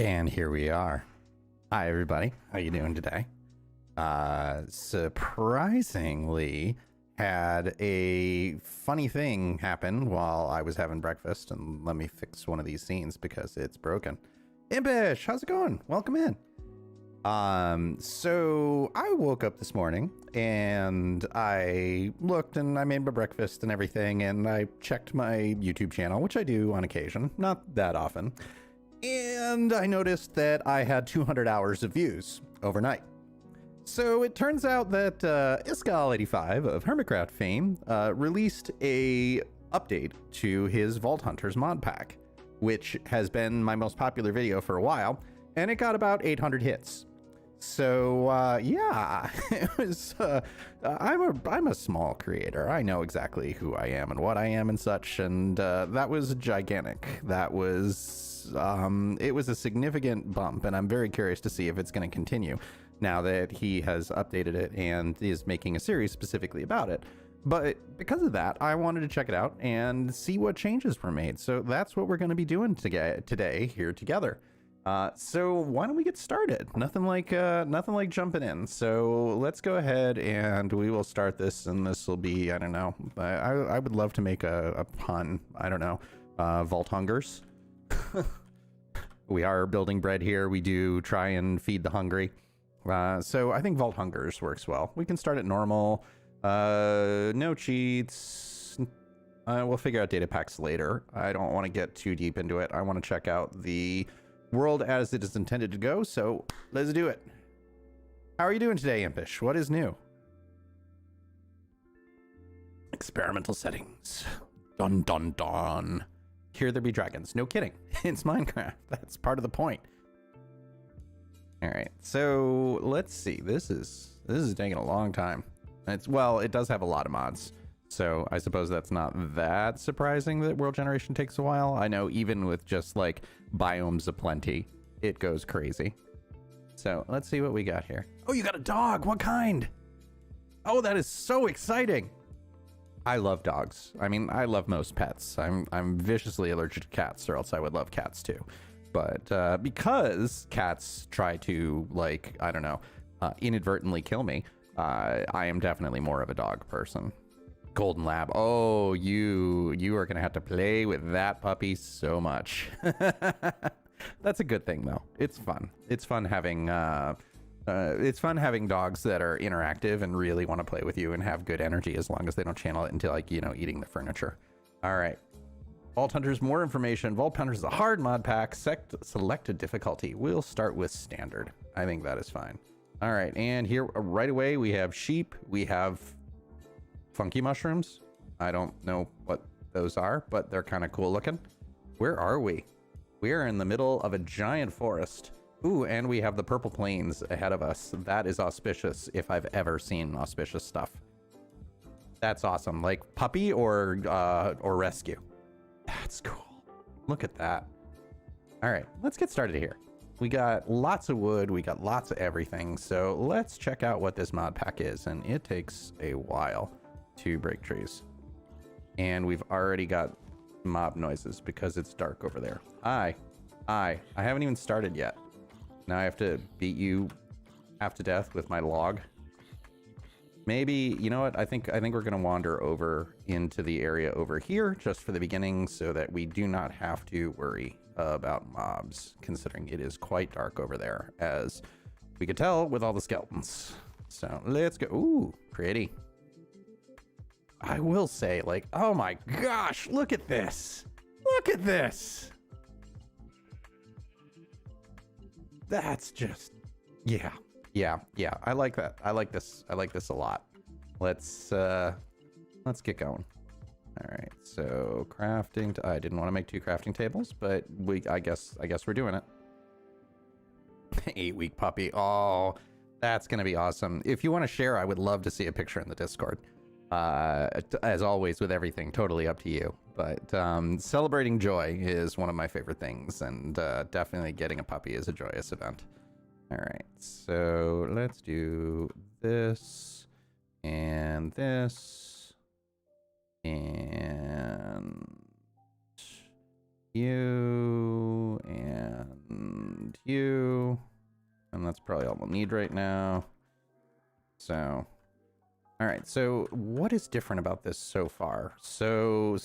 And here we are. Hi everybody, how you doing today? Surprisingly, had a funny thing happen while I was having breakfast, and let me fix one of these scenes because it's broken. Impish, how's it going? Welcome in. So I woke up this morning and I looked and I made my breakfast and everything, and I checked my YouTube channel, which I do on occasion, not that often. And I noticed that I had 200 hours of views overnight. So it turns out that Iskal85 of Hermitcraft fame released a update to his Vaulthunters mod pack, which has been my most popular video for a while, and it got about 800 hits. So yeah, it was. I'm a small creator. I know exactly who I am and what I am and such, and that was gigantic. That was. It was a significant bump, and I'm very curious to see if it's going to continue now that he has updated it and is making a series specifically about it. But because of that, I wanted to check it out and see what changes were made. So that's what we're going to be doing today here together. So why don't we get started? Nothing like jumping in. So let's go ahead and we will start this, and this will be, I don't know, I would love to make a pun. I don't know, Vaulthunters. We are building bread here. We do try and feed the hungry. So I think Vaulthunters works well. We can start at normal, no cheats. We'll figure out data packs later. I don't want to get too deep into it. I want to check out the world as it is intended to go. So let's do it. How are you doing today, Impish? What is new? Experimental settings. Dun dun dun. Here there be dragons. No kidding. It's Minecraft. That's part of the point. All right. So let's see. This is taking a long time. It does have a lot of mods. So I suppose that's not that surprising that world generation takes a while. I know even with just like biomes aplenty, it goes crazy. So let's see what we got here. Oh, you got a dog. What kind? Oh, that is so exciting. I love dogs. I mean, I love most pets. I'm viciously allergic to cats, or else I would love cats too. But because cats try to, like, I don't know, inadvertently kill me, I am definitely more of a dog person. Golden Lab. Oh, you are gonna have to play with that puppy so much. That's a good thing though. It's fun. It's fun having dogs that are interactive and really want to play with you and have good energy, as long as they don't channel it into, like, you know, eating the furniture. All right. Vaulthunters, more information. Vaulthunters is a hard mod pack. Selected difficulty. We'll start with standard. I think that is fine. All right. And here right away, we have sheep. We have funky mushrooms. I don't know what those are, but they're kind of cool looking. Where are we? We are in the middle of a giant forest. Ooh, and we have the purple plains ahead of us. That is auspicious if I've ever seen auspicious stuff. That's awesome. Like puppy or rescue. That's cool. Look at that. All right, let's get started here. We got lots of wood. We got lots of everything. So let's check out what this mod pack is. And it takes a while to break trees. And we've already got mob noises because it's dark over there. I haven't even started yet. Now I have to beat you half to death with my log. Maybe, you know what? I think we're gonna wander over into the area over here just for the beginning, so that we do not have to worry about mobs, considering it is quite dark over there, as we could tell with all the skeletons. So let's go. Ooh, pretty. I will say, like, oh my gosh, look at this. Look at this. That's just, yeah. I like that. I like this a lot. Let's get going. All right. So crafting. I didn't want to make 2 crafting tables, but I guess we're doing it. 8-week puppy. Oh, that's gonna be awesome. If you want to share, I would love to see a picture in the Discord. As always with everything, totally up to you. But celebrating joy is one of my favorite things, and definitely getting a puppy is a joyous event. All right, so let's do this and this and you and you. And that's probably all we'll need right now. So, all right. So what is different about this so far? So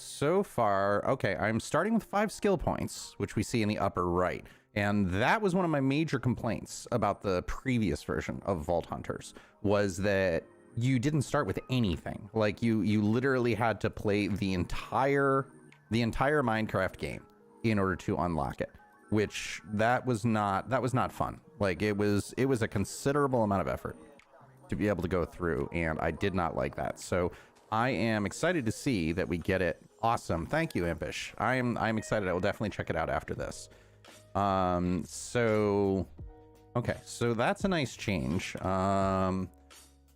far, okay, I'm starting with 5 skill points, which we see in the upper right. And that was one of my major complaints about the previous version of Vaulthunters, was that you didn't start with anything. Like you literally had to play the entire Minecraft game in order to unlock it, which that was not fun. Like it was a considerable amount of effort to be able to go through, and I did not like that. So I am excited to see that we get it. Awesome. Thank you, Impish. I'm excited. I will definitely check it out after this. So okay, so that's a nice change.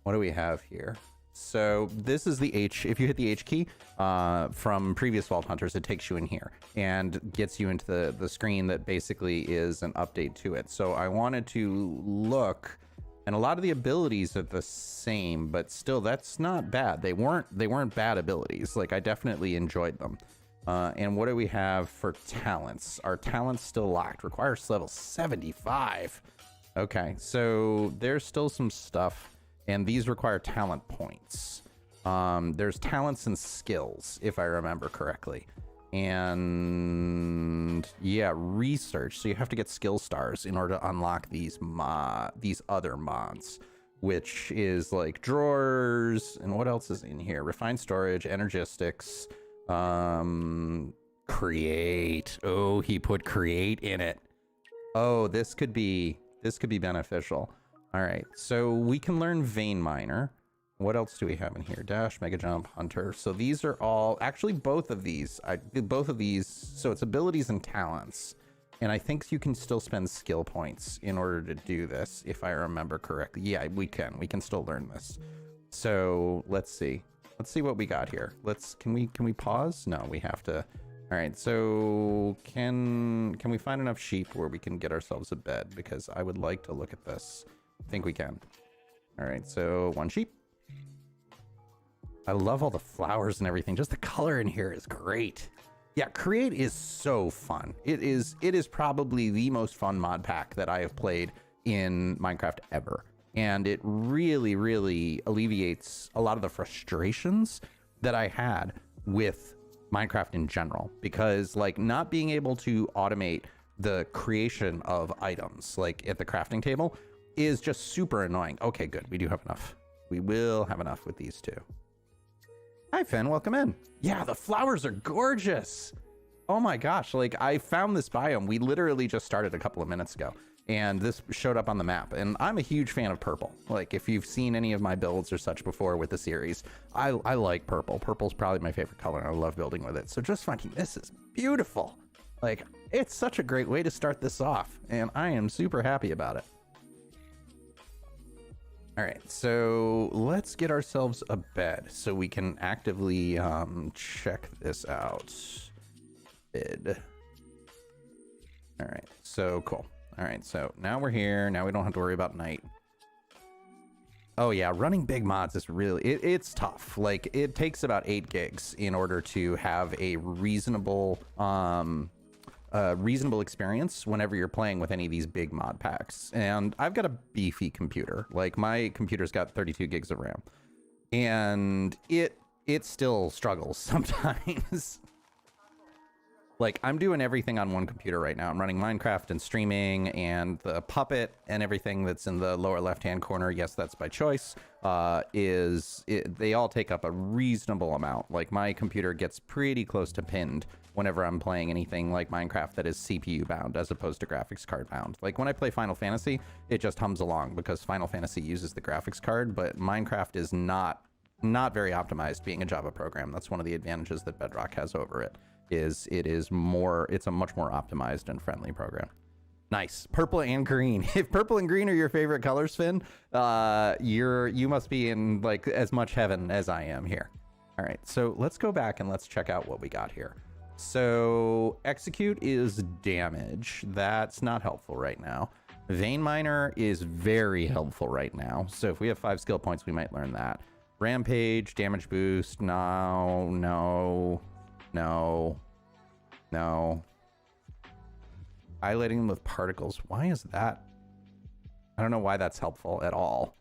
What do we have here? So this is the H. If you hit the H key from previous Vaulthunters, it takes you in here and gets you into the screen that basically is an update to it. So I wanted to look, and a lot of the abilities are the same, but still, that's not bad. They weren't bad abilities. Like I definitely enjoyed them. And what do we have for talents? Our talents still locked. Requires level 75. Okay, so there's still some stuff. And these require talent points. There's talents and skills, if I remember correctly. And yeah, research. So you have to get skill stars in order to unlock these other mods, which is like drawers. And what else is in here? Refined storage, energistics, create. Oh, he put create in it. Oh, this could be beneficial. All right, so we can learn Vein Miner. What else do we have in here? Dash, Mega Jump, Hunter. So these are all, actually both of these, so it's abilities and talents. And I think you can still spend skill points in order to do this, if I remember correctly. Yeah, we can still learn this. So let's see what we got here. Can we pause? No, we have to. All right, so can we find enough sheep where we can get ourselves a bed? Because I would like to look at this. I think we can. All right, so 1 sheep. I love all the flowers and everything. Just the color in here is great. Yeah, create is so fun. It is probably the most fun mod pack that I have played in Minecraft ever. And it really, really alleviates a lot of the frustrations that I had with Minecraft in general, because like not being able to automate the creation of items like at the crafting table is just super annoying. Okay, good. We do have enough. We will have enough with these two. Hi, Finn. Welcome in. Yeah, the flowers are gorgeous. Oh my gosh. Like I found this biome. We literally just started a couple of minutes ago, and this showed up on the map. And I'm a huge fan of purple. Like if you've seen any of my builds or such before with the series, I like purple. Purple's probably my favorite color, and I love building with it. So just finding this is beautiful. Like it's such a great way to start this off, and I am super happy about it. All right, so let's get ourselves a bed so we can actively check this out. Bed. All right, so cool. All right, so now we're here. Now we don't have to worry about night. Oh yeah, running big mods is really, it's tough. Like it takes about 8 gigs in order to have a reasonable experience whenever you're playing with any of these big mod packs. And I've got a beefy computer. Like my computer's got 32 gigs of RAM, and it still struggles sometimes. Like I'm doing everything on one computer right now. I'm running Minecraft and streaming and the puppet and everything that's in the lower left-hand corner. Yes, that's by choice. They all take up a reasonable amount. Like my computer gets pretty close to pinned whenever I'm playing anything like Minecraft that is CPU bound as opposed to graphics card bound. Like when I play Final Fantasy, it just hums along because Final Fantasy uses the graphics card, but Minecraft is not very optimized being a Java program. That's one of the advantages that Bedrock has over it. It's a much more optimized and friendly program. Nice. Purple and green. If purple and green are your favorite colors, Finn, you must be in like as much heaven as I am here. All right, so let's go back and let's check out what we got here. So execute is damage. That's not helpful right now. Vein Miner is very helpful right now. So if we have 5 skill points, we might learn that. Rampage, damage boost. No. Highlighting them with particles. Why is that? I don't know why that's helpful at all.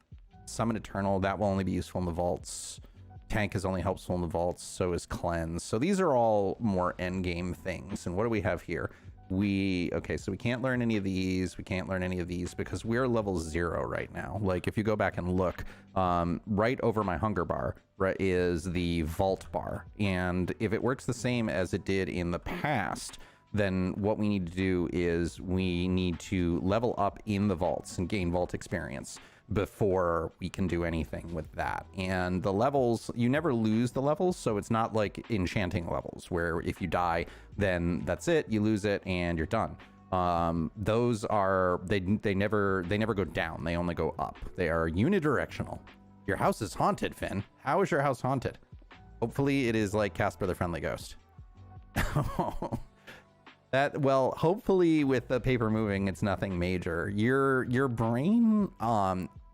Summon Eternal, that will only be useful in the vaults. Tank is only helpful in the vaults, so is Cleanse. So these are all more endgame things. And what do we have here? Okay, so we can't learn any of these. We can't learn any of these because we're level 0 right now. Like if you go back and look, right over my hunger bar is the vault bar. And if it works the same as it did in the past, then what we need to do is we need to level up in the vaults and gain vault experience before we can do anything with that. And the levels, you never lose the levels, so it's not like enchanting levels where if you die, then that's it, you lose it and you're done. Those are, they never go down, they only go up. They are unidirectional. Your house is haunted, Finn. How is your house haunted? Hopefully it is like Casper the Friendly Ghost. Well, hopefully with the paper moving, it's nothing major. Your brain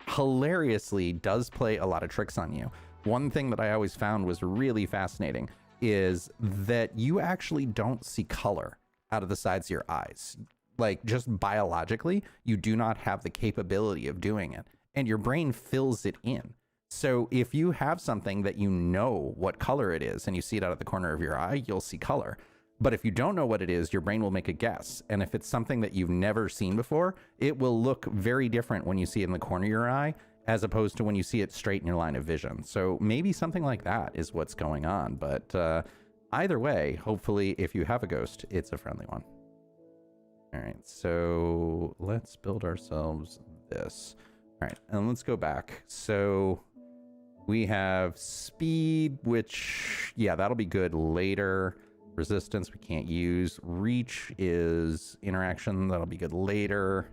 hilariously does play a lot of tricks on you. One thing that I always found was really fascinating is that you actually don't see color out of the sides of your eyes. Like just biologically, you do not have the capability of doing it, and your brain fills it in. So if you have something that you know what color it is and you see it out of the corner of your eye, you'll see color. But if you don't know what it is, your brain will make a guess. And if it's something that you've never seen before, it will look very different when you see it in the corner of your eye, as opposed to when you see it straight in your line of vision. So maybe something like that is what's going on. But either way, hopefully if you have a ghost, it's a friendly one. All right, so let's build ourselves this. All right, and let's go back. So we have speed, which, yeah, that'll be good later. Resistance we can't use. Reach is interaction, that'll be good later.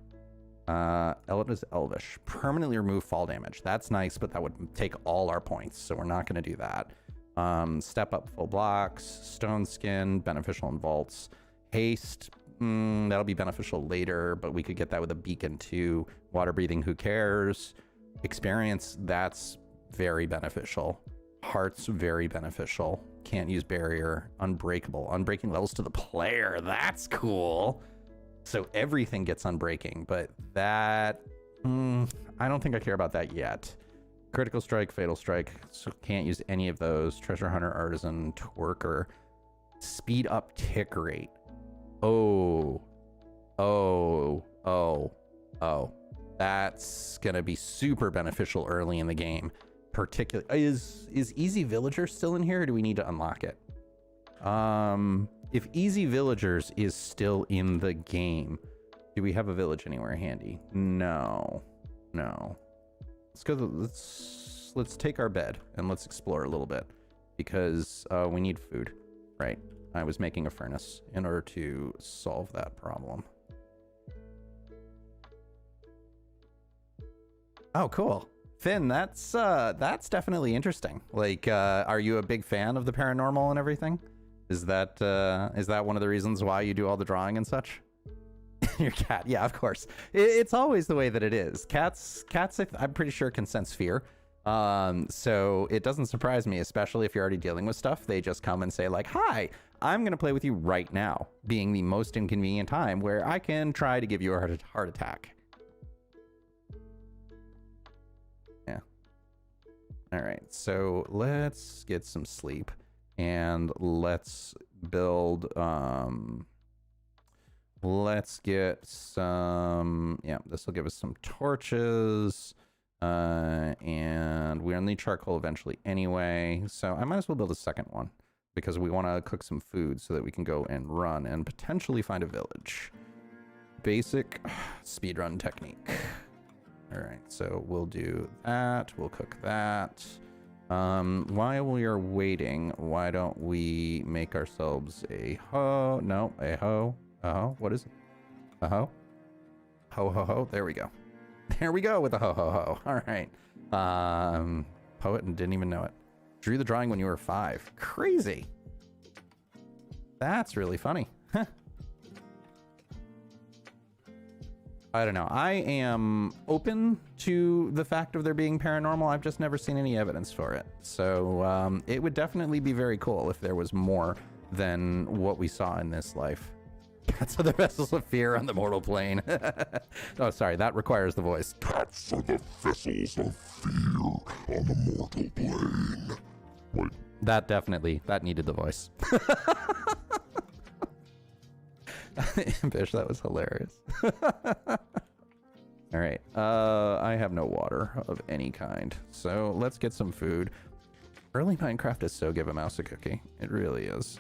Eldritch Elvish. Permanently remove fall damage. That's nice, but that would take all our points, so we're not going to do that. Step up full blocks. Stone Skin, beneficial in vaults. Haste, that'll be beneficial later, but we could get that with a beacon too. Water breathing, who cares? Experience, that's very beneficial. Heart's very beneficial. Can't use barrier. Unbreakable. Unbreaking levels to the player. That's cool. So everything gets unbreaking, but that, I don't think I care about that yet. Critical strike, fatal strike. So can't use any of those. Treasure hunter, artisan, twerker. Speed up tick rate. Oh. That's gonna be super beneficial early in the game. Particularly, is Easy Villager still in here, or do we need to unlock it? If Easy Villagers is still in the game, do we have a village anywhere handy? No. Let's go. Let's take our bed and let's explore a little bit because we need food. Right. I was making a furnace in order to solve that problem. Oh, cool. Finn, that's definitely interesting. Like, are you a big fan of the paranormal and everything? Is that one of the reasons why you do all the drawing and such? Your cat, yeah, of course. It's always the way that it is. Cats, I'm pretty sure can sense fear. So it doesn't surprise me, especially if you're already dealing with stuff. They just come and say like, "Hi, I'm gonna play with you right now," being the most inconvenient time where I can try to give you a heart attack. All right, so let's get some sleep and let's build, let's get some, yeah, this will give us some torches, and we'll need charcoal eventually anyway. So I might as well build a second one because we want to cook some food so that we can go and run and potentially find a village. Basic speedrun technique. All right, so we'll do that. We'll cook that. While we are waiting, why don't we make ourselves a hoe? No, a hoe. A hoe? What is it? A hoe? Ho, ho, ho. There we go. There we go with the ho, ho, ho. All right. Poet and didn't even know it. Drew the drawing when you were 5. Crazy. That's really funny. I don't know. I am open to the fact of there being paranormal. I've just never seen any evidence for it. So it would definitely be very cool if there was more than what we saw in this life. Cats are the vessels of fear on the mortal plane. Oh, sorry, that requires the voice. Cats are the vessels of fear on the mortal plane. Wait. That needed the voice. Impish, that was hilarious. All right, I have no water of any kind, so let's get some food. Early Minecraft is so give a mouse a cookie. It really is.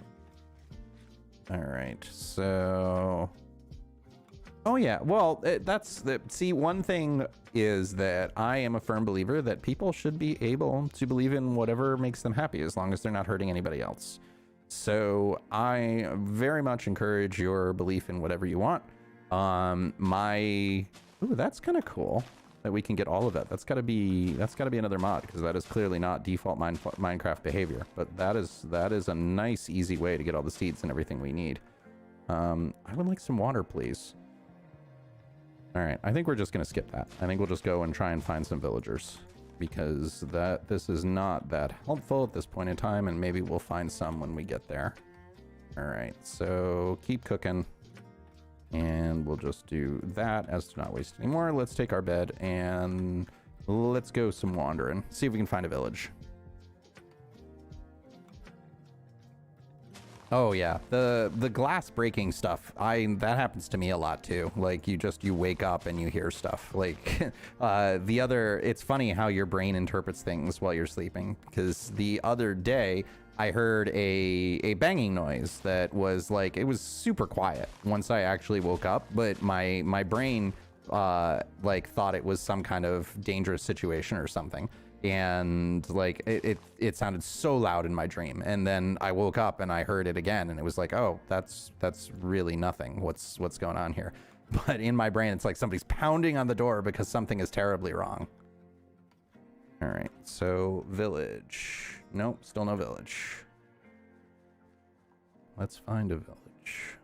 All right, so... Oh yeah, well, see, one thing is that I am a firm believer that people should be able to believe in whatever makes them happy as long as they're not hurting anybody else. So I very much encourage your belief in whatever you want. Ooh, that's kind of cool that we can get all of that. That's gotta be another mod, because that is clearly not default Minecraft behavior. But that is a nice, easy way to get all the seeds and everything we need. I would like some water, please. All right, I think we're just gonna skip that. I think we'll just go and try and find some villagers, because this is not that helpful at this point in time, and maybe we'll find some when we get there. All right, so keep cooking, and we'll just do that as to not waste any more. Let's take our bed and let's go some wandering, see if we can find a village. Oh yeah, the glass breaking stuff, that happens to me a lot too. Like you wake up and you hear stuff. Like it's funny how your brain interprets things while you're sleeping, because the other day I heard a banging noise that was like, it was super quiet once I actually woke up, but my brain like thought it was some kind of dangerous situation or something. And like it sounded so loud in my dream, and then I woke up and I heard it again, and it was like, oh, that's really nothing. What's going on here? But in my brain, it's like somebody's pounding on the door because something is terribly wrong. All right, so village. Nope, still no village. Let's find a village.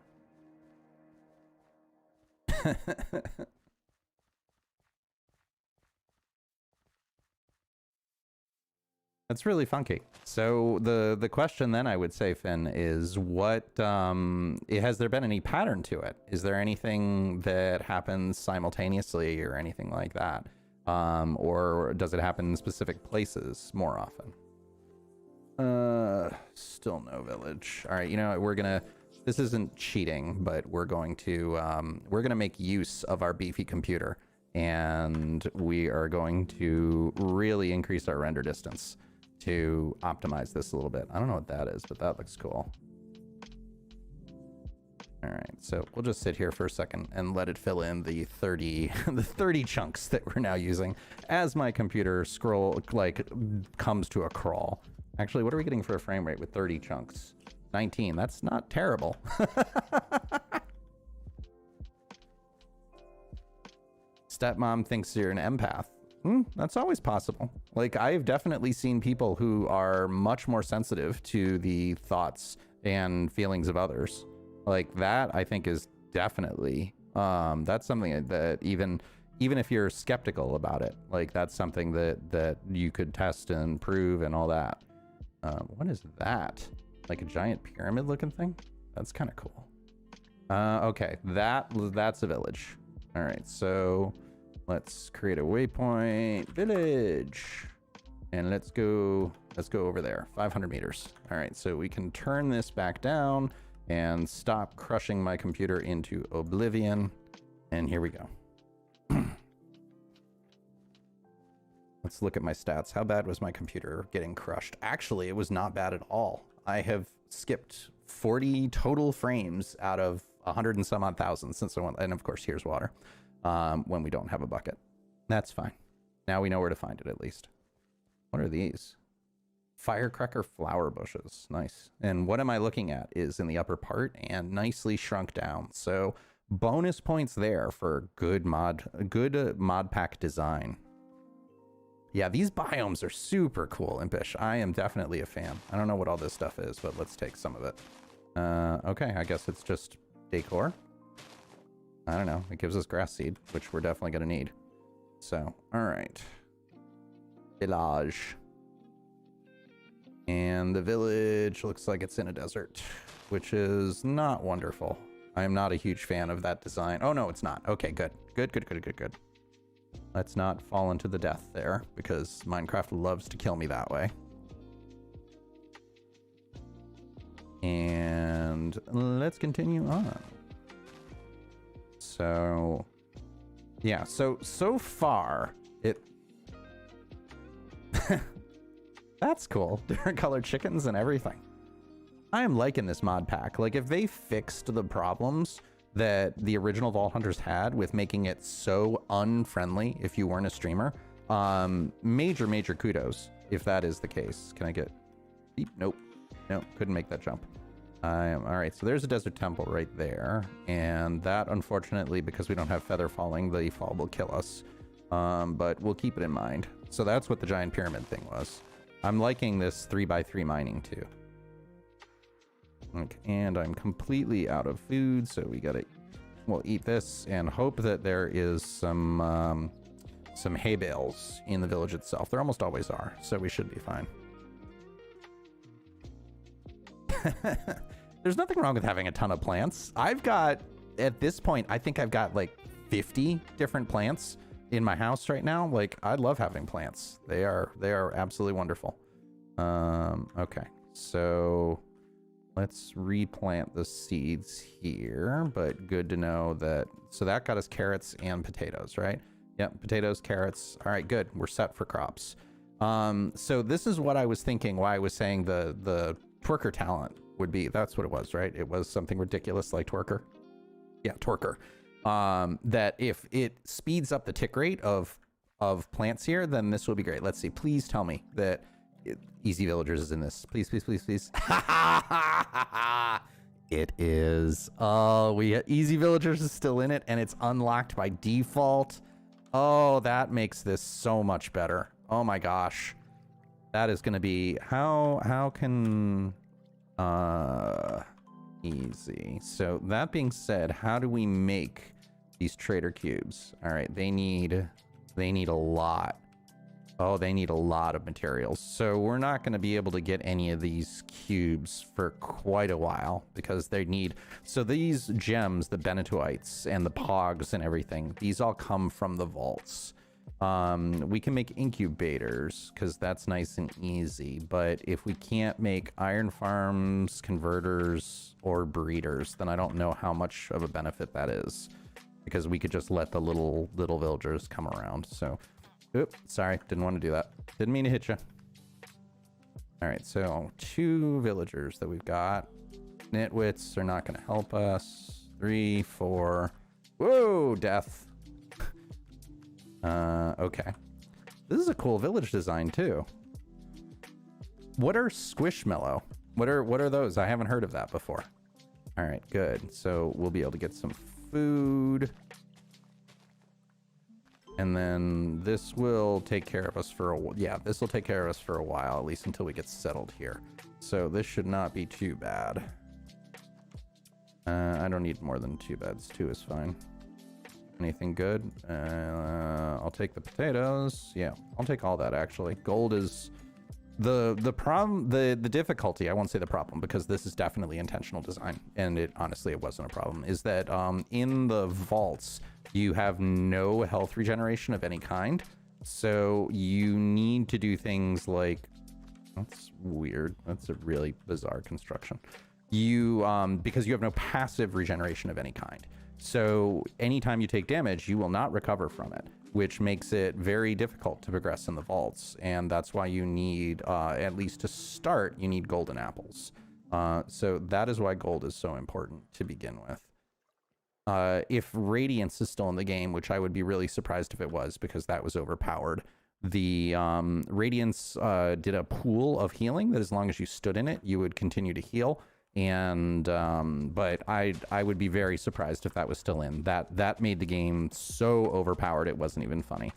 That's really funky. So the question then, I would say, Finn, is what has there been any pattern to it? Is there anything that happens simultaneously or anything like that? Or does it happen in specific places more often? Still no village. All right, you know what, this isn't cheating, but we're gonna make use of our beefy computer, and we are going to really increase our render distance to optimize this a little bit. I don't know what that is, but that looks cool. All right, so we'll just sit here for a second and let it fill in the 30 chunks that we're now using as my computer comes to a crawl. Actually, what are we getting for a frame rate with 30 chunks? 19. That's not terrible. Stepmom thinks you're an empath. That's always possible. Like, I've definitely seen people who are much more sensitive to the thoughts and feelings of others. Like, that, I think, is definitely, that's something that even if you're skeptical about it, like, that's something that you could test and prove and all that. What is that? Like a giant pyramid looking thing? That's kind of cool. Okay, that's a village. All right, so let's create a waypoint village, and let's go over there, 500 meters. All right, so we can turn this back down and stop crushing my computer into oblivion. And here we go. Let's look at my stats. How bad was my computer getting crushed? Actually, it was not bad at all. I have skipped 40 total frames out of 100 and some odd thousand since I went, and of course, here's water. When we don't have a bucket. That's fine. Now we know where to find it, at least. What are these? Firecracker flower bushes. Nice. And what am I looking at is in the upper part and nicely shrunk down. So bonus points there for good mod pack design. Yeah, these biomes are super cool, Impish. I am definitely a fan. I don't know what all this stuff is, but let's take some of it. Okay, I guess it's just decor. I don't know. It gives us grass seed, which we're definitely going to need. So, all right. Village. And the village looks like it's in a desert, which is not wonderful. I am not a huge fan of that design. Oh, no, it's not. Okay, good. Good. Let's not fall into the death there, because Minecraft loves to kill me that way. And let's continue on. So, yeah, so far, it... That's cool. Different colored chickens and everything. I am liking this mod pack. Like, if they fixed the problems that the original Vaulthunters had with making it so unfriendly if you weren't a streamer, major kudos if that is the case. Can I get... Nope. No, couldn't make that jump. All right, so there's a desert temple right there, and that, unfortunately, because we don't have feather falling, the fall will kill us, but we'll keep it in mind. So that's what the giant pyramid thing was. I'm liking this 3x3 mining too. Okay, and I'm completely out of food, so we'll eat this and hope that there is some hay bales in the village itself. There almost always are, so we should be fine. There's nothing wrong with having a ton of plants. I've got, at this point, I think I've got like 50 different plants in my house right now. Like, I love having plants. They are absolutely wonderful. Okay, so let's replant the seeds here, but good to know that, so that got us carrots and potatoes, right? Yep, potatoes, carrots. All right, good. We're set for crops. So this is what I was thinking, why I was saying the twerker talent would be, that's what it was, right? It was something ridiculous like twerker. Yeah, twerker. That if it speeds up the tick rate of plants here, then this will be great. Let's see. Please tell me that Easy Villagers is in this. Please. It is. Oh, Easy Villagers is still in it, and it's unlocked by default. Oh, that makes this so much better. Oh my gosh. That is going to be, how can, easy. So that being said, how do we make these trader cubes? All right, they need a lot. Oh, they need a lot of materials. So we're not going to be able to get any of these cubes for quite a while because they need, so these gems, the Benitoites and the Pogs and everything, these all come from the vaults. We can make incubators because that's nice and easy, but if we can't make iron farms, converters, or breeders, then I don't know how much of a benefit that is, because we could just let the little villagers come around. So, oops, sorry, didn't want to do that. Didn't mean to hit you. All right, so 2 villagers that we've got. Nitwits are not going to help us. 3, 4. Whoa, death. Okay. This is a cool village design too. What are Squishmallow? What are those? I haven't heard of that before. All right, good. So we'll be able to get some food. And then this will take care of us for this will take care of us for a while, at least until we get settled here. So this should not be too bad. I don't need more than 2 beds. 2 is fine. Anything good? I'll take the potatoes. Yeah, I'll take all that actually. Gold is the problem, the difficulty, I won't say the problem because this is definitely intentional design, and it honestly it wasn't a problem, is that in the vaults you have no health regeneration of any kind. So you need to do things like, that's weird. That's a really bizarre construction. You because you have no passive regeneration of any kind. So anytime you take damage, you will not recover from it, which makes it very difficult to progress in the vaults. And that's why you need, at least to start, you need golden apples. So that is why gold is so important to begin with. If Radiance is still in the game, which I would be really surprised if it was, because that was overpowered, the Radiance did a pool of healing that as long as you stood in it, you would continue to heal. And but I would be very surprised if that was still in. That made the game so overpowered it wasn't even funny.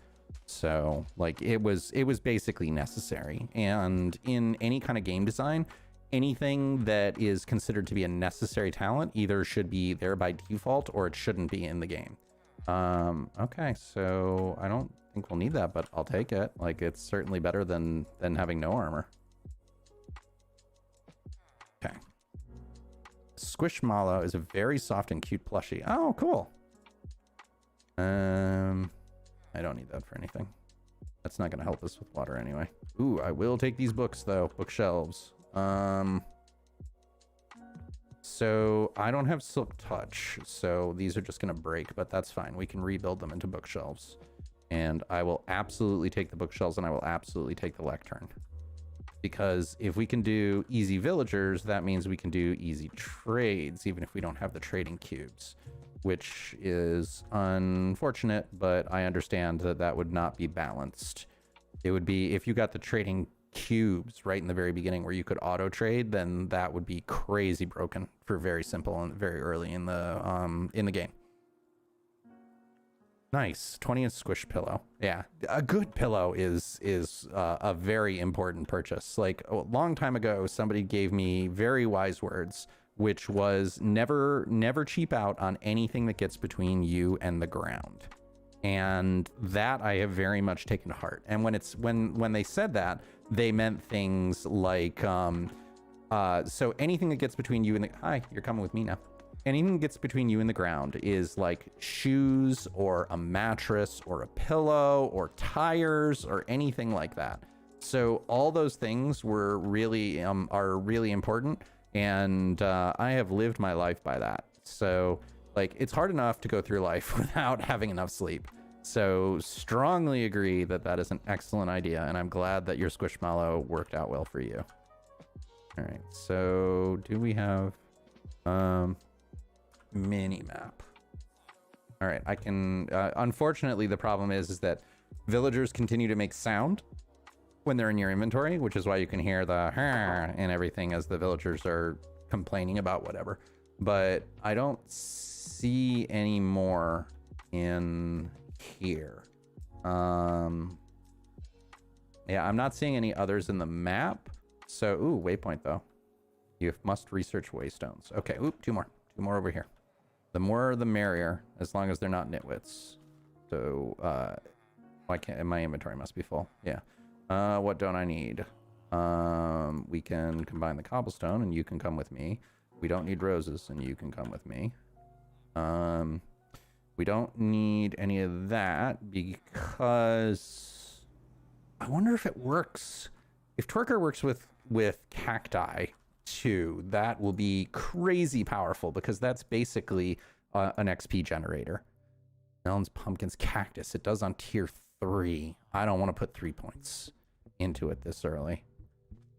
So like it was basically necessary. And in any kind of game design, anything that is considered to be a necessary talent either should be there by default or it shouldn't be in the game. Okay, so I don't think we'll need that, but I'll take it. Like it's certainly better than having no armor. Okay. Squishmallow is a very soft and cute plushie. Oh, cool. I don't need that for anything. That's not going to help us with water anyway. Ooh, I will take these books though. Bookshelves. So I don't have Silk Touch, so these are just going to break, but that's fine. We can rebuild them into bookshelves. And I will absolutely take the bookshelves, and I will absolutely take the lectern. Because if we can do easy villagers, that means we can do easy trades, even if we don't have the trading cubes, which is unfortunate, but I understand that that would not be balanced. It would be, if you got the trading cubes right in the very beginning where you could auto trade, then that would be crazy broken for very simple and very early in the game. Nice 20-inch squish pillow. Yeah, a good pillow is a very important purchase. Like a long time ago, somebody gave me very wise words, which was never cheap out on anything that gets between you and the ground. And that I have very much taken to heart. And when they said that, they meant things like so anything that gets between you and the hi, you're coming with me now. Anything that gets between you and the ground is like shoes or a mattress or a pillow or tires or anything like that. So all those things were really are really important, and I have lived my life by that. So like it's hard enough to go through life without having enough sleep. So strongly agree that that is an excellent idea, and I'm glad that your Squishmallow worked out well for you. All right, so do we have mini map? All right, I can unfortunately the problem is that villagers continue to make sound when they're in your inventory, which is why you can hear the and everything as the villagers are complaining about whatever. But I don't see any more in here. Yeah, I'm not seeing any others in the map. So ooh, waypoint though. You must research waystones. Okay, oop, two more over here. The more the merrier, as long as they're not nitwits. So why can't my inventory must be full? Yeah. What don't I need? We can combine the cobblestone and you can come with me. We don't need roses and you can come with me. We don't need any of that because I wonder if it works. If twerker works with cacti too, that will be crazy powerful because that's basically an XP generator. Melons, pumpkins, cactus. It does on tier 3. I don't want to put 3 points into it this early.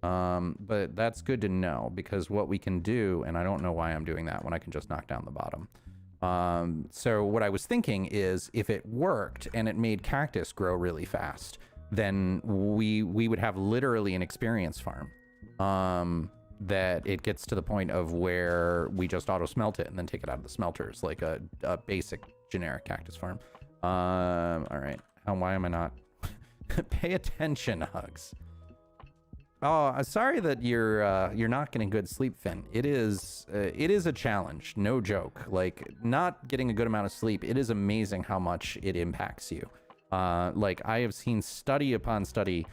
But that's good to know because what we can do, and I don't know why I'm doing that when I can just knock down the bottom. So what I was thinking is if it worked and it made cactus grow really fast, then we would have literally an experience farm. That it gets to the point of where we just auto smelt it and then take it out of the smelters, like a basic generic cactus farm. All right. Why am I not? Pay attention, Hugs. Oh, I'm sorry that you're not getting good sleep, Finn. It is a challenge, no joke. Like not getting a good amount of sleep, it is amazing how much it impacts you. Like I have seen study upon study.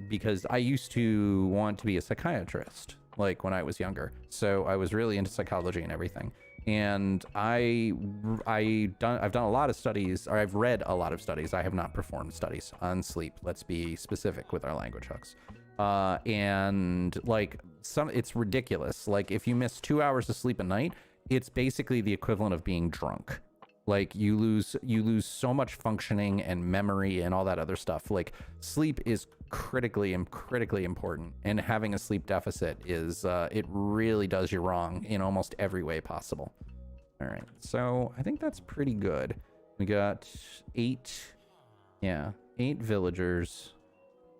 Because I used to want to be a psychiatrist, like when I was younger. So I was really into psychology and everything. And I've done a lot of studies, or I've read a lot of studies. I have not performed studies on sleep. Let's be specific with our language, Hooks. And like it's ridiculous. Like if you miss 2 hours of sleep a night, it's basically the equivalent of being drunk. Like you lose so much functioning and memory and all that other stuff. Like sleep is critically important, and having a sleep deficit is it really does you wrong in almost every way possible. All right, so I think that's pretty good. We got 8 villagers.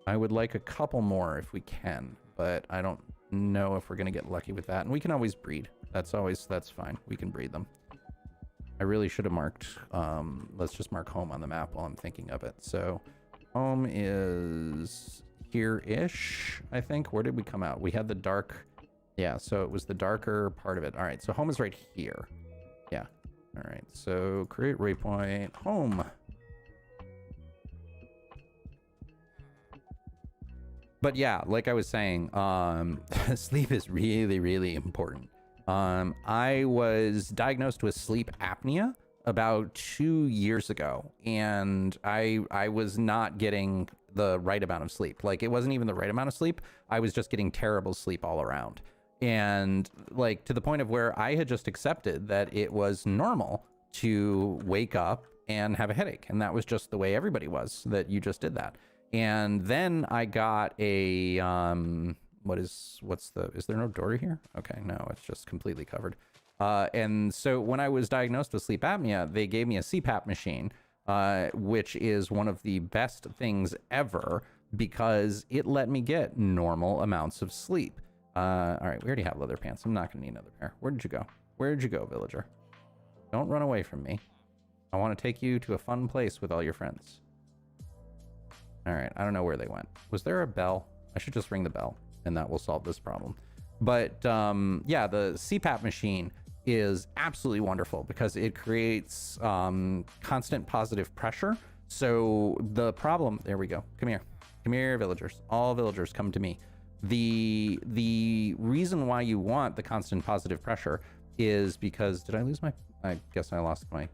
I would like a couple more if we can, but I don't know if we're gonna get lucky with that. And we can always breed. That's fine. We can breed them. I really should have marked, let's just mark home on the map while I'm thinking of it. So home is here-ish, I think. Where did we come out? We had the dark, yeah, so it was the darker part of it. All right, so home is right here. Yeah, all right, so create waypoint, home. But yeah, like I was saying, sleep is really important. I was diagnosed with sleep apnea about 2 years ago, and I was not getting the right amount of sleep. Like, it wasn't even the right amount of sleep. I was just getting terrible sleep all around. And like, to the point of where I had just accepted that it was normal to wake up and have a headache. And that was just the way everybody was, that you just did that. And then I got a, is there no door here? Okay, no, it's just completely covered. And so when I was diagnosed with sleep apnea, they gave me a CPAP machine, which is one of the best things ever because it let me get normal amounts of sleep. All right, we already have leather pants. I'm not gonna need another pair. Where did you go? Where did you go, villager? Don't run away from me. I want to take you to a fun place with all your friends. All right, I don't know where they went. Was there a bell? I should just ring the bell and that will solve this problem. But yeah, the CPAP machine is absolutely wonderful because it creates constant positive pressure. So the problem, there we go. Come here, villagers. All villagers come to me. The reason why you want the constant positive pressure is because, did I lose my, I guess I lost my,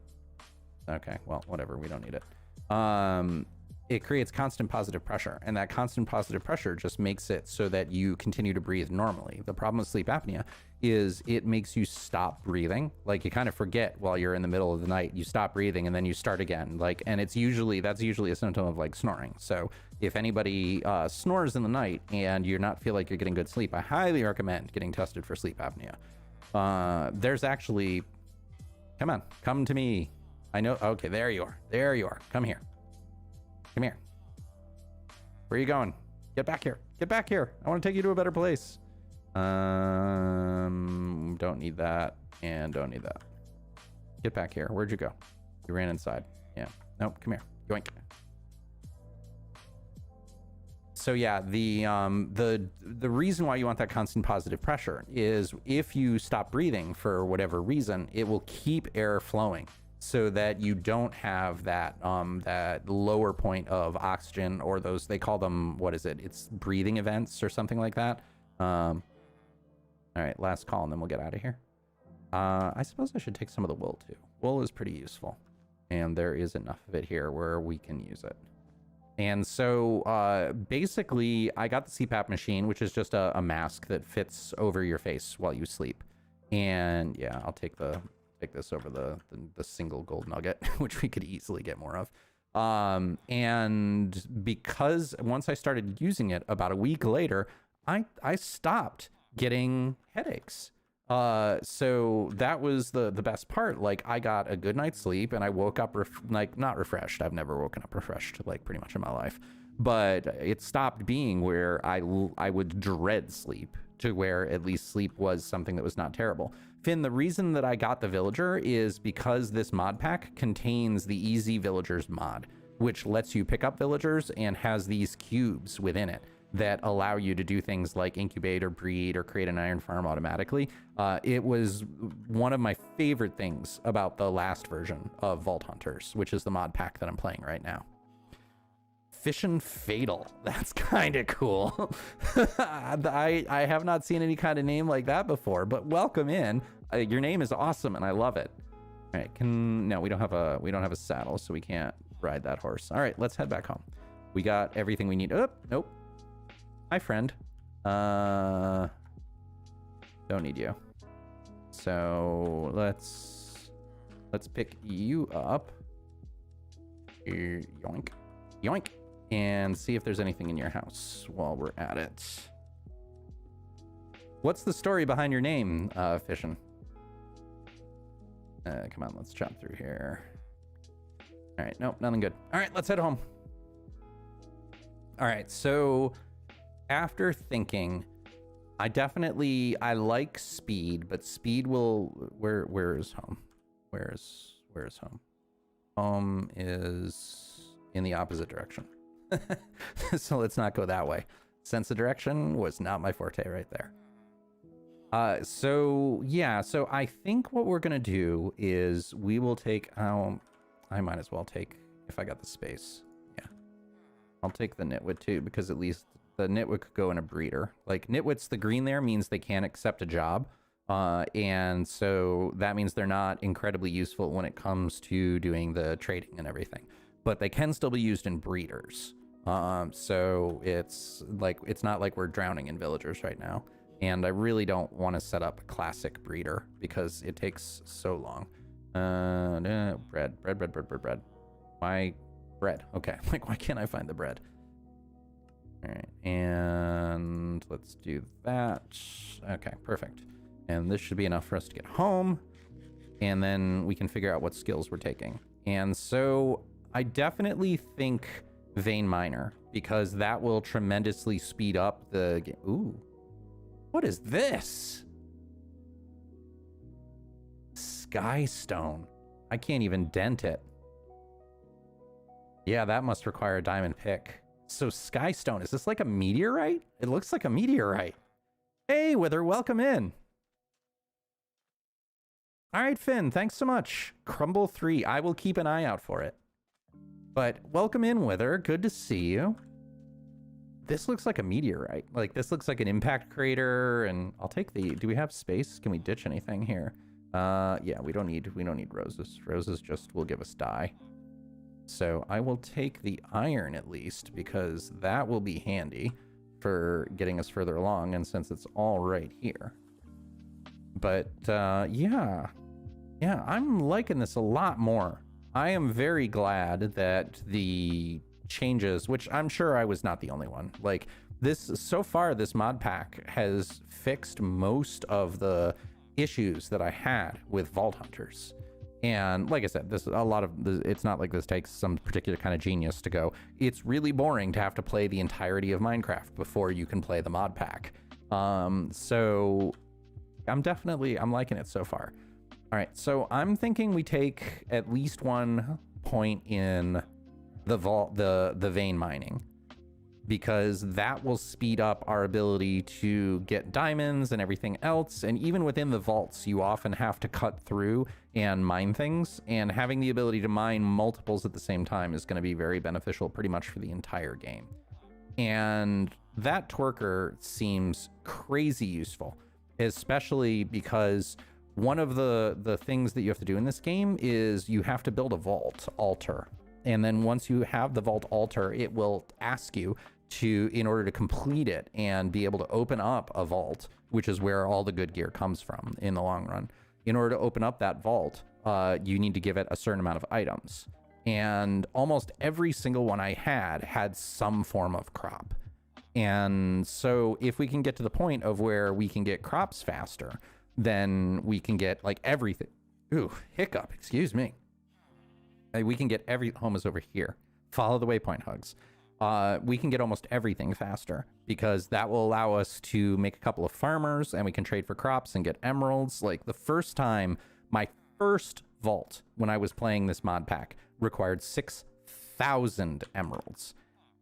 okay, well, whatever, we don't need it. It creates constant positive pressure, and that constant positive pressure just makes it so that you continue to breathe normally. The problem with sleep apnea is it makes you stop breathing. Like, you kind of forget while you're in the middle of the night, you stop breathing and then you start again. Like, and that's usually a symptom of like snoring. So if anybody snores in the night and you're not feel like you're getting good sleep, I highly recommend getting tested for sleep apnea. There's actually, come on, come to me. I know, okay, there you are, come here. Come here. Where are you going? Get back here. Get back here. I want to take you to a better place. Don't need that and don't need that. Get back here. Where'd you go? You ran inside. Yeah. Nope. Come here. Yoink. So yeah, the reason why you want that constant positive pressure is if you stop breathing for whatever reason, it will keep air flowing, so that you don't have that that lower point of oxygen, or those, they call them, what is it? It's breathing events or something like that. All right, last call and then we'll get out of here. I suppose I should take some of the wool too. Wool is pretty useful, and there is enough of it here where we can use it. And so basically I got the CPAP machine, which is just a mask that fits over your face while you sleep. And yeah, I'll take this over the single gold nugget, which we could easily get more of. And because once I started using it about a week later, I stopped getting headaches. So that was the best part. Like, I got a good night's sleep and I woke up like, not refreshed. I've never woken up refreshed, like, pretty much in my life, but it stopped being where I would dread sleep, to where at least sleep was something that was not terrible. Finn, the reason that I got the villager is because this mod pack contains the Easy Villagers mod, which lets you pick up villagers and has these cubes within it that allow you to do things like incubate or breed or create an iron farm automatically. It was one of my favorite things about the last version of Vaulthunters, which is the mod pack that I'm playing right now. Fission Fatal. That's kind of cool. I have not seen any kind of name like that before, but welcome in. Your name is awesome and I love it. All right, no, we don't have a saddle, so we can't ride that horse. All right, let's head back home. We got everything we need. Oh, nope. Hi, friend. Don't need you. So let's pick you up. Yoink. Yoink. And see if there's anything in your house while we're at it. What's the story behind your name, Fission? Come on, let's jump through here. All right, nope, nothing good. All right, let's head home. All right, so after thinking, I like speed, but speed will, where is home? Where's home? Home is in the opposite direction. So let's not go that way. Sense of direction was not my forte right there. So yeah, so I think what we're gonna do is we will take, I might as well take, if I got the space, yeah, I'll take the nitwit too, because at least the nitwit could go in a breeder. Like, nitwits, the green there means they can't accept a job. And so that means they're not incredibly useful when it comes to doing the trading and everything, but they can still be used in breeders. So it's not like we're drowning in villagers right now. And I really don't want to set up a classic breeder because it takes so long. Bread. Why bread? Okay, like why can't I find the bread? All right, and let's do that. Okay, perfect. And this should be enough for us to get home. And then we can figure out what skills we're taking. And so I definitely think Vein Miner, because that will tremendously speed up the game. Ooh, what is this? Sky Stone. I can't even dent it. Yeah, that must require a diamond pick. So Sky Stone, is this like a meteorite? It looks like a meteorite. Hey, Wither, welcome in. All right, Finn, thanks so much. Crumble 3, I will keep an eye out for it. But welcome in, Wither, good to see you. This looks like a meteorite. Like, this looks like an impact crater, and I'll take the... Do we have space? Can we ditch anything here? Yeah, we don't need roses. Roses just will give us dye. So I will take the iron at least, because that will be handy for getting us further along, and since it's all right here. But yeah, I'm liking this a lot more. I am very glad that the changes, which I'm sure I was not the only one, like this, so far this mod pack has fixed most of the issues that I had with Vaulthunters. And like I said, this a lot of it's not like this takes some particular kind of genius to go. It's really boring to have to play the entirety of Minecraft before you can play the mod pack. So I'm liking it so far. All right, so I'm thinking we take at least 1 point in the vein mining, because that will speed up our ability to get diamonds and everything else. And even within the vaults, you often have to cut through and mine things, and having the ability to mine multiples at the same time is going to be very beneficial pretty much for the entire game. And that twerker seems crazy useful, especially because one of the things that you have to do in this game is you have to build a vault altar. And then once you have the vault altar, it will ask you in order to complete it and be able to open up a vault, which is where all the good gear comes from in the long run. In order to open up that vault, you need to give it a certain amount of items. And almost every single one I had some form of crop. And so if we can get to the point of where we can get crops faster, then we can get like everything. Ooh, hiccup, excuse me. We can get home is over here. Follow the waypoint, Hugs. We can get almost everything faster, because that will allow us to make a couple of farmers, and we can trade for crops and get emeralds. Like the first time, my first vault when I was playing this mod pack required 6,000 emeralds,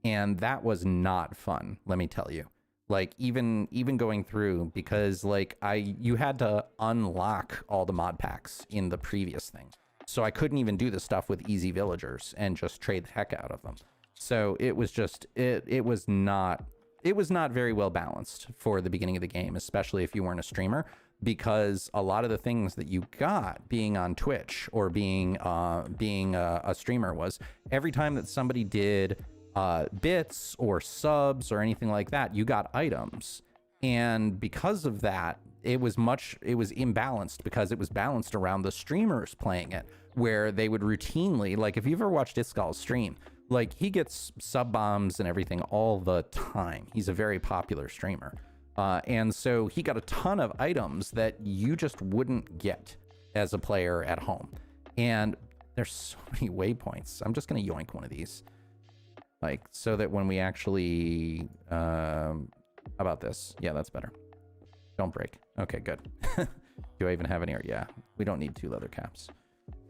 and that was not fun, let me tell you. Like even going through, because like you had to unlock all the mod packs in the previous thing. So I couldn't even do the stuff with easy villagers and just trade the heck out of them. So it was just, it was not very well balanced for the beginning of the game, especially if you weren't a streamer, because a lot of the things that you got being on Twitch or being a streamer was every time that somebody did bits or subs or anything like that, you got items. And because of that, it was imbalanced, because it was balanced around the streamers playing it, where they would routinely, like if you've ever watched Iskal's stream, like he gets sub bombs and everything all the time. He's a very popular streamer. And so he got a ton of items that you just wouldn't get as a player at home. And there's so many waypoints. I'm just going to yoink one of these. Like, so that when we actually, how about this? Yeah, that's better. Don't break. Okay, good. Do I even have any? Yeah, we don't need 2 leather caps.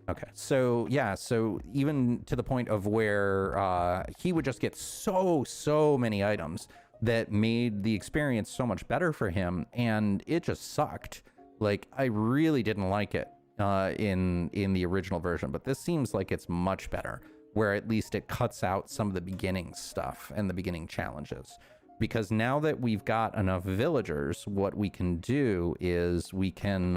Okay, so yeah, so even to the point of where he would just get so many items that made the experience so much better for him, and it just sucked. Like, I really didn't like it in the original version, but this seems like it's much better, where at least it cuts out some of the beginning stuff and the beginning challenges. because now that we've got enough villagers, what we can do is we can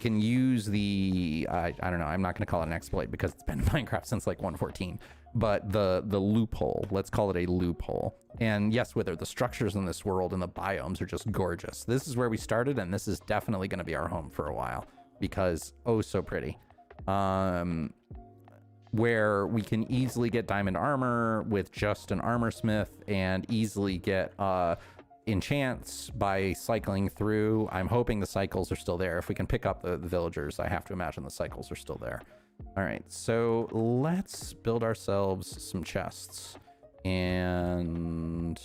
use the I don't know, I'm not going to call it an exploit because it's been in Minecraft since like 1.14, but the loophole, let's call it a loophole. And yes, Wither, the structures in this world and the biomes are just gorgeous. This is where we started, and this is definitely going to be our home for a while because oh so pretty. Where we can easily get diamond armor with just an armor smith and easily get enchants by cycling through. I'm hoping the cycles are still there. If we can pick up the villagers, I have to imagine the cycles are still there. All right, so let's build ourselves some chests. And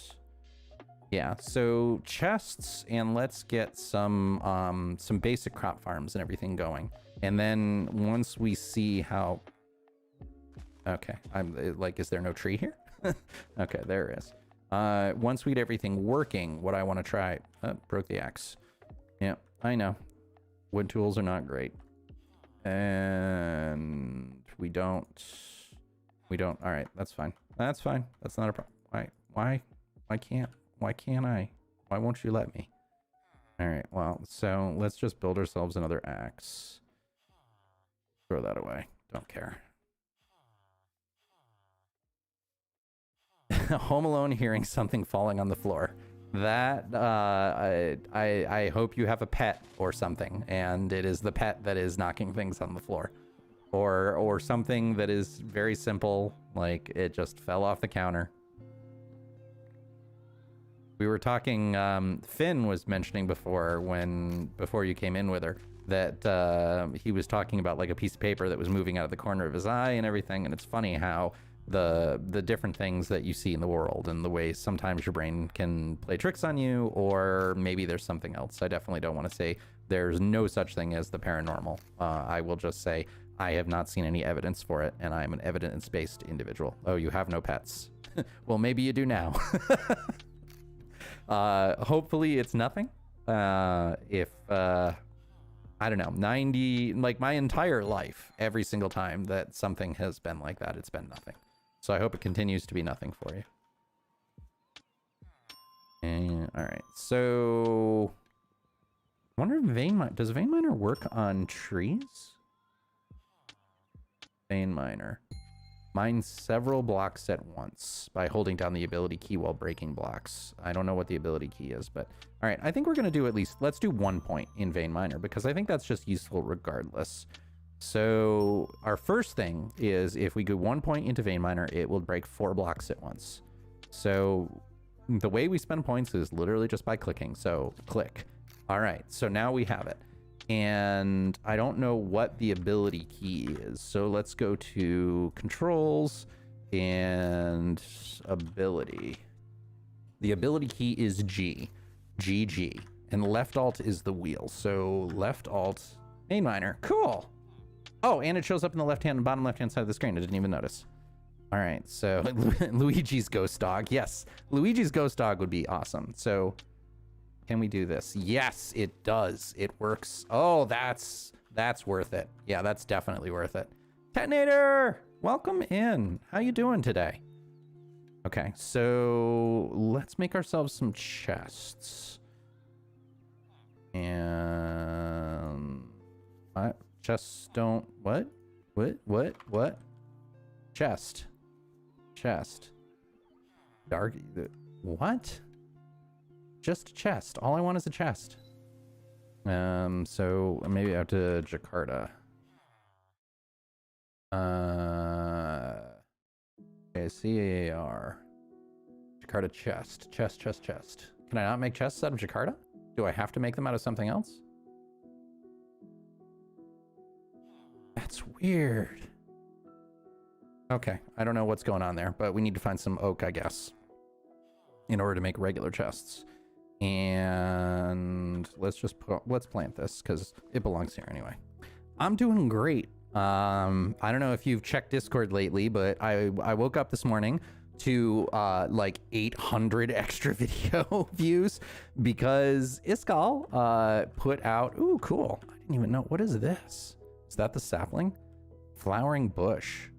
yeah, so chests, and let's get some basic crop farms and everything going. And then once we see how... Okay, I'm like, is there no tree here? Okay, there is. Once we get everything working, what I want to try... Oh, broke the axe. Yeah, I know. Wood tools are not great. And we don't... All right, that's fine. That's fine. That's not a problem. Why can't I? Why won't you let me? All right, well, so let's just build ourselves another axe. Throw that away. Don't care. Home Alone hearing something falling on the floor. That I hope you have a pet or something, and it is the pet that is knocking things on the floor, or something that is very simple, like it just fell off the counter. We were talking. Finn was mentioning before you came in with her that he was talking about like a piece of paper that was moving out of the corner of his eye and everything, and it's funny how the different things that you see in the world and the way sometimes your brain can play tricks on you, or maybe there's something else. I definitely don't want to say there's no such thing as the paranormal. I will just say I have not seen any evidence for it, and I'm an evidence-based individual. Oh, you have no pets. Well, maybe you do now. Hopefully it's nothing. I don't know, 90, like my entire life, every single time that something has been like that, it's been nothing. So I hope it continues to be nothing for you. And, all right, so I wonder if does vein miner work on trees? Vein miner. Mine several blocks at once by holding down the ability key while breaking blocks. I don't know what the ability key is, but all right, I think we're going to do let's do 1 point in vein miner because I think that's just useful regardless. So our first thing is if we go 1 point into vein miner, it will break 4 blocks at once. So the way we spend points is literally just by clicking. So click. All right, so now we have it. And I don't know what the ability key is. So let's go to controls and ability. The ability key is G. GG. And left alt is the wheel. So left alt, vein miner. Cool. Oh, and it shows up in the bottom left-hand side of the screen. I didn't even notice. All right, so Luigi's ghost dog. Yes, Luigi's ghost dog would be awesome. So can we do this? Yes, it does. It works. Oh, that's worth it. Yeah, that's definitely worth it. Detonator, welcome in. How you doing today? Okay, so let's make ourselves some chests. And what? Chests don't what? What? Chest. Dark. What? Just a chest. All I want is a chest. So maybe out to Jakarta. Okay, CAR. Jakarta chest. Chest. Can I not make chests out of Jakarta? Do I have to make them out of something else? That's weird. Okay, I don't know what's going on there, but we need to find some oak, I guess, in order to make regular chests. And let's plant this because it belongs here anyway. I'm doing great. I don't know if you've checked Discord lately, but I woke up this morning to like 800 extra video views because Iskal put out, ooh, cool. I didn't even know. What is this? Is that the sapling? Flowering bush.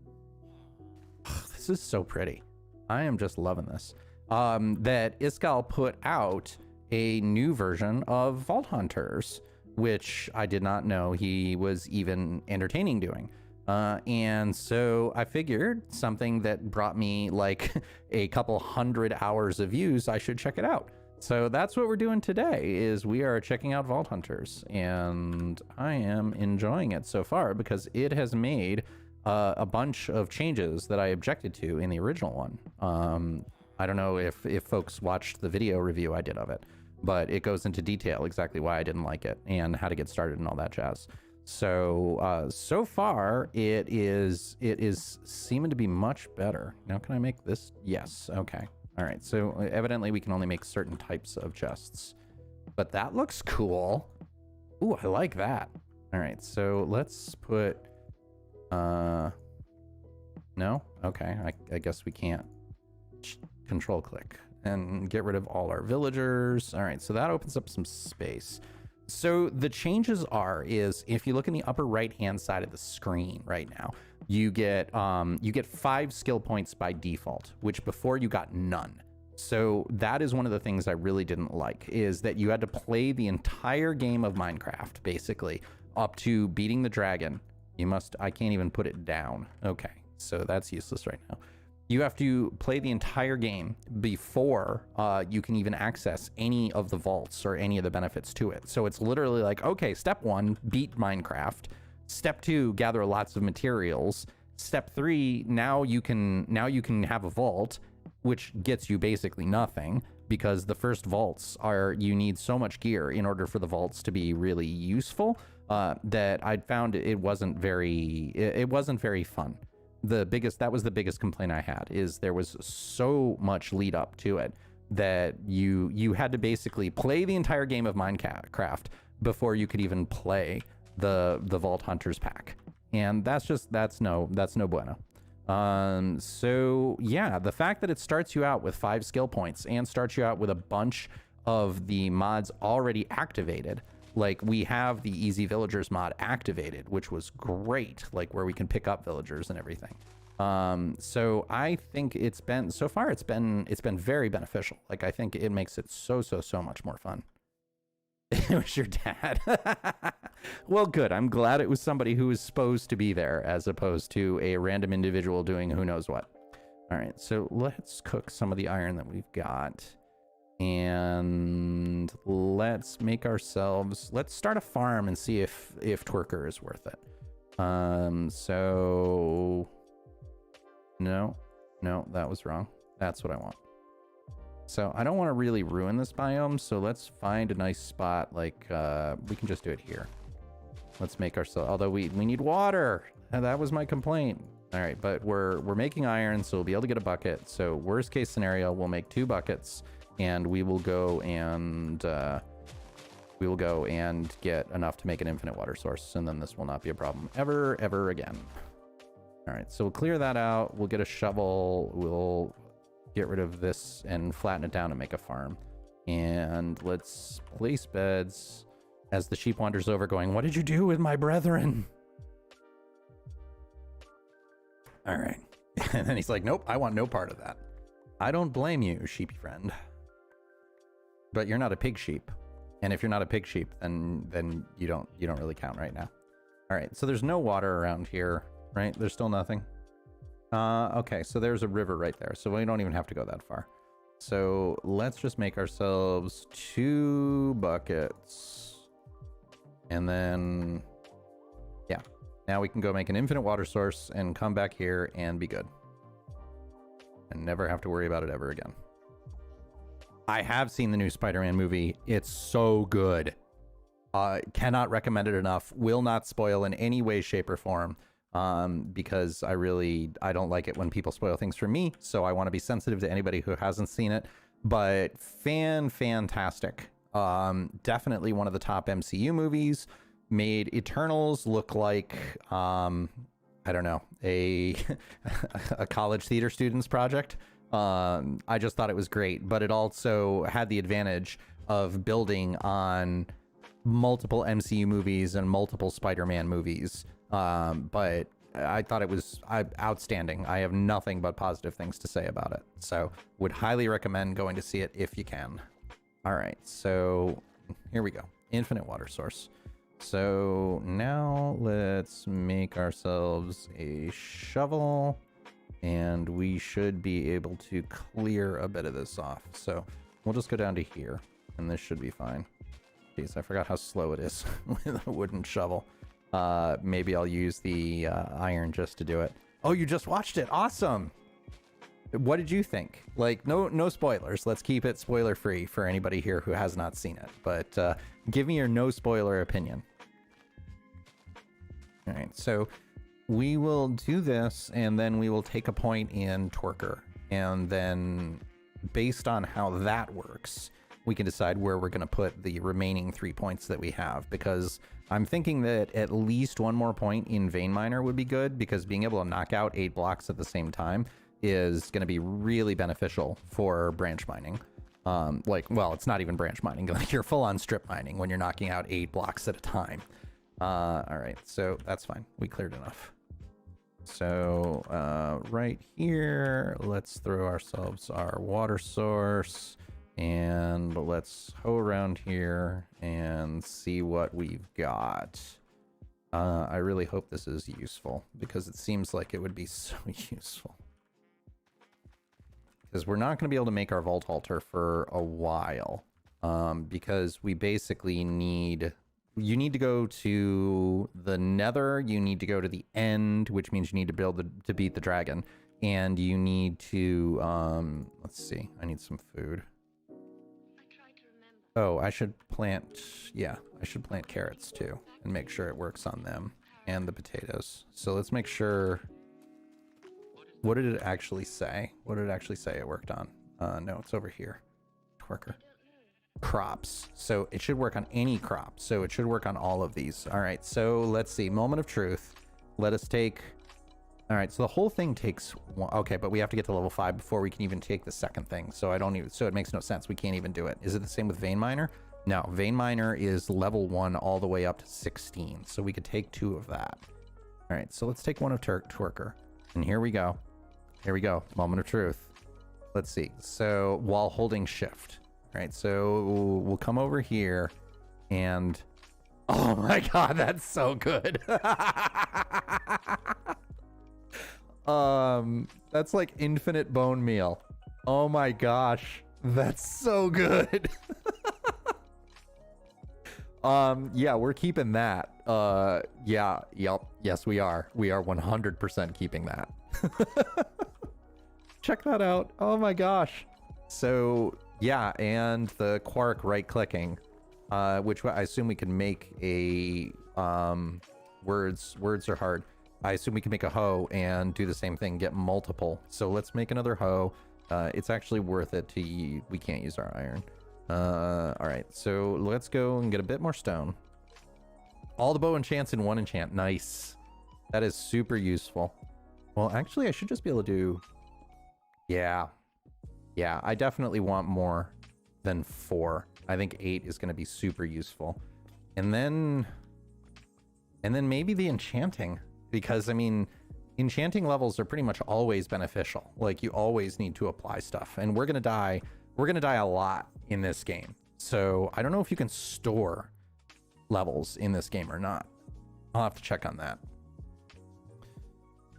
Oh, this is so pretty. I am just loving this. that Iskal put out a new version of Vaulthunters, which I did not know he was even entertaining doing. And so I figured something that brought me like a couple 100 hours of views, I should check it out. So that's what we're doing today, is we are checking out Vaulthunters, and I am enjoying it so far because it has made a bunch of changes that I objected to in the original one. I don't know if folks watched the video review I did of it, but it goes into detail exactly why I didn't like it and how to get started and all that jazz. So so far it is seeming to be much better. Now can I make this? Yes. Okay. All right. So evidently we can only make certain types of chests, but that looks cool. Ooh, I like that. All right. So let's put no. Okay. I guess we can't. Control click and get rid of all our villagers. All right. So that opens up some space. So the changes is if you look in the upper right hand side of the screen right now, you get 5 skill points by default, which before you got none. So that is one of the things I really didn't like, is that you had to play the entire game of Minecraft basically up to beating the dragon. I can't even put it down. Okay, so that's useless right now. You have to play the entire game before you can even access any of the vaults or any of the benefits to it. So it's literally like, okay, step 1, beat Minecraft. Step 2, gather lots of materials. Step 3, now you can have a vault, which gets you basically nothing, because the first vaults you need so much gear in order for the vaults to be really useful, that I'd found it wasn't very fun. That was the biggest complaint I had, is there was so much lead up to it that you had to basically play the entire game of Minecraft before you could even play the Vaulthunters pack. And that's no bueno. So yeah, the fact that it starts you out with 5 skill points and starts you out with a bunch of the mods already activated, like we have the Easy Villagers mod activated, which was great, like where we can pick up villagers and everything. So I think it's been very beneficial. Like I think it makes it so much more fun. It was your dad. Well, good. I'm glad it was somebody who was supposed to be there as opposed to a random individual doing who knows what. All right, so let's cook some of the iron that we've got. And let's start a farm and see if twerker is worth it. So no, that was wrong. That's what I want. So I don't want to really ruin this biome, so let's find a nice spot. Like we can just do it here. Let's make ourselves, although we need water, and that was my complaint. All right, but we're making iron, so we'll be able to get a bucket. So worst case scenario, we'll make 2 buckets. And we will go and get enough to make an infinite water source, and then this will not be a problem ever again. All right, so we'll clear that out. We'll get a shovel. We'll get rid of this and flatten it down and make a farm. And let's place beds as the sheep wanders over, going, "What did you do with my brethren?" All right, and then he's like, "Nope, I want no part of that." I don't blame you, sheepy friend. But you're not a pig sheep, and if you're not a pig sheep, then you don't really count right now. All right, so there's no water around here, right? There's still nothing. Okay, so there's a river right there, so we don't even have to go that far. So let's just make ourselves 2 buckets, and then yeah, now we can go make an infinite water source and come back here and be good, and never have to worry about it ever again. I have seen the new Spider-Man movie. It's so good. Cannot recommend it enough. Will not spoil in any way, shape, or form, because I don't like it when people spoil things for me. So I want to be sensitive to anybody who hasn't seen it. But fantastic. Definitely one of the top MCU movies. Made Eternals look like I don't know, a college theater student's project. I just thought it was great, but it also had the advantage of building on multiple MCU movies and multiple Spider-Man movies. But I thought it was outstanding. I have nothing but positive things to say about it. So would highly recommend going to see it if you can. All right, so here we go. Infinite water source. So now let's make ourselves a shovel, and we should be able to clear a bit of this off. So we'll just go down to here, and this should be fine. Jeez, I forgot how slow it is with a wooden shovel. Maybe I'll use the iron just to do it. Oh, you just watched it. Awesome. What did you think? Like, no spoilers. Let's keep it spoiler free for anybody here who has not seen it. But give me your no spoiler opinion. All right, so we will do this, and then we will take a point in twerker. And then based on how that works, we can decide where we're going to put the remaining 3 points that we have, because I'm thinking that at least one more point in vein miner would be good, because being able to knock out 8 blocks at the same time is going to be really beneficial for branch mining. Well, it's not even branch mining. Like, you're full on strip mining when you're knocking out 8 blocks at a time. All right, so that's fine. We cleared enough. So right here, let's throw ourselves our water source. And let's hoe around here and see what we've got. I really hope this is useful, because it seems like it would be so useful. Because we're not going to be able to make our vault altar for a while. Because we basically need... You need to go to the nether, you need to go to the end, which means you need to to beat the dragon. And you need to... let's see, I need some food. Oh, I should plant, yeah, I should plant carrots too, and make sure it works on them, and the potatoes. So let's make sure, what did it actually say? What did it actually say it worked on? No, it's over here. Twerker. Crops. So it should work on any crop. So it should work on all of these. All right, so let's see, moment of truth. Let us take, all right, so the whole thing takes one, okay, but we have to get to level 5 before we can even take the second thing. So so it makes no sense. We can't even do it. Is it the same with vein miner? No, vein miner is level 1 all the way up to 16. So we could take 2 of that. All right, so let's take one of twerker. And here we go. Here we go. Moment of truth. Let's see. So while holding shift. All right, so we'll come over here and, oh my God, that's so good. That's like infinite bone meal. Oh my gosh, that's so good. Yeah, we're keeping that. Yes, we are 100% keeping that. Check that out. Oh my gosh. So yeah, and the quark right clicking, which I assume we can make a words are hard. I assume we can make a hoe and do the same thing, get multiple. So let's make another hoe. It's actually worth it to, we can't use our iron. All right, so let's go and get a bit more stone. All the bow enchants in 1 enchant. Nice. That is super useful. Well, actually, I should just be able to do, yeah, I definitely want more than 4. I think 8 is going to be super useful. And then maybe the enchanting. Because, I mean, enchanting levels are pretty much always beneficial. Like, you always need to apply stuff. And we're going to die a lot in this game. So I don't know if you can store levels in this game or not. I'll have to check on that.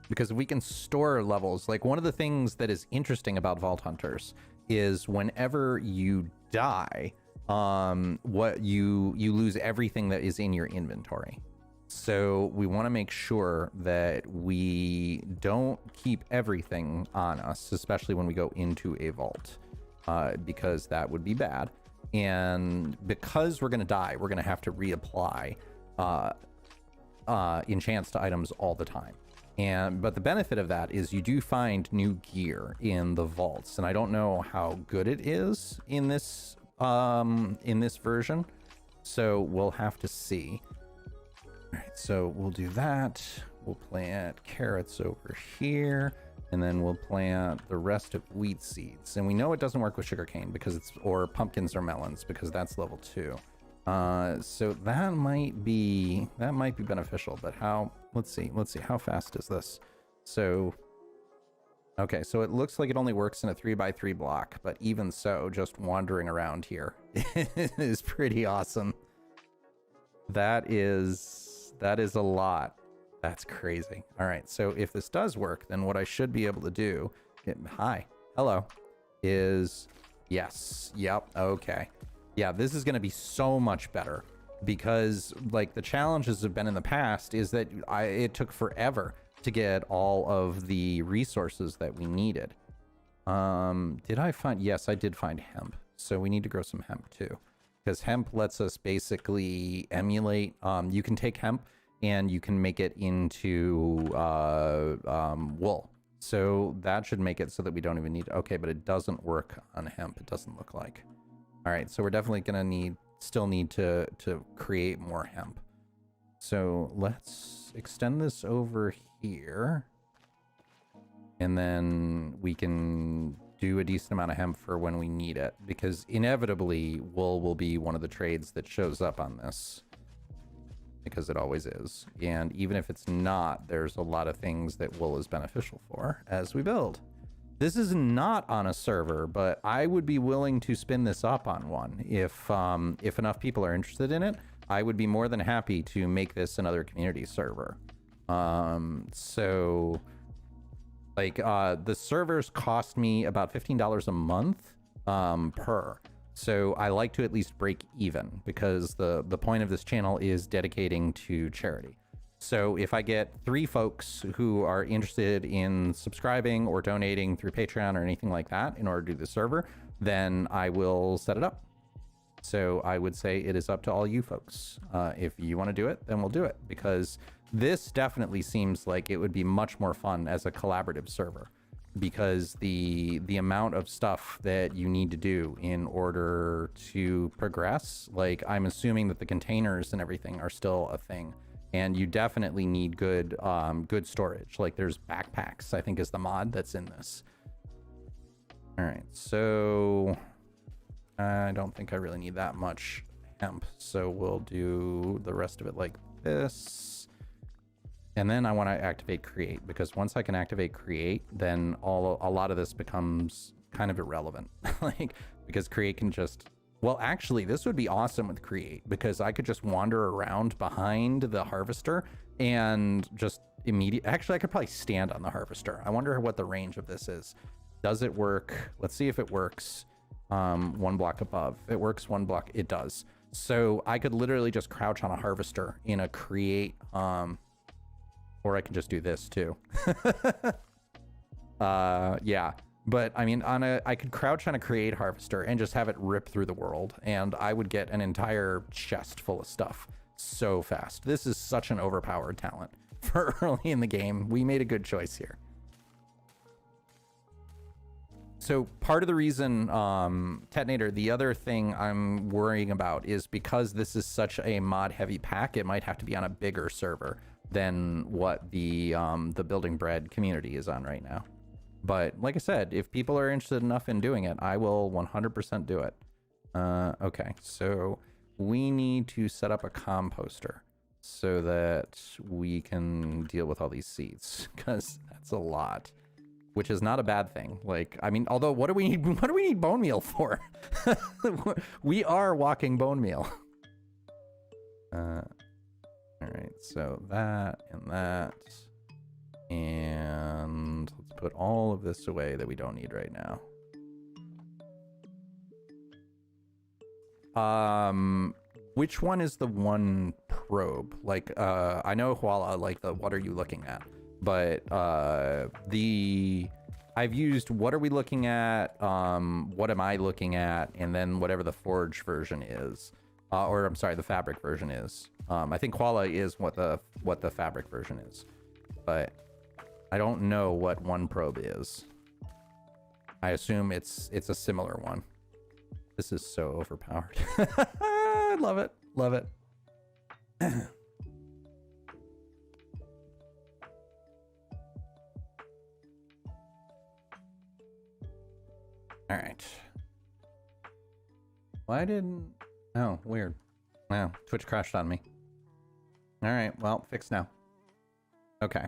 Because if we can store levels, like, one of the things that is interesting about Vaulthunters is whenever you die, you lose everything that is in your inventory. So we want to make sure that we don't keep everything on us, especially when we go into a vault, because that would be bad. And because we're going to die, we're going to have to reapply enchants to items all the time. But the benefit of that is you do find new gear in the vaults, and I don't know how good it is in this version, so we'll have to see. All right, so we'll do that. We'll plant carrots over here, and then we'll plant the rest of wheat seeds. And we know it doesn't work with sugarcane because or pumpkins or melons, because that's level 2. So that might be beneficial, but how let's see. How fast is this? So, okay, so it looks like it only works in a 3x3 block, but even so, just wandering around here is pretty awesome. That is a lot. That's crazy. All right, so if this does work, then what I should be able to do, hi, hello, is yes, yep, okay. Yeah, this is gonna be so much better because like the challenges have been in the past is that it took forever to get all of the resources that we needed. Did I find, yes, I did find hemp. So we need to grow some hemp too, because hemp lets us basically emulate, you can take hemp and you can make it into wool. So that should make it so that we don't even need, okay, but it doesn't work on hemp, it doesn't look like. All right, so we're definitely gonna still need to create more hemp. So let's extend this over here. And then we can do a decent amount of hemp for when we need it, because inevitably wool will be one of the trades that shows up on this, because it always is. And even if it's not, there's a lot of things that wool is beneficial for as we build. This is not on a server, but I would be willing to spin this up on one. If enough people are interested in it, I would be more than happy to make this another community server. So like the servers cost me about $15 a month per. So I like to at least break even, because the point of this channel is dedicating to charity. So if I get 3 folks who are interested in subscribing or donating through Patreon or anything like that in order to do the server, then I will set it up. So I would say it is up to all you folks. If you want to do it, then we'll do it, because this definitely seems like it would be much more fun as a collaborative server, because the amount of stuff that you need to do in order to progress, like I'm assuming that the containers and everything are still a thing. And you definitely need good good storage. Like there's backpacks, I think is the mod that's in this. All right, so I don't think I really need that much hemp. So we'll do the rest of it like this. And then I want to activate create, because once I can activate create, then a lot of this becomes kind of irrelevant. Like, because create can just, well, actually, this would be awesome with create, because I could just wander around behind the harvester and just actually, I could probably stand on the harvester. I wonder what the range of this is. Does it work? Let's see if it works. 1 block above. It works 1 block. It does. So I could literally just crouch on a harvester in a create, or I can just do this too. Yeah. But I mean, I could crouch on a create harvester and just have it rip through the world, and I would get an entire chest full of stuff so fast. This is such an overpowered talent for early in the game. We made a good choice here. So part of the reason, Detonator, the other thing I'm worrying about is because this is such a mod heavy pack, it might have to be on a bigger server than what the Building Bread community is on right now. But like I said, if people are interested enough in doing it, I will 100% do it. Okay, so we need to set up a composter so that we can deal with all these seeds, because that's a lot, which is not a bad thing. Like, I mean, although what do we need bone meal for? We are walking bone meal. All right, so that and that. And let's put all of this away that we don't need right now. Which one is the one probe? Like, I know Huala, like the what are you looking at? But I've used what are we looking at, what am I looking at, and then whatever the forge version is. Or I'm sorry, the fabric version is. I think Huala is what the fabric version is. But I don't know what one probe is. I assume it's a similar one. This is so overpowered. I love it. Love it. All right. Why didn't... Oh, weird. Wow, Twitch crashed on me. All right, well, fixed now. Okay.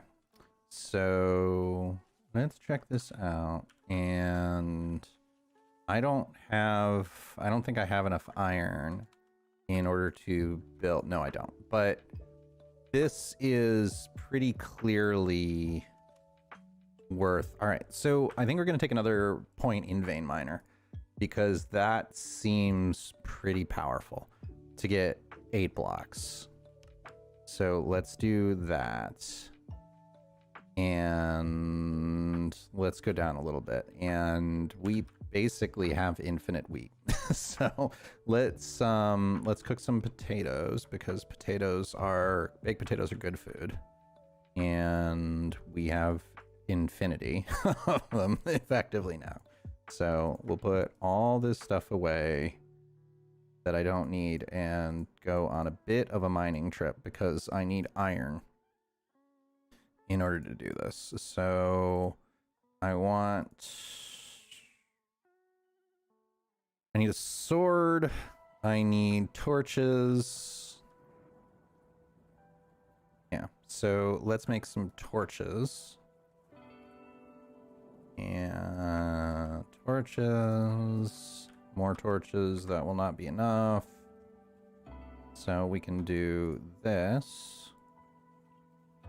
So let's check this out. And I don't think I have enough iron in order to build. No, I don't. But this is pretty clearly worth. All right. So I think we're going to take another point in Vein Miner because that seems pretty powerful to get 8 blocks. So let's do that. And let's go down a little bit. And we basically have infinite wheat. So let's cook some potatoes because baked potatoes are good food. And we have infinity of them effectively now. So we'll put all this stuff away that I don't need and go on a bit of a mining trip because I need iron in order to do this. So I need a sword. I need torches. Yeah, so let's make some torches. And torches. More torches. That will not be enough. So we can do this.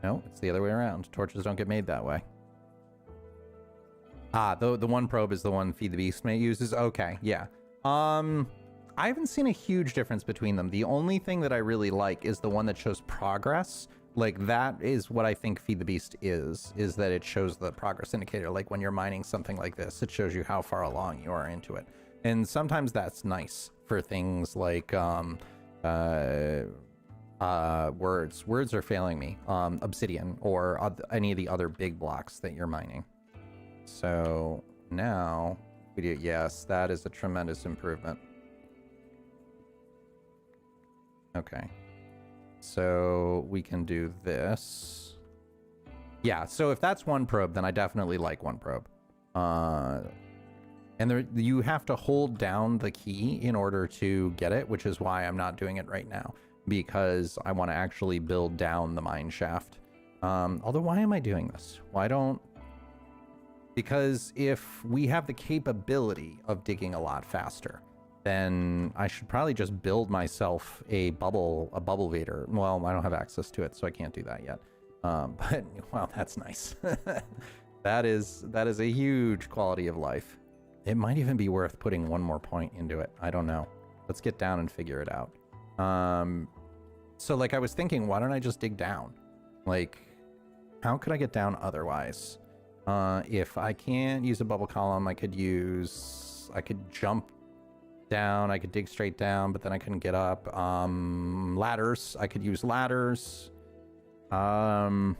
No, it's the other way around. Torches don't get made that way. Ah, the one probe is the one Feed the Beast uses. Okay, yeah. I haven't seen a huge difference between them. The only thing that I really like is the one that shows progress. Like, that is what I think Feed the Beast is that it shows the progress indicator. Like, when you're mining something like this, it shows you how far along you are into it. And sometimes that's nice for things like, words are failing me, obsidian or any of the other big blocks that you're mining. So now we do, yes, that is a tremendous improvement. Okay, so we can do this. Yeah, so if that's one probe, then I definitely like one probe. And there, you have to hold down the key in order to get it, which is why I'm not doing it right now, because I want to actually build down the mine shaft. Although, why am I doing this? Because if we have the capability of digging a lot faster, then I should probably just build myself a bubble vader. Well, I don't have access to it, so I can't do that yet. But, wow, that's nice. That is a huge quality of life. It might even be worth putting one more point into it. I don't know. Let's get down and figure it out. So like I was thinking, why don't I just dig down? Like, how could I get down otherwise? If I can't use a bubble column, I could jump down, I could dig straight down, but then I couldn't get up. Ladders, I could use ladders. How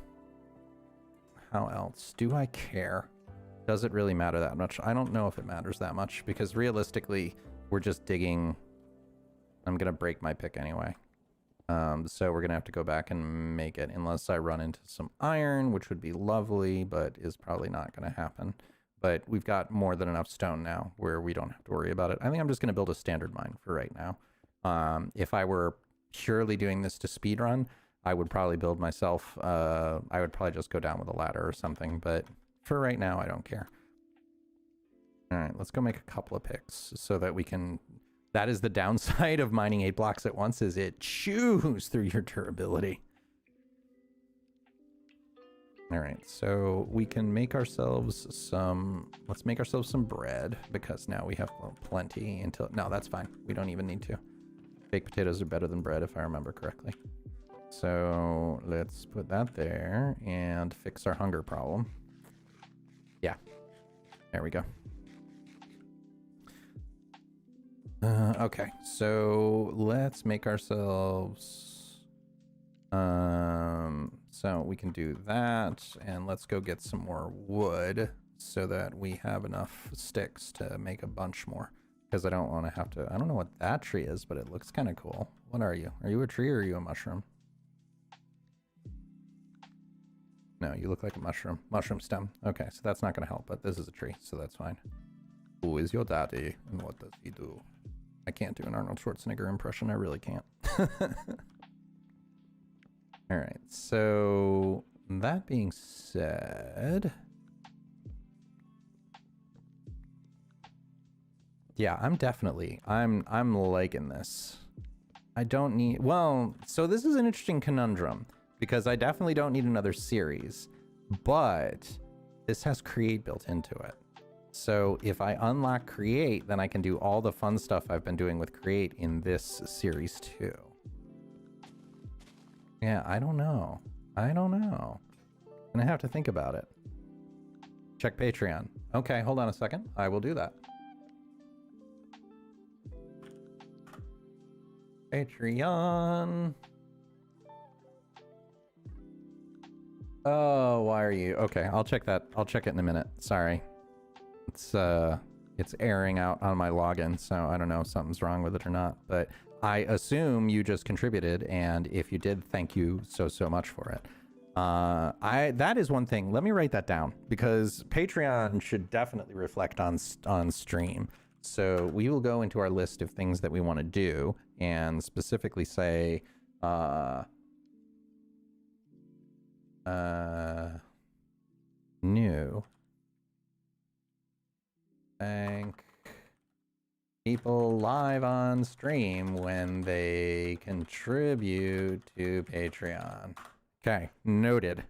else? Do I care? Does it really matter that much? I don't know if it matters that much because realistically, we're just digging. I'm gonna break my pick anyway. So we're gonna have to go back and make it unless I run into some iron, which would be lovely, but is probably not gonna happen. But we've got more than enough stone now where we don't have to worry about it. I think I'm just gonna build a standard mine for right now. If I were purely doing this to speedrun, I would probably build myself, I would probably just go down with a ladder or something, but for right now, I don't care. All right, let's go make a couple of picks so that we can... That is the downside of mining 8 blocks at once, is it chews through your durability. All right, so we can make ourselves some... Let's make ourselves some bread, because now we have plenty until... No, that's fine. We don't even need to. Baked potatoes are better than bread, if I remember correctly. So let's put that there and fix our hunger problem. Yeah, there we go. Okay, so let's make ourselves... so we can do that, and let's go get some more wood so that we have enough sticks to make a bunch more. Because I don't want to have to... I don't know what that tree is, but it looks kind of cool. What are you? Are you a tree or are you a mushroom? No, you look like a mushroom. Mushroom stem. Okay, so that's not going to help, but this is a tree, so that's fine. Who is your daddy, and what does he do? I can't do an Arnold Schwarzenegger impression. I really can't. All right, so that being said, yeah, I'm liking this. I don't need, well, so this is an interesting conundrum because I definitely don't need another series, but this has create built into it. So if I unlock create, then I can do all the fun stuff I've been doing with create in this series too. Yeah, I don't know. Gonna have to think about it. Check Patreon. Okay, hold on a second. I will do that. Patreon. Oh, why are you? Okay, I'll check that. I'll check it in a minute. Sorry. It's airing out on my login, so I don't know if something's wrong with it or not, but I assume you just contributed, and if you did, thank you so much for it. That is one thing. Let me write that down because Patreon should definitely reflect on stream. So we will go into our list of things that we want to do and specifically say, new. Thank people live on stream when they contribute to Patreon. Okay, noted.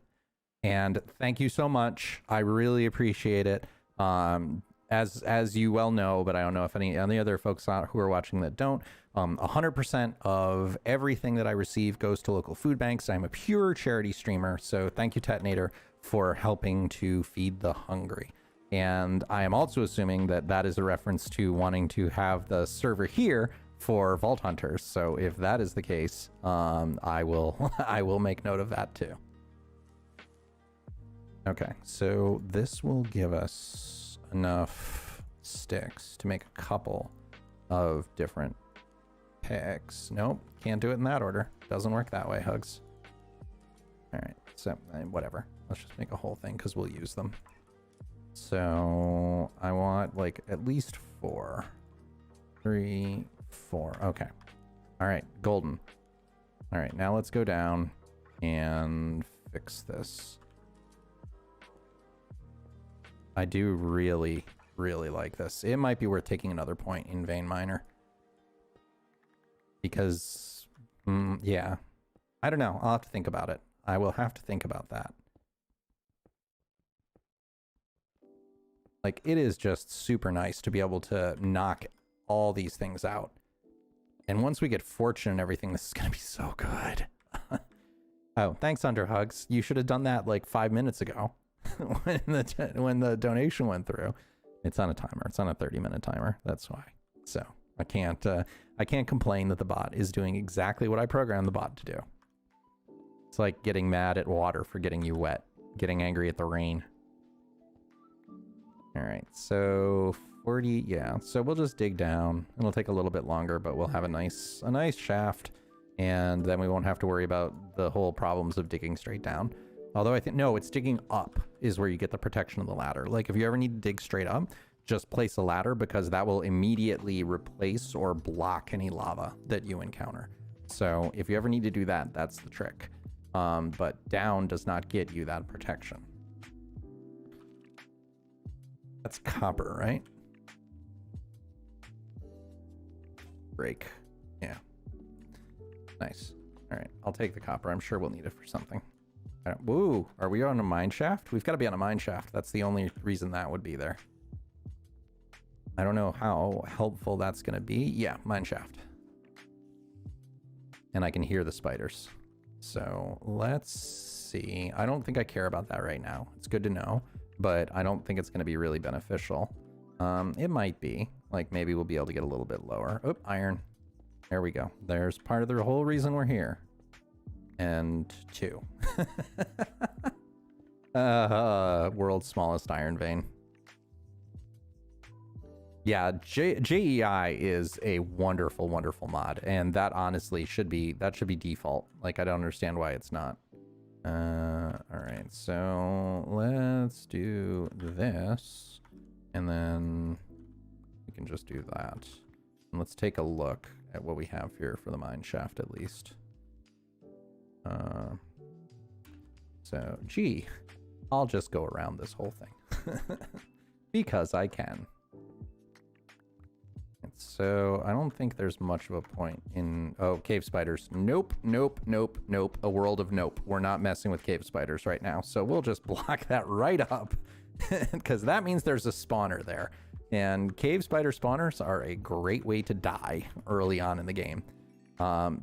And thank you so much. I really appreciate it. As you well know, but I don't know if any other folks who are watching that don't, 100% of everything that I receive goes to local food banks. I'm a pure charity streamer, so thank you, Tetnator, for helping to feed the hungry. And I am also assuming that that is a reference to wanting to have the server here for Vaulthunters. So if that is the case, I will make note of that too. Okay, so this will give us enough sticks to make a couple of different picks. Nope, can't do it in that order. Doesn't work that way, Hugs. All right, so whatever. Let's just make a whole thing because we'll use them. So I want like at least 4. 3, 4. Okay. All right, golden. All right, now let's go down and fix this. I do really like this. It might be worth taking another point in Vein Miner. Because, yeah. I don't know. I'll have to think about it. I will have to think about that. Like, it is just super nice to be able to knock all these things out. And once we get fortune and everything, this is going to be so good. Oh, thanks, Underhugs. You should have done that like 5 minutes ago. when the donation went through. It's on a timer. It's on a 30-minute timer. That's why. So I can't complain that the bot is doing exactly what I programmed the bot to do. It's like getting mad at water for getting you wet, getting angry at the rain. All right, so 40, yeah. So we'll just dig down. It'll take a little bit longer, but we'll have a nice shaft, and then we won't have to worry about the whole problems of digging straight down. Although I think, no, it's digging up is where you get the protection of the ladder. Like if you ever need to dig straight up, just place a ladder because that will immediately replace or block any lava that you encounter. So if you ever need to do that, that's the trick. But down does not get you that protection. That's copper, right? Break. Yeah. Nice. All right, I'll take the copper. I'm sure we'll need it for something. Woo, are we on a mine shaft? We've got to be on a mine shaft. That's the only reason that would be there. I don't know how helpful that's going to be. Yeah, mine shaft. And I can hear the spiders. So let's see. I don't think I care about that right now. It's good to know, but I don't think it's going to be really beneficial. It might be. Like maybe we'll be able to get a little bit lower. Oh, iron. There we go. There's part of the whole reason we're here. And 2. World's smallest iron vein. Yeah, JEI is a wonderful mod, and that honestly should be default. Like I don't understand why it's not. All right, so let's do this, and then we can just do that. And let's take a look at what we have here for the mine shaft at least. So, gee, I'll just go around this whole thing because I can. And so I don't think there's much of a point in... Oh, cave spiders. Nope, nope, nope, nope. A world of nope. We're not messing with cave spiders right now. So we'll just block that right up because that means there's a spawner there. And cave spider spawners are a great way to die early on in the game.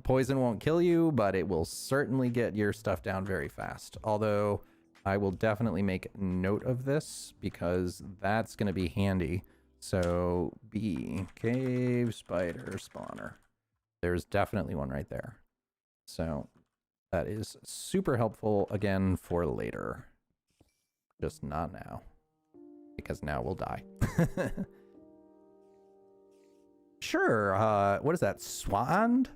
Poison won't kill you, but it will certainly get your stuff down very fast. Although I will definitely make note of this because that's going to be handy. So B, cave spider spawner. There's definitely one right there. So that is super helpful again for later. Just not now. Because now we'll die. Sure. What is that? Swanand?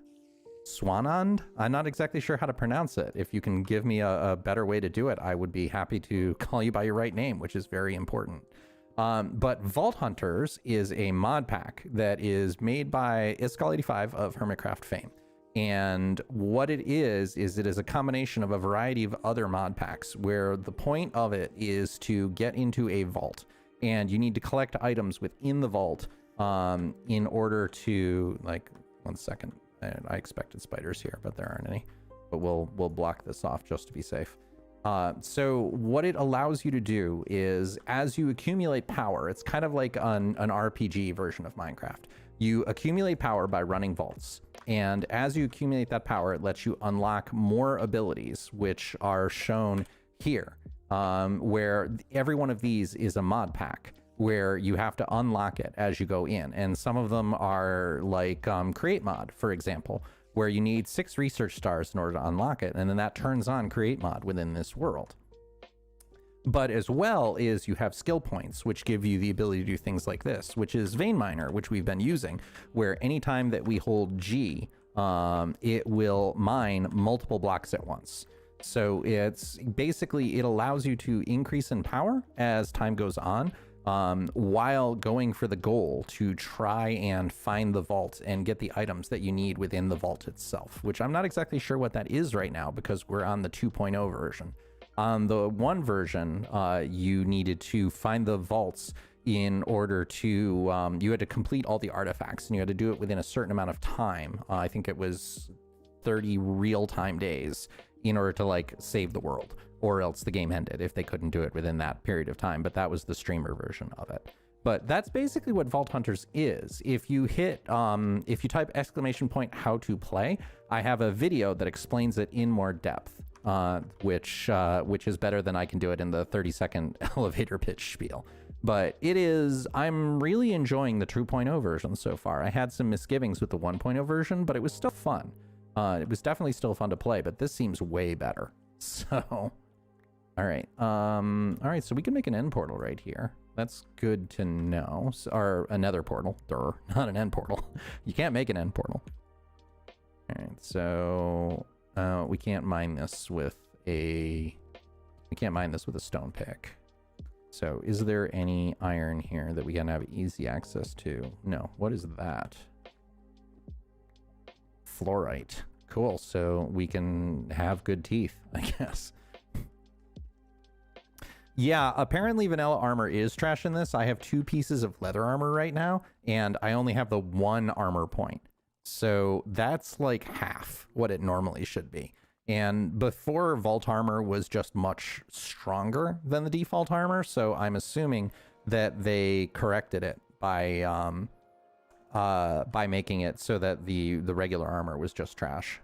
Swanand? I'm not exactly sure how to pronounce it. If you can give me a better way to do it, I would be happy to call you by your right name, which is very important. But Vaulthunters is a mod pack that is made by Iskall85 of Hermitcraft fame. And what it is it is a combination of a variety of other mod packs where the point of it is to get into a vault. And you need to collect items within the vault in order to, like, 1 second. I expected spiders here, but there aren't any. But we'll block this off just to be safe. So what it allows you to do is, as you accumulate power, it's kind of like an RPG version of Minecraft. You accumulate power by running vaults. And as you accumulate that power, it lets you unlock more abilities, which are shown here, where every one of these is a mod pack, where you have to unlock it as you go in. And some of them are like Create Mod, for example, where you need 6 research stars in order to unlock it. And then that turns on Create Mod within this world. But as well is you have skill points, which give you the ability to do things like this, which is Vein Miner, which we've been using, where anytime that we hold G, it will mine multiple blocks at once. So it's basically, it allows you to increase in power as time goes on, while going for the goal to try and find the vault and get the items that you need within the vault itself, which I'm not exactly sure what that is right now because we're on the 2.0 version. On the 1 version, you needed to find the vaults in order to, you had to complete all the artifacts and you had to do it within a certain amount of time. I think it was 30 real-time days in order to, like, save the world, or else the game ended if they couldn't do it within that period of time. But that was the streamer version of it. But that's basically what Vaulthunters is. If you hit, if you type !how-to-play, I have a video that explains it in more depth, which is better than I can do it in the 30-second elevator pitch spiel. But it is, I'm really enjoying the 2.0 version so far. I had some misgivings with the 1.0 version, but it was still fun. It was definitely still fun to play, but this seems way better. So, all right. So we can make an end portal right here. That's good to know. Or another portal. Not an end portal. You can't make an end portal. All right, so we can't mine this with a stone pick. So is there any iron here that we can have easy access to? No. What is that? Fluorite. Cool. So we can have good teeth, I guess. Yeah, apparently vanilla armor is trash in this. I have 2 pieces of leather armor right now, and I only have the 1 armor point. So that's like half what it normally should be. And before, vault armor was just much stronger than the default armor, so I'm assuming that they corrected it by making it so that the regular armor was just trash.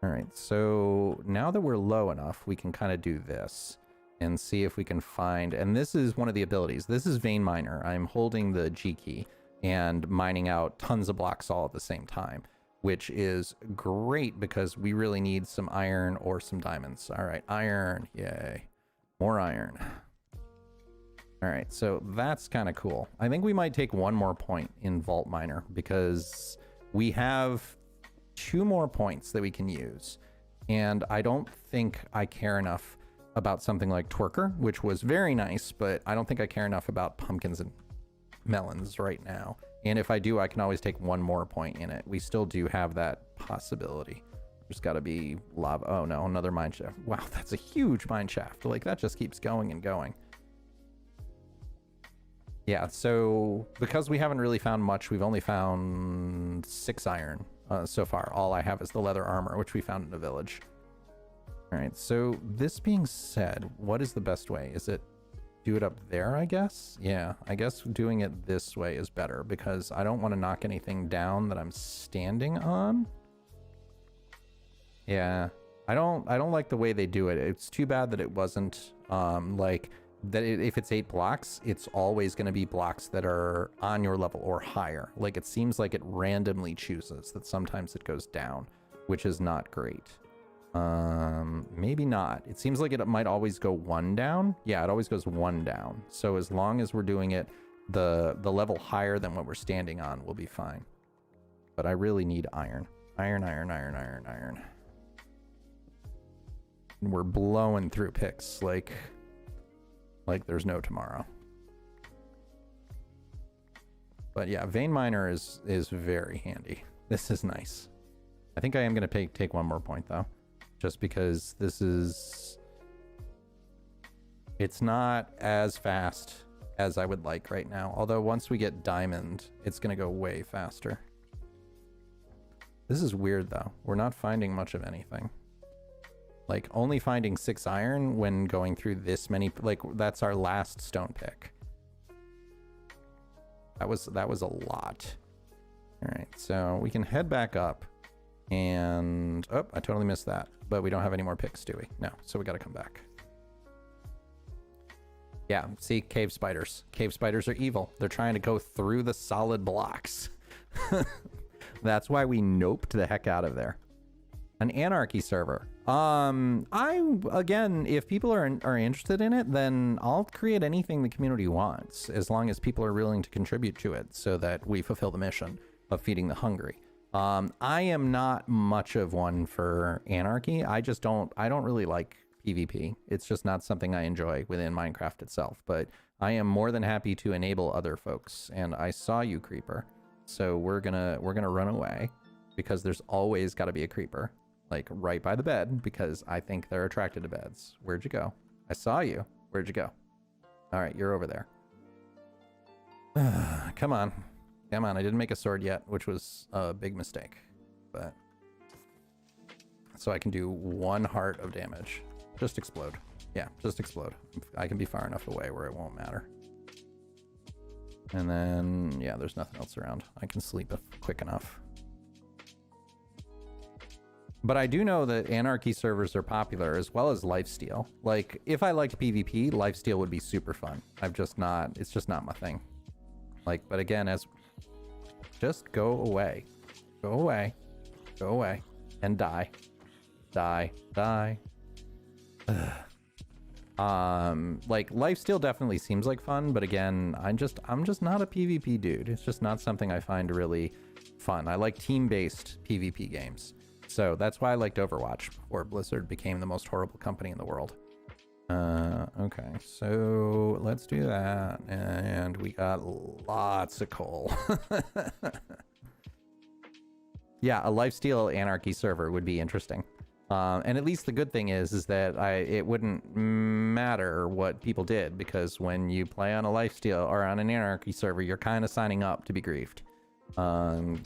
All right, so now that we're low enough, we can kind of do this and see if we can find, and this is one of the abilities. This is Vein Miner. I'm holding the G key and mining out tons of blocks all at the same time, which is great because we really need some iron or some diamonds. All right, iron, yay. More iron. All right, so that's kind of cool. I think we might take 1 more point in Vault Miner because we have 2 more points that we can use. And I don't think I care enough about something like Twerker, which was very nice, but I don't think I care enough about pumpkins and melons right now. And if I do, I can always take 1 more point in it. We still do have that possibility. There's got to be lava. Oh no, another mine shaft. Wow, that's a huge mine shaft. Like, that just keeps going and going. Yeah, so because we haven't really found much, we've only found 6 iron so far. All I have is the leather armor, which we found in a village. All right, so this being said, what is the best way? Is it do it up there, I guess? Yeah, I guess doing it this way is better because I don't want to knock anything down that I'm standing on. Yeah, I don't like the way they do it. It's too bad that it wasn't like that. If it's 8 blocks, it's always going to be blocks that are on your level or higher. Like, it seems like it randomly chooses that sometimes it goes down, which is not great. Maybe not. It seems like it might always go 1 down. Yeah, it always goes 1 down. So as long as we're doing it the level higher than what we're standing on, we'll be fine. But I really need iron. Iron. And we're blowing through picks like there's no tomorrow. But yeah, vein miner is very handy. This is nice. I think I am going to take 1 more point though, just because it's not as fast as I would like right now. Although once we get diamond, it's going to go way faster. This is weird though. We're not finding much of anything. Like, only finding 6 iron when going through this many, like, that's our last stone pick. That was a lot. All right, so we can head back up and, oh, I totally missed that. But we don't have any more picks, do we? No, so we got to come back. Yeah, see, cave spiders. Cave spiders are evil. They're trying to go through the solid blocks. That's why we noped the heck out of there. An anarchy server. Again, if people are interested in it, then I'll create anything the community wants, as long as people are willing to contribute to it, so that we fulfill the mission of feeding the hungry. I am not much of one for anarchy. I don't really like PvP. It's just not something I enjoy within Minecraft itself, but I am more than happy to enable other folks. And I saw you, creeper. So we're gonna run away, because there's always got to be a creeper, like right by the bed, because I think they're attracted to beds. Where'd you go? I saw you. Where'd you go? All right, you're over there. Come on. Come on, I didn't make a sword yet, which was a big mistake. But so I can do 1 heart of damage. Just explode. Yeah, just explode. I can be far enough away where it won't matter. And then, yeah, there's nothing else around. I can sleep quick enough. But I do know that anarchy servers are popular, as well as lifesteal. Like, if I liked PvP, lifesteal would be super fun. It's just not my thing. Like, but again, just go away. Go away. Go away. And die. Die. Die. Ugh. Like, lifesteal definitely seems like fun, but again, I'm just not a PvP dude. It's just not something I find really fun. I like team-based PvP games. So that's why I liked Overwatch before Blizzard became the most horrible company in the world. Okay, so let's do that. And we got lots of coal. Yeah, a lifesteal anarchy server would be interesting. And at least the good thing is that it wouldn't matter what people did, because when you play on a lifesteal or on an anarchy server, you're kind of signing up to be griefed. And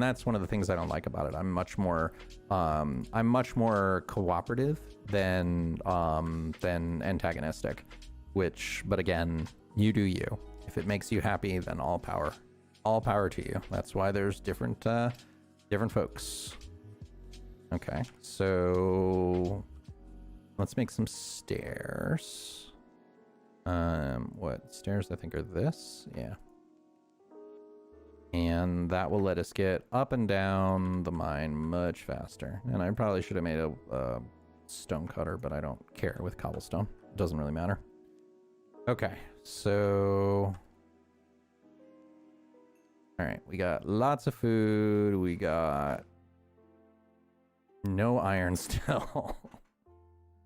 that's one of the things I don't like about it. I'm much more cooperative than antagonistic, but again, you do you. If it makes you happy, then all power to you. That's why there's different folks. Okay, so let's make some stairs. What stairs I think are this? Yeah. And that will let us get up and down the mine much faster. And I probably should have made a stone cutter, but I don't care with cobblestone. It doesn't really matter. Okay, so... all right, we got lots of food. We got no iron still. All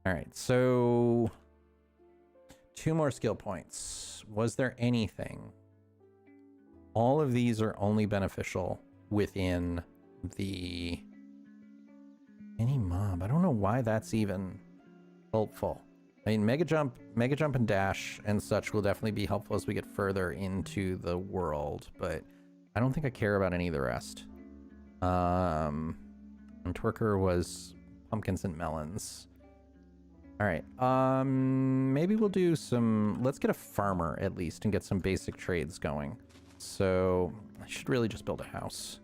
right, so 2 more skill points. Was there anything? All of these are only beneficial within the... I don't know why that's even helpful. I mean, Mega Jump and Dash and such will definitely be helpful as we get further into the world, but I don't think I care about any of the rest. And Twerker was pumpkins and melons. All right, maybe we'll do some, let's get a farmer at least and get some basic trades going. So I should really just build a house.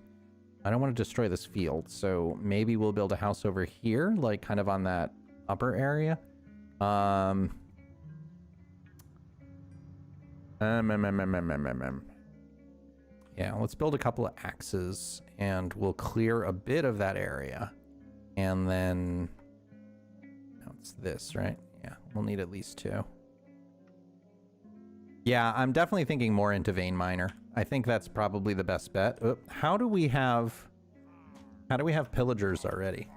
I don't want to destroy this field, so maybe we'll build a house over here, like kind of on that upper area. Yeah, let's build a couple of axes and we'll clear a bit of that area. And then it's this, right? Yeah, we'll need at least 2. Yeah, I'm definitely thinking more into vein miner. I think that's probably the best bet. How do we have pillagers already?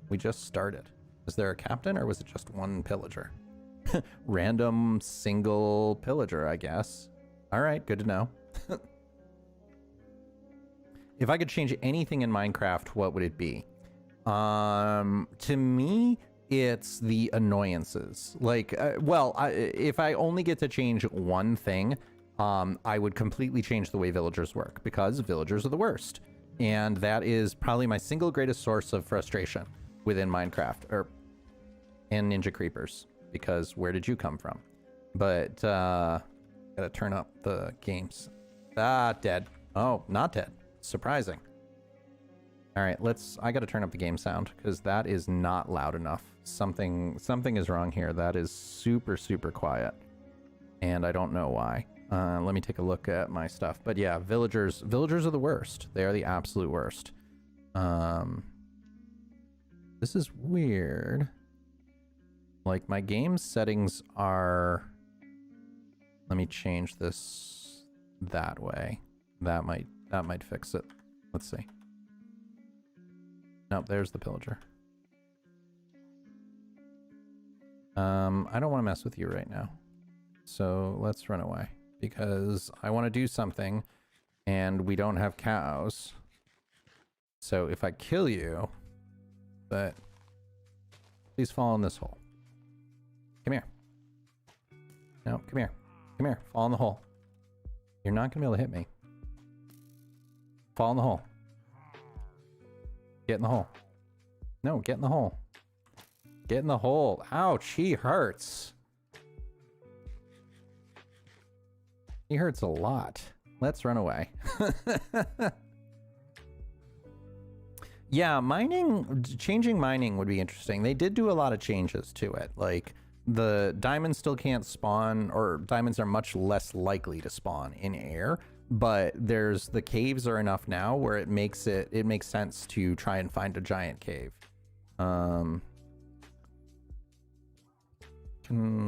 We just started. Is there a captain or was it just one pillager? Random single pillager, I guess. All right, good to know. If I could change anything in Minecraft, what would it be? To me, it's the annoyances. Like, if I only get to change one thing, I would completely change the way villagers work, because villagers are the worst. And that is probably my single greatest source of frustration within Minecraft, and Ninja Creepers, because where did you come from? But, gotta turn up the games. Dead. Oh, not dead. Surprising. All right, I gotta turn up the game sound because that is not loud enough. Something is wrong here. That is super, super quiet. And I don't know why. Let me take a look at my stuff. But yeah, villagers are the worst. They are the absolute worst. This is weird. Like, my game settings are... Let me change this that way. That might fix it. Let's see. Nope, there's the pillager. I don't want to mess with you right now. So let's run away. Because I want to do something, and we don't have cows. So if I kill you... But... Please fall in this hole. Come here. No, come here. Come here. Fall in the hole. You're not going to be able to hit me. Fall in the hole. Get in the hole. No, get in the hole. Get in the hole. Ouch, he hurts. He hurts a lot. Let's run away. Yeah, changing mining would be interesting. They did do a lot of changes to it. Like, the diamonds still can't spawn, or diamonds are much less likely to spawn in air. But the caves are enough now where it makes sense to try and find a giant cave. Can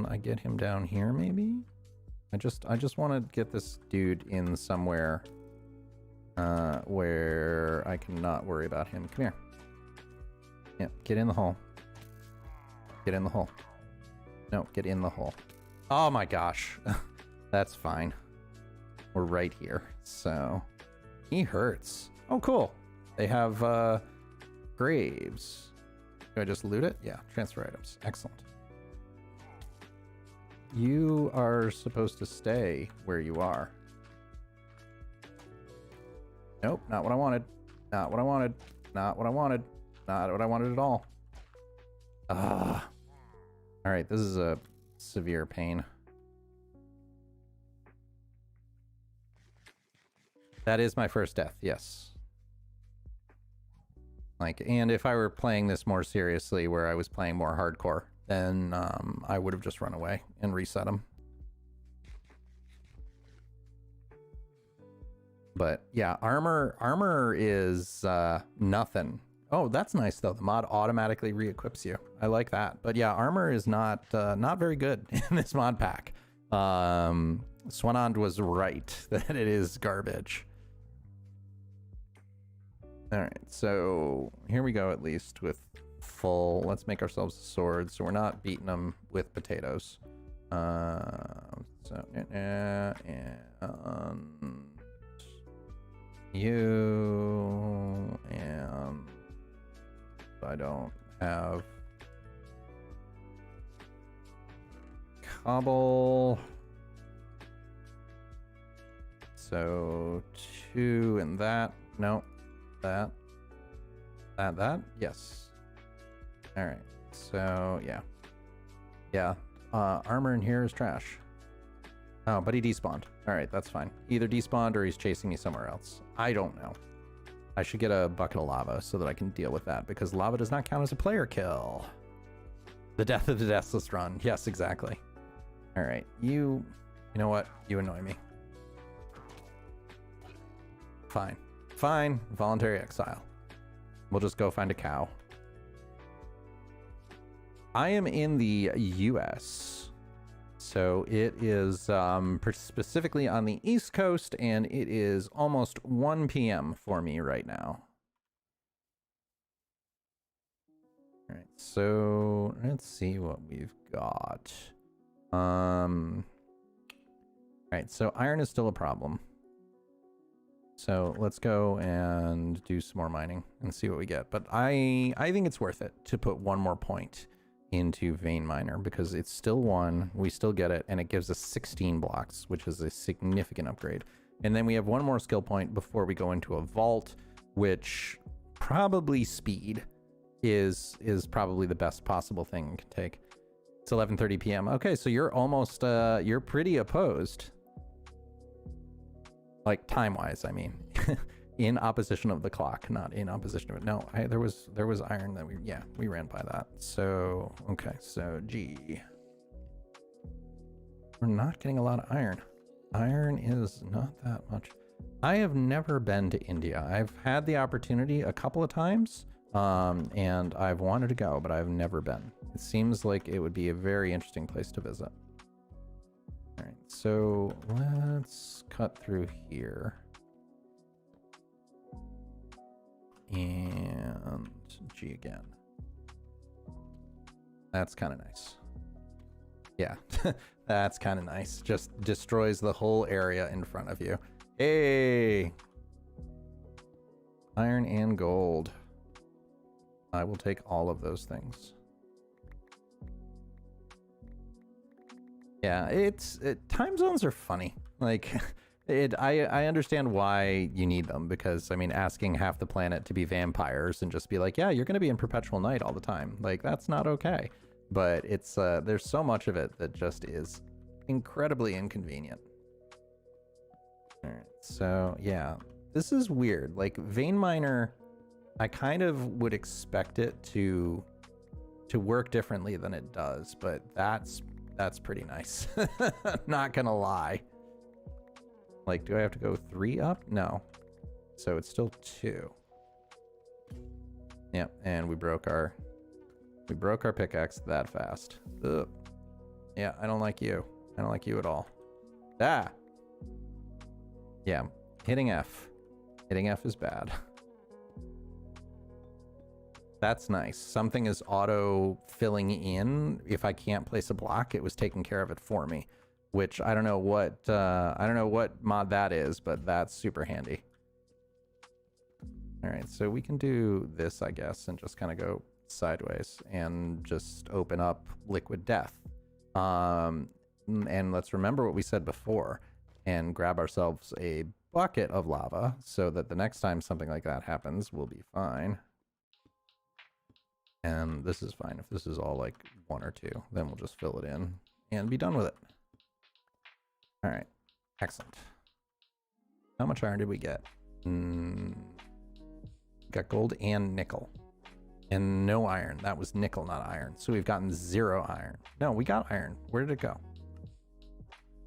I get him down here maybe? I just want to get this dude in somewhere where I can not worry about him. Come here. Yep, get in the hole. Get in the hole. No, get in the hole. Oh my gosh. That's fine. We're right here. So he hurts. Oh, cool. They have graves. Do I just loot it? Yeah, transfer items. Excellent. You are supposed to stay where you are. Nope, not what I wanted. Not what I wanted. Not what I wanted. Not what I wanted at all. All right, this is a severe pain. That is my first death, yes. Like, and if I were playing this more seriously, where I was playing more hardcore, then I would have just run away and reset them. But yeah, armor is nothing. Oh, that's nice though. The mod automatically re-equips you. I like that. But yeah, armor is not very good in this mod pack. Swanand was right that it is garbage. All right, so here we go. At least with full. Let's make ourselves a sword, so we're not beating them with potatoes. And you and I don't have cobble. So 2 and that. No, that. Yes. All right. So yeah. Armor in here is trash. Oh, but he despawned. All right, that's fine. Either despawned or he's chasing me somewhere else. I don't know. I should get a bucket of lava so that I can deal with that, because lava does not count as a player kill. The death of the deathless run. Yes, exactly. All right, you know what? You annoy me. Fine. Voluntary exile. We'll just go find a cow. I am in the US, so it is specifically on the East Coast, and it is almost 1 p.m. for me right now. All right, so let's see what we've got. All right, so iron is still a problem. So let's go and do some more mining and see what we get. But I think it's worth it to put one more point into vein miner, because it's still 1, we still get it, and it gives us 16 blocks, which is a significant upgrade. And then we have one more skill point before we go into a vault, which probably speed is probably the best possible thing you can take. It's 11:30 p.m. Okay, so you're almost you're pretty opposed, like time-wise, I mean. In opposition of the clock, not in opposition of it. No, there was iron that we ran by that. So okay, so G. We're not getting a lot of iron. Iron is not that much. I have never been to India. I've had the opportunity a couple of times, and I've wanted to go, but I've never been. It seems like it would be a very interesting place to visit. All right, so let's cut through here. And G again. That's kind of nice. Yeah, that's kind of nice. Just destroys the whole area in front of you. Hey! Iron and gold. I will take all of those things. Yeah, time zones are funny. Like... I understand why you need them, because I mean, asking half the planet to be vampires and just be like, yeah, you're going to be in perpetual night all the time, like, that's not okay. But it's there's so much of it that just is incredibly inconvenient. All right, so yeah, this is weird. Like, vein miner, I kind of would expect it to work differently than it does, but that's pretty nice. Not gonna lie. Like, do I have to go 3 up? No. So it's still 2. Yep, and we broke our pickaxe that fast. Ugh. Yeah, I don't like you. I don't like you at all. Ah! Yeah, hitting F. Hitting F is bad. That's nice. Something is auto filling in. If I can't place a block, it was taking care of it for me. Which I don't know what mod that is, but that's super handy. All right, so we can do this, I guess, and just kind of go sideways and just open up liquid death. And let's remember what we said before and grab ourselves a bucket of lava so that the next time something like that happens, we'll be fine. And this is fine. If this is all like 1 or 2, then we'll just fill it in and be done with it. All right, excellent. How much iron did we get? Got gold and nickel. And no iron. That was nickel, not iron. So we've gotten 0 iron. No, we got iron. Where did it go?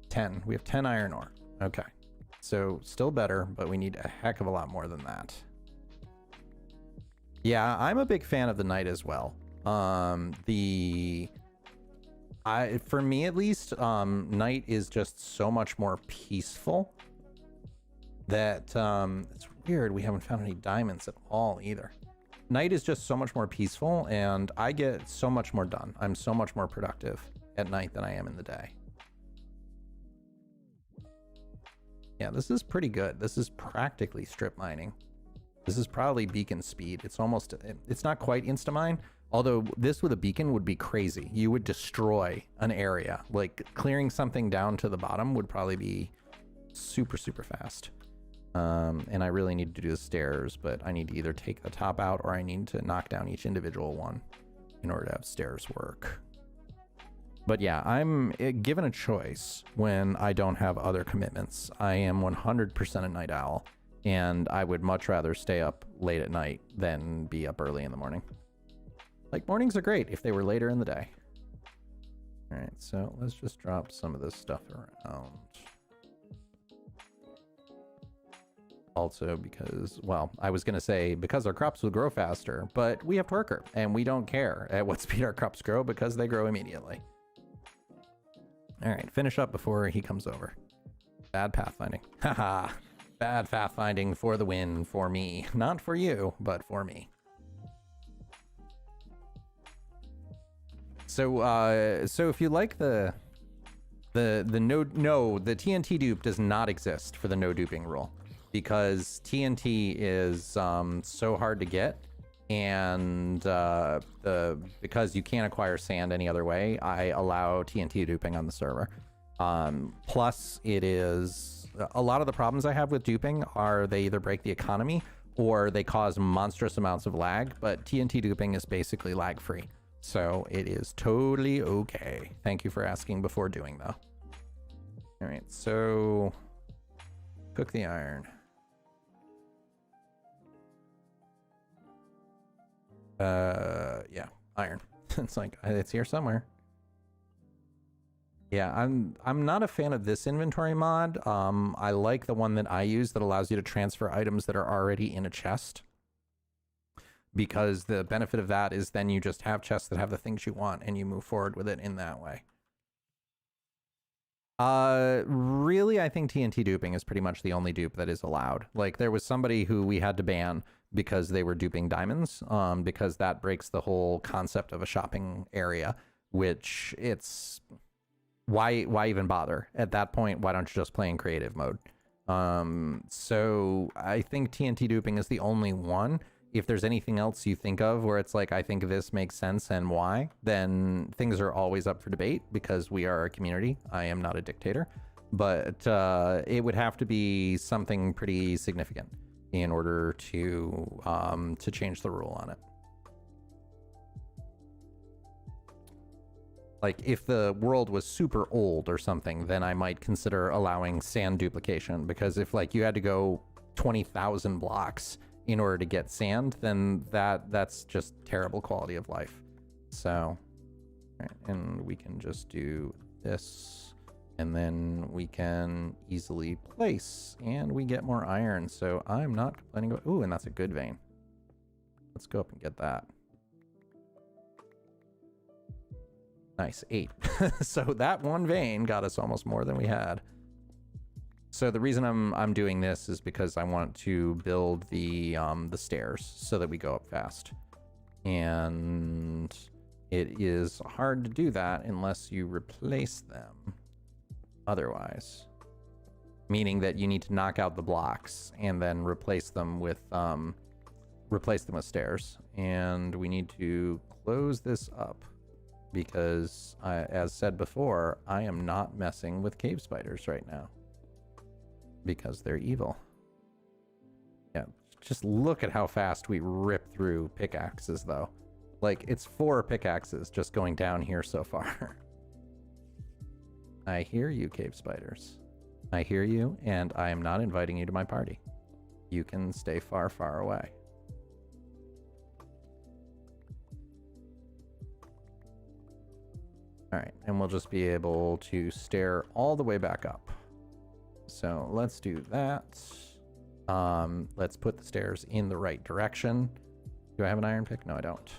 10. We have 10 iron ore. Okay. So still better, but we need a heck of a lot more than that. Yeah, I'm a big fan of the night as well. For me at least, night is just so much more peaceful that it's weird we haven't found any diamonds at all either. Night is just so much more peaceful, and I get so much more done. I'm so much more productive at night than I am in the day. Yeah, this is pretty good. This is practically strip mining. This is probably beacon speed. It's almost, it's not quite insta-mine, although this with a beacon would be crazy. You would destroy an area. Like clearing something down to the bottom would probably be super, super fast. And I really need to do the stairs, but I need to either take the top out or I need to knock down each individual one in order to have stairs work. But yeah, I'm given a choice when I don't have other commitments. I am 100% a night owl, and I would much rather stay up late at night than be up early in the morning. Like, mornings are great if they were later in the day. All right, so let's just drop some of this stuff around. Also because, well, I was going to say because our crops will grow faster, but we have twerker and we don't care at what speed our crops grow because they grow immediately. All right, finish up before he comes over. Bad pathfinding. Haha. Bad pathfinding for the win for me. Not for you, but for me. So so if you like the TNT dupe does not exist for the no duping rule. Because TNT is so hard to get, and because you can't acquire sand any other way, I allow TNT duping on the server. Plus, it is a lot of the problems I have with duping are they either break the economy or they cause monstrous amounts of lag. But TNT duping is basically lag free, so it is totally okay. Thank you for asking before doing though. All right, so cook the iron. Yeah, iron. It's like, it's here somewhere. Yeah, I'm not a fan of this inventory mod. I like the one that I use that allows you to transfer items that are already in a chest. Because the benefit of that is then you just have chests that have the things you want and you move forward with it in that way. Really, I think TNT duping is pretty much the only dupe that is allowed. Like, there was somebody who we had to ban because they were duping diamonds, because that breaks the whole concept of a shopping area, which it's... Why even bother? At that point, why don't you just play in creative mode? So I think TNT duping is the only one. If there's anything else you think of where it's like, I think this makes sense and why, then things are always up for debate because we are a community. I am not a dictator, but it would have to be something pretty significant in order to change the rule on it. Like if the world was super old or something, then I might consider allowing sand duplication, because if like you had to go 20,000 blocks in order to get sand, then that's just terrible quality of life. So, right, and we can just do this, and then we can easily place, and we get more iron. So I'm not complaining about, ooh, and that's a good vein. Let's go up and get that. Nice, 8. So that one vein got us almost more than we had. So the reason I'm doing this is because I want to build the stairs so that we go up fast. And it is hard to do that unless you replace them otherwise. Meaning that you need to knock out the blocks and then replace them with stairs. And we need to close this up because, as said before, I am not messing with cave spiders right now. Because they're evil. Yeah, just look at how fast we rip through pickaxes, though. Like, it's 4 pickaxes just going down here so far. I hear you, cave spiders. I hear you, and I am not inviting you to my party. You can stay far, far away. All right, and we'll just be able to stair all the way back up. So let's do that. Let's put the stairs in the right direction. Do I have an iron pick? No, I don't.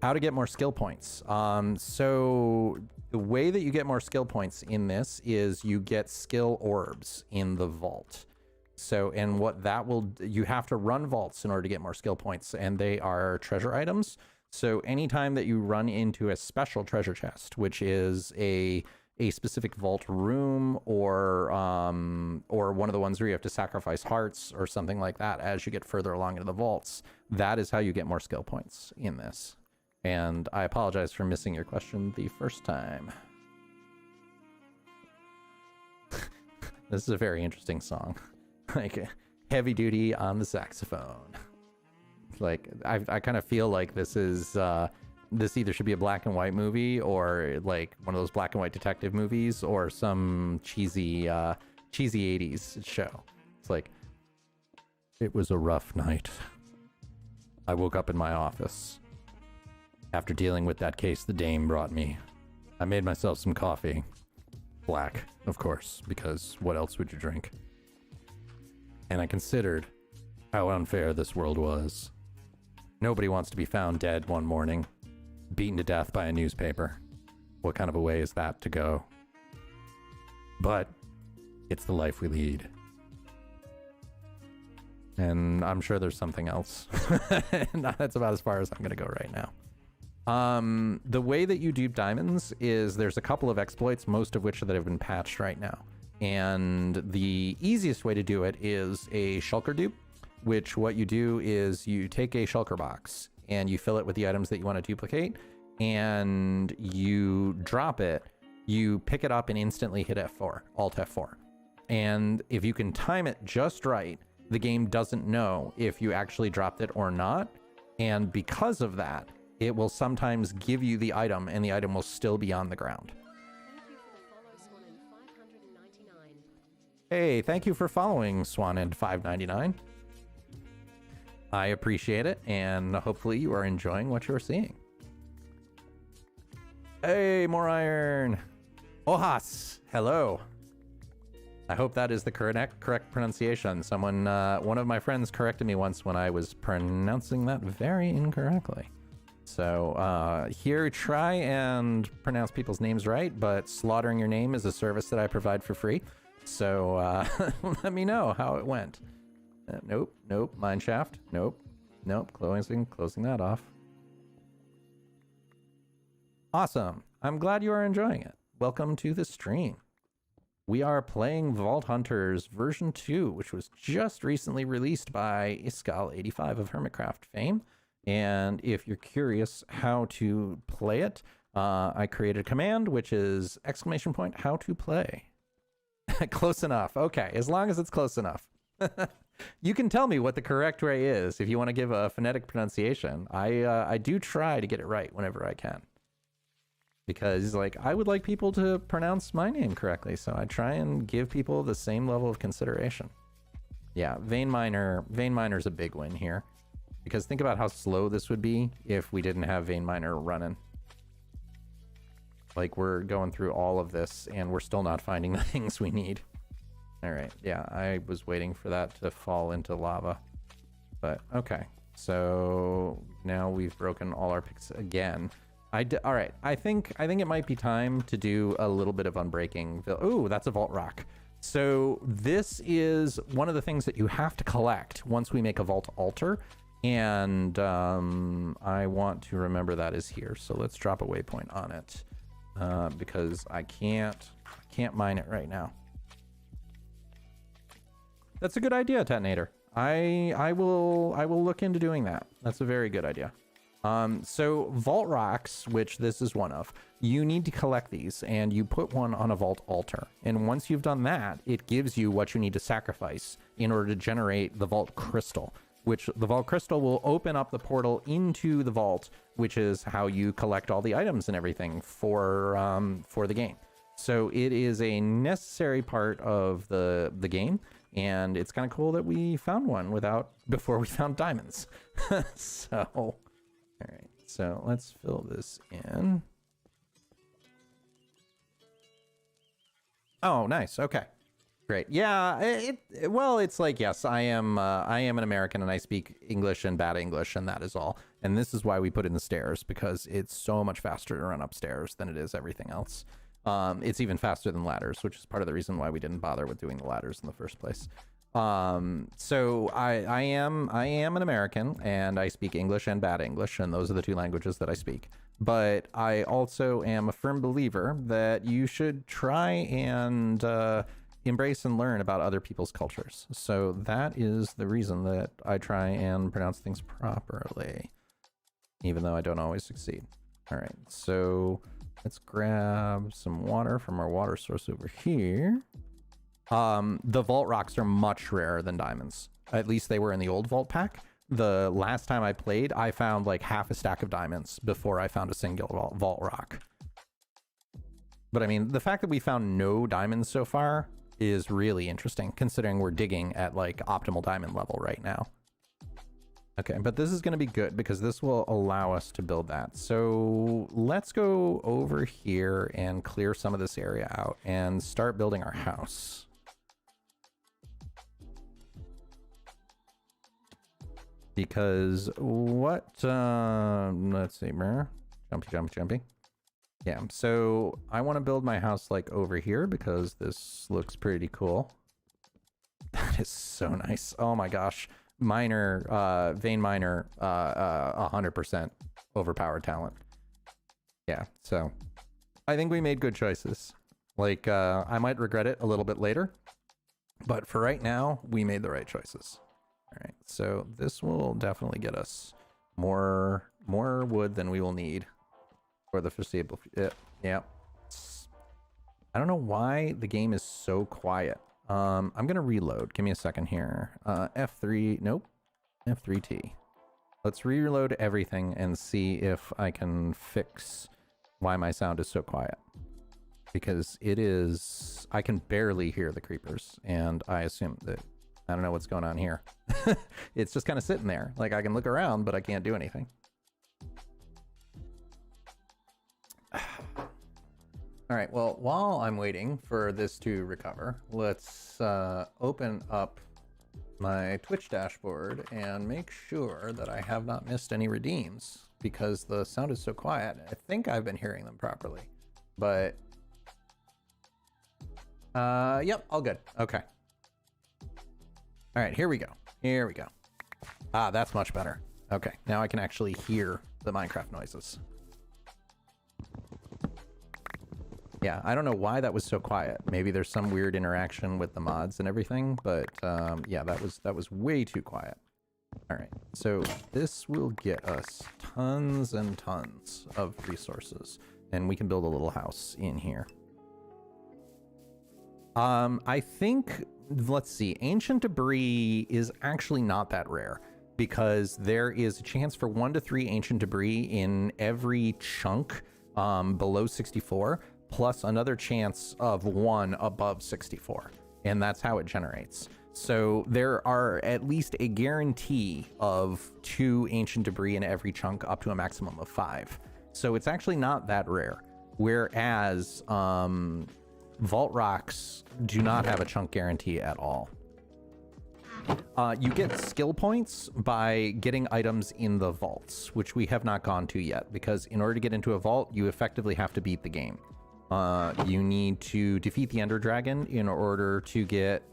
How to get more skill points. So the way that you get more skill points in this is you get skill orbs in the vault. So, and what that will, you have to run vaults in order to get more skill points, and they are treasure items. So anytime that you run into a special treasure chest, which is a a specific vault room or one of the ones where you have to sacrifice hearts or something like that as you get further along into the vaults, that is how you get more skill points in this. And I apologize for missing your question the first time. This is a very interesting song. Like, heavy duty on the saxophone. Like, I kind of feel like this is this either should be a black and white movie or like one of those black and white detective movies or some cheesy 80s show. It's like, it was a rough night. I woke up in my office. After dealing with that case the dame brought me, I made myself some coffee. Black, of course, because what else would you drink? And I considered how unfair this world was. Nobody wants to be found dead one morning, beaten to death by a newspaper. What kind of a way is that to go? But it's the life we lead. And I'm sure there's something else. That's about as far as I'm going to go right now. The way that you dupe diamonds is there's a couple of exploits, most of which that have been patched right now. And the easiest way to do it is a shulker dupe, which what you do is you take a shulker box and you fill it with the items that you want to duplicate and you drop it, you pick it up and instantly hit F4, Alt F4. And if you can time it just right, the game doesn't know if you actually dropped it or not. And because of that, it will sometimes give you the item and the item will still be on the ground. Hey, thank you for following SwanEnd599. I appreciate it, and hopefully you are enjoying what you're seeing. Hey, more iron. Ojas, hello. I hope that is the correct pronunciation. Someone, one of my friends corrected me once when I was pronouncing that very incorrectly. So here, try and pronounce people's names right, but slaughtering your name is a service that I provide for free. So let me know how it went. Nope, mineshaft, nope, closing that off. Awesome. I'm glad you are enjoying it. Welcome to the stream. We are playing Vaulthunters version 2, which was just recently released by Iskal85 of Hermitcraft fame. And if you're curious how to play it, I created a command, which is ! How to play. Close enough. Okay, as long as it's close enough. You can tell me what the correct way is if you want to give a phonetic pronunciation. I do try to get it right whenever I can. Because, like, I would like people to pronounce my name correctly, so I try and give people the same level of consideration. Yeah, Vein Miner's a big win here. Because think about how slow this would be if we didn't have Vein Miner running. Like, we're going through all of this, and we're still not finding the things we need. Alright, yeah, I was waiting for that to fall into lava. But, okay. So, now we've broken all our picks again. Alright, I think it might be time to do a little bit of unbreaking. Ooh, that's a vault rock. So, this is one of the things that you have to collect once we make a vault altar. And I want to remember that is here. So, let's drop a waypoint on it. Because I can't mine it right now. That's a good idea, Detonator. I will look into doing that. That's a very good idea. So vault rocks, which this is one of, you need to collect these and you put one on a vault altar. And once you've done that, it gives you what you need to sacrifice in order to generate the vault crystal, which the vault crystal will open up the portal into the vault, which is how you collect all the items and everything for the game. So it is a necessary part of the game. And it's kind of cool that we found one before we found diamonds. So, all right, so let's fill this in. Oh, nice. Okay, great. Yeah, well, it's like, yes, I am an American and I speak English and bad English, and that is all. And this is why we put in the stairs, because it's so much faster to run upstairs than it is everything else. It's even faster than ladders, which is part of the reason why we didn't bother with doing the ladders in the first place. So I am an American and I speak English and bad English, and those are the two languages that I speak. but I also am a firm believer that you should try and embrace and learn about other people's cultures. So that is the reason that I try and pronounce things properly, even though I don't always succeed. All right, so let's grab some water from our water source over here. The vault rocks are much rarer than diamonds. At least they were in the old vault pack. The last time I played, I found like half a stack of diamonds before I found a single vault rock. But I mean, the fact that we found no diamonds so far is really interesting, considering we're digging at like optimal diamond level right now. Okay, but this is going to be good because this will allow us to build that. So let's go over here and clear some of this area out and start building our house. Because what, let's see, jumpy. Yeah, so I want to build my house like over here because this looks pretty cool. That is so nice. Oh my gosh. Miner, vein miner, 100% overpowered talent. Yeah, so I think we made good choices. Like, I might regret it a little bit later, but for right now, we made the right choices. All right, so this will definitely get us more wood than we will need for the foreseeable future. Yeah. I don't know why the game is so quiet. I'm gonna reload. Give me a second here. F3, nope. F3T. Let's reload everything and see if I can fix why my sound is so quiet. Because it is, I can barely hear the creepers, and I assume that I don't know what's going on here. It's just kind of sitting there. Like I can look around, but I can't do anything. All right, well, while I'm waiting for this to recover, let's open up my Twitch dashboard and make sure that I have not missed any redeems because the sound is so quiet. I think I've been hearing them properly, but yep, all good. Okay. All right, here we go. Here we go. Ah, that's much better. Okay, now I can actually hear the Minecraft noises. Yeah, I don't know why that was so quiet. Maybe there's some weird interaction with the mods and everything, but yeah, that was way too quiet. All right, so this will get us tons and tons of resources, and we can build a little house in here. I think, let's see, ancient debris is actually not that rare because there is a chance for 1 to 3 ancient debris in every chunk below 64, plus another chance of 1 above 64. And that's how it generates. So there are at least a guarantee of 2 ancient debris in every chunk up to a maximum of 5. So it's actually not that rare. Whereas vault rocks do not have a chunk guarantee at all. You get skill points by getting items in the vaults, which we have not gone to yet, because in order to get into a vault, you effectively have to beat the game. You need to defeat the Ender Dragon in order to get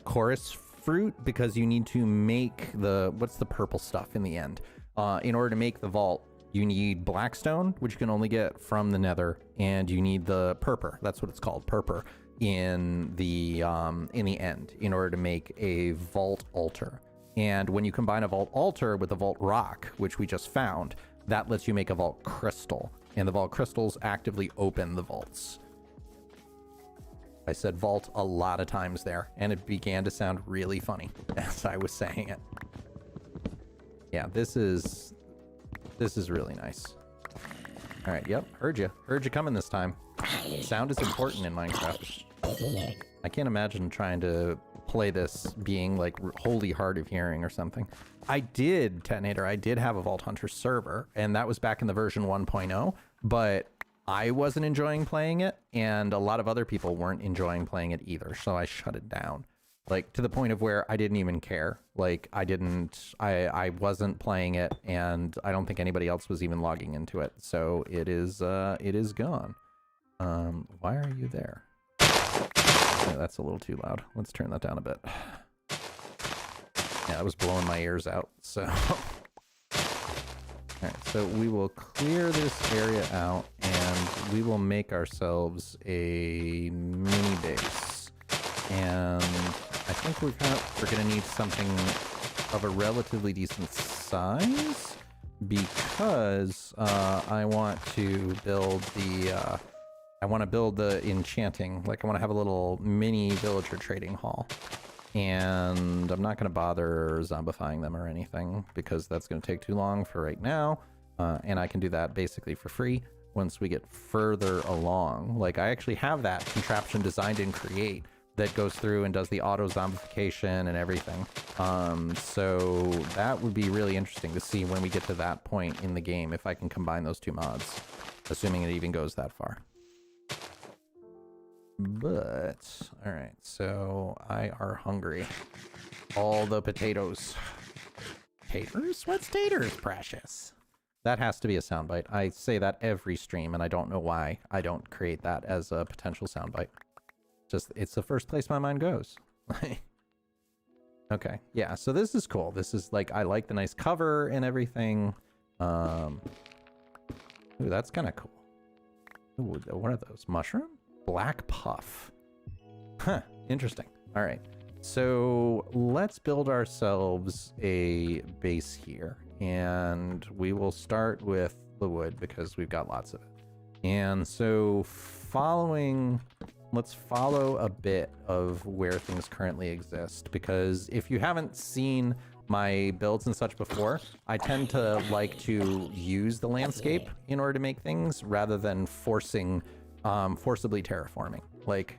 chorus fruit, because you need to make the, what's the purple stuff in the end? In order to make the vault, you need blackstone, which you can only get from the nether, and you need the purpur, that's what it's called, purpur, in the end, in order to make a vault altar. And when you combine a vault altar with a vault rock, which we just found, that lets you make a vault crystal, and the vault crystals actively open the vaults. I said vault a lot of times there, and it began to sound really funny as I was saying it. Yeah, this is really nice. All right, yep, heard you coming this time. Sound is important in Minecraft. I can't imagine trying to play this being like wholly hard of hearing or something. I did have a Vaulthunters server, and that was back in the version 1.0, but I wasn't enjoying playing it, and a lot of other people weren't enjoying playing it either, so I shut it down. Like, to the point of where I didn't even care. Like, I wasn't playing it, and I don't think anybody else was even logging into it, so it is gone. Why are you there? Yeah, that's a little too loud. Let's turn that down a bit. Yeah, that was blowing my ears out, so... Alright, so we will clear this area out and we will make ourselves a mini base. And I think we're gonna need something of a relatively decent size because I want to build the enchanting, like I want to have a little mini villager trading hall. And I'm not going to bother zombifying them or anything because that's going to take too long for right now. And I can do that basically for free once we get further along. Like I actually have that contraption designed in Create that goes through and does the auto zombification and everything. So that would be really interesting to see when we get to that point in the game, if I can combine those two mods, assuming it even goes that far. But, all right, so I are hungry. All the potatoes. Taters? What's taters, precious? That has to be a soundbite. I say that every stream, and I don't know why I don't create that as a potential soundbite. Just, it's the first place my mind goes. Okay, yeah, so this is cool. This is like, I like the nice cover and everything. Ooh, that's kind of cool. Ooh, what are those? Mushroom? Black puff. Huh, interesting. All right, so let's build ourselves a base here, and we will start with the wood because we've got lots of it. And so let's follow a bit of where things currently exist, because if you haven't seen my builds and such before, I tend to like to use the landscape in order to make things rather than forcibly terraforming. Like,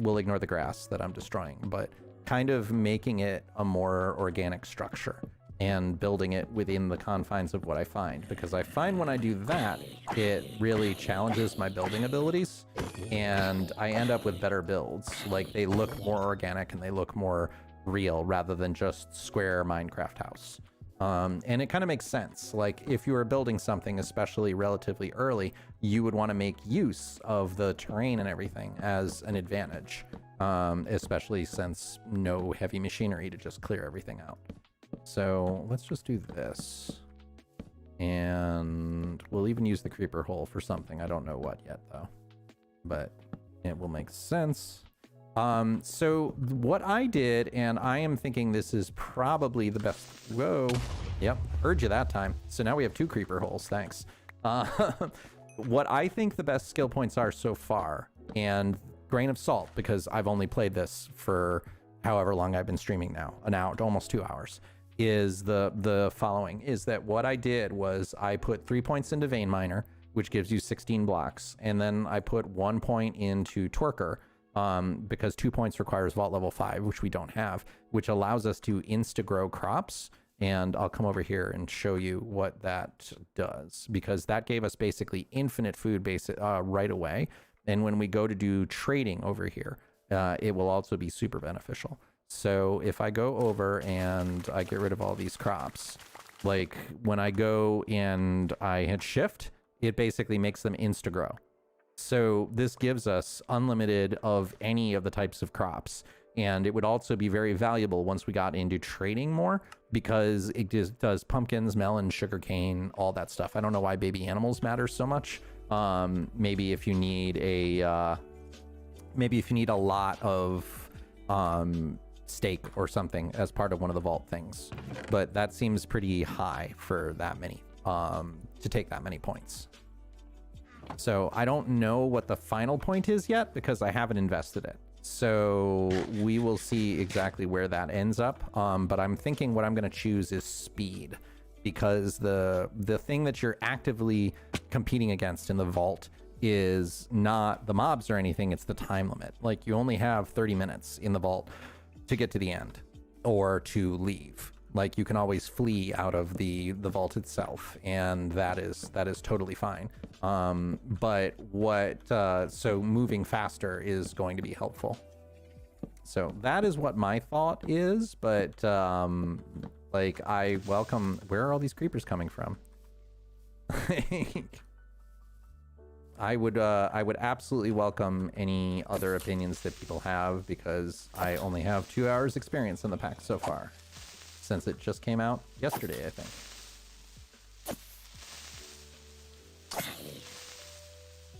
we'll ignore the grass that I'm destroying, but kind of making it a more organic structure and building it within the confines of what I find, because I find when I do that, it really challenges my building abilities and I end up with better builds. Like, they look more organic and they look more real rather than just square Minecraft house. And it kind of makes sense. Like, if you were building something, especially relatively early, you would want to make use of the terrain and everything as an advantage, especially since no heavy machinery to just clear everything out. So let's just do this. And we'll even use the creeper hole for something. I don't know what yet, though, but it will make sense. So what I did, and I am thinking this is probably the best. Whoa. Yep. Heard you that time. So now we have 2 creeper holes. Thanks. What I think the best skill points are so far, and grain of salt, because I've only played this for however long I've been streaming now, an hour, almost 2 hours, is the following, is that what I did was I put 3 points into vein miner, which gives you 16 blocks. And then I put 1 point into twerker, because 2 points requires vault level 5, which we don't have, which allows us to insta-grow crops. And I'll come over here and show you what that does, because that gave us basically infinite food right away. And when we go to do trading over here, it will also be super beneficial. So if I go over and I get rid of all these crops, like when I go and I hit shift, it basically makes them insta-grow. So this gives us unlimited of any of the types of crops. And it would also be very valuable once we got into trading more, because it just does pumpkins, melons, sugarcane, all that stuff. I don't know why baby animals matter so much. Maybe if you need a lot of steak or something as part of one of the vault things, but that seems pretty high for that many, to take that many points. So I don't know what the final point is yet because I haven't invested it. So we will see exactly where that ends up. But I'm thinking what I'm going to choose is speed, because the thing that you're actively competing against in the vault is not the mobs or anything. It's the time limit. Like, you only have 30 minutes in the vault to get to the end or to leave. Like, you can always flee out of the vault itself, and that is totally fine. But so moving faster is going to be helpful. So that is what my thought is, but like, I welcome, where are all these creepers coming from? I would absolutely welcome any other opinions that people have, because I only have 2 hours experience in the pack so far, since it just came out yesterday, I think.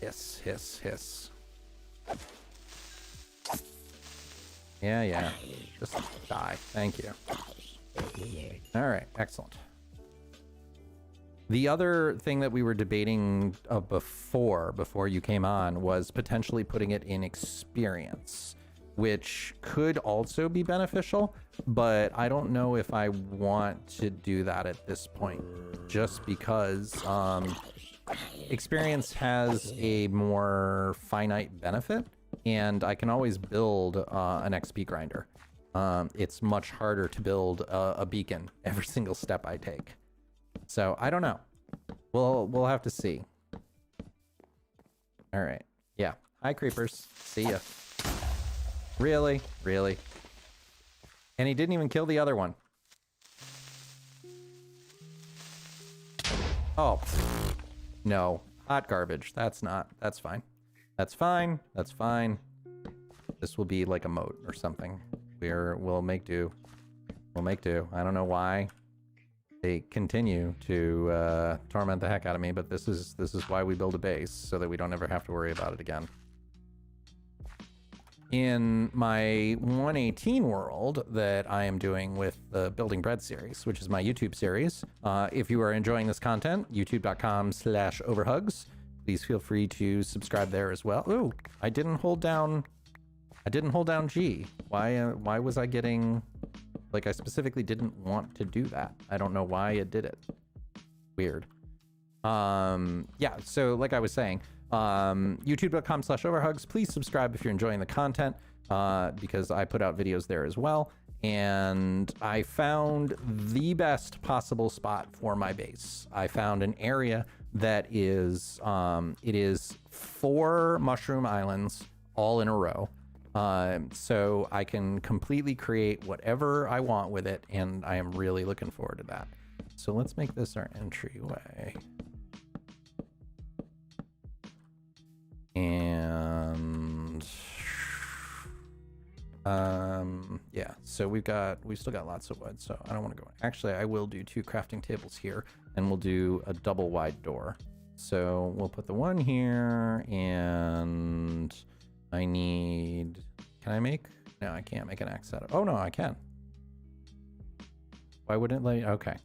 Hiss, hiss, hiss. Yeah. Just die. Thank you. All right, excellent. The other thing that we were debating before you came on was potentially putting it in experience, which could also be beneficial, but I don't know if I want to do that at this point, just because experience has a more finite benefit, and I can always build an XP grinder. It's much harder to build a beacon every single step I take. So I don't know. We'll have to see. All right. Yeah. Hi, creepers. See ya. Really? Really? And he didn't even kill the other one. Oh. No. Hot garbage. That's fine. That's fine. That's fine. This will be like a moat or something. We'll make do. We'll make do. I don't know why they continue to torment the heck out of me, but this is why we build a base, so that we don't ever have to worry about it again. In my 118 world that I am doing with the Building Bread series, which is my YouTube series, if you are enjoying this content, youtube.com/overhugs, please feel free to subscribe there as well. Ooh, I didn't hold down G. Why was I getting... Like, I specifically didn't want to do that. I don't know why it did it. Weird. Yeah, so like I was saying, youtube.com/overhugs. Please subscribe if you're enjoying the content, because I put out videos there as well. And I found the best possible spot for my base. I found an area that is, it is 4 mushroom islands all in a row. So I can completely create whatever I want with it, and I am really looking forward to that. So let's make this our entryway. And yeah, so we've still got lots of wood, so I don't want to go. Actually, I will do 2 crafting tables here, and we'll do a double wide door. So we'll put the one here, and I need... Can I make... No, I can't make an axe out of... Oh, no, I can. Why wouldn't it let me... Okay.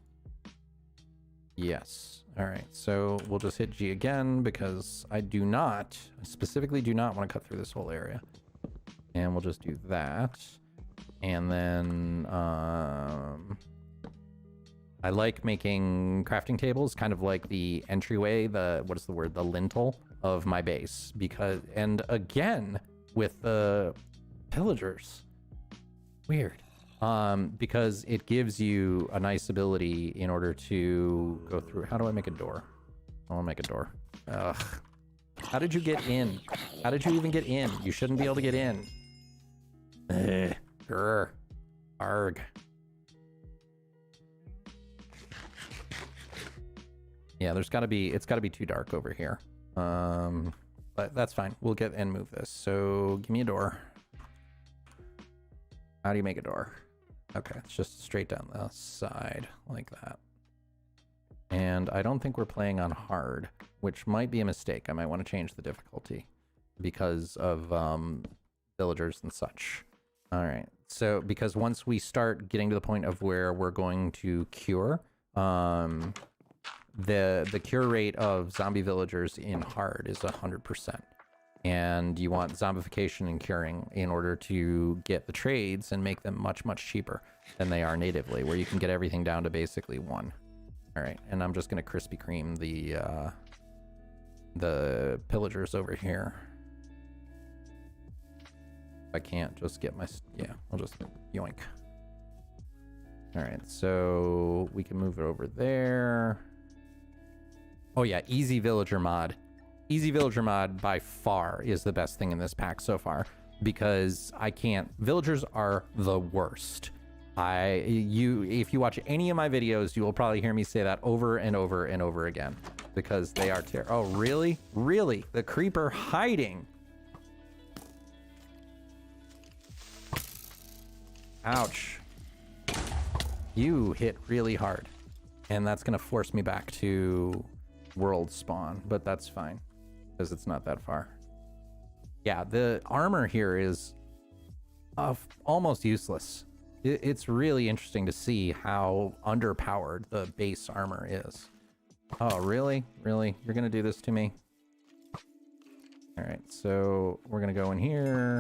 Yes. All right, so we'll just hit G again, because I specifically do not want to cut through this whole area. And we'll just do that. And then... I like making crafting tables, kind of like the entryway, what is the word? The lintel of my base. Because... And again... with the pillagers. Weird. Because it gives you a nice ability in order to go through. How do I make a door? I want to make a door. Ugh. How did you get in? How did you even get in? You shouldn't be able to get in. Ugh. Grr. Arg. Yeah, it's gotta be too dark over here. But that's fine. We'll get and move this. So give me a door. How do you make a door? Okay, it's just straight down the side like that. And I don't think we're playing on hard, which might be a mistake. I might want to change the difficulty because of villagers and such. All right. So because once we start getting to the point of where we're going to cure, the cure rate of zombie villagers in hard is 100%. And you want zombification and curing in order to get the trades and make them much, much cheaper than they are natively, where you can get everything down to basically 1. All right, and I'm just gonna Krispy Kreme the pillagers over here. I can't just get my, yeah, I'll just yoink. All right, so we can move it over there. Oh yeah, easy villager mod. Easy villager mod by far is the best thing in this pack so far, because villagers are the worst. If you watch any of my videos, you will probably hear me say that over and over and over again, because they are terrible. Oh, really? Really? The creeper hiding. Ouch. You hit really hard, and that's gonna force me back to world spawn, but that's fine. because it's not that far. Yeah, the armor here is almost useless. It's really interesting to see how underpowered the base armor is. Oh, really? Really? You're gonna do this to me? All right, so we're gonna go in here,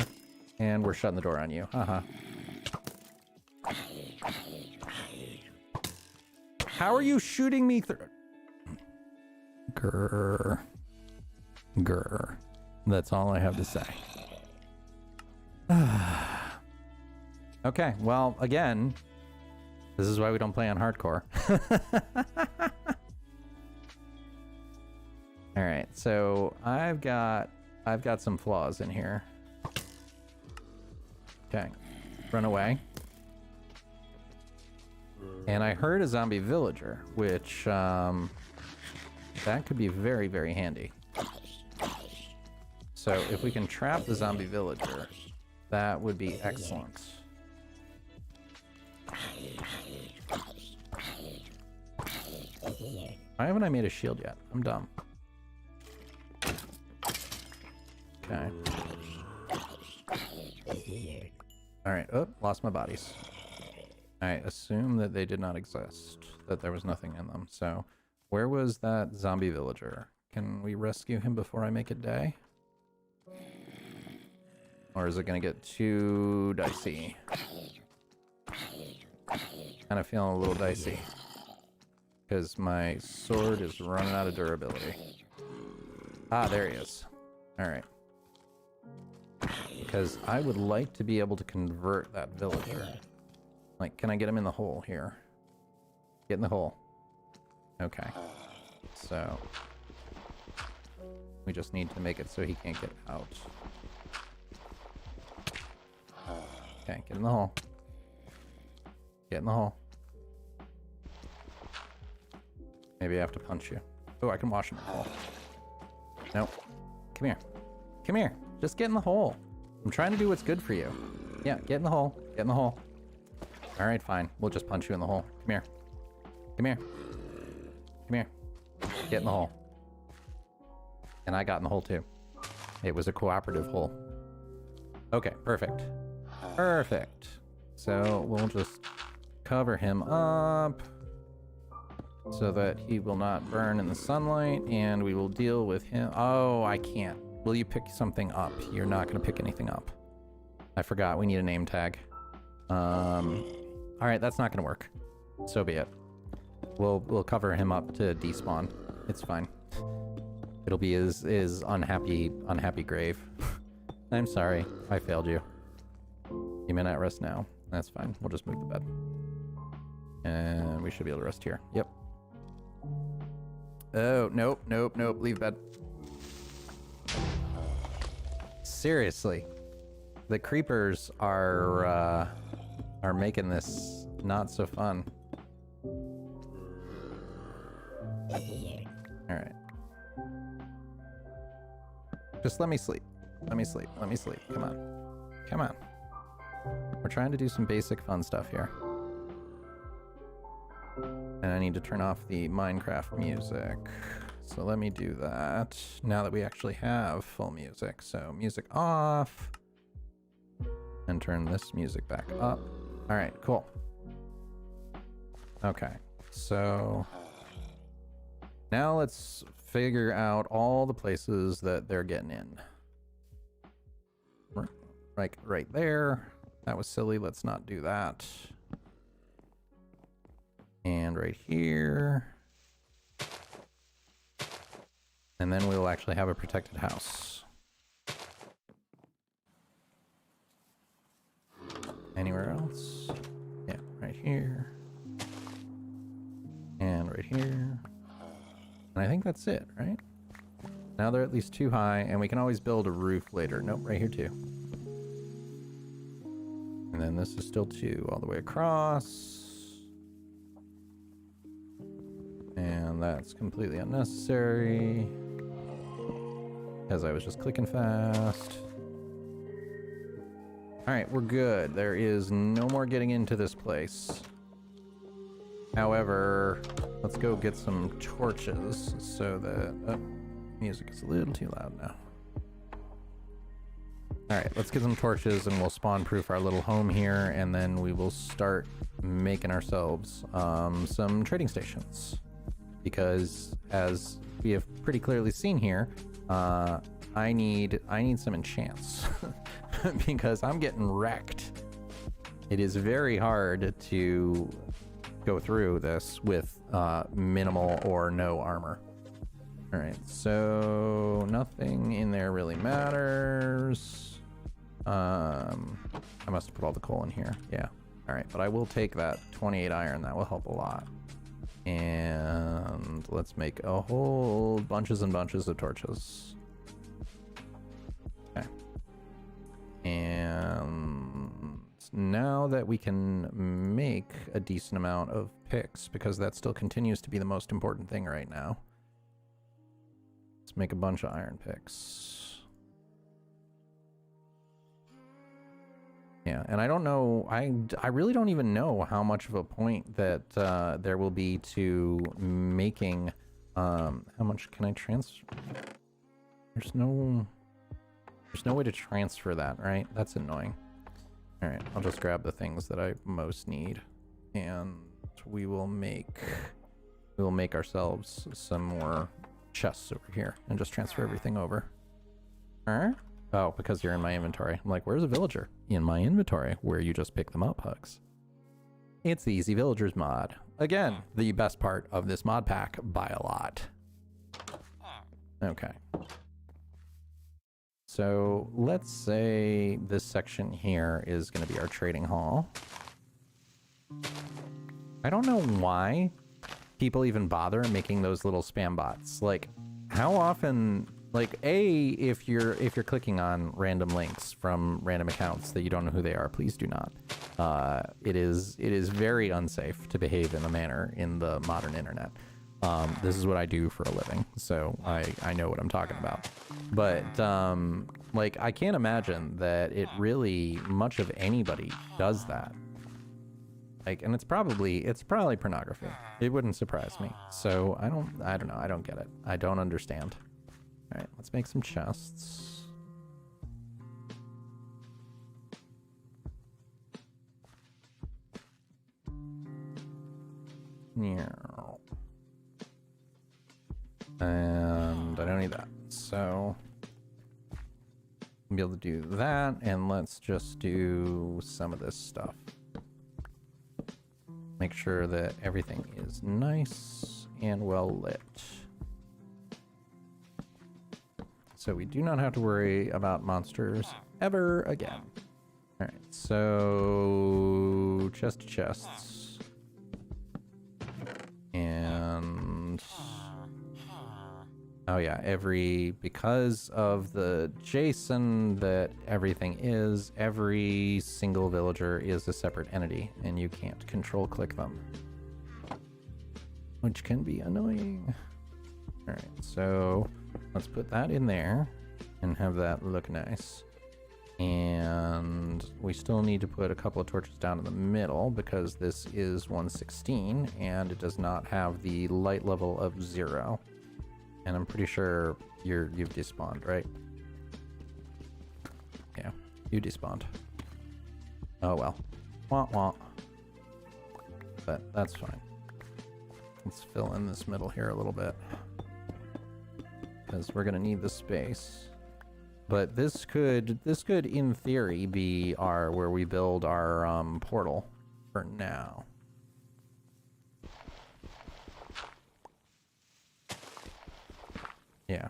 and we're shutting the door on you. Haha. How are you shooting me through? Grr. Grr. That's all I have to say. Okay, well, again, this is why we don't play on hardcore. All right, so I've got some flaws in here. Okay, run away. And I heard a zombie villager, which that could be very, very handy. So if we can trap the zombie villager, that would be excellent. Why haven't I made a shield yet? I'm dumb. Okay. Alright, oh, lost my bodies. I assume that they did not exist, that there was nothing in them. So, where was that zombie villager? Can we rescue him before I make it day? Or is it gonna get too dicey? Kind of feeling a little dicey. Because my sword is running out of durability. Ah, there he is. Alright. Because I would like to be able to convert that villager. Like, can I get him in the hole here? Get in the hole. Okay. So, we just need to make it so he can't get out. Okay, get in the hole. Get in the hole. Maybe I have to punch you. Oh, I can wash him in the hole. Nope. Come here. Come here. Just get in the hole. I'm trying to do what's good for you. Yeah, get in the hole. Get in the hole. All right, fine. We'll just punch you in the hole. Come here. Come here. Come here. Get in the hole. And I got in the hole too. It was a cooperative hole. Okay, perfect. Perfect. So we'll just cover him up so that he will not burn in the sunlight, and we will deal with him. Oh, I can't. Will you pick something up? You're not going to pick anything up. I forgot. We need a name tag. All right, that's not going to work. So be it. We'll cover him up to despawn. It's fine. It'll be his unhappy grave. I'm sorry. I failed you. You may not rest now. That's fine. We'll just move the bed. And we should be able to rest here. Yep. Oh, nope, nope, nope. Leave bed. Seriously. The creepers are making this not so fun. Alright. Just let me sleep. Let me sleep. Let me sleep. Come on. Come on. We're trying to do some basic fun stuff here. And I need to turn off the Minecraft music. So let me do that now that we actually have full music. So music off. And turn this music back up. All right, cool. Okay, so now let's figure out all the places that they're getting in. Like right there. That was silly. Let's not do that. And right here. And then we'll actually have a protected house. Anywhere else? Yeah, right here. And right here. And I think that's it, right? Now they're at least too high, and we can always build a roof later. Nope, right here too. And then this is still 2 all the way across. And that's completely unnecessary, because I was just clicking fast. Alright, we're good. There is no more getting into this place. However, let's go get some torches so that... Oh, Music is a little too loud now. Alright, let's get some torches and we'll spawn proof our little home here, and then we will start making ourselves some trading stations. Because as we have pretty clearly seen here, I need some enchants because I'm getting wrecked. It is very hard to go through this with minimal or no armor. All right, so nothing in there really matters. I must have put all the coal in here. Yeah. All right, but I will take that 28 iron. That will help a lot. And let's make a whole bunches and bunches of torches. Okay. And now that we can make a decent amount of picks, because that still continues to be the most important thing right now. Let's make a bunch of iron picks. Yeah, and I don't know, I really don't even know how much of a point that there will be to making, how much can I transfer? There's no way to transfer that, right? That's annoying. All right, I'll just grab the things that I most need, and we will make ourselves some more chests over here and just transfer everything over. All right. Oh, because you're in my inventory. I'm like, where's a villager? In my inventory, where you just pick them up, Hugs. It's the Easy Villagers mod. Again, the best part of this mod pack by a lot. Okay. So let's say this section here is going to be our trading hall. I don't know why people even bother making those little spam bots. Like, how often... Like, if you're clicking on random links from random accounts that you don't know who they are, please do not. It is very unsafe to behave in a manner in the modern internet. This is what I do for a living, so I know what I'm talking about. But like, I can't imagine that it really much of anybody does that. Like, and it's probably pornography. It wouldn't surprise me. So I don't know. I don't get it. I don't understand. All right, let's make some chests. And I don't need that, so I'll be able to do that, and let's just do some of this stuff. Make sure that everything is nice and well lit. So we do not have to worry about monsters ever again. All right, so chest to chests. And oh yeah, because of the JSON that everything is, every single villager is a separate entity and you can't control click them, which can be annoying. All right, so let's put that in there and have that look nice. And we still need to put a couple of torches down in the middle because this is 116 and it does not have the light level of 0. And I'm pretty sure you've despawned, right? Yeah, you despawned. Oh well. Wah wah. But that's fine. Let's fill in this middle here a little bit, because we're gonna need the space. But this could in theory be where we build our portal for now. Yeah.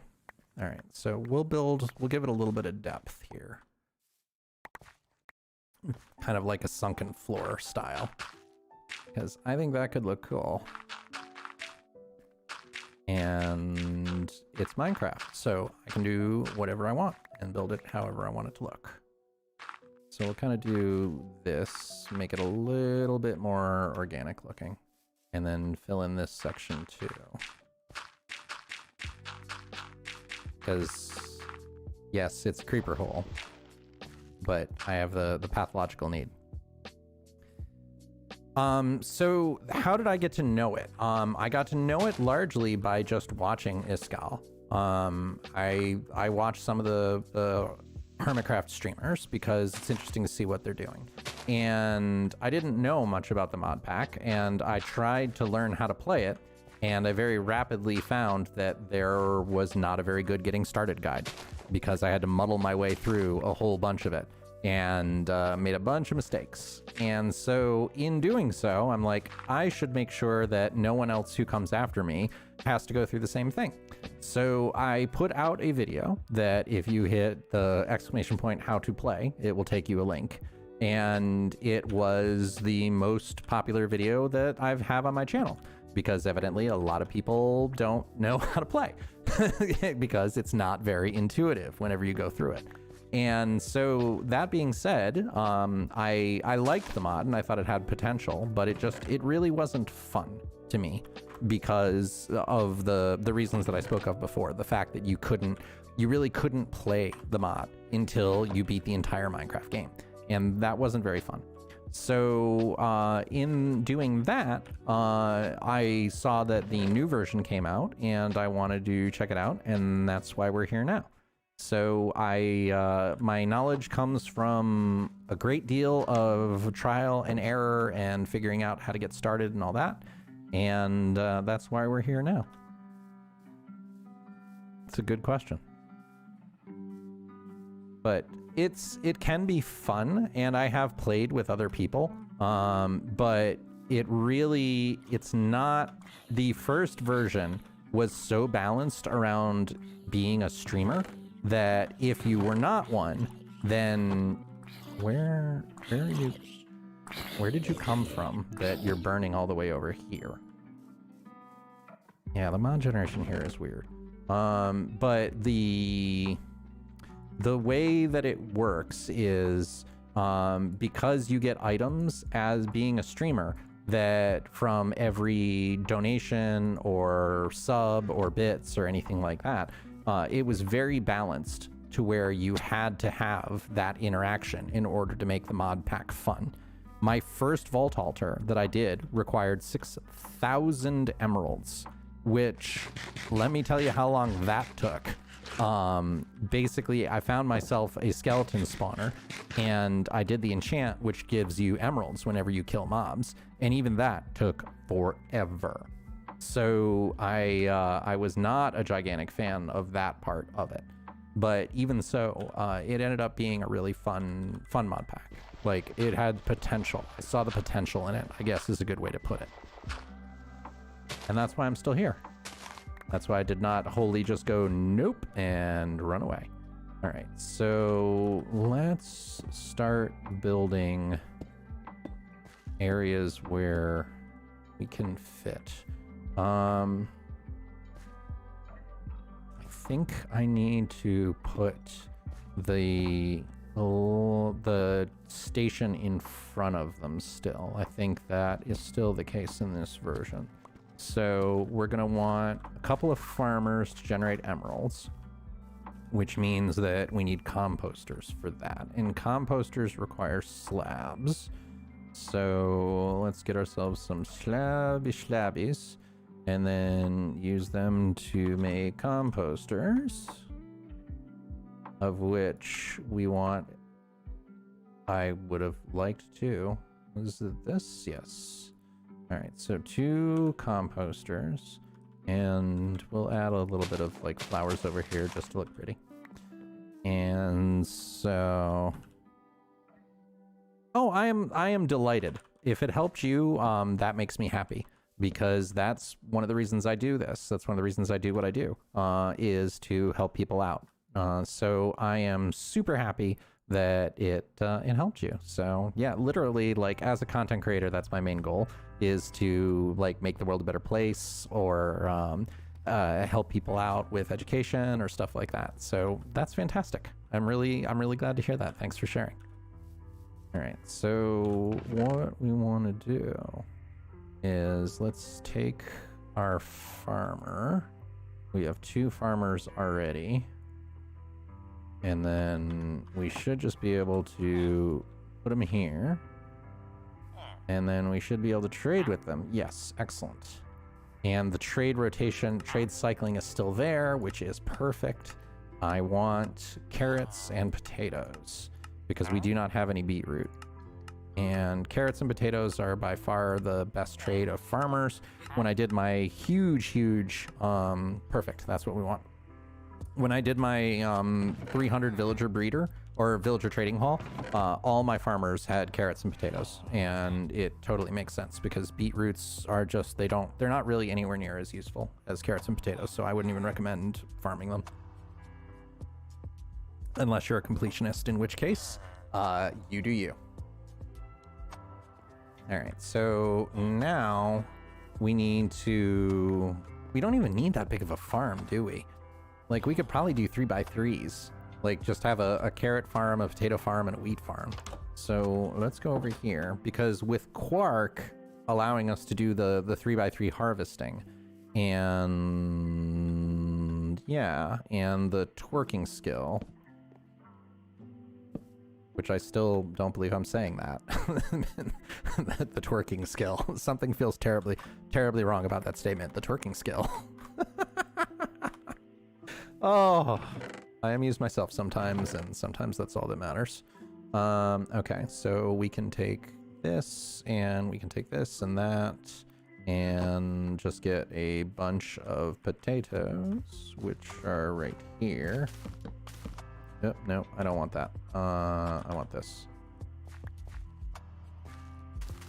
All right. So we'll give it a little bit of depth here. Kind of like a sunken floor style, because I think that could look cool. And it's Minecraft, so I can do whatever I want and build it however I want it to look. So we'll kind of do this, make it a little bit more organic looking, and then fill in this section too. Because, yes, it's a creeper hole, but I have the pathological need. So how did I get to know it? I got to know it largely by just watching Iskal. I watch some of the Hermitcraft streamers because it's interesting to see what they're doing. And I didn't know much about the mod pack, and I tried to learn how to play it, and I very rapidly found that there was not a very good getting started guide because I had to muddle my way through a whole bunch of it and made a bunch of mistakes. And so in doing so, I'm like, I should make sure that no one else who comes after me has to go through the same thing. So I put out a video that if you hit the ! how to play, it will take you a link. And it was the most popular video that I have on my channel because evidently a lot of people don't know how to play because it's not very intuitive whenever you go through it. And so that being said, I liked the mod and I thought it had potential, but it really wasn't fun to me because of the reasons that I spoke of before. The fact that you really couldn't play the mod until you beat the entire Minecraft game. And that wasn't very fun. So in doing that, I saw that the new version came out and I wanted to check it out, and that's why we're here now. So my knowledge comes from a great deal of trial and error and figuring out how to get started and all that. And that's why we're here now. It's a good question. But it can be fun, and I have played with other people, but it's not. The first version was so balanced around being a streamer that if you were not one, then where did you come from that you're burning all the way over here? Yeah, the mod generation here is weird. But the way that it works is because you get items as being a streamer that from every donation or sub or bits or anything like that, it was very balanced to where you had to have that interaction in order to make the mod pack fun. My first Vault Altar that I did required 6,000 emeralds, which let me tell you how long that took. Basically, I found myself a skeleton spawner and I did the enchant, which gives you emeralds whenever you kill mobs. And even that took forever. So I was not a gigantic fan of that part of it. But even so, it ended up being a really fun mod pack. Like, it had potential. I saw the potential in it, I guess is a good way to put it. And that's why I'm still here. That's why I did not wholly just go nope and run away. All right, so let's start building areas where we can fit. I think I need to put the station in front of them still. I think that is still the case in this version. So we're gonna want a couple of farmers to generate emeralds, which means that we need composters for that. And composters require slabs. So let's get ourselves some slabbies and then use them to make composters, of which we want, I would have liked to. Is it this? Yes. All right, so 2 composters, and we'll add a little bit of like flowers over here just to look pretty. And so, oh, I am delighted. If it helped you, that makes me happy, because that's one of the reasons I do this. That's one of the reasons I do what I do, is to help people out. So I am super happy that it helped you. So yeah, literally, like, as a content creator, that's my main goal, is to like make the world a better place, or help people out with education or stuff like that. So that's fantastic. I'm really glad to hear that. Thanks for sharing. All right, so what we want to do is let's take our farmer. We have 2 farmers already. And then we should just be able to put them here. And then we should be able to trade with them. Yes, excellent. And the trade rotation, trade cycling is still there, which is perfect. I want carrots and potatoes because we do not have any beetroot. And carrots and potatoes are by far the best trade of farmers. When I did my huge, perfect, that's what we want. When I did my 300 villager breeder or villager trading hall, all my farmers had carrots and potatoes, and it totally makes sense because beetroots are just, they're not really anywhere near as useful as carrots and potatoes, so I wouldn't even recommend farming them. Unless you're a completionist, in which case, you do you. All right, so now we need to, we don't even need that big of a farm, do we? Like, we could probably do 3x3s. Like, just have a carrot farm, a potato farm, and a wheat farm. So let's go over here, because with Quark allowing us to do the 3x3 harvesting, and yeah, and the twerking skill, which I still don't believe I'm saying that. The twerking skill. Something feels terribly wrong about that statement. The twerking skill. Oh, I amuse myself sometimes, and sometimes that's all that matters. Okay, so we can take this, and we can take this and that, and just get a bunch of potatoes, which are right here. Yep, no, I don't want that. I want this.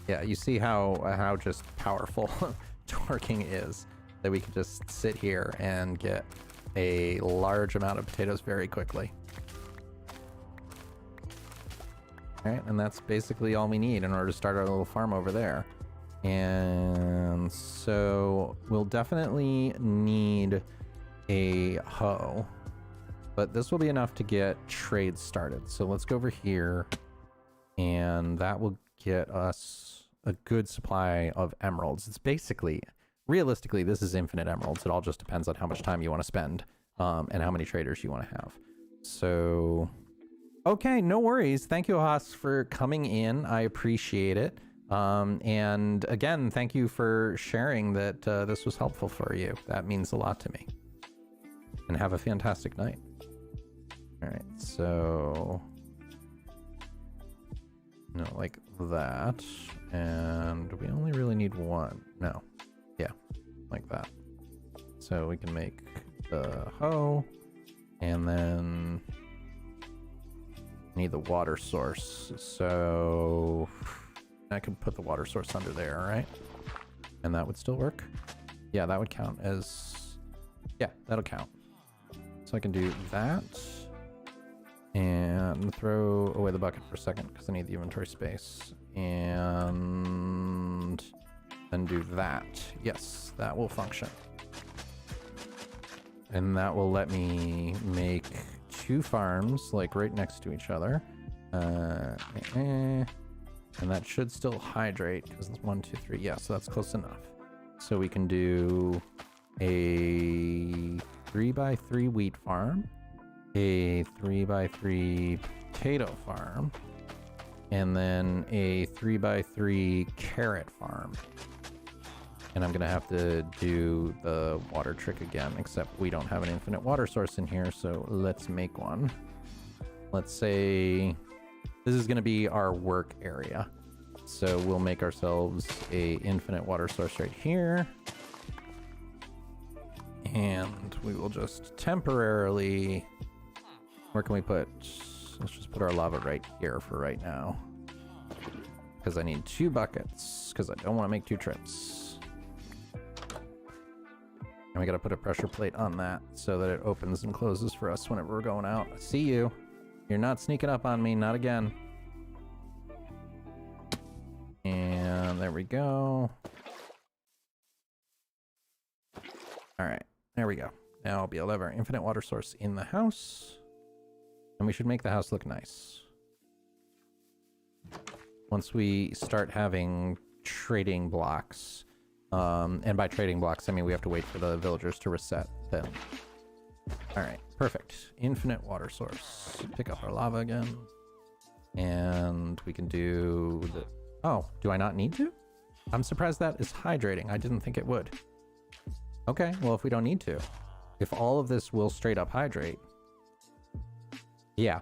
Yeah, you see how just powerful twerking is, that we can just sit here and get a large amount of potatoes very quickly. All right, and that's basically all we need in order to start our little farm over there. And so we'll definitely need a hoe, but this will be enough to get trade started. So let's go over here, and that will get us a good supply of emeralds. It's basically, realistically, this is infinite emeralds. It all just depends on how much time you want to spend, and how many traders you want to have. So, okay, no worries. Thank you, Haas, for coming in. I appreciate it. And again, thank you for sharing that this was helpful for you. That means a lot to me. And have a fantastic night. All right, so no, like that, and we only really need one. No, yeah, like that. So we can make the hoe, and then need the water source. So I could put the water source under there, right? And that would still work. Yeah, that would count as, yeah, that'll count. So I can do that and throw away the bucket for a second because I need the inventory space, and then do that. Yes, that will function. And that will let me make 2 farms like right next to each other. And that should still hydrate because it's 1, 2, 3. Yeah, so that's close enough. So we can do a 3x3 wheat farm, a 3x3 potato farm, and then a 3x3 carrot farm. And I'm gonna have to do the water trick again, except we don't have an infinite water source in here, so let's make one. Let's say this is gonna be our work area. So we'll make ourselves a infinite water source right here. And we will just temporarily, where can we put, let's just put our lava right here for right now. Because I need 2 buckets, because I don't want to make 2 trips. And we got to put a pressure plate on that so that it opens and closes for us whenever we're going out. I see you. You're not sneaking up on me, not again. And there we go. All right, there we go. Now I'll be able to have our infinite water source in the house. And we should make the house look nice. Once we start having trading blocks, and by trading blocks, I mean we have to wait for the villagers to reset then. All right, perfect. Infinite water source. Pick up our lava again. And we can do the, oh, do I not need to? I'm surprised that is hydrating. I didn't think it would. Okay, well, if we don't need to. If all of this will straight up hydrate. Yeah,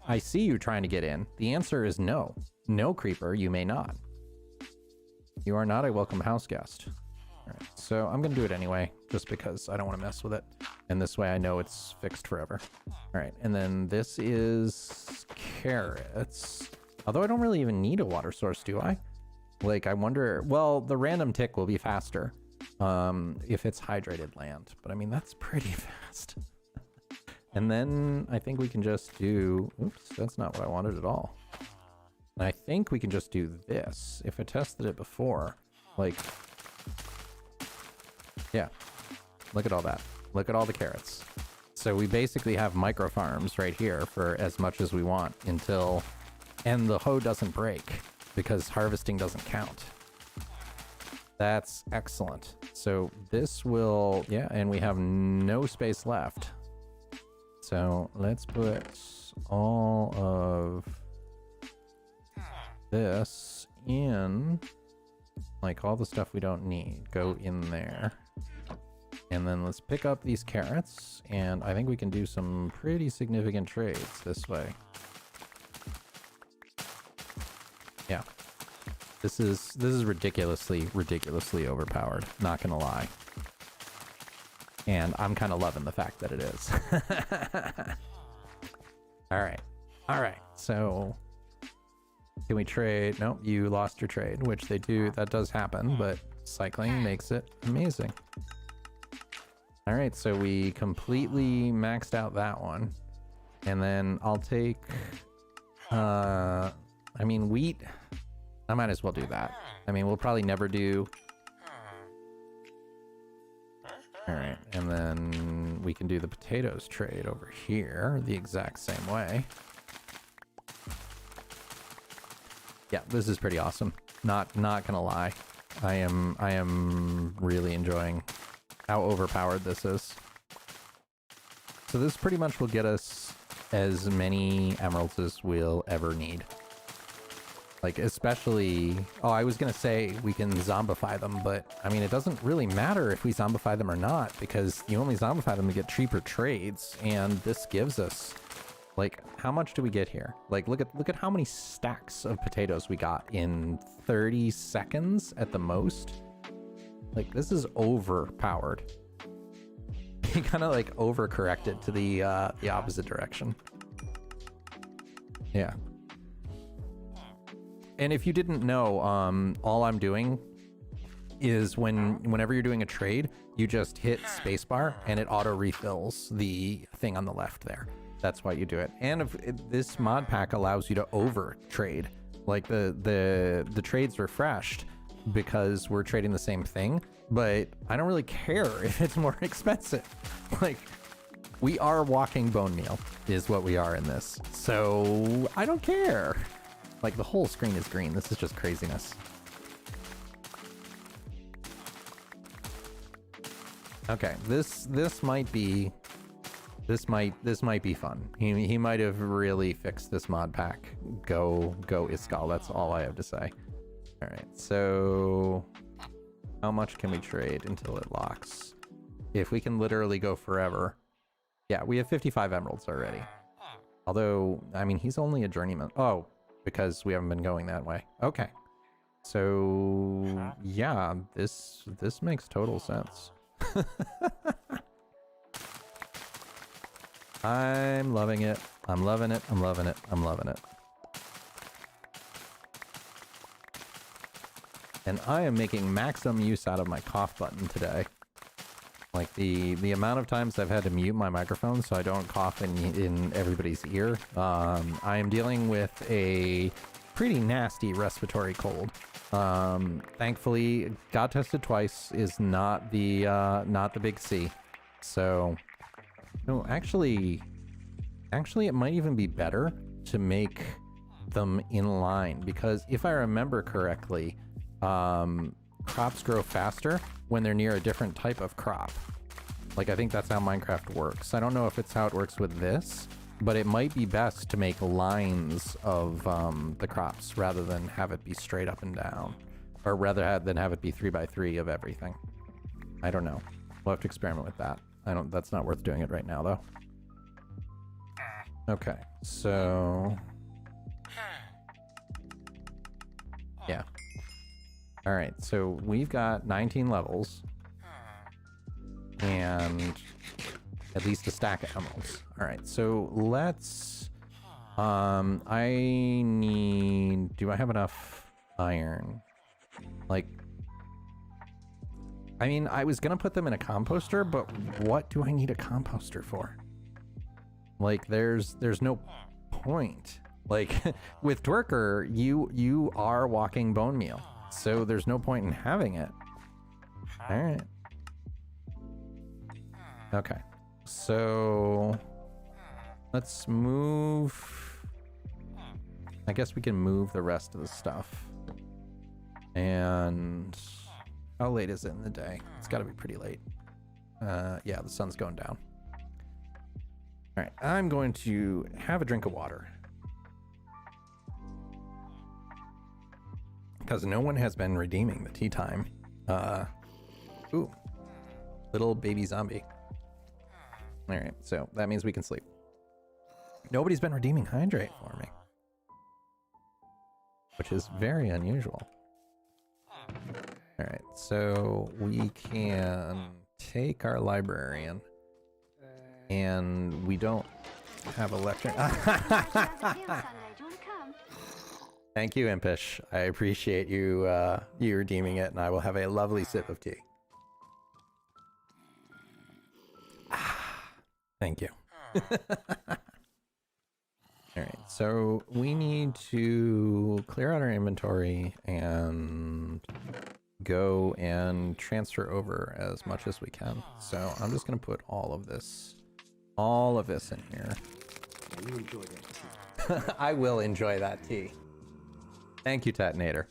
I see you trying to get in. The answer is no. No, creeper, you may not. You are not a welcome house guest. All right, so I'm gonna do it anyway, just because I don't want to mess with it. And this way I know it's fixed forever. All right, and then this is carrots. Although I don't really even need a water source, do I? Like, I wonder, well, the random tick will be faster if it's hydrated land. But I mean, that's pretty fast. And then I think we can just do, oops, that's not what I wanted at all. I think we can just do this. If I tested it before, like, yeah, look at all that. Look at all the carrots. So we basically have micro farms right here for as much as we want until, and the hoe doesn't break because harvesting doesn't count. That's excellent. So this will, yeah, and we have no space left. So let's put all of this in, like all the stuff we don't need, go in there. And then let's pick up these carrots, and I think we can do some pretty significant trades this way. Yeah. This is ridiculously overpowered, not gonna lie. And I'm kind of loving the fact that it is. All right. So can we trade? Nope, you lost your trade, which they do. That does happen, but cycling makes it amazing. All right, so we completely maxed out that one. And then I'll take, I mean, wheat. I might as well do that. I mean, we'll probably never do. All right, and then we can do the potatoes trade over here the exact same way. Yeah, this is pretty awesome. Not gonna lie. I am really enjoying how overpowered this is. So this pretty much will get us as many emeralds as we'll ever need. Like, especially, oh, I was gonna say we can zombify them, but I mean, it doesn't really matter if we zombify them or not, because you only zombify them to get cheaper trades, and this gives us, like, how much do we get here? Like, look at how many stacks of potatoes we got in 30 seconds at the most. Like, this is overpowered. He kind of like overcorrected to the opposite direction. Yeah. And if you didn't know, all I'm doing is whenever you're doing a trade, you just hit spacebar and it auto refills the thing on the left there. That's why you do it. And this mod pack allows you to over trade. Like the trade's refreshed because we're trading the same thing, but I don't really care if it's more expensive. Like, we are walking bone meal is what we are in this. So I don't care. Like, the whole screen is green. This is just craziness. Okay, this might be fun. He might have really fixed this mod pack. Go Iskal. That's all I have to say. All right, so how much can we trade until it locks? If we can literally go forever. Yeah, we have 55 emeralds already. Although, I mean, he's only a journeyman. Oh, because we haven't been going that way. Okay. So, yeah, this makes total sense. I'm loving it. I'm loving it. I'm loving it. I'm loving it. And I am making maximum use out of my cough button today. Like, the amount of times I've had to mute my microphone so I don't cough in everybody's ear. I am dealing with a pretty nasty respiratory cold. Thankfully, got tested twice, is not the big C. So, no, actually it might even be better to make them in line, because if I remember correctly, crops grow faster when they're near a different type of crop. Like, I think that's how Minecraft works. I don't know if it's how it works with this, but it might be best to make lines of the crops rather than have it be straight up and down, or rather than have it be 3x3 of everything. I don't know. We'll have to experiment with that. That's not worth doing it right now, though. Okay, so... yeah. Alright, so we've got 19 levels. And at least a stack of emeralds. Alright, so let's... I need... do I have enough iron? Like... I mean, I was gonna put them in a composter, but what do I need a composter for? Like, there's no point. Like, with twerker, you are walking bone meal, so there's no point in having it. All right. Okay. So let's move. I guess we can move the rest of the stuff. And how late is it in the day? It's got to be pretty late. Yeah, the sun's going down. All right, I'm going to have a drink of water. Because no one has been redeeming the tea time. Ooh, little baby zombie. All right, so that means we can sleep. Nobody's been redeeming hydrate for me, which is very unusual. All right, so we can take our librarian, and we don't have a lecture. Thank you, Impish. I appreciate you you redeeming it, and I will have a lovely sip of tea. Thank you. All right, so we need to clear out our inventory and go and transfer over as much as we can. So I'm just gonna put all of this in here. You enjoy that tea. I will enjoy that tea. Thank you, Tetonator.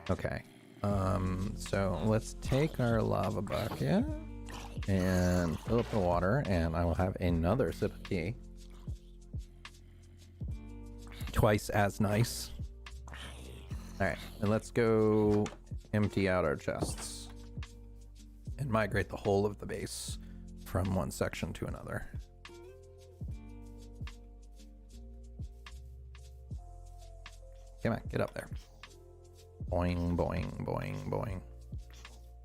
Okay. So let's take our lava bucket and fill up the water, and I will have another sip of tea. Twice as nice. All right, and let's go empty out our chests and migrate the whole of the base from one section to another. Come on, get up there. Boing, boing, boing, boing.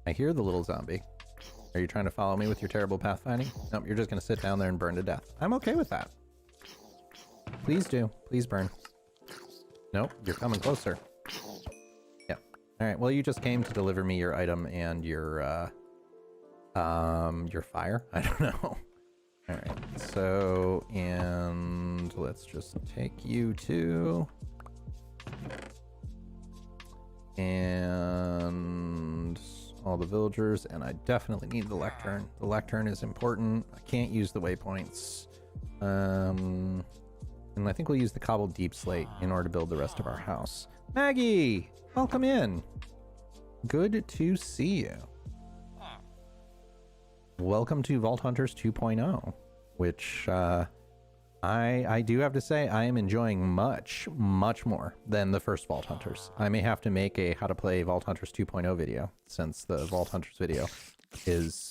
I hear the little zombie. Are you trying to follow me with your terrible pathfinding? Nope, you're just going to sit down there and burn to death. I'm okay with that. Please do. Please burn. Nope, you're coming closer. Yep. All right, well, you just came to deliver me your item and your fire? I don't know. All right, so, and let's just take you to... and all the villagers, and I definitely need the lectern. The lectern is important. I can't use the waypoints. And I think we'll use the cobbled deep slate in order to build the rest of our house. Maggie, welcome in. Good to see you. Welcome to Vaulthunters 2.0, which I do have to say I am enjoying much more than the first Vaulthunters. I may have to make a how to play Vaulthunters 2.0 video, since the Vaulthunters video is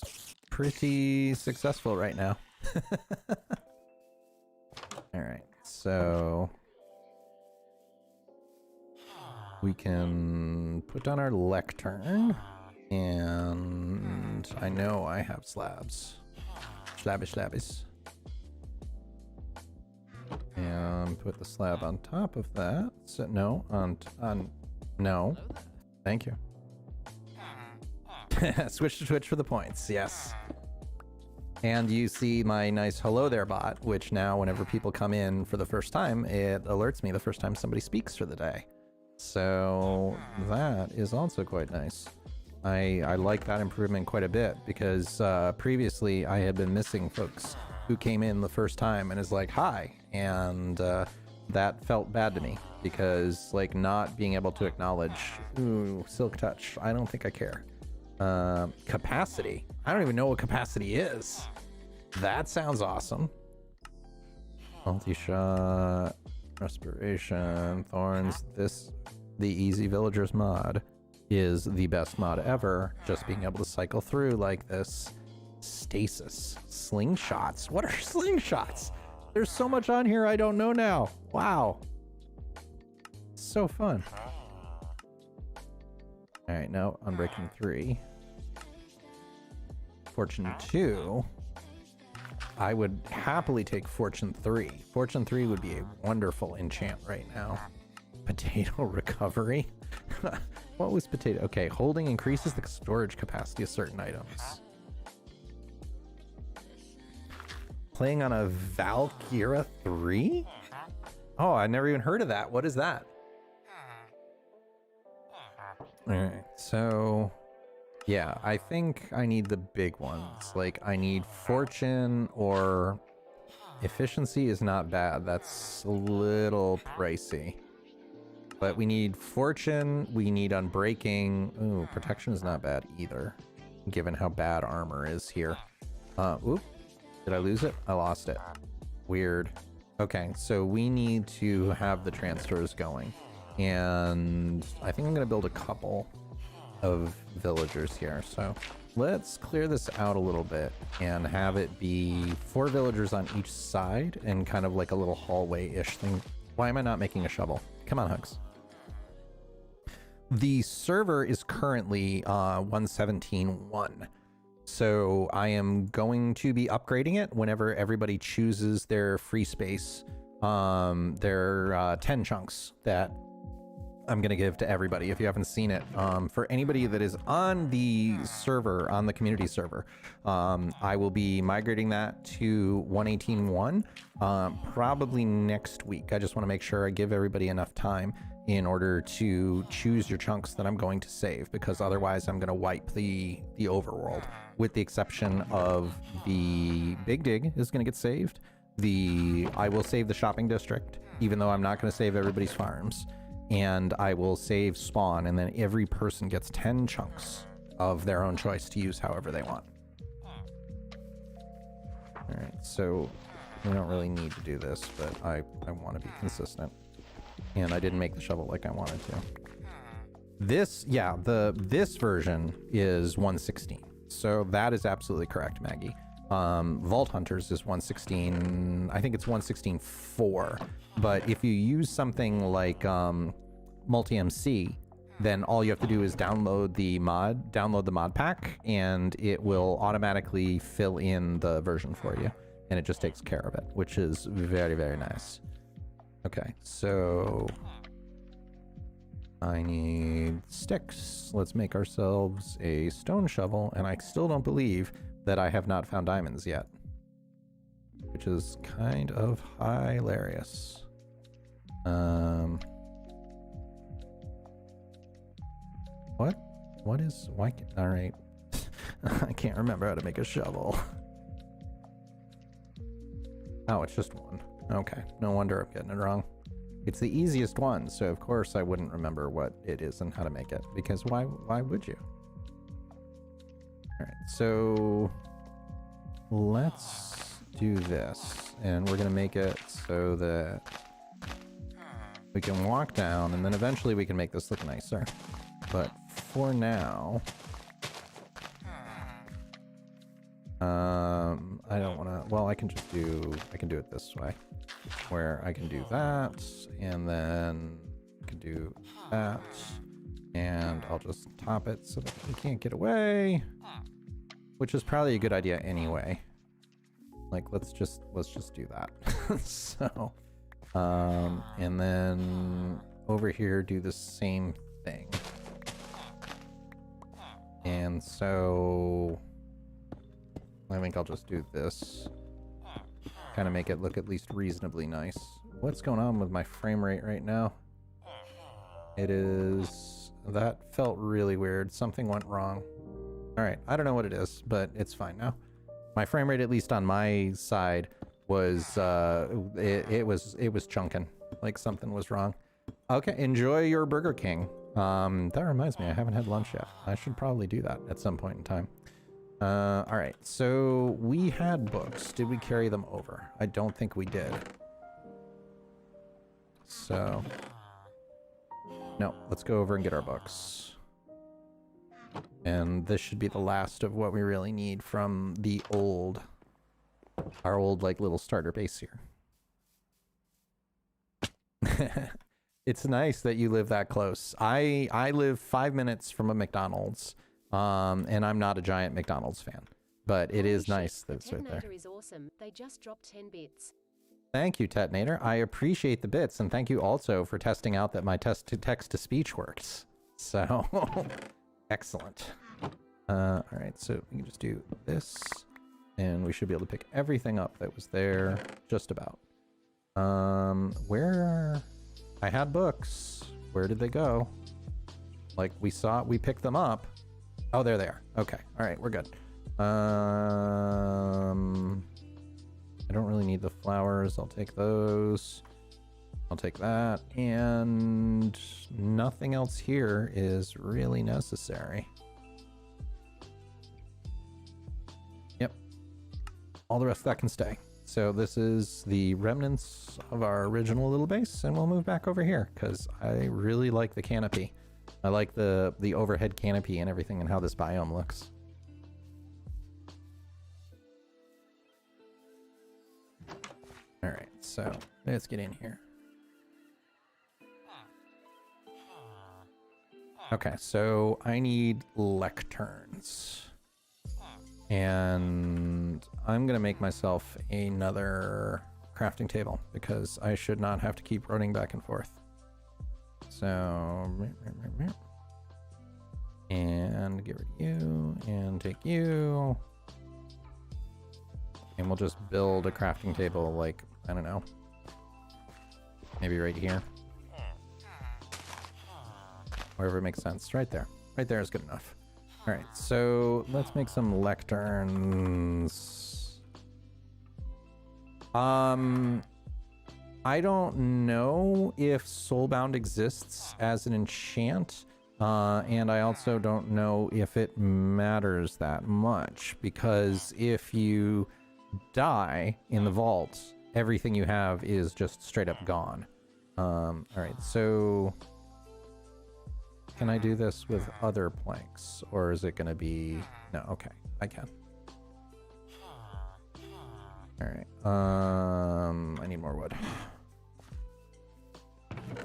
pretty successful right now. All right, so we can put down our lectern, and I know I have slabs. Slabbies. And put the slab on top of that. So no, no. Thank you. Switch to Twitch for the points. Yes. And you see my nice hello there bot, which now whenever people come in for the first time, it alerts me the first time somebody speaks for the day. So that is also quite nice. I like that improvement quite a bit, because previously I had been missing folks who came in the first time and is like, hi, and that felt bad to me, because like not being able to acknowledge, ooh, silk touch, I don't think I care. Capacity, I don't even know what capacity is. That sounds awesome. Multi-shot, respiration, thorns, the easy villagers mod. is the best mod ever. Just being able to cycle through like this. Stasis. Slingshots. What are slingshots? There's so much on here I don't know now. Wow. So fun. Alright, now Unbreaking 3. Fortune 2. I would happily take Fortune 3. Fortune 3 would be a wonderful enchant right now. Potato Recovery. What was potato? Okay, holding increases the storage capacity of certain items. Playing on a Valkyra 3? Oh, I never even heard of that. What is that? Alright, so yeah, I think I need the big ones. Like, I need Fortune, or Efficiency is not bad. That's a little pricey. But we need Fortune, we need Unbreaking. Ooh, Protection is not bad either, given how bad armor is here. Oop. Did I lose it? I lost it. Weird. Okay, so we need to have the transfers going. And I think I'm going to build a couple of villagers here. So let's clear this out a little bit and have it be 4 villagers on each side and kind of like a little hallway-ish thing. Why am I not making a shovel? Come on, Hugs. The server is currently 117.1. So I am going to be upgrading it whenever everybody chooses their free space. They're 10 chunks that I'm going to give to everybody if you haven't seen it. For anybody that is on the server, on the community server, I will be migrating that to 118.1 probably next week. I just want to make sure I give everybody enough time in order to choose your chunks that I'm going to save, because otherwise I'm going to wipe the overworld, with the exception of the Big Dig is going to get saved. I will save the shopping district, even though I'm not going to save everybody's farms. And I will save spawn, and then every person gets 10 chunks of their own choice to use however they want. All right, so we don't really need to do this, but I want to be consistent. And I didn't make the shovel like I wanted to. This, yeah, this version is 116. So that is absolutely correct, Maggie. Vaulthunters is 116, I think it's 116.4. But if you use something like multi-MC, then all you have to do is download the mod pack, and it will automatically fill in the version for you. And it just takes care of it, which is very, very nice. Okay, so I need sticks. Let's make ourselves a stone shovel, and I still don't believe that I have not found diamonds yet, which is kind of hilarious. What is, why, all right. I can't remember how to make a shovel. Oh, it's just one. Okay, no wonder I'm getting it wrong. It's the easiest one, so of course I wouldn't remember what it is and how to make it, because why would you? All right, so let's do this, and we're gonna make it so that we can walk down, and then eventually we can make this look nicer. But for now, I don't want to, well, I can do it this way, where I can do that, and then I can do that, and I'll just top it so that he can't get away, which is probably a good idea anyway. Like, let's just do that. So, and then over here, do the same thing. And so I think I'll just do this. Kind of make it look at least reasonably nice. What's going on with my frame rate right now? It is... that felt really weird. Something went wrong. Alright, I don't know what it is, but it's fine now. My frame rate, at least on my side, was... it was chunking. Like something was wrong. Okay, enjoy your Burger King. That reminds me, I haven't had lunch yet. I should probably do that at some point in time. All right, so we had books. Did we carry them over? I don't think we did. So, no, let's go over and get our books. And this should be the last of what we really need from the our old like little starter base here. It's nice that you live that close. I live 5 minutes from a McDonald's, and I'm not a giant McDonald's fan, but it is nice that it's right there. Detonator is awesome. They just dropped 10 bits. Thank you, Detonator. I appreciate the bits, and thank you also for testing out that my text-to-speech works. So, excellent. All right, so we can just do this, and we should be able to pick everything up that was there, just about. Where... I had books. Where did they go? Like, we picked them up. Oh, there they are. Okay. All right, we're good. I don't really need the flowers. I'll take those. I'll take that. And nothing else here is really necessary. Yep. All the rest of that can stay. So this is the remnants of our original little base, and we'll move back over here because I really like the canopy. I like the overhead canopy and everything and how this biome looks. All right, so let's get in here. Okay, so I need lecterns. And I'm going to make myself another crafting table because I should not have to keep running back and forth. So, and get rid of you and take you. And we'll just build a crafting table like, I don't know, maybe right here. Wherever it makes sense. Right there. Right there is good enough. All right, so let's make some lecterns. I don't know if Soulbound exists as an enchant, and I also don't know if it matters that much, because if you die in the vault, everything you have is just straight up gone. All right, so... Can I do this with other planks, or is it going to be... No, okay, I can. All right, I need more wood.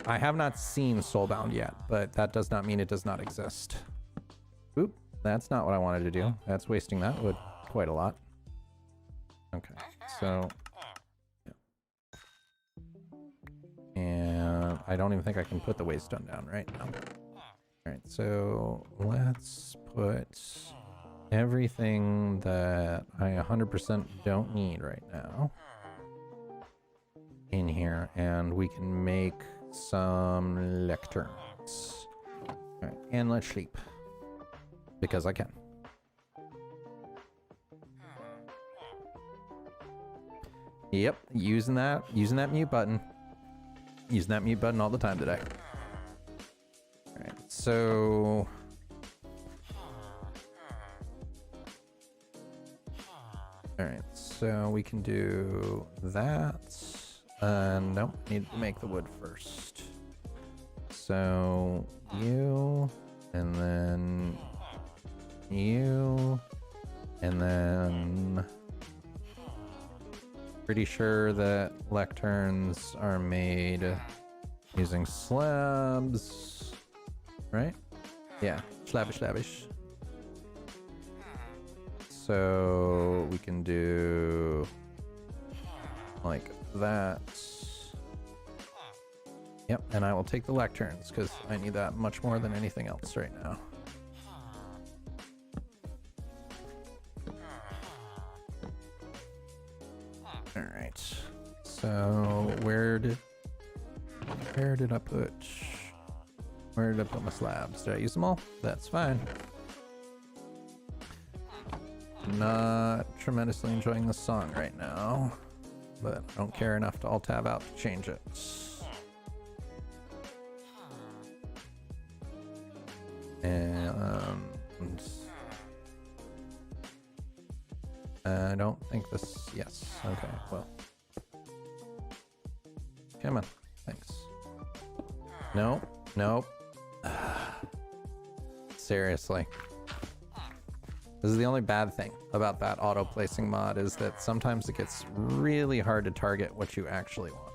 I have not seen Soulbound yet, but that does not mean it does not exist. Oop, that's not what I wanted to do. That's wasting that wood quite a lot. Okay, so... Yeah. And I don't even think I can put the waystone down right now. All right, so let's put everything that I 100% don't need right now in here, and we can make some lecterns. All right, and let's sleep because I can. Yep, using that mute button. Using that mute button all the time today. Alright, so... Alright, so we can do that. Nope, need to make the wood first. So, you, and then you, and then... Pretty sure that lecterns are made using slabs, right? Yeah, slabbish. So we can do like that. Yep, and I will take the lecterns because I need that much more than anything else right now. All right, so where did I put my slabs? Did I use them all? That's fine. Not tremendously enjoying the song right now, but I don't care enough to alt-tab out to change it. And I don't think this... Yes. Okay, well. Come on. Thanks. Nope. Seriously. This is the only bad thing about that auto placing mod, is that sometimes it gets really hard to target what you actually want.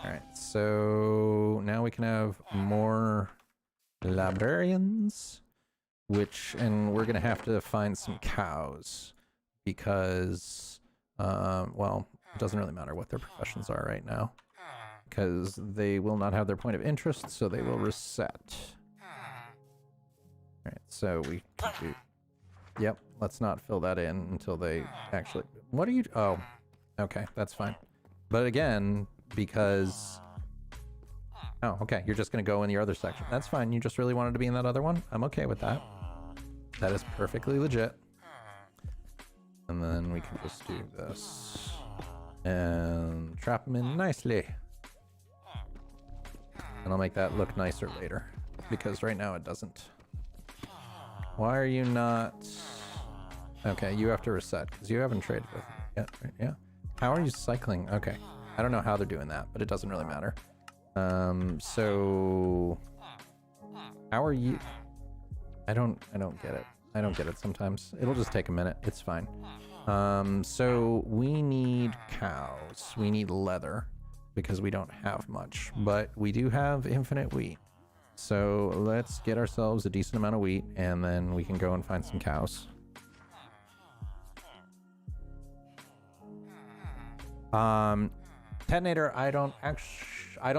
All right, so now we can have more librarians, and we're gonna have to find some cows because, well, it doesn't really matter what their professions are right now because they will not have their point of interest, so they will reset. All right, so we can do, yep, let's not fill that in until they actually, what are you, oh, okay, that's fine. But again, because, oh, okay, you're just gonna go in your other section. That's fine, you just really wanted to be in that other one? I'm okay with that. That is perfectly legit. And then we can just do this and trap them in nicely. And I'll make that look nicer later because right now it doesn't. Why are you not? Okay, you have to reset because you haven't traded with me yet. Right? Yeah. How are you cycling? Okay. I don't know how they're doing that, but it doesn't really matter. So how are you? I don't get it. I don't get it sometimes. It'll just take a minute. It's fine. So we need cows. We need leather because we don't have much, but we do have infinite wheat. So let's get ourselves a decent amount of wheat and then we can go and find some cows. Detonator, I don't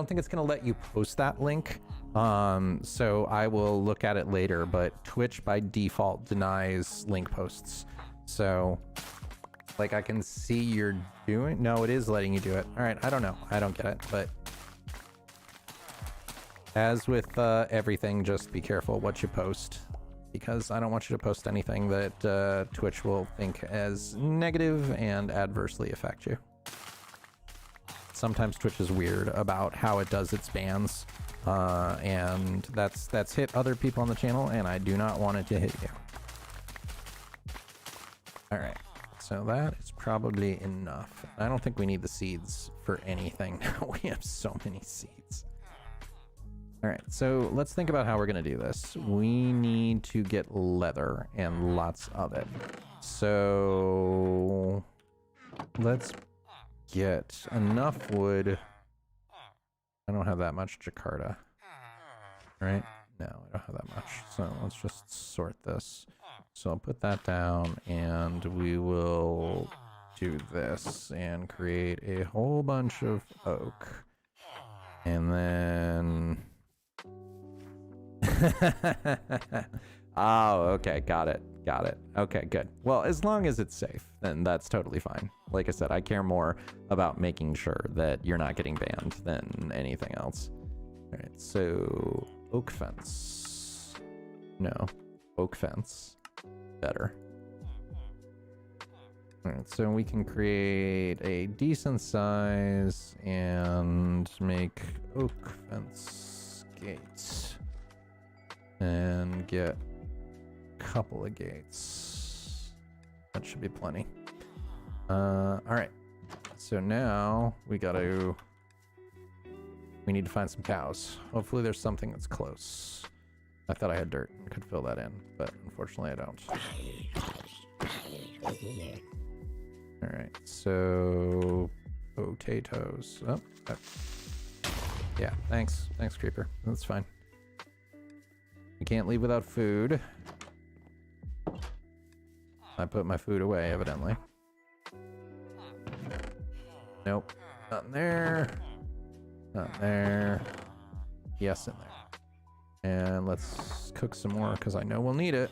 think it's going to let you post that link. So I will look at it later, but Twitch by default denies link posts. So like I can see you're doing, no, it is letting you do it. All right. I don't know. I don't get it, but as with everything, just be careful what you post because I don't want you to post anything that Twitch will think as negative and adversely affect you. Sometimes Twitch is weird about how it does its bans, and that's hit other people on the channel, and I do not want it to hit you. All right, so that is probably enough. I don't think we need the seeds for anything. We have so many seeds. All right, so let's think about how we're gonna do this. We need to get leather and lots of it. So let's get enough wood. I don't have that much Jakarta, right? No, I don't have that much. So let's just sort this. So I'll put that down and we will do this and create a whole bunch of oak. And then... Oh, okay, got it. Got it. Okay, good. Well, as long as it's safe, then that's totally fine. Like I said, I care more about making sure that you're not getting banned than anything else. All right, so oak fence. No, oak fence. Better. All right, so we can create a decent size and make oak fence gates and get couple of gates. That should be plenty. All right, so now we need to find some cows. Hopefully there's something that's close. I thought I had dirt and could fill that in, but unfortunately I don't. All right, so potatoes. Oh, yeah, thanks creeper, that's fine. We can't leave without food. I put my food away, evidently. Nope. Not in there. Not in there. Yes, in there. And let's cook some more, because I know we'll need it.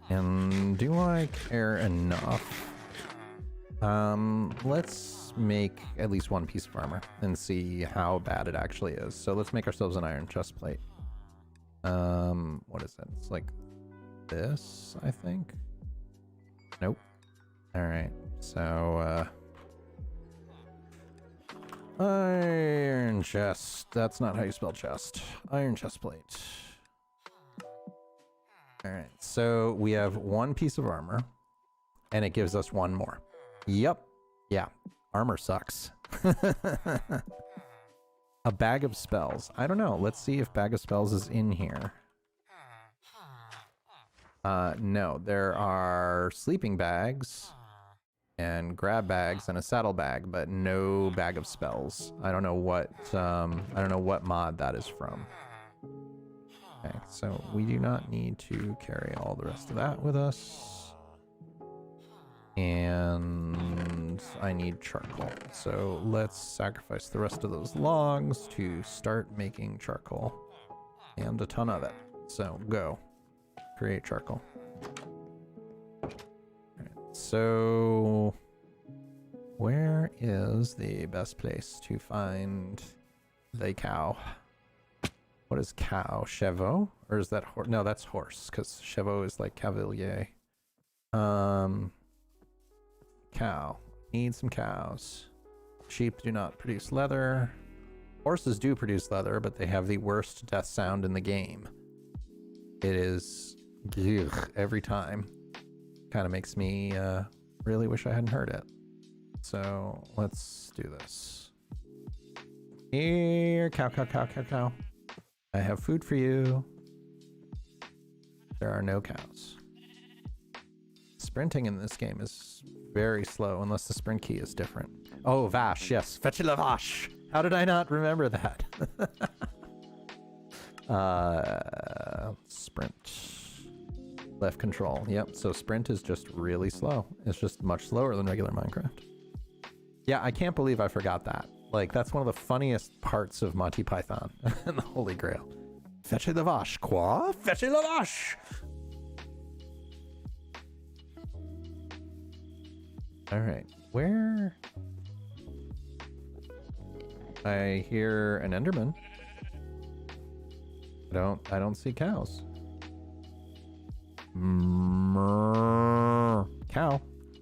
And do I care enough? Let's make at least one piece of armor and see how bad it actually is. So let's make ourselves an iron chest plate. What is it? It's like this, I think. Nope. All right. So, iron chest. That's not how you spell chest. Iron chest plate. All right. So we have one piece of armor and it gives us one more. Yep. Yeah. Armor sucks. A bag of spells. I don't know. Let's see if bag of spells is in here. No, there are sleeping bags and grab bags and a saddle bag, but no bag of spells. I don't know what mod that is from. Okay, so we do not need to carry all the rest of that with us. And I need charcoal. So let's sacrifice the rest of those logs to start making charcoal. And a ton of it. So go. Create charcoal. Alright, so where is the best place to find the cow? What is cow? Chevaux? Or is that horse? No, that's horse, because chevaux is like cavalier. Cow. Need some cows. Sheep do not produce leather. Horses do produce leather, but they have the worst death sound in the game. It is every time. Kind of makes me really wish I hadn't heard it. So let's do this. Here, cow, cow, cow, cow, cow. I have food for you. There are no cows. Sprinting in this game is very slow unless the sprint key is different. Oh, Vash, yes. Fetch la vache. How did I not remember that? Sprint. Left control. Yep, so sprint is just really slow. It's just much slower than regular Minecraft. Yeah, I can't believe I forgot that. Like, that's one of the funniest parts of Monty Python and the Holy Grail. Fetch la vache. Quoi? Fetch la vache. All right, where? I hear an Enderman. I don't see cows. Mrrr. Cow.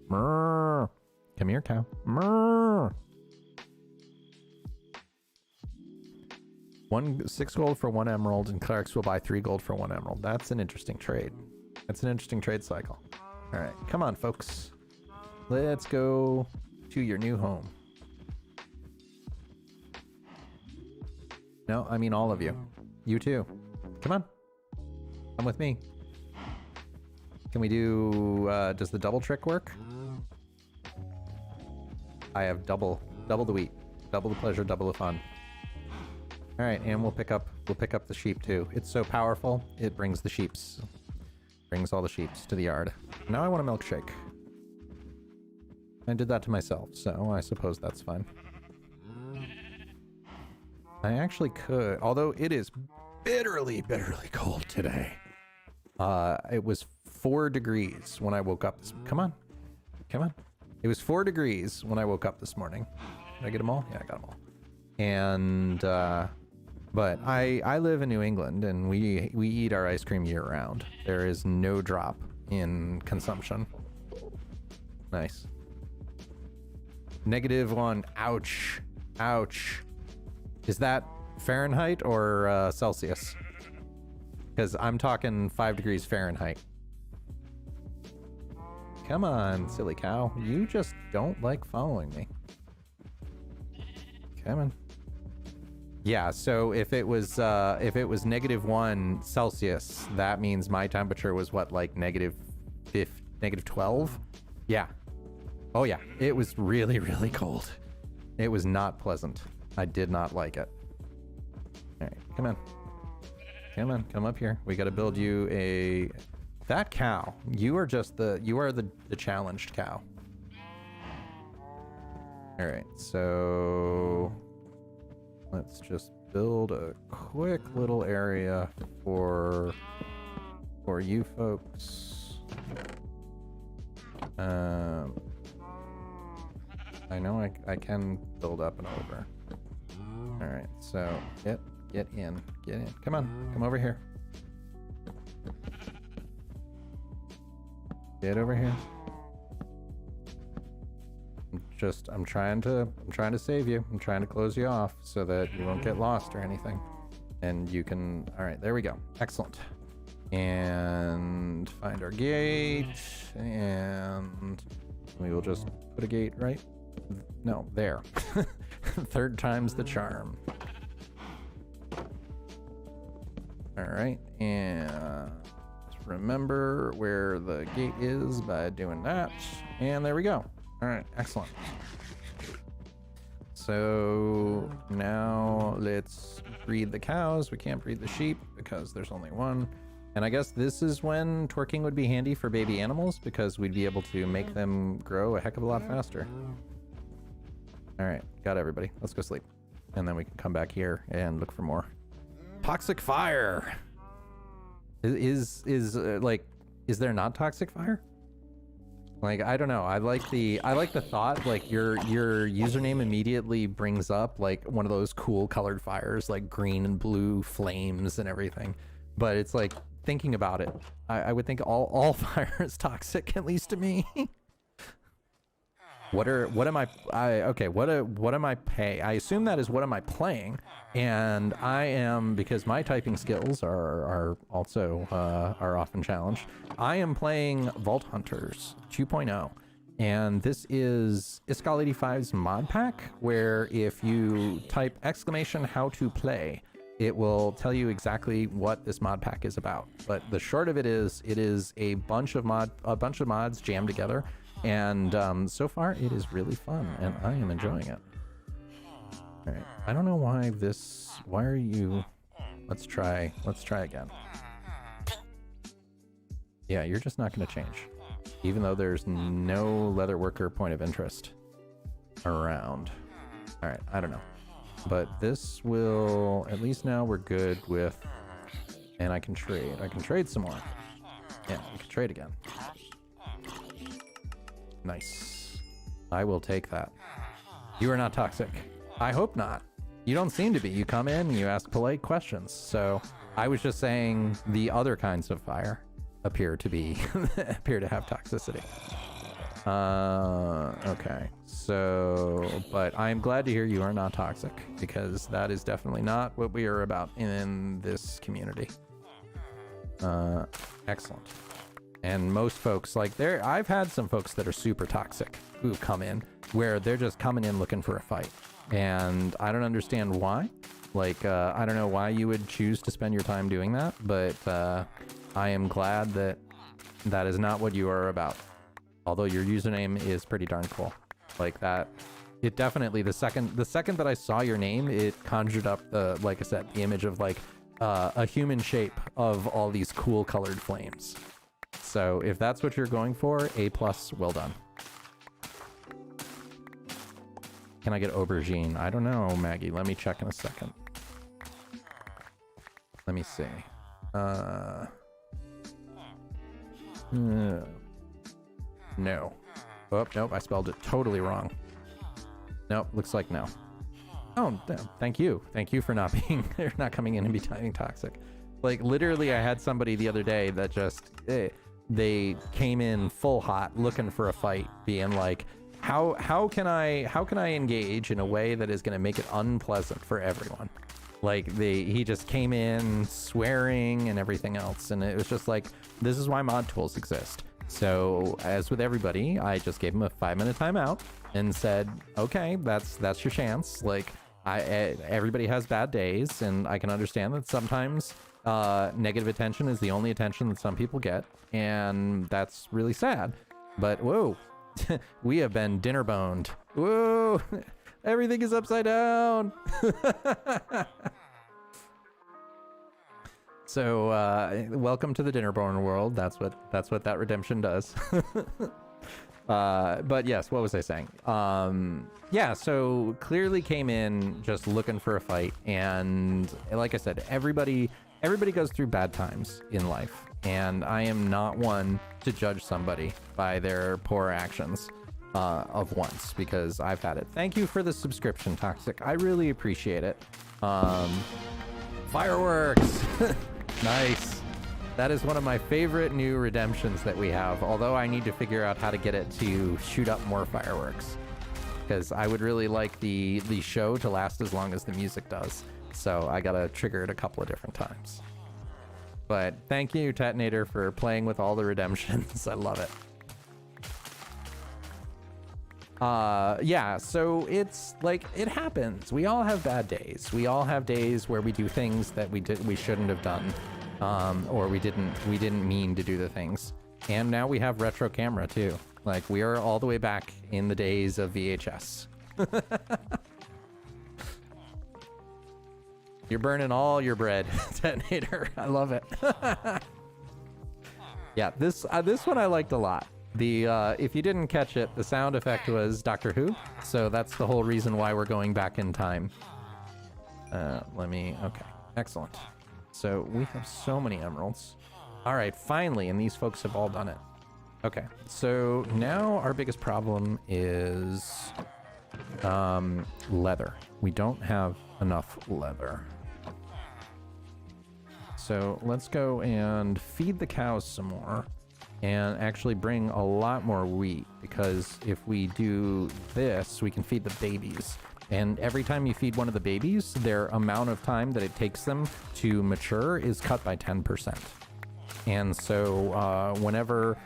Mrrr. Come here, cow. Mrrr. 6 gold for 1 emerald, and clerics will buy 3 gold for 1 emerald. That's an interesting trade. That's an interesting trade cycle. All right, come on, folks. Let's go to your new home. No, I mean all of you. You too. Come on. Come with me. Can we do, does the double trick work? I have double the wheat, double the pleasure, double the fun. All right, and we'll pick up the sheep too. It's so powerful, it brings all the sheeps to the yard. Now I want a milkshake. I did that to myself, so I suppose that's fine. I actually could, although it is bitterly cold today. It was 4 degrees when I woke up. Come on. It was 4 degrees when I woke up this morning. Did I get them all? Yeah, I got them all. And, but I live in New England, and we eat our ice cream year round. There is no drop in consumption. Nice. -1. Ouch. Ouch. Is that Fahrenheit or Celsius? Because I'm talking 5 degrees Fahrenheit. Come on, silly cow. You just don't like following me. Come on. Yeah, so if it was -1 Celsius, that means my temperature was what, like -12? Yeah. Oh yeah, it was really cold. It was not pleasant. I did not like it. All right, come on. Come up here. We got to build you a... That cow. You are the challenged cow. All right, so let's just build a quick little area for you folks. I know I can build up and over. All right, so get in. Come on, come over here. Get over here. I'm trying to save you. I'm trying to close you off so that you won't get lost or anything. And you can, all right, there we go. Excellent. And find our gate, and we will just put a gate right, no, there. 3rd time's the charm. All right, and remember where the gate is by doing that. And there we go. All right, excellent. So now let's breed the cows. We can't breed the sheep because there's only one. And I guess this is when twerking would be handy for baby animals because we'd be able to make them grow a heck of a lot faster. All right, got everybody. Let's go sleep. And then we can come back here and look for more. Toxic fire. Is there not toxic fire? Like, I don't know. I like the thought, like your username immediately brings up like one of those cool colored fires, like green and blue flames and everything. But it's like thinking about it, I would think all fire is toxic, at least to me. What am I I assume that is what am I playing, and I am, because my typing skills are also are often challenged. I am playing Vaulthunters 2.0, and this is Iskall 85's mod pack, where if you type !howtoplay, it will tell you exactly what this mod pack is about. But the short of it is a bunch of mods jammed together. And so far it is really fun and I am enjoying it. All right, I don't know why are you, let's try again. Yeah, you're just not going to change, even though there's no leatherworker point of interest around. All right, I don't know, but this will, at least now we're good with, and I can trade some more. Yeah, we can trade again. Nice. I will take that. You are not toxic. I hope not. You don't seem to be. You come in and you ask polite questions. So I was just saying the other kinds of fire appear to have toxicity. Okay. So, but I'm glad to hear you are not toxic, because that is definitely not what we are about in this community. Excellent. And most folks, like I've had some folks that are super toxic who come in where they're just coming in looking for a fight. And I don't understand why. Like, I don't know why you would choose to spend your time doing that, but I am glad that that is not what you are about. Although your username is pretty darn cool. Like that, it definitely, the second that I saw your name, it conjured up like I said, the image of like a human shape of all these cool colored flames. So if that's what you're going for, A+, well done. Can I get aubergine? I don't know, Maggie. Let me check in a second. Let me see. No. Oh, nope, I spelled it totally wrong. Nope, looks like no. Oh, thank you. Thank you for not coming in and be typing toxic. Like, literally, I had somebody the other day that just... they came in full hot looking for a fight, being like, how can I engage in a way that is going to make it unpleasant for everyone? Like, he just came in swearing and everything else, and it was just like, this is why mod tools exist. So as with everybody, I just gave him a 5-minute timeout and said, okay, that's your chance. Like, everybody has bad days, and I can understand that sometimes negative attention is the only attention that some people get, and that's really sad. But whoa, we have been dinner boned. Whoa, everything is upside down. So welcome to the dinner bone world. That's what that redemption does. But yes, what was I saying? Yeah, so clearly came in just looking for a fight, and like I said, everybody goes through bad times in life, and I am not one to judge somebody by their poor actions of once, because I've had it. Thank you for the subscription, Toxic. I really appreciate it. Fireworks! Nice. That is one of my favorite new redemptions that we have, although I need to figure out how to get it to shoot up more fireworks, because I would really like the show to last as long as the music does. So I gotta trigger it a couple of different times. But thank you, Tetonator, for playing with all the redemptions. I love it. Yeah, so it's like, it happens. We all have bad days. We all have days where we do things that we shouldn't have done. or we didn't mean to do the things. And now we have retro camera too. Like, we are all the way back in the days of VHS. You're burning all your bread, Detonator. I love it. Yeah, this one I liked a lot. The if you didn't catch it, the sound effect was Doctor Who, so that's the whole reason why we're going back in time. Okay, excellent. So we have so many emeralds. All right, finally, and these folks have all done it. Okay, so now our biggest problem is leather. We don't have enough leather. So let's go and feed the cows some more and actually bring a lot more wheat, because if we do this, we can feed the babies. And every time you feed one of the babies, their amount of time that it takes them to mature is cut by 10%. And so whenever,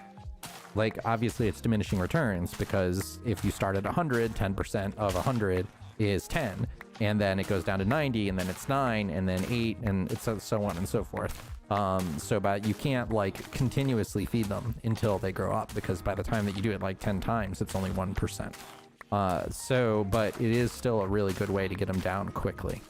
like, obviously it's diminishing returns, because if you start at 100, 10% of 100 is 10, and then it goes down to 90, and then it's 9, and then 8, and it's so on and so forth. But you can't like continuously feed them until they grow up, because by the time that you do it like 10 times, it's only 1%. But it is still a really good way to get them down quickly.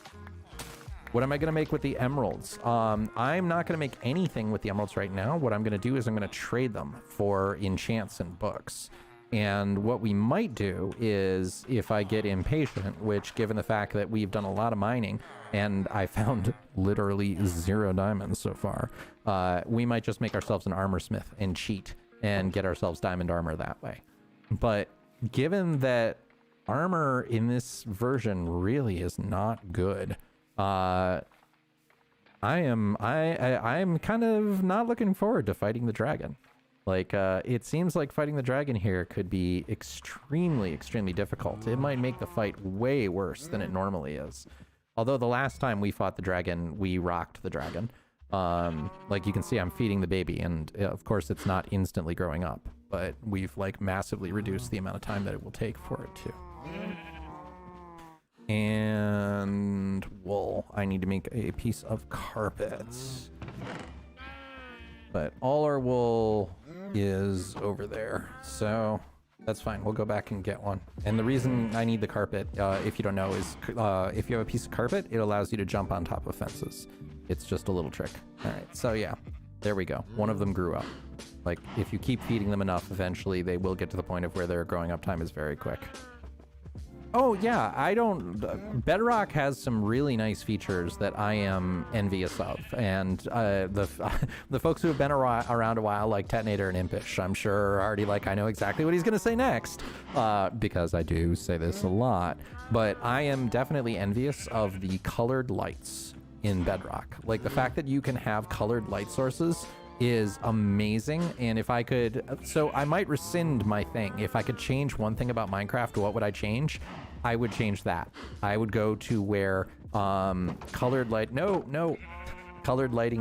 What am I going to make with the emeralds? I'm not going to make anything with the emeralds right now. What I'm going to do is I'm going to trade them for enchants and books. And what we might do is, if I get impatient, which, given the fact that we've done a lot of mining and I found literally 0 diamonds so far, we might just make ourselves an armor smith and cheat and get ourselves diamond armor that way. But given that armor in this version really is not good, I'm kind of not looking forward to fighting the dragon. Like, it seems like fighting the dragon here could be extremely, extremely difficult. It might make the fight way worse than it normally is. Although the last time we fought the dragon, we rocked the dragon. Like you can see, I'm feeding the baby, and of course it's not instantly growing up, but we've like massively reduced the amount of time that it will take for it to. And wool. I need to make a piece of carpet. But all our wool is over there, so that's fine. We'll go back and get one. And the reason I need the carpet, if you don't know, is if you have a piece of carpet, it allows you to jump on top of fences. It's just a little trick. All right, so yeah, there we go. One of them grew up. Like, if you keep feeding them enough, eventually they will get to the point of where their growing up time is very quick. Oh yeah, Bedrock has some really nice features that I am envious of, and the folks who have been around a while, like Detonator and Impish, I'm sure are already like, I know exactly what he's gonna say next, because I do say this a lot, but I am definitely envious of the colored lights in Bedrock. Like, the fact that you can have colored light sources is amazing. And if I could, so I might rescind my thing. If I could change one thing about Minecraft, what would I change? I would change that. I would go to where colored lighting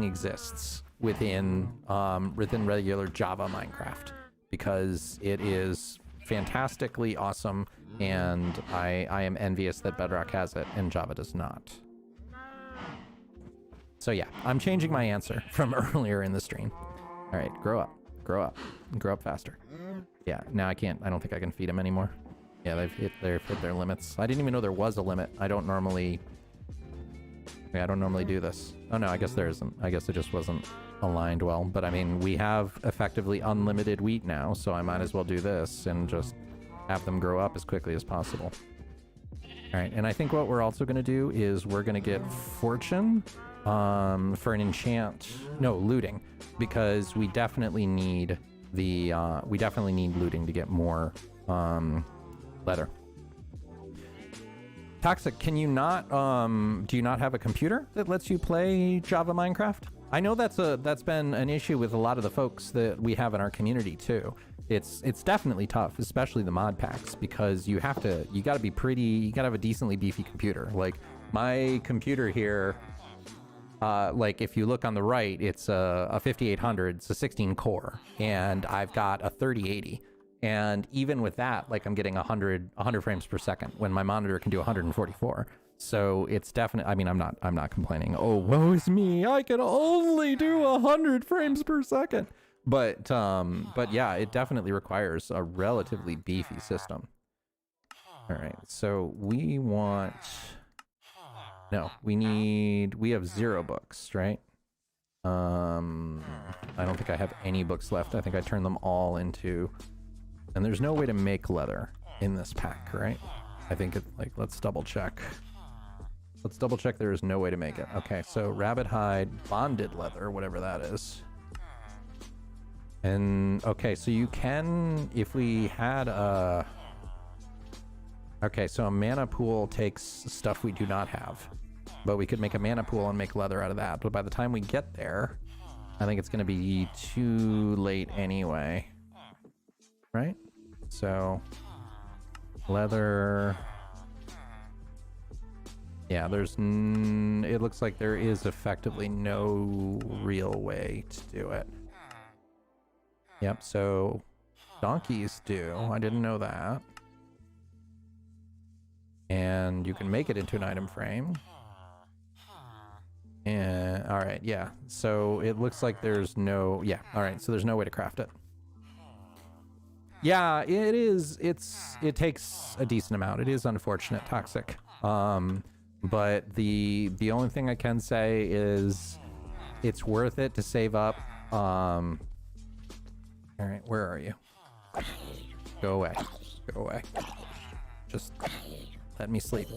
exists within regular Java Minecraft, because it is fantastically awesome, and I am envious that Bedrock has it and Java does not. So yeah, I'm changing my answer from earlier in the stream. All right, grow up faster. Yeah, now I don't think I can feed them anymore. Yeah, they've hit their limits. I didn't even know there was a limit. I don't normally do this. Oh no, I guess there isn't. I guess it just wasn't aligned well. But I mean, we have effectively unlimited wheat now, so I might as well do this and just have them grow up as quickly as possible. All right, and I think what we're also going to do is we're going to get fortune for an looting, because we definitely need looting to get more leather. Toxic, can you not do you not have a computer that lets you play Java Minecraft? I know that's been an issue with a lot of the folks that we have in our community too. It's definitely tough, especially the mod packs, because you gotta have a decently beefy computer. Like, my computer here, like if you look on the right, it's a 5800, it's a 16 core, and I've got a 3080. And even with that, like, I'm getting 100 frames per second when my monitor can do 144. So it's definitely, I mean, I'm not complaining. Oh, woe is me. I can only do 100 frames per second. But yeah, it definitely requires a relatively beefy system. All right, so we want, no, we have 0 books, right? I don't think I have any books left. I think I turned them all into, and there's no way to make leather in this pack, right? I think it, like, let's double check. Let's double check there is no way to make it. Okay, so rabbit hide, bonded leather, whatever that is. And, okay, so you can, if we had a... Okay, so a mana pool takes stuff we do not have. But we could make a mana pool and make leather out of that. But by the time we get there, I think it's going to be too late anyway. Right? So, leather... Yeah, there's... it looks like there is effectively no real way to do it. Yep, so donkeys do. I didn't know that. And you can make it into an item frame. And all right, yeah. So it looks like there's no, yeah. All right, so there's no way to craft it. Yeah, it is. It takes a decent amount. It is unfortunate, toxic. But the only thing I can say is it's worth it to save up. All right, where are you? Go away. Go away. Just let me sleep.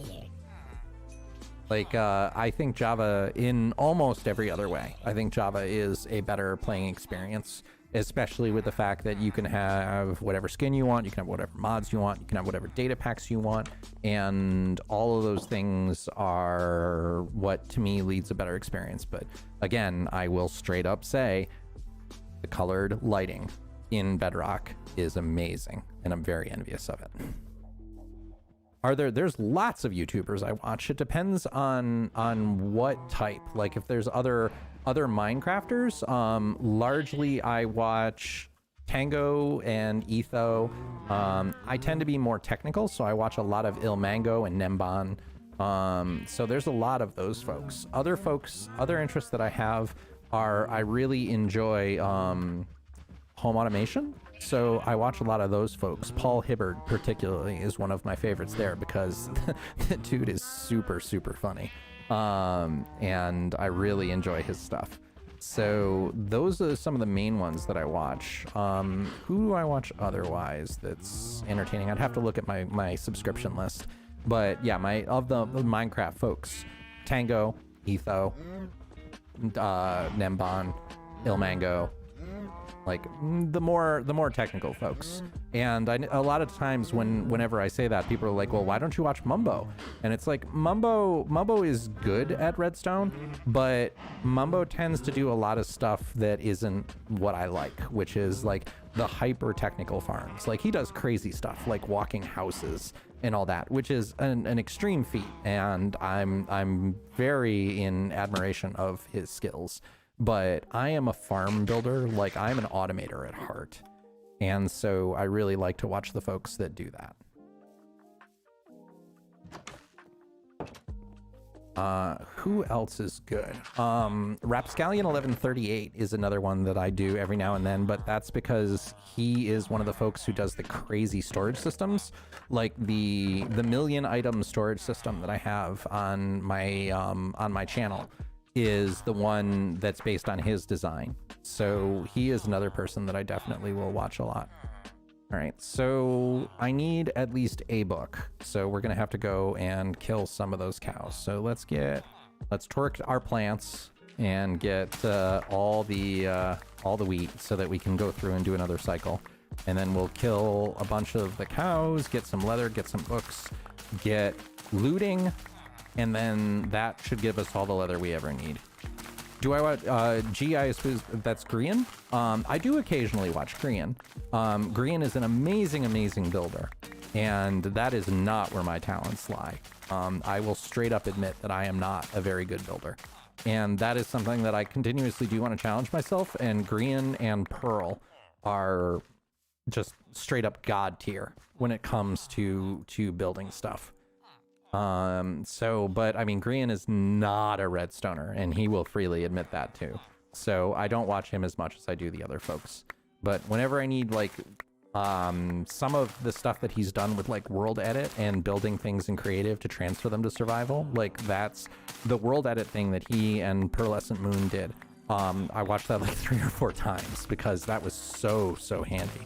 Like, I think Java, in almost every other way, I think Java is a better playing experience, especially with the fact that you can have whatever skin you want, you can have whatever mods you want, you can have whatever data packs you want, and all of those things are what, to me, leads a better experience. But again, I will straight up say the colored lighting in Bedrock is amazing, and I'm very envious of it. There's lots of YouTubers I watch. It depends on what type. Like if there's other Minecrafters, largely I watch Tango and Etho. I tend to be more technical, so I watch a lot of Ilmango and Nemban. So there's a lot of those folks. Other interests that I have are, I really enjoy home automation. So I watch a lot of those folks. Paul Hibbard particularly is one of my favorites there because the dude is super, super funny. And I really enjoy his stuff. So those are some of the main ones that I watch. Who do I watch otherwise that's entertaining? I'd have to look at my subscription list. But yeah, of the Minecraft folks, Tango, Etho, Nemban, Ilmango, like the more technical folks. And a lot of times whenever I say that, people are like, well, why don't you watch Mumbo? And it's like, Mumbo is good at Redstone, but Mumbo tends to do a lot of stuff that isn't what I like, which is like the hyper technical farms. Like he does crazy stuff like walking houses and all that, which is an extreme feat, and I'm very in admiration of his skills. But I am a farm builder, like I'm an automator at heart. And so I really like to watch the folks that do that. Who else is good? Rapscallion 1138 is another one that I do every now and then, but that's because he is one of the folks who does the crazy storage systems, like the million item storage system that I have on my channel is the one that's based on his design. So he is another person that I definitely will watch a lot. All right, so I need at least a book. So we're gonna have to go and kill some of those cows. So let's twerk our plants and get all the wheat so that we can go through and do another cycle. And then we'll kill a bunch of the cows, get some leather, get some books, get looting, and then that should give us all the leather we ever need. Do I watch, I suppose that's Grian? I do occasionally watch Grian. Grian is an amazing, amazing builder, and that is not where my talents lie. I will straight up admit that I am not a very good builder. And that is something that I continuously do want to challenge myself, and Grian and Pearl are just straight up god tier when it comes to building stuff. But I mean, Grian is not a redstoner, and he will freely admit that too. So I don't watch him as much as I do the other folks. But whenever I need like some of the stuff that he's done with like world edit and building things in creative to transfer them to survival, like that's the world edit thing that he and Pearlescent Moon did. I watched that like 3 or 4 times because that was so handy.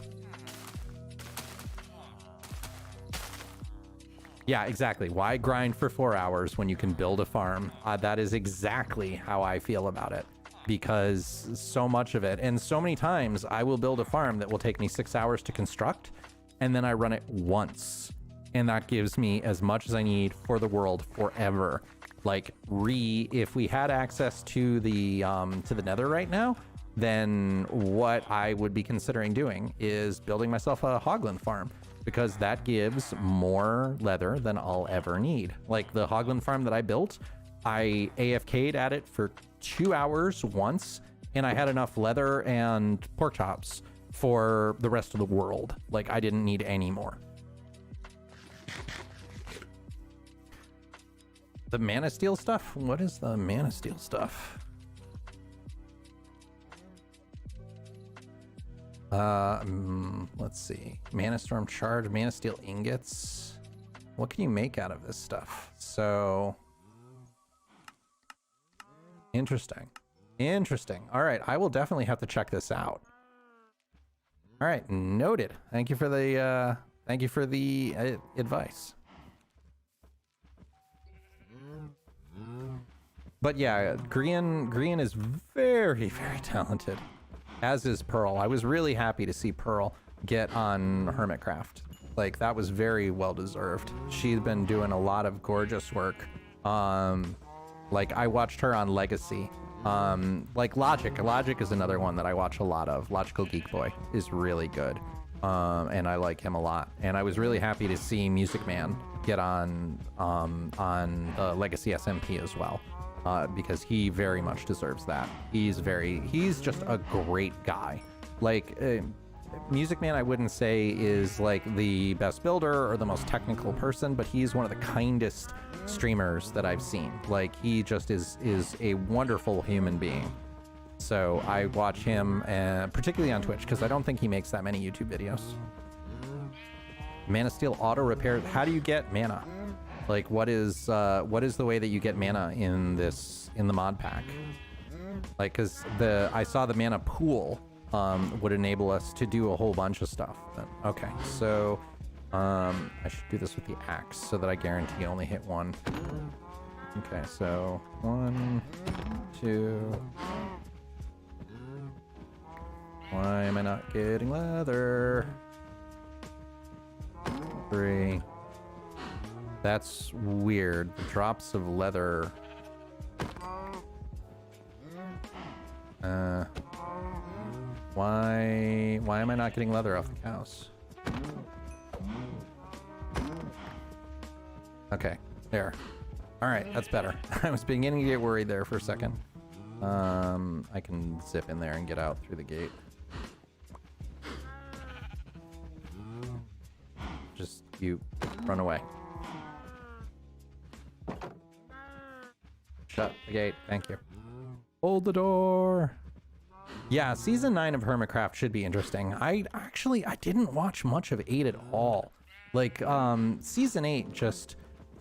Yeah, exactly. Why grind for 4 hours when you can build a farm? That is exactly how I feel about it. Because so much of it, and so many times I will build a farm that will take me 6 hours to construct, and then I run it once. And that gives me as much as I need for the world forever. Like, if we had access to the nether right now, then what I would be considering doing is building myself a hoglin farm, because that gives more leather than I'll ever need. Like the hoglin farm that I built, I AFK'd at it for 2 hours once, and I had enough leather and pork chops for the rest of the world. Like, I didn't need any more. The mana steel stuff? What is the mana steel stuff? Let's see. Mana storm charge, mana steel ingots. What can you make out of this stuff? So... Interesting. All right, I will definitely have to check this out. All right, noted. Thank you for the advice. But yeah, Grian is very talented, as is Pearl. I was really happy to see Pearl get on Hermitcraft. Like, that was very well deserved. She's been doing a lot of gorgeous work. Like, I watched her on Legacy. Like Logic is another one that I watch a lot of. Logical Geek Boy is really good. And I like him a lot. And I was really happy to see Music Man get on Legacy SMP as well. Because he very much deserves that. He's just a great guy. Like, Music Man, I wouldn't say is like the best builder or the most technical person, but he's one of the kindest streamers that I've seen. Like, he just is a wonderful human being. So I watch him, particularly on Twitch, because I don't think he makes that many YouTube videos. Mana Steel auto repair. How do you get mana? Like, what is the way that you get mana in the mod pack? Like, because I saw the mana pool would enable us to do a whole bunch of stuff. Okay, so I should do this with the axe so that I guarantee I only hit one. Okay, so 1, 2. Why am I not getting leather? 3. That's weird. The drops of leather. Why am I not getting leather off the cows? Okay, there. All right, that's better. I was beginning to get worried there for a second. I can zip in there and get out through the gate. Just you run away. Shut the gate. Thank you. Hold the door. Yeah, season 9 of Hermitcraft should be interesting. I didn't watch much of 8 at all. Like, season 8 just,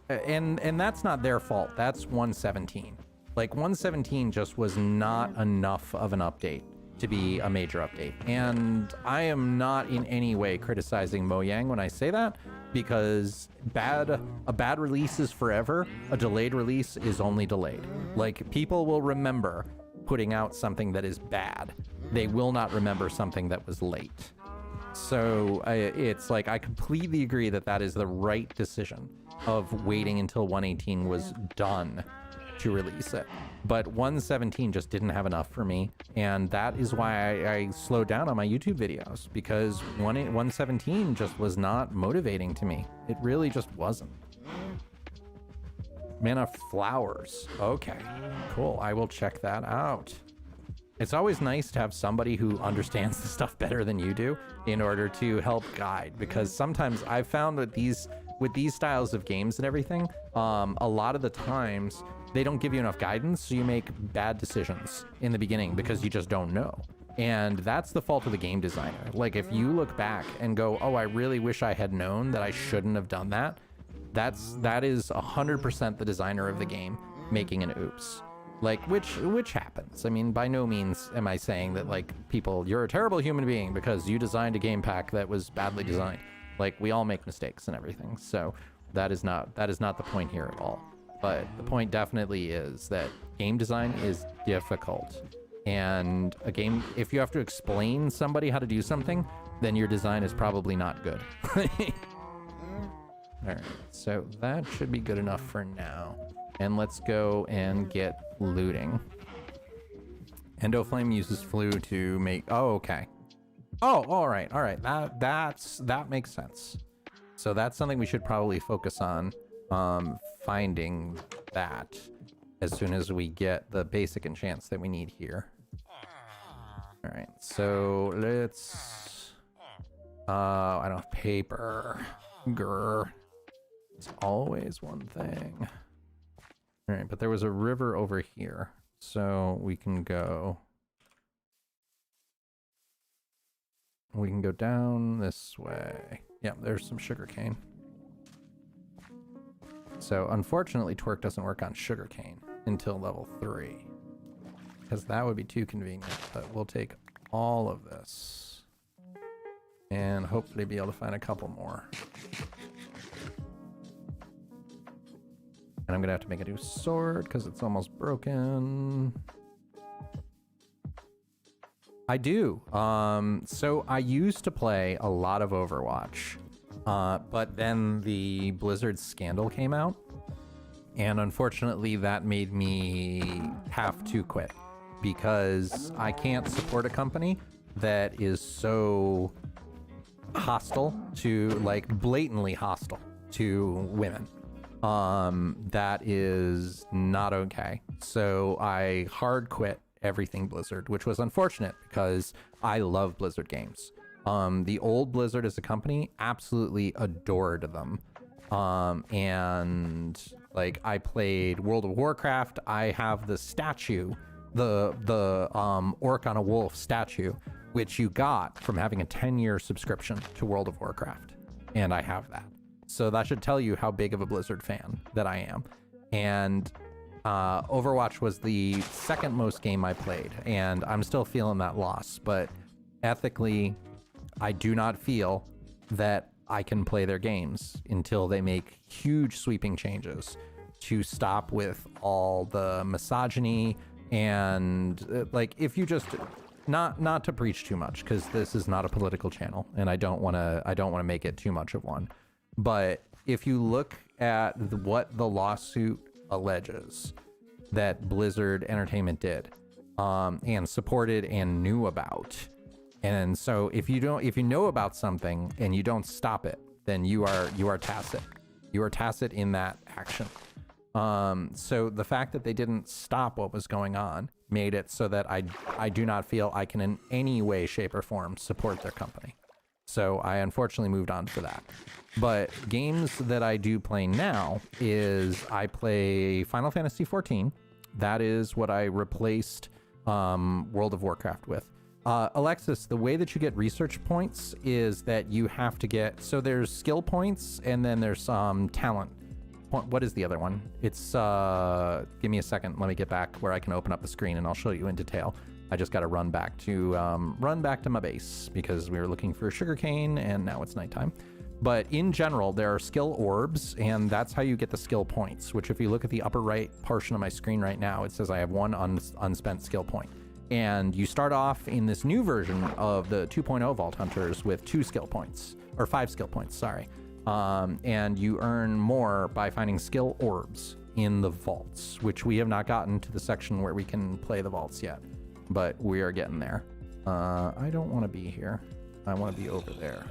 and that's not their fault. That's 117. Like, 117 just was not enough of an update to be a major update. And I am not in any way criticizing Mojang when I say that, because a bad release is forever. A delayed release is only delayed. Like, people will remember putting out something that is bad. They will not remember something that was late. So it's like, I completely agree that is the right decision of waiting until 118 was done to release it. But 117 just didn't have enough for me, and that is why I slowed down on my YouTube videos, because 117 just was not motivating to me. It really just wasn't. Mana flowers. Okay, cool. I will check that out. It's always nice to have somebody who understands the stuff better than you do in order to help guide, because sometimes I've found that these with these styles of games and everything, a lot of the times they don't give you enough guidance, so you make bad decisions in the beginning because you just don't know. And that's the fault of the game designer. Like, if you look back and go, oh, I really wish I had known that I shouldn't have done that, that is 100% the designer of the game making an oops. Like, which happens. I mean, by no means am I saying that, like, people, you're a terrible human being because you designed a game pack that was badly designed. Like, we all make mistakes and everything. So that is not the point here at all. But the point definitely is that game design is difficult. And a game, if you have to explain somebody how to do something, then your design is probably not good. All right, so that should be good enough for now. And let's go and get looting. Endoflame uses flu to make, oh, okay. Oh, all right. That makes sense. So that's something we should probably focus on, finding that as soon as we get the basic enchants that we need here. All right, so let's, I don't have paper. Grr. It's always one thing. All right, but there was a river over here, so we can go down this way. Yeah, there's some sugarcane. So unfortunately, twerk doesn't work on sugarcane until level 3, because that would be too convenient. But we'll take all of this and hopefully be able to find a couple more. And I'm gonna have to make a new sword because it's almost broken. I do. So I used to play a lot of Overwatch, but then the Blizzard scandal came out, and unfortunately that made me have to quit because I can't support a company that is so hostile to, like, blatantly hostile to women. That is not okay. So I hard quit everything Blizzard, which was unfortunate because I love Blizzard games. The old Blizzard as a company, absolutely adored them. And like, I played World of Warcraft. I have the statue, the orc on a wolf statue, which you got from having a 10-year subscription to World of Warcraft. And I have that. So that should tell you how big of a Blizzard fan that I am. And Overwatch was the second most game I played, and I'm still feeling that loss. But ethically, I do not feel that I can play their games until they make huge sweeping changes to stop with all the misogyny and like, if you just not to preach too much, because this is not a political channel, and I don't want to make it too much of one. But if you look at what the lawsuit alleges that Blizzard Entertainment did, and supported and knew about, and so if you know about something and you don't stop it, then you are tacit. You are tacit in that action. So the fact that they didn't stop what was going on made it so that I do not feel I can in any way, shape, or form support their company. So I unfortunately moved on for that. But games that I do play now is I play Final Fantasy XIV. That is what I replaced World of Warcraft with. Alexis, the way that you get research points is that you have to get, so there's skill points and then there's talent. What is the other one? It's, give me a second. Let me get back where I can open up the screen and I'll show you in detail. I just got to run back to my base because we were looking for sugarcane and now it's nighttime. But in general, there are skill orbs, and that's how you get the skill points, which if you look at the upper right portion of my screen right now, it says I have one unspent skill point. And you start off in this new version of the 2.0 Vaulthunters with 2 skill points, or 5 skill points, sorry. And you earn more by finding skill orbs in the vaults, which we have not gotten to the section where we can play the vaults yet, but we are getting there. I don't want to be here. I want to be over there.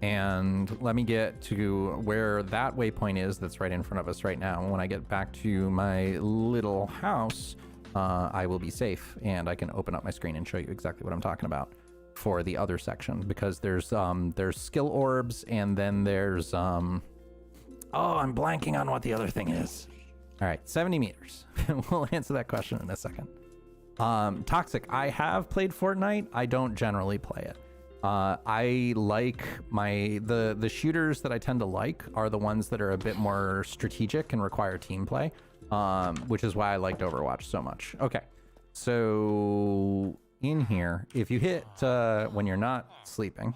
And let me get to where that waypoint is that's right in front of us right now. When I get back to my little house, I will be safe and I can open up my screen and show you exactly what I'm talking about. for the other section, because there's skill orbs, and then there's oh, I'm blanking on what the other thing is. All right, 70 meters. We'll answer that question in a second. Toxic, I have played Fortnite. I don't generally play it. I like the shooters that I tend to like are the ones that are a bit more strategic and require team play, which is why I liked Overwatch so much. Okay, so in here, if you hit when you're not sleeping,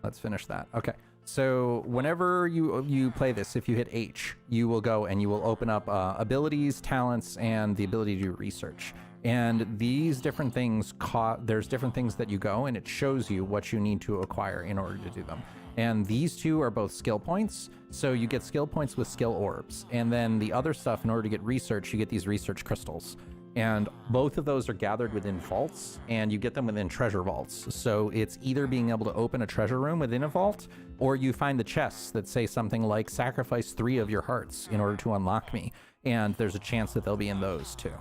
let's finish that. Okay, so whenever you play this, if you hit H, you will go and you will open up abilities, talents, and the ability to do research. And these different things, there's different things that you go, and it shows you what you need to acquire in order to do them. And these two are both skill points. So you get skill points with skill orbs. And then the other stuff, in order to get research, you get these research crystals. And both of those are gathered within vaults, and you get them within treasure vaults. So it's either being able to open a treasure room within a vault, or you find the chests that say something like sacrifice 3 of your hearts in order to unlock me. And there's a chance that they'll be in those too.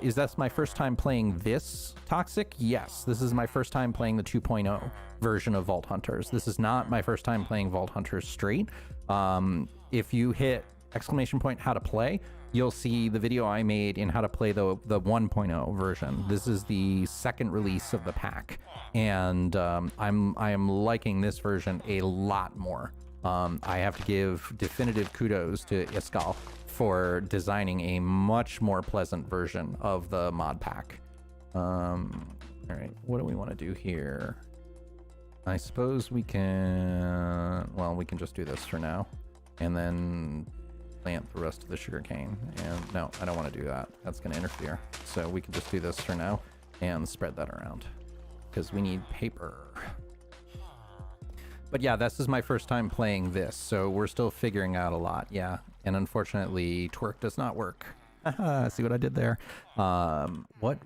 Is that my first time playing this, Toxic? Yes, this is my first time playing the 2.0 version of Vaulthunters. This is not my first time playing Vaulthunters straight. If you hit ! how to play, you'll see the video I made in how to play the 1.0 version. This is the second release of the pack, and I am liking this version a lot more. I have to give definitive kudos to Iskal for designing a much more pleasant version of the mod pack. All right, what do we want to do here? I suppose we can, well, we can just do this for now, and then plant the rest of the sugarcane. And no, I don't want to do that. That's going to interfere. So we can just do this for now and spread that around, because we need paper. But yeah, this is my first time playing this, so we're still figuring out a lot, yeah. And unfortunately, twerk does not work. See what I did there? What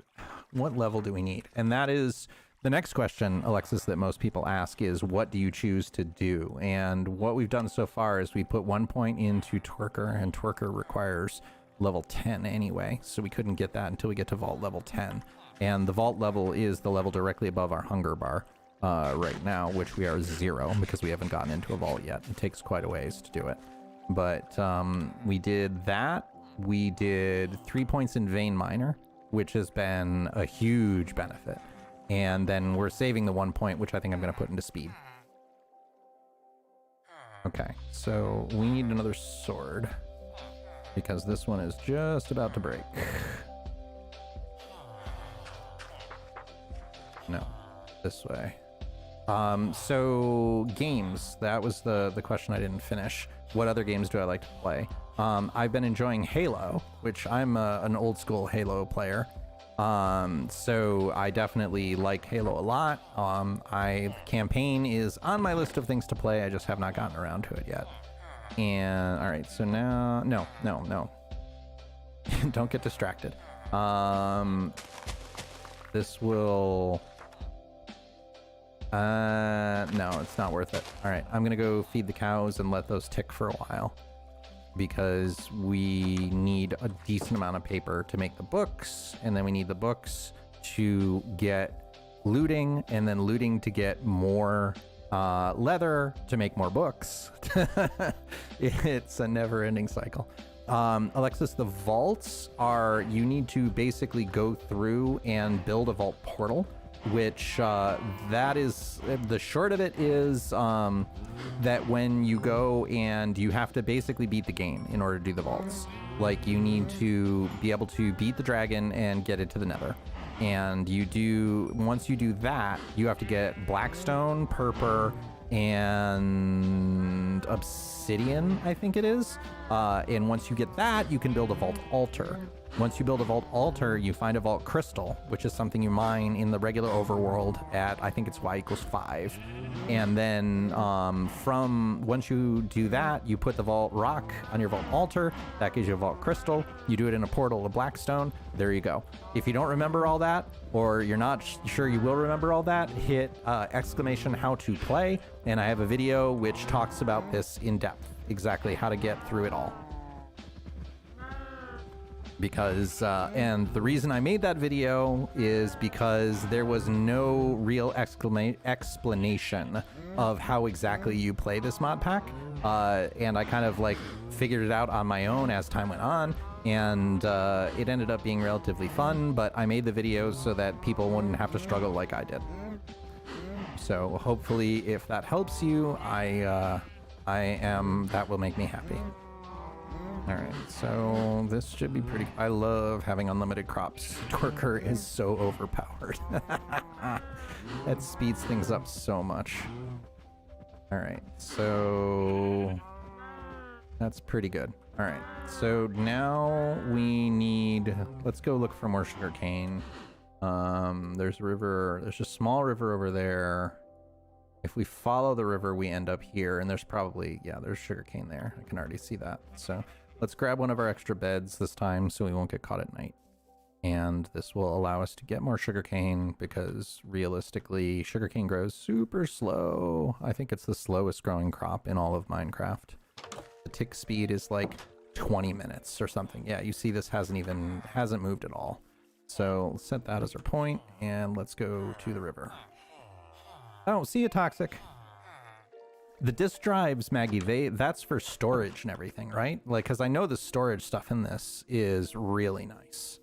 level do we need? And that is the next question, Alexis, that most people ask is, what do you choose to do? And what we've done so far is we put 1 point into twerker, and twerker requires level 10 anyway, so we couldn't get that until we get to vault level 10. And the vault level is the level directly above our hunger bar right now, which we are 0 because we haven't gotten into a vault yet. It takes quite a ways to do it. But we did that. We did 3 points in Vein Miner, which has been a huge benefit. And then we're saving the 1 point, which I think I'm going to put into speed. Okay, so we need another sword, because this one is just about to break. No, this way. So games, that was the question I didn't finish. What other games do I like to play? I've been enjoying Halo, which I'm an old school Halo player. So I definitely like Halo a lot. Campaign is on my list of things to play. I just have not gotten around to it yet. And all right, so now, no. Don't get distracted. This will, no, it's not worth it. All right, I'm gonna go feed the cows and let those tick for a while, because we need a decent amount of paper to make the books, and then we need the books to get looting, and then looting to get more leather to make more books. It's a never-ending cycle. Alexis, the vaults are, you need to basically go through and build a vault portal, which that is, the short of it is that when you go and you have to basically beat the game in order to do the vaults. Like, you need to be able to beat the dragon and get it to the nether. And you do, once you do that, you have to get blackstone, purpur, and obsidian, I think it is. And once you get that, you can build a vault altar. Once you build a vault altar, you find a vault crystal, which is something you mine in the regular overworld at, I think it's y=5. And then once you do that, you put the vault rock on your vault altar. That gives you a vault crystal. You do it in a portal of blackstone. There you go. If you don't remember all that, or you're not sure you will remember all that, hit !howtoplay. And I have a video which talks about this in depth, exactly how to get through it all. because and the reason I made that video is because there was no real explanation of how exactly you play this mod pack, and I kind of like figured it out on my own as time went on, and it ended up being relatively fun, but I made the videos so that people wouldn't have to struggle like I did. So hopefully if that helps you, that will make me happy. All right, so this should be pretty. I love having unlimited crops. Twerker is so overpowered. That speeds things up so much. All right, so that's pretty good. All right, so now we need, let's go look for more sugarcane. There's a river, there's a small river over there. If we follow the river, we end up here, and there's probably, yeah, there's sugarcane there. I can already see that. So let's grab one of our extra beds this time so we won't get caught at night. And this will allow us to get more sugarcane because realistically, sugarcane grows super slow. I think it's the slowest growing crop in all of Minecraft. The tick speed is like 20 minutes or something. Yeah, you see this hasn't moved at all. So let's set that as our point and let's go to the river. Oh, see you, Toxic. The disk drives, Maggie, that's for storage and everything, right? Like, because I know the storage stuff in this is really nice.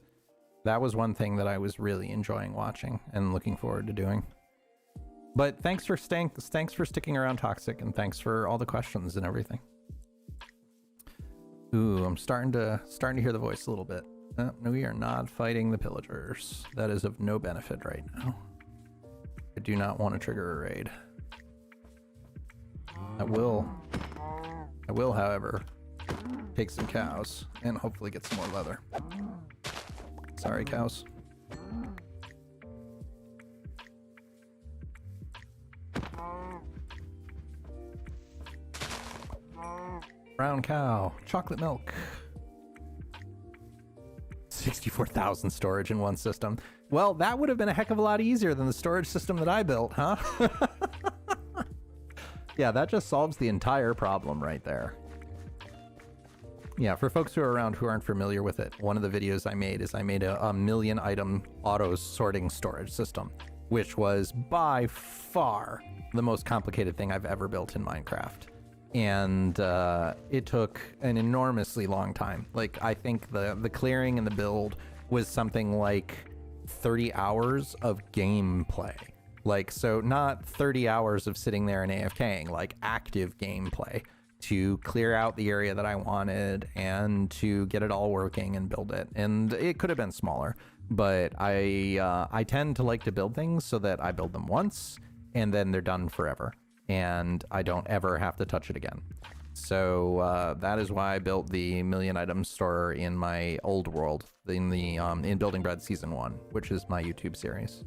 That was one thing that I was really enjoying watching and looking forward to doing. But thanks for sticking around, Toxic, and thanks for all the questions and everything. Ooh, I'm starting to hear the voice a little bit. No, we are not fighting the pillagers. That is of no benefit right now. I do not want to trigger a raid. I will, however, take some cows and hopefully get some more leather. Sorry, cows. Brown cow, chocolate milk. 64,000 storage in one system. Well, that would have been a heck of a lot easier than the storage system that I built, huh? Yeah, that just solves the entire problem right there. Yeah, for folks who are around who aren't familiar with it, one of the videos I made is I made a million item auto sorting storage system, which was by far the most complicated thing I've ever built in Minecraft. And it took an enormously long time. Like, I think the clearing and the build was something like 30 hours of gameplay. Like, so not 30 hours of sitting there and AFKing, like active gameplay to clear out the area that I wanted and to get it all working and build it. And it could have been smaller, but I tend to like to build things so that I build them once and then they're done forever and I don't ever have to touch it again. So that is why I built the million item store in my old world in the in Building Bread Season 1, which is my YouTube series.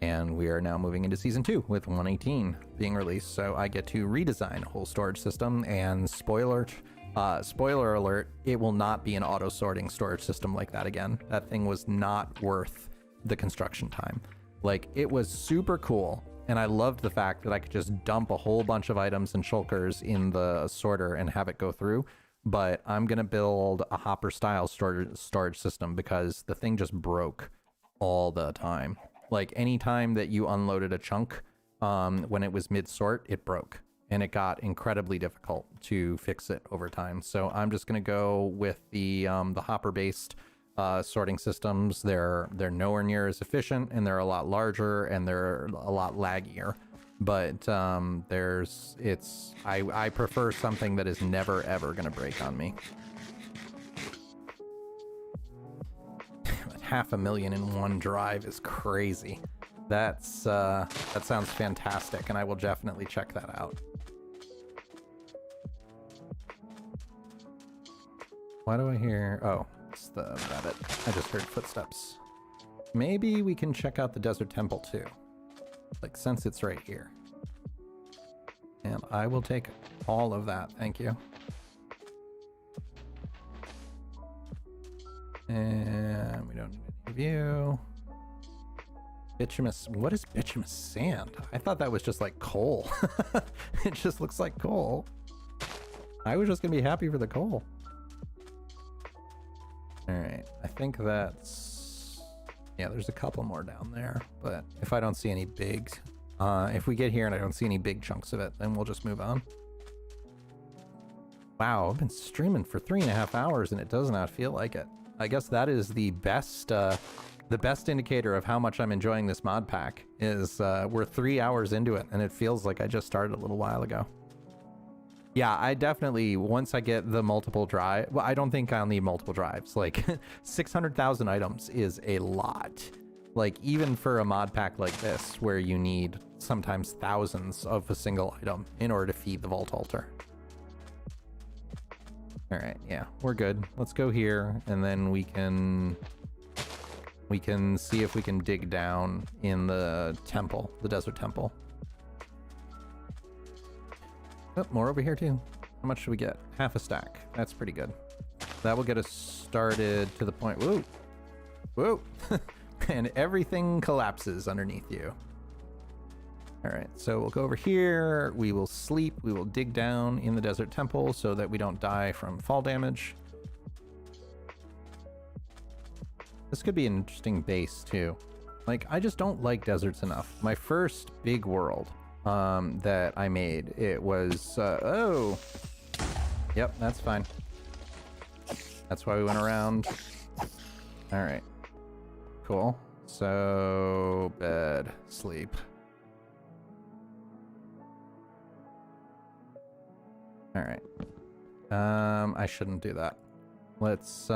And we are now moving into Season 2 with 118 being released, so I get to redesign a whole storage system, and spoiler alert, it will not be an auto-sorting storage system like that again. That thing was not worth the construction time. Like, it was super cool, and I loved the fact that I could just dump a whole bunch of items and shulkers in the sorter and have it go through, but I'm going to build a hopper-style storage system because the thing just broke all the time. Like, any time that you unloaded a chunk, when it was mid-sort, it broke. And it got incredibly difficult to fix it over time. So I'm just going to go with the hopper-based sorting systems. They're nowhere near as efficient, and they're a lot larger, and they're a lot laggier. But I prefer something that is never, ever going to break on me. 500,000 in one drive is crazy. That sounds fantastic, and I will definitely check that out. Why do I hear? Oh, it's the rabbit. I just heard footsteps. Maybe we can check out the desert temple too, like, since it's right here. And I will take all of that, thank you. And we don't need any view. Bituminous. What is bituminous sand? I thought that was just like coal. It just looks like coal. I was just gonna be happy for the coal. All right, I think that's... Yeah, there's a couple more down there, but if I don't see any big... if we get here and I don't see any big chunks of it, then we'll just move on. Wow, I've been streaming for 3.5 hours and it does not feel like it. I guess that is the best indicator of how much I'm enjoying this mod pack is we're 3 hours into it and it feels like I just started a little while ago. Yeah, I definitely, once I get the multiple drive, well, I don't think I'll need multiple drives. Like 600,000 items is a lot. Like even for a mod pack like this, where you need sometimes thousands of a single item in order to feed the Vault Altar. All right, yeah, we're good. Let's go here and then we can see if we can dig down in the temple, the desert temple. Oh, more over here too. How much should we get? Half a stack. That's pretty good. That will get us started to the point. Whoa. Whoa. And everything collapses underneath you. All right, so we'll go over here. We will sleep. We will dig down in the desert temple so that we don't die from fall damage. This could be an interesting base too. Like, I just don't like deserts enough. My first big world that I made, it was, oh, yep, that's fine. That's why we went around. All right, cool. So, bed, sleep. All right. I shouldn't do that. Let's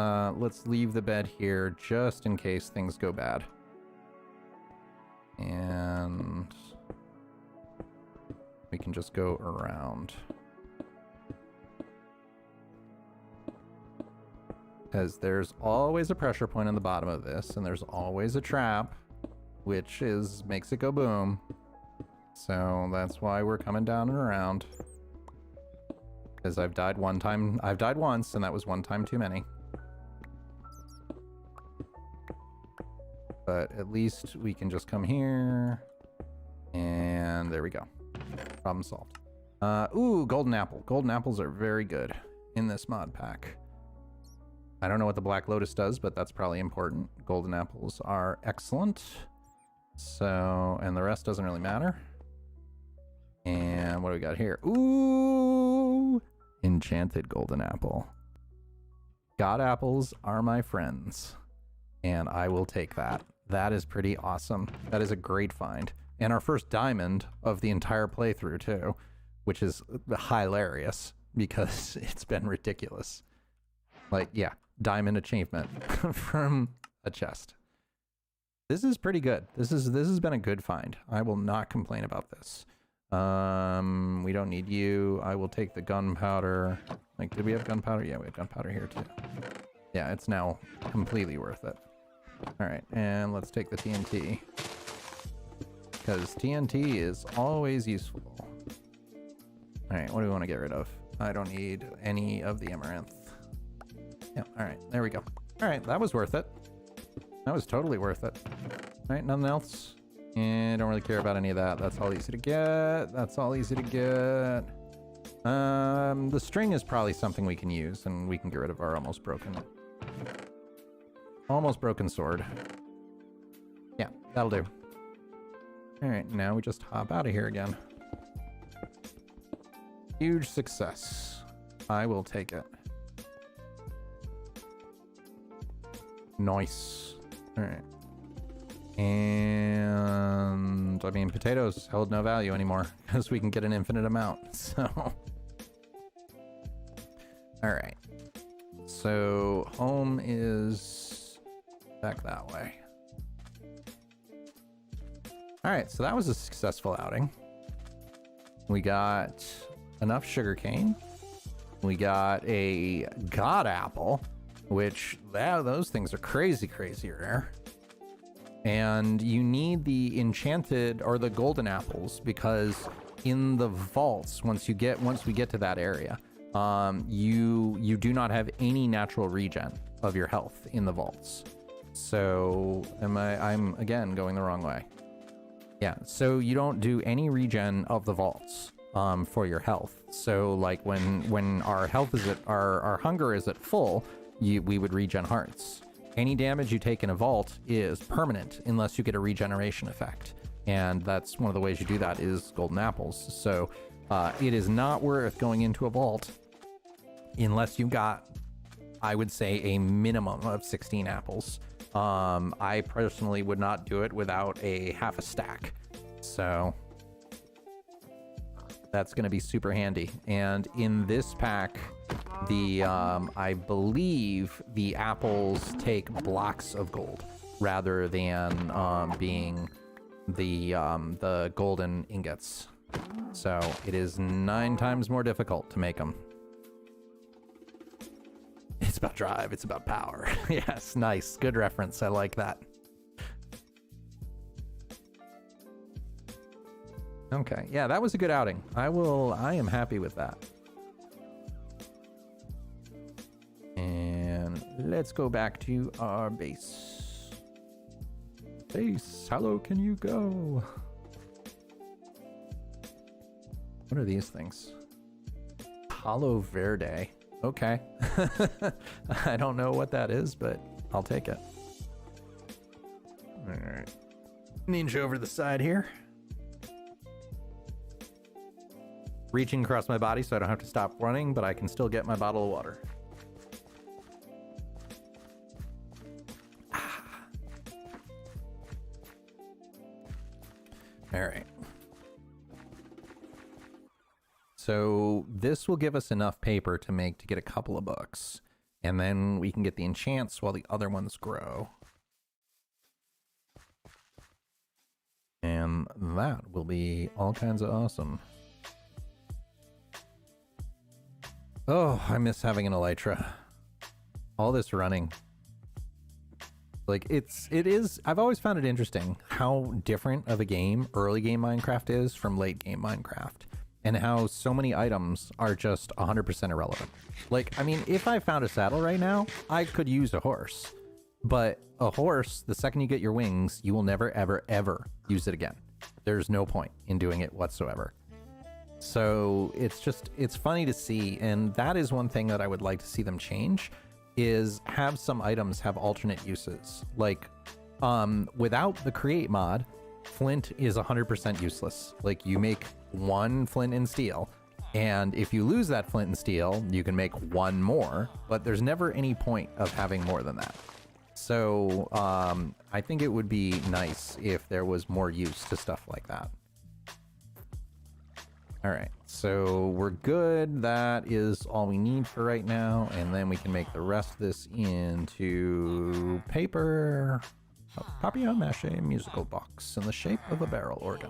leave the bed here just in case things go bad. And we can just go around. Because there's always a pressure point on the bottom of this, and there's always a trap, which makes it go boom. So that's why we're coming down and around. Because I've died once, and that was one time too many. But at least we can just come here, and there we go. Problem solved. Ooh, golden apple. Golden apples are very good in this mod pack. I don't know what the Black Lotus does, but that's probably important. Golden apples are excellent. So, and the rest doesn't really matter. And what do we got here? Ooh, enchanted golden apple. God apples are my friends, and I will take that. That is pretty awesome. That is a great find. And our first diamond of the entire playthrough too, which is hilarious because it's been ridiculous. Like, yeah, diamond achievement from a chest. This is pretty good. This has been a good find. I will not complain about this. We don't need you. I will take the gunpowder. Like, did we have gunpowder? Yeah, we have gunpowder here too. Yeah, it's now completely worth it. All right, and let's take the TNT. Because TNT is always useful. All right, what do we want to get rid of? I don't need any of the amaranth. Yeah, all right, there we go. All right, that was worth it. That was totally worth it. All right, nothing else? And don't really care about any of that. That's all easy to get. That's all easy to get. The string is probably something we can use, and we can get rid of our almost broken sword. Yeah, that'll do. All right, now we just hop out of here again. Huge success. I will take it. Nice. All right. And I mean, potatoes held no value anymore because we can get an infinite amount. So, all right. So home is back that way. All right. So that was a successful outing. We got enough sugarcane. We got a god apple, which those things are crazy rare. And you need the enchanted or the golden apples because in the vaults, once we get to that area, you do not have any natural regen of your health in the vaults. So I'm again going the wrong way. Yeah, so you don't do any regen of the vaults for your health. So like when our health is our hunger is at full, we would regen hearts. Any damage you take in a vault is permanent unless you get a regeneration effect. And that's one of the ways you do that is golden apples. So it is not worth going into a vault unless you got, I would say, a minimum of 16 apples. I personally would not do it without a half a stack. So that's going to be super handy. And in this pack, the I believe the apples take blocks of gold rather than being the golden ingots. So it is 9 times more difficult to make them. It's about drive. It's about power. Yes, nice. Good reference. I like that. Okay. Yeah, that was a good outing. I am happy with that. And let's go back to our base. Base, how low can you go? What are these things? Palo Verde. Okay. I don't know what that is, but I'll take it. All right. Ninja over to the side here. Reaching across my body so I don't have to stop running, but I can still get my bottle of water. All right. So this will give us enough paper to get a couple of books, and then we can get the enchants while the other ones grow. And that will be all kinds of awesome. Oh, I miss having an elytra. All this running. Like it is, I've always found it interesting how different of a game early game Minecraft is from late game Minecraft, and how so many items are just 100% irrelevant. Like, I mean, if I found a saddle right now, I could use a horse, but a horse, the second you get your wings, you will never, ever, ever use it again. There's no point in doing it whatsoever. So it's funny to see, and that is one thing that I would like to see them change, is have some items have alternate uses. Like, without the create mod, flint is 100% useless. Like, you make 1 flint and steel, and if you lose that flint and steel, you can make 1 more, but there's never any point of having more than that. So I think it would be nice if there was more use to stuff like that. All right, so we're good. That is all we need for right now, and then we can make the rest of this into paper. A papier-mâché musical box in the shape of a barrel organ.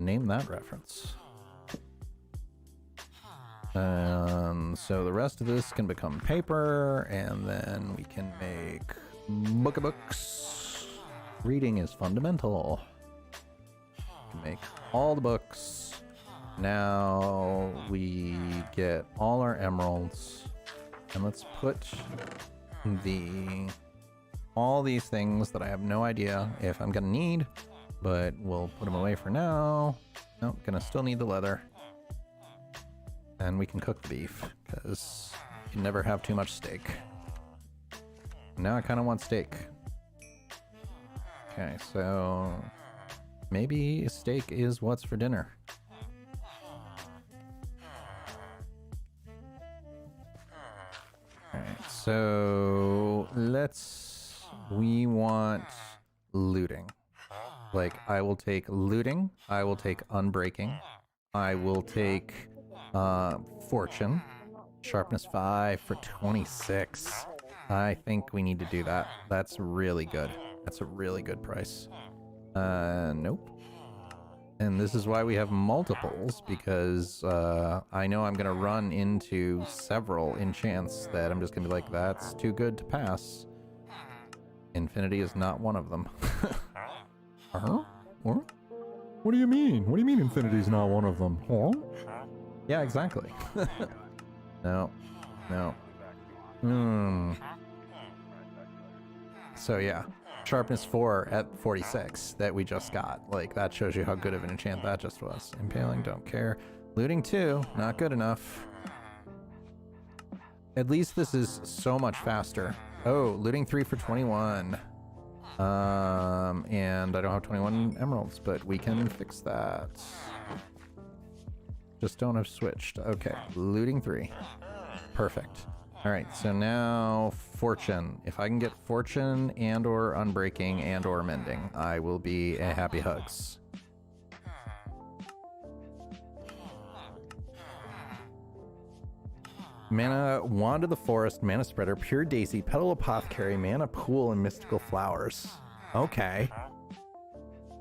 Name that reference. So the rest of this can become paper, and then we can make books. Reading is fundamental. We can make all the books. Now we get all our emeralds, and let's put all these things that I have no idea if I'm gonna need, but we'll put them away for now. Nope, gonna still need the leather. And we can cook the beef, because you can never have too much steak. Now I kind of want steak. Okay, so maybe steak is what's for dinner. Alright, so we want looting. Like, I will take looting, I will take unbreaking, I will take fortune, sharpness 5 for 26. I think we need to do that. That's really good. That's a really good price. Nope. And this is why we have multiples, because I know I'm gonna run into several enchants that I'm just gonna be like, that's too good to pass. Infinity is not one of them. Huh? What? What do you mean? What do you mean infinity's not one of them? Huh? Yeah, exactly. No. So yeah, sharpness 4 at 46 that we just got. Like, that shows you how good of an enchant that just was. Impaling, don't care. Looting 2, not good enough. At least this is so much faster. Oh, looting 3 for 21. And I don't have 21 emeralds, but we can fix that. Just don't have switched. Okay, looting 3. Perfect. All right, so now fortune. If I can get fortune and or unbreaking and or mending, I will be a happy hugs. Mana Wand of the Forest, Mana Spreader, Pure Daisy, Petal Apothecary, Mana Pool, and Mystical Flowers. Okay.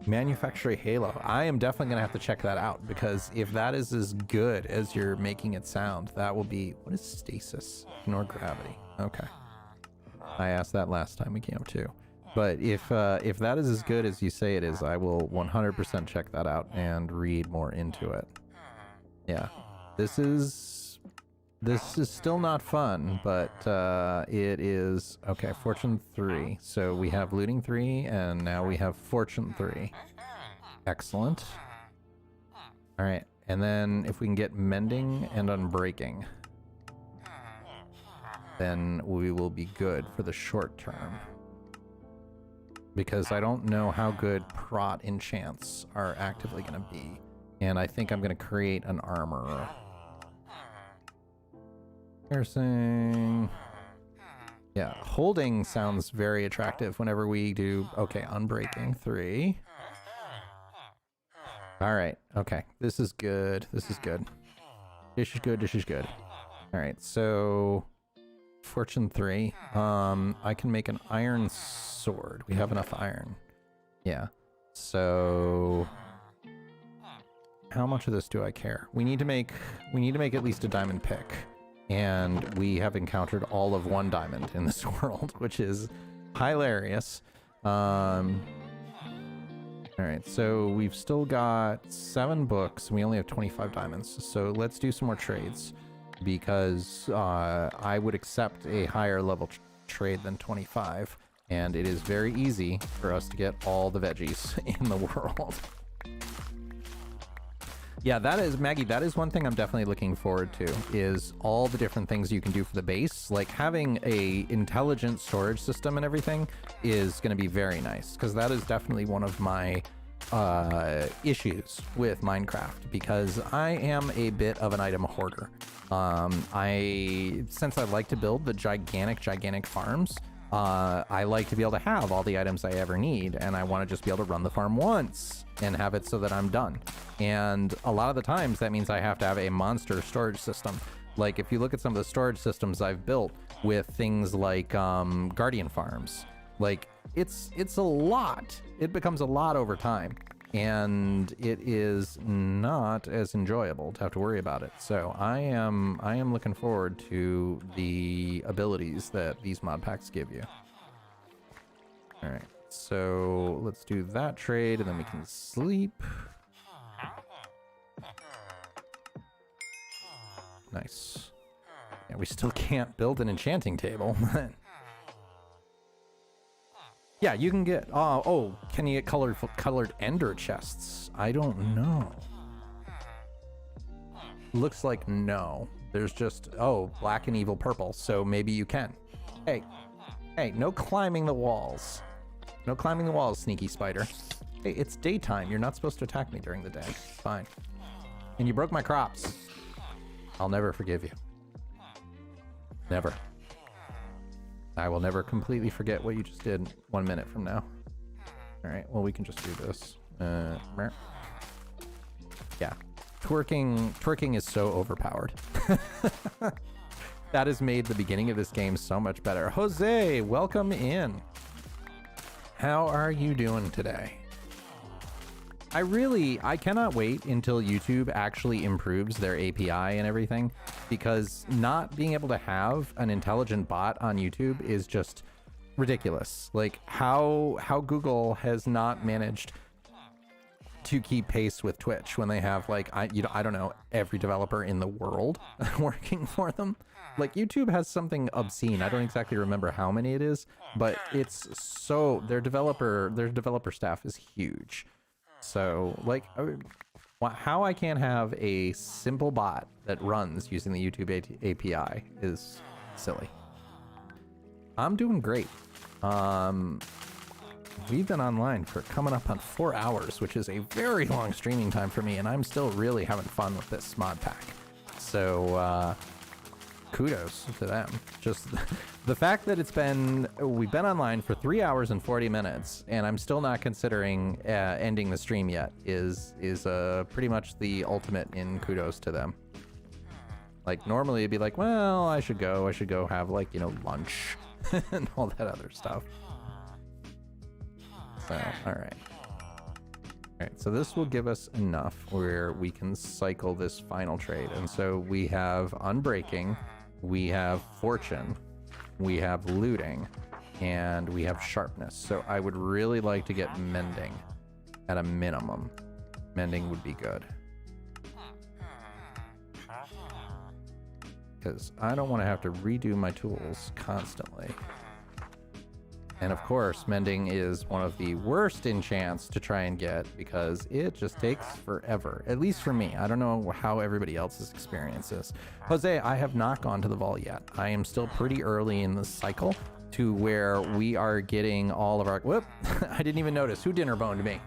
Manufactory Halo. I am definitely going to have to check that out, because if that is as good as you're making it sound, that will be... What is stasis? Ignore gravity. Okay. I asked that last time we came too. But if that is as good as you say it is, I will 100% check that out and read more into it. Yeah. This is still not fun, but it is... Okay, Fortune 3. So we have Looting 3, and now we have Fortune 3. Excellent. All right, and then if we can get Mending and Unbreaking, then we will be good for the short term. Because I don't know how good Prot enchants are actively going to be. And I think I'm going to create an Armorer. Piercing. Yeah, holding sounds very attractive whenever we do... Okay, unbreaking 3. All right, okay. This is good. This is good. This is good. This is good. All right, so... Fortune 3. I can make an iron sword. We have enough iron. Yeah. So... How much of this do I care? We need to make at least a diamond pick. And we have encountered all of 1 diamond in this world, which is hilarious. All right, so we've still got 7 books, and we only have 25 diamonds. So let's do some more trades, because I would accept a higher level trade than 25, and it is very easy for us to get all the veggies in the world. Yeah, that is, Maggie, that is one thing I'm definitely looking forward to, is all the different things you can do for the base. Like, having a intelligent storage system and everything is going to be very nice, because that is definitely one of my issues with Minecraft, because I am a bit of an item hoarder. Since I like to build the gigantic farms, I like to be able to have all the items I ever need, and I want to just be able to run the farm once and have it so that I'm done. And a lot of the times that means I have to have a monster storage system. Like, if you look at some of the storage systems I've built with things like guardian farms, like, it's a lot. It becomes a lot over time, and it is not as enjoyable to have to worry about it. So I am looking forward to the abilities that these mod packs give you. All right, so let's do that trade, and then we can sleep. Nice. Yeah, we still can't build an enchanting table. Yeah, you can get... oh, can you get colored ender chests? I don't know. Looks like no. There's just... Oh, black and evil purple, so maybe you can. Hey, no climbing the walls. No climbing the walls, sneaky spider. Hey, it's daytime. You're not supposed to attack me during the day. Fine. And you broke my crops. I'll never forgive you. Never. I will never completely forget what you just did 1 minute from now. All right, well, we can just do this. Yeah, twerking is so overpowered. That has made the beginning of this game so much better. Jose, welcome in. How are you doing today? I cannot wait until YouTube actually improves their API and everything, because not being able to have an intelligent bot on YouTube is just ridiculous. Like, how Google has not managed to keep pace with Twitch when they have, like, I don't know, every developer in the world working for them. Like, YouTube has something obscene. I don't exactly remember how many it is, but it's so... Their developer staff is huge. So, like, how I can't have a simple bot that runs using the YouTube API is silly. I'm doing great. We've been online for coming up on 4 hours, which is a very long streaming time for me, and I'm still really having fun with this mod pack. So, kudos to them. Just the fact that we've been online for 3 hours and 40 minutes, and I'm still not considering ending the stream yet is pretty much the ultimate in kudos to them. Like, normally it'd be like, well, I should go have, like, you know, lunch and all that other stuff. So, all right, so this will give us enough where we can cycle this final trade. And so we have Unbreaking, we have Fortune, we have Looting, and we have Sharpness. So I would really like to get Mending at a minimum. Mending would be good. Because I don't want to have to redo my tools constantly. And of course, Mending is one of the worst enchants to try and get because it just takes forever. At least for me. I don't know how everybody else's experience is. Jose, I have not gone to the vault yet. I am still pretty early in the cycle to where we are getting all of our... Whoop! I didn't even notice. Who dinner boned me?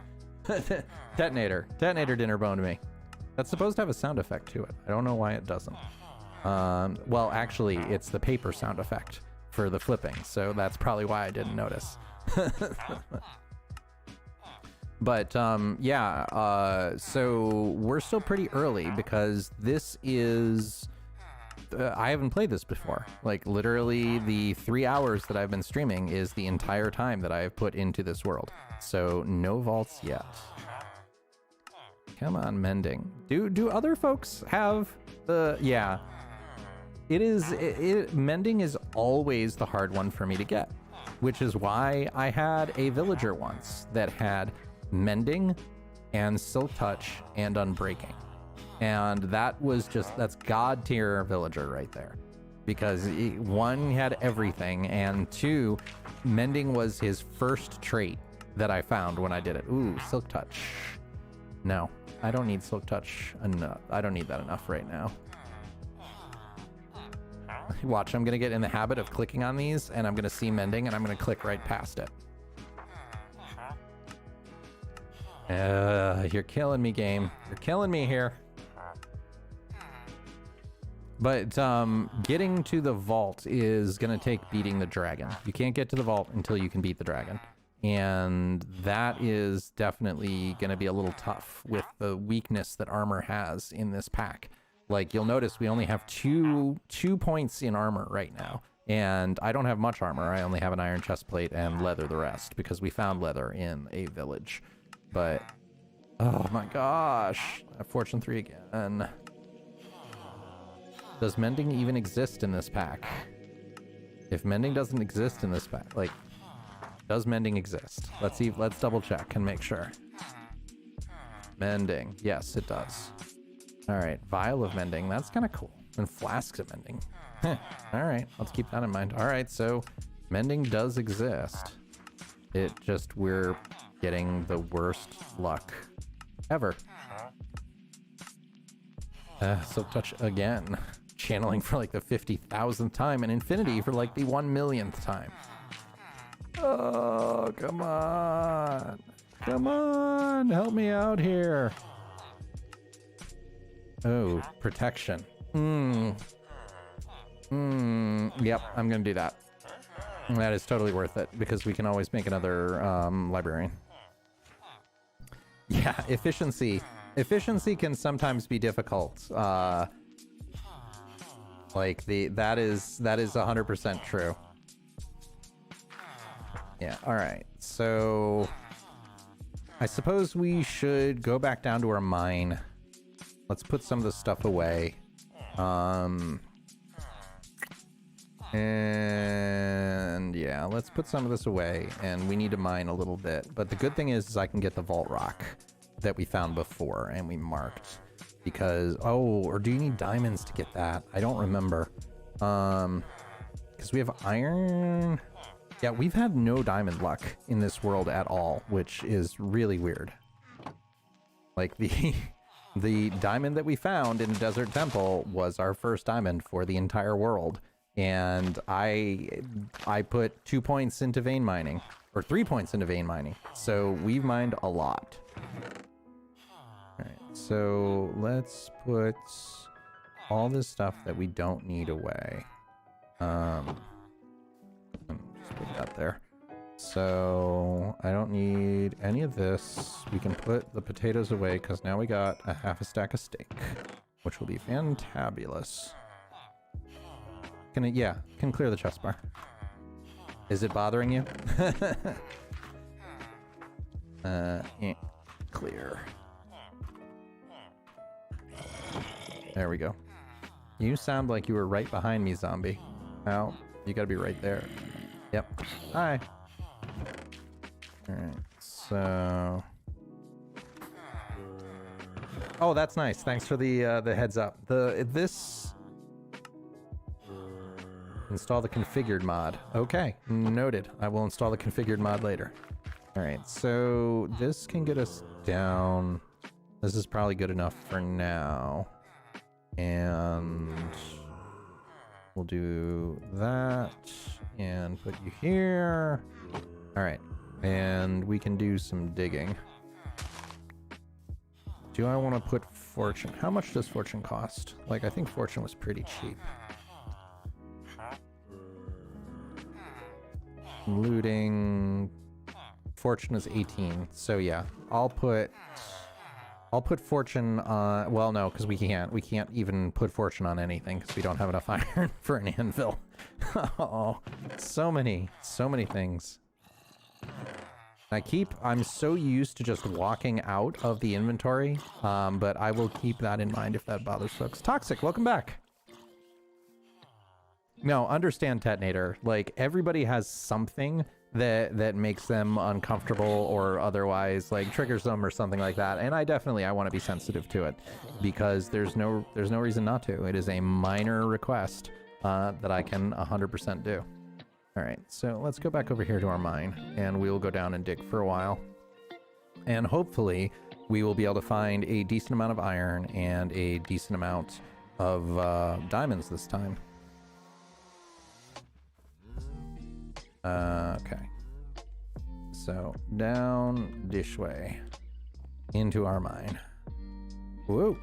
Detonator. Detonator dinner boned me. That's supposed to have a sound effect to it. I don't know why it doesn't. Well, actually, it's the paper sound effect for the flipping, so that's probably why I didn't notice. But yeah, so we're still pretty early because this is I haven't played this before. Like, literally the 3 hours that I've been streaming is the entire time that I have put into this world, so no vaults yet. Come on, Mending. Do other folks have the... Yeah, Mending is always the hard one for me to get, which is why I had a villager once that had Mending and Silk Touch and Unbreaking. And that's god tier villager right there. Because one, he had everything, and two, Mending was his first trait that I found when I did it. Ooh, Silk Touch. No, I don't need Silk Touch enough. I don't need that enough right now. Watch, I'm going to get in the habit of clicking on these, and I'm going to see Mending, and I'm going to click right past it. You're killing me, game. You're killing me here. But getting to the vault is going to take beating the dragon. You can't get to the vault until you can beat the dragon. And that is definitely going to be a little tough with the weakness that armor has in this pack. Like, you'll notice we only have two points in armor right now. And I don't have much armor. I only have an iron chestplate and leather the rest, because we found leather in a village. But, oh my gosh. Fortune 3 again. Does Mending even exist in this pack? If Mending doesn't exist in this pack, like, does Mending exist? Let's see. Let's double check and make sure. Mending. Yes, it does. All right, vial of Mending. That's kind of cool. And flasks of Mending. All right, let's keep that in mind. All right, so Mending does exist. It just, we're getting the worst luck ever. Silk Touch again. Channeling for like the 50,000th time, and Infinity for like the 1,000,000th time. Oh, come on. Come on, help me out here. Oh, protection. Yep, I'm gonna do that. That is totally worth it, because we can always make another librarian. Yeah, efficiency. Efficiency can sometimes be difficult. Like, that is 100% true. Yeah, alright. So I suppose we should go back down to our mine. Let's put some of this stuff away. And yeah, let's put some of this away, and we need to mine a little bit. But the good thing is I can get the vault rock that we found before and we marked, because, oh, or do you need diamonds to get that? I don't remember. Because we have iron. Yeah, we've had no diamond luck in this world at all, which is really weird. Like, the diamond that we found in the desert temple was our first diamond for the entire world, and I put 2 points into vein mining, or 3 points into vein mining. So we've mined a lot. All right, so let's put all this stuff that we don't need away. Just put that there. So I don't need any of this. We can put the potatoes away because now we got a half a stack of steak, which will be fantabulous. Can it? Yeah, can clear the chest bar. Is it bothering you? Yeah, clear. There we go. You sound like you were right behind me, zombie. Well, you gotta be right there. Yep. Hi. Alright, so... Oh, that's nice. Thanks for the heads up. This... Install the configured mod. Okay, noted. I will install the configured mod later. Alright, so this can get us down. This is probably good enough for now. And we'll do that and put you here. All right, and we can do some digging. Do I want to put fortune? How much does fortune cost? Like, I think fortune was pretty cheap. Looting. Fortune is 18, so yeah, I'll put fortune on, well, no, because we can't even put fortune on anything because we don't have enough iron for an anvil. Oh, so many things. I'm so used to just walking out of the inventory, but I will keep that in mind if that bothers folks. Toxic, welcome back. No, understand, Tetnator, like, everybody has something that makes them uncomfortable or otherwise like triggers them or something like that, and I want to be sensitive to it because there's no reason not to. It is a minor request that I can 100% do. All right, so let's go back over here to our mine and we will go down and dig for a while, and hopefully we will be able to find a decent amount of iron and a decent amount of diamonds this time. Okay. So down this way into our mine. Whoa.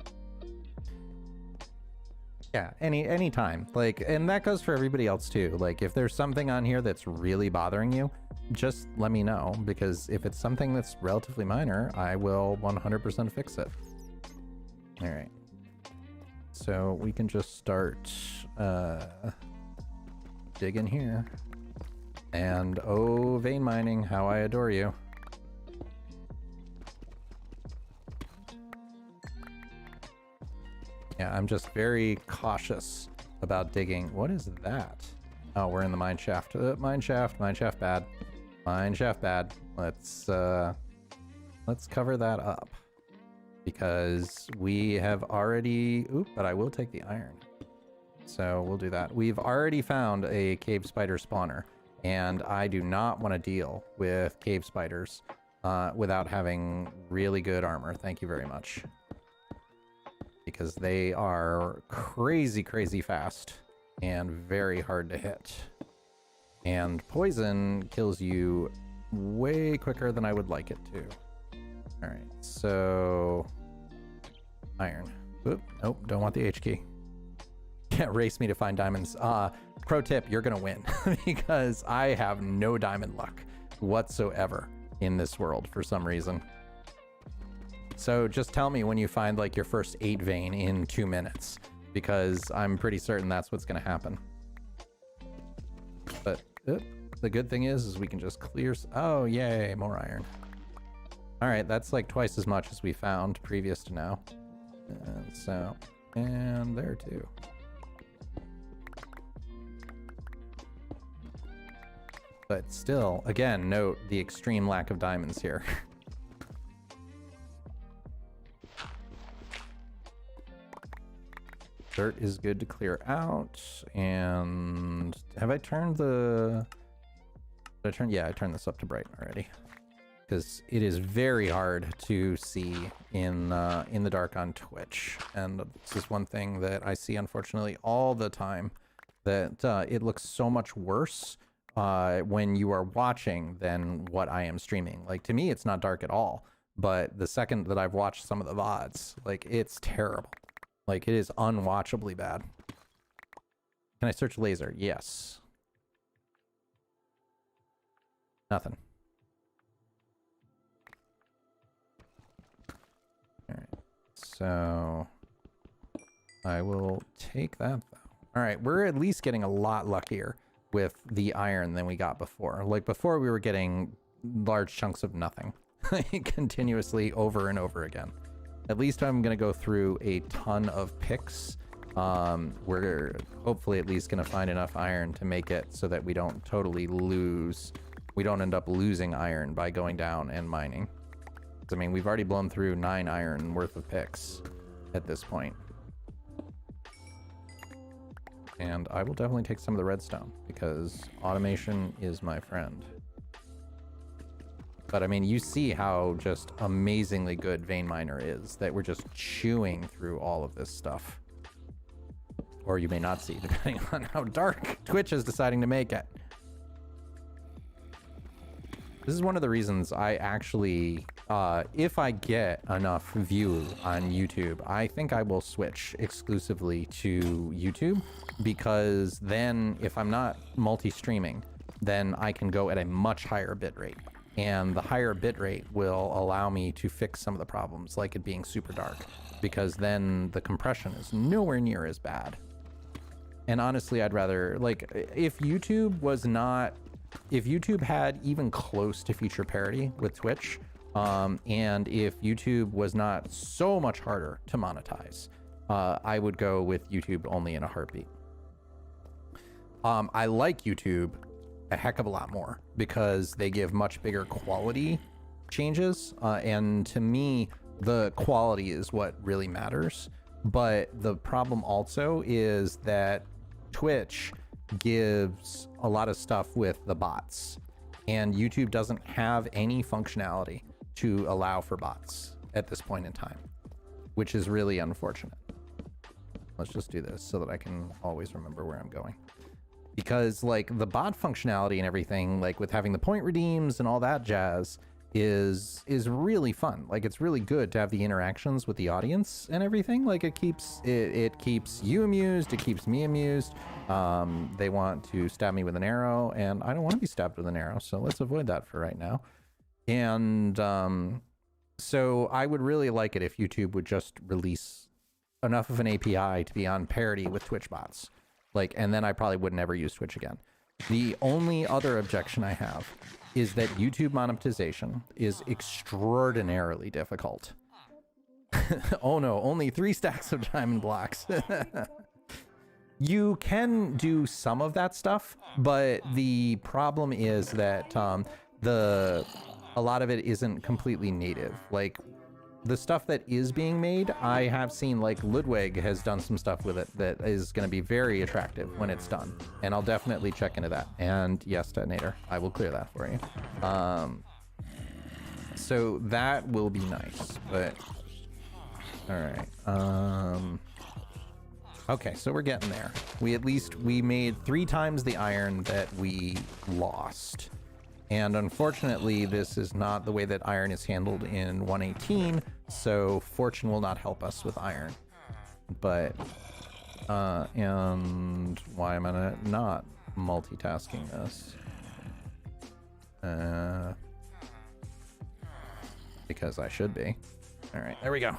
Yeah, any time. Like, and that goes for everybody else too. Like, if there's something on here that's really bothering you, just let me know, because if it's something that's relatively minor, I will 100% fix it. All right. So we can just start digging here. And oh, vein mining, how I adore you. Yeah, I'm just very cautious about digging. What is that? Oh, we're in the mine shaft. Mine shaft bad. Mine shaft bad. Let's cover that up because we have already. Oop, but I will take the iron. So we'll do that. We've already found a cave spider spawner. And I do not want to deal with cave spiders without having really good armor. Thank you very much. Because they are crazy fast and very hard to hit. And poison kills you way quicker than I would like it to. All right, so iron. Oop, nope, don't want the H key. Can't race me to find diamonds. Pro tip, you're gonna win because I have no diamond luck whatsoever in this world for some reason. So just tell me when you find like your first 8 vein in 2 minutes, because I'm pretty certain that's what's gonna happen. But the good thing is we can just clear. Oh, yay, more iron. All right, that's like twice as much as we found previous to now. And there too. But still, again, note the extreme lack of diamonds here. Dirt is good to clear out. And have I turned the... Yeah, I turned this up to bright already. Because it is very hard to see in the dark on Twitch. And this is one thing that I see, unfortunately, all the time. that it looks so much worse when you are watching than what I am streaming. Like, to me, it's not dark at all. But the second that I've watched some of the VODs, like, it's terrible. Like, it is unwatchably bad. Can I search laser? Yes. Nothing. All right. So I will take that, though. All right. We're at least getting a lot luckier with the iron than we got before. Like, before we were getting large chunks of nothing continuously over and over again. At least I'm going to go through a ton of picks. We're hopefully at least going to find enough iron to make it so that we don't totally lose. We don't end up losing iron by going down and mining. I mean, we've already blown through 9 iron worth of picks at this point. And I will definitely take some of the redstone because automation is my friend. But I mean, you see how just amazingly good Vein Miner is, that we're just chewing through all of this stuff. Or you may not see, depending on how dark Twitch is deciding to make it. This is one of the reasons I actually, if I get enough view on YouTube, I think I will switch exclusively to YouTube, because then if I'm not multi-streaming, then I can go at a much higher bitrate. And the higher bitrate will allow me to fix some of the problems, like it being super dark, because then the compression is nowhere near as bad. And honestly, I'd rather, like, if YouTube had even close to feature parity with Twitch, and if YouTube was not so much harder to monetize, I would go with YouTube only in a heartbeat. I like YouTube a heck of a lot more because they give much bigger quality changes, and to me the quality is what really matters. But the problem also is that Twitch gives a lot of stuff with the bots, and YouTube doesn't have any functionality to allow for bots at this point in time, which is really unfortunate. Let's just do this so that I can always remember where I'm going. Because like the bot functionality and everything, like with having the point redeems and all that jazz, is really fun. Like, it's really good to have the interactions with the audience and everything. Like, it keeps you amused, it keeps me amused. They want to stab me with an arrow, and I don't want to be stabbed with an arrow, so let's avoid that for right now. And so I would really like it if YouTube would just release enough of an API to be on parity with Twitch bots. Like, and then I probably would never use Twitch again. The only other objection I have is that YouTube monetization is extraordinarily difficult. Oh no, only 3 stacks of diamond blocks. You can do some of that stuff, but the problem is that a lot of it isn't completely native. Like, the stuff that is being made, I have seen, like, Ludwig has done some stuff with it that is going to be very attractive when it's done, and I'll definitely check into that. And yes, Detonator, I will clear that for you. So that will be nice, but all right. Okay, so we're getting there. We made 3 times the iron that we lost. And unfortunately, this is not the way that iron is handled in 1.18, so fortune will not help us with iron. But, and why am I not multitasking this? Because I should be. All right, there we go.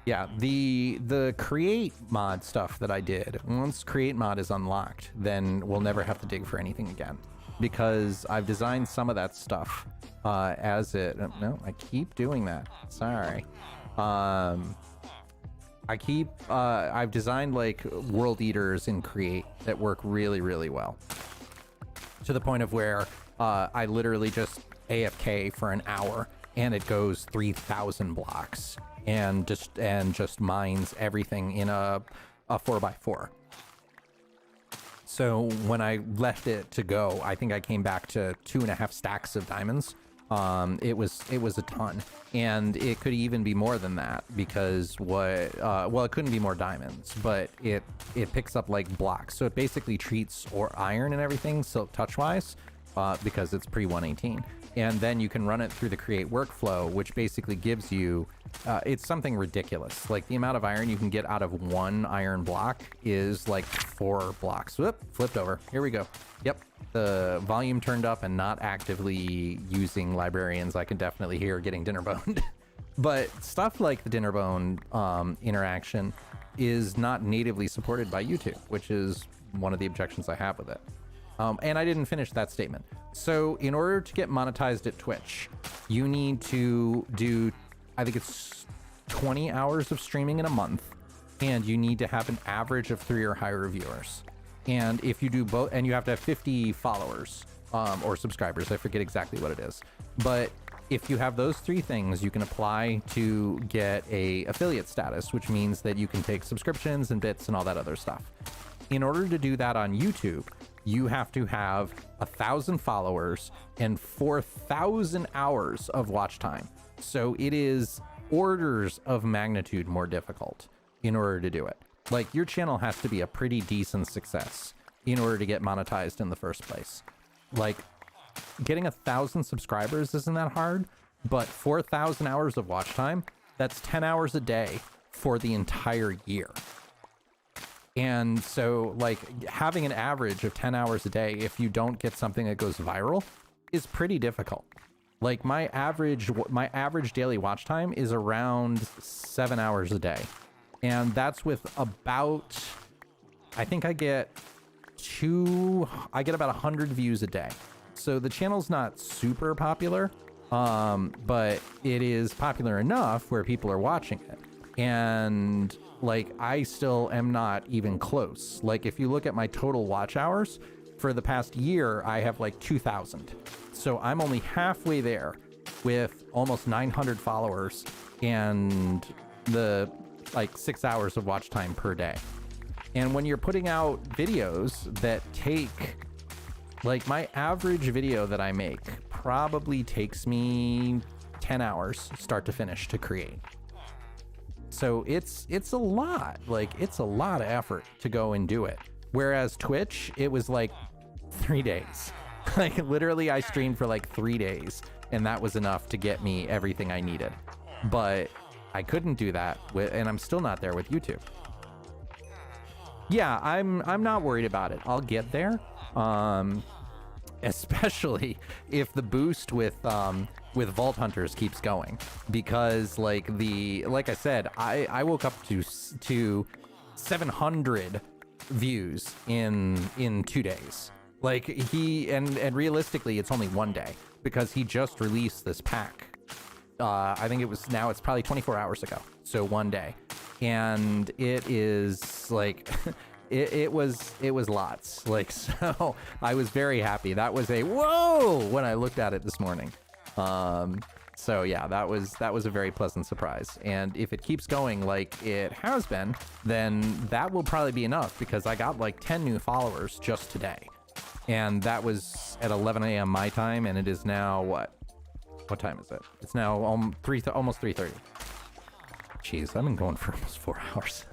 Yeah, the create mod stuff that I did, once create mod is unlocked, then we'll never have to dig for anything again, because I've designed some of that stuff as it, no, I keep doing that, sorry. I've designed like world eaters in create that work really, really well, to the point of where I literally just AFK for an hour and it goes 3,000 blocks. And just mines everything in a 4x4. So when I left it to go, I think I came back to 2.5 stacks of diamonds It was a ton, and it could even be more than that because well, it couldn't be more diamonds, but it picks up like blocks, so it basically treats or iron and everything silk touch wise, because it's pre 118, and then you can run it through the create workflow, which basically gives you it's something ridiculous. Like the amount of iron you can get out of one iron block is like 4 blocks. Whoop, flipped over. Here we go. Yep. The volume turned up and not actively using librarians. I can definitely hear getting dinner boned. But stuff like the dinner bone interaction is not natively supported by YouTube, which is one of the objections I have with it. And I didn't finish that statement. So in order to get monetized at Twitch, you need to do, I think it's 20 hours of streaming in a month, and you need to have an average of 3 or higher viewers. And if you do both, and you have to have 50 followers or subscribers, I forget exactly what it is. But if you have those 3 things, you can apply to get a affiliate status, which means that you can take subscriptions and bits and all that other stuff. In order to do that on YouTube, you have to have 1,000 followers and 4,000 hours of watch time. So it is orders of magnitude more difficult in order to do it. Like, your channel has to be a pretty decent success in order to get monetized in the first place. Like, getting 1,000 subscribers isn't that hard, but 4,000 hours of watch time, that's 10 hours a day for the entire year. And so, like, having an average of 10 hours a day, if you don't get something that goes viral, is pretty difficult. Like, my average daily watch time is around 7 hours a day. And that's with about, I think I get about 100 views a day. So the channel's not super popular, but it is popular enough where people are watching it. And like, I still am not even close. Like, if you look at my total watch hours for the past year, I have like 2,000. So I'm only halfway there with almost 900 followers and the like 6 hours of watch time per day. And when you're putting out videos that take, like, my average video that I make probably takes me 10 hours start to finish to create. So it's a lot. Like, it's a lot of effort to go and do it. Whereas Twitch, it was like 3 days. Like, literally I streamed for like 3 days, and that was enough to get me everything I needed. But I couldn't do that and I'm still not there with YouTube. Yeah, I'm not worried about it. I'll get there. Especially if the boost with Vaulthunters keeps going, because like I said, I woke up to 700 views in 2 days. Like, and realistically it's only 1 day, because he just released this pack. I think it's probably 24 hours ago. So 1 day. And it is like, it was lots. Like, so I was very happy. That was a whoa when I looked at it this morning. So yeah, that was a very pleasant surprise. And if it keeps going like it has been, then that will probably be enough, because I got like 10 new followers just today. And that was at 11 a.m. my time, and it is now what time is it? It's now almost 3:30. Jeez, I've been going for almost 4 hours.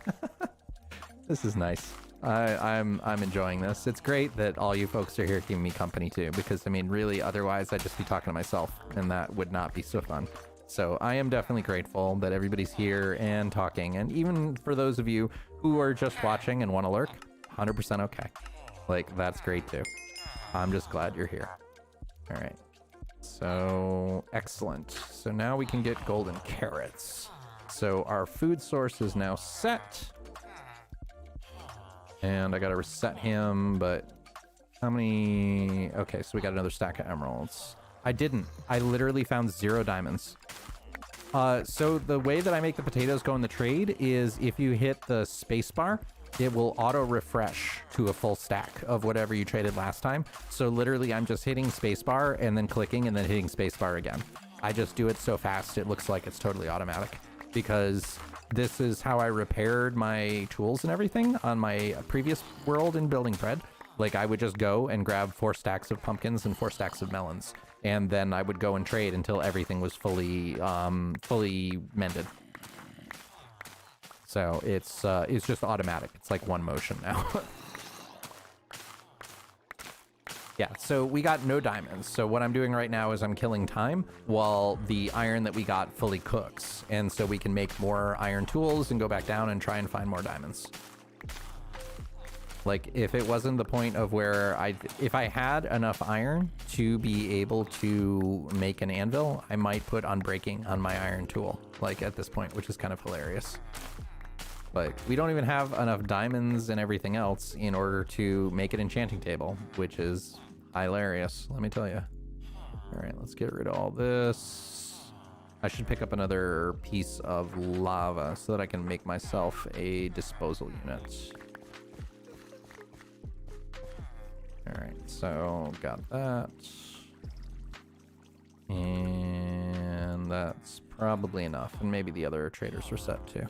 This is nice. I'm enjoying this. It's great that all you folks are here keeping me company too, because I mean, really, otherwise I'd just be talking to myself, and that would not be so fun. So I am definitely grateful that everybody's here and talking, and even for those of you who are just watching and want to lurk, 100% okay. Like, that's great too. I'm just glad you're here. All right. So, excellent. So now we can get golden carrots. So our food source is now set. And I gotta reset him, but how many? Okay, so we got another stack of emeralds. I literally found 0 diamonds. So the way that I make the potatoes go in the trade is if you hit the space bar, it will auto refresh to a full stack of whatever you traded last time. So literally I'm just hitting spacebar and then clicking and then hitting spacebar again. I just do it so fast it looks like it's totally automatic, because this is how I repaired my tools and everything on my previous world in Building Bread. Like I would just go and grab 4 stacks of pumpkins and 4 stacks of melons, and then I would go and trade until everything was fully mended. So it's just automatic. It's like one motion now. Yeah, so we got no diamonds. So what I'm doing right now is I'm killing time while the iron that we got fully cooks. And so we can make more iron tools and go back down and try and find more diamonds. Like if it wasn't the point of where if I had enough iron to be able to make an anvil, I might put unbreaking on my iron tool, like at this point, which is kind of hilarious. But we don't even have enough diamonds and everything else in order to make an enchanting table, which is hilarious, let me tell you. All right, let's get rid of all this. I should pick up another piece of lava so that I can make myself a disposal unit. All right, so got that. And that's probably enough. And maybe the other traders are set too.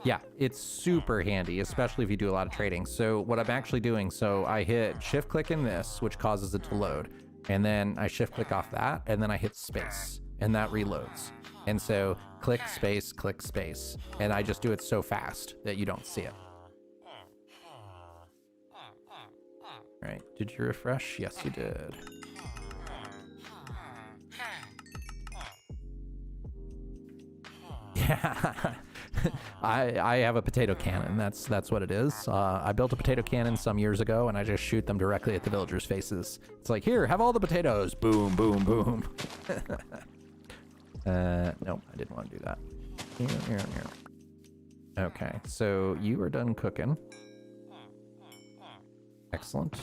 Yeah, it's super handy, especially if you do a lot of trading. So what I'm actually doing, so I hit shift click in this, which causes it to load. And then I shift click off that, and then I hit space, and that reloads. And so click space, and I just do it so fast that you don't see it. All right, did you refresh? Yes, you did. Yeah, I have a potato cannon. That's what it is. I built a potato cannon some years ago, and I just shoot them directly at the villagers' faces. It's like, here, have all the potatoes. Boom, boom, boom. Nope, I didn't want to do that. Here. Okay, so you are done cooking. Excellent.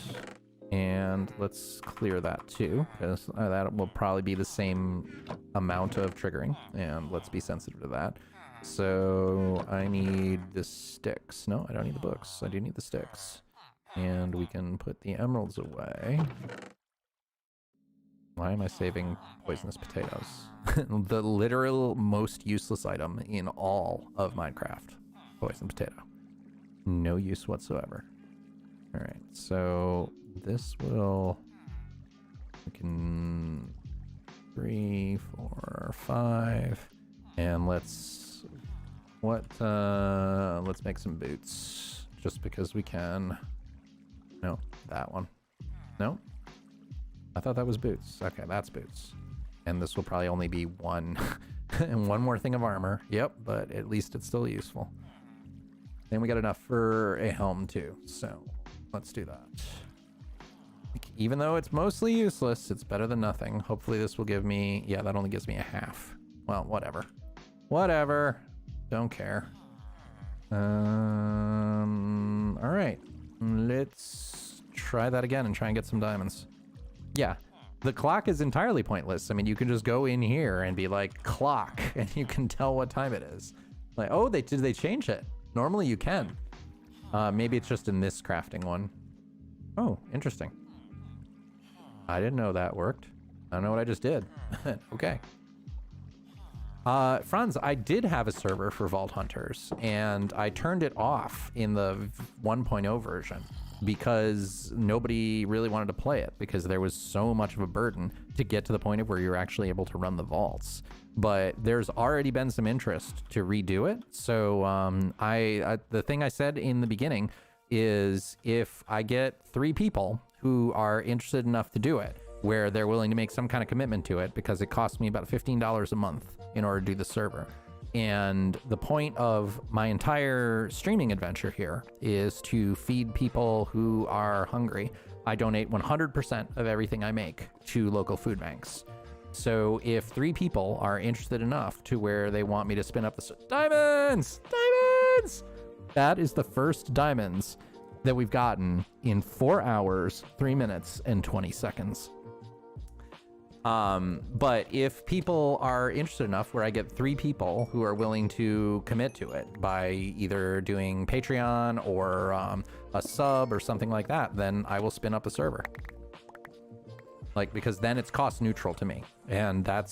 And let's clear that too, because that will probably be the same amount of triggering, and let's be sensitive to that. So I need the sticks. No, I don't need the books. I do need the sticks. And we can put the emeralds away. Why am I saving poisonous potatoes? The literal most useless item in all of Minecraft. Poison potato. No use whatsoever. All right, so this will, we can 3, 4, 5, and let's make some boots just because we can. No, that one. No, I thought that was boots. Okay, that's boots. And this will probably only be one and one more thing of armor. Yep, but at least it's still useful. Then we got enough for a helm too, so let's do that. Even though it's mostly useless, it's better than nothing. Hopefully this will give me, yeah, that only gives me a half. Well, whatever. Whatever. Don't care. All right. Let's try that again and try and get some diamonds. Yeah, the clock is entirely pointless. I mean, you can just go in here and be like, clock, and you can tell what time it is. Like, oh, did they change it? Normally you can. Maybe it's just in this crafting one. Oh, interesting. I didn't know that worked. I don't know what I just did. Okay. Franz, I did have a server for Vaulthunters, and I turned it off in the 1.0 version because nobody really wanted to play it because there was so much of a burden to get to the point of where you're actually able to run the vaults. But there's already been some interest to redo it. So the thing I said in the beginning is if I get 3 people who are interested enough to do it, where they're willing to make some kind of commitment to it, because it costs me about $15 a month in order to do the server. And the point of my entire streaming adventure here is to feed people who are hungry. I donate 100% of everything I make to local food banks. So if 3 people are interested enough to where they want me to spin up the diamonds, that is the first diamonds that we've gotten in 4 hours, 3 minutes, and 20 seconds. But if people are interested enough where I get 3 people who are willing to commit to it by either doing Patreon or a sub or something like that, then I will spin up a server. Like, because then it's cost neutral to me. And that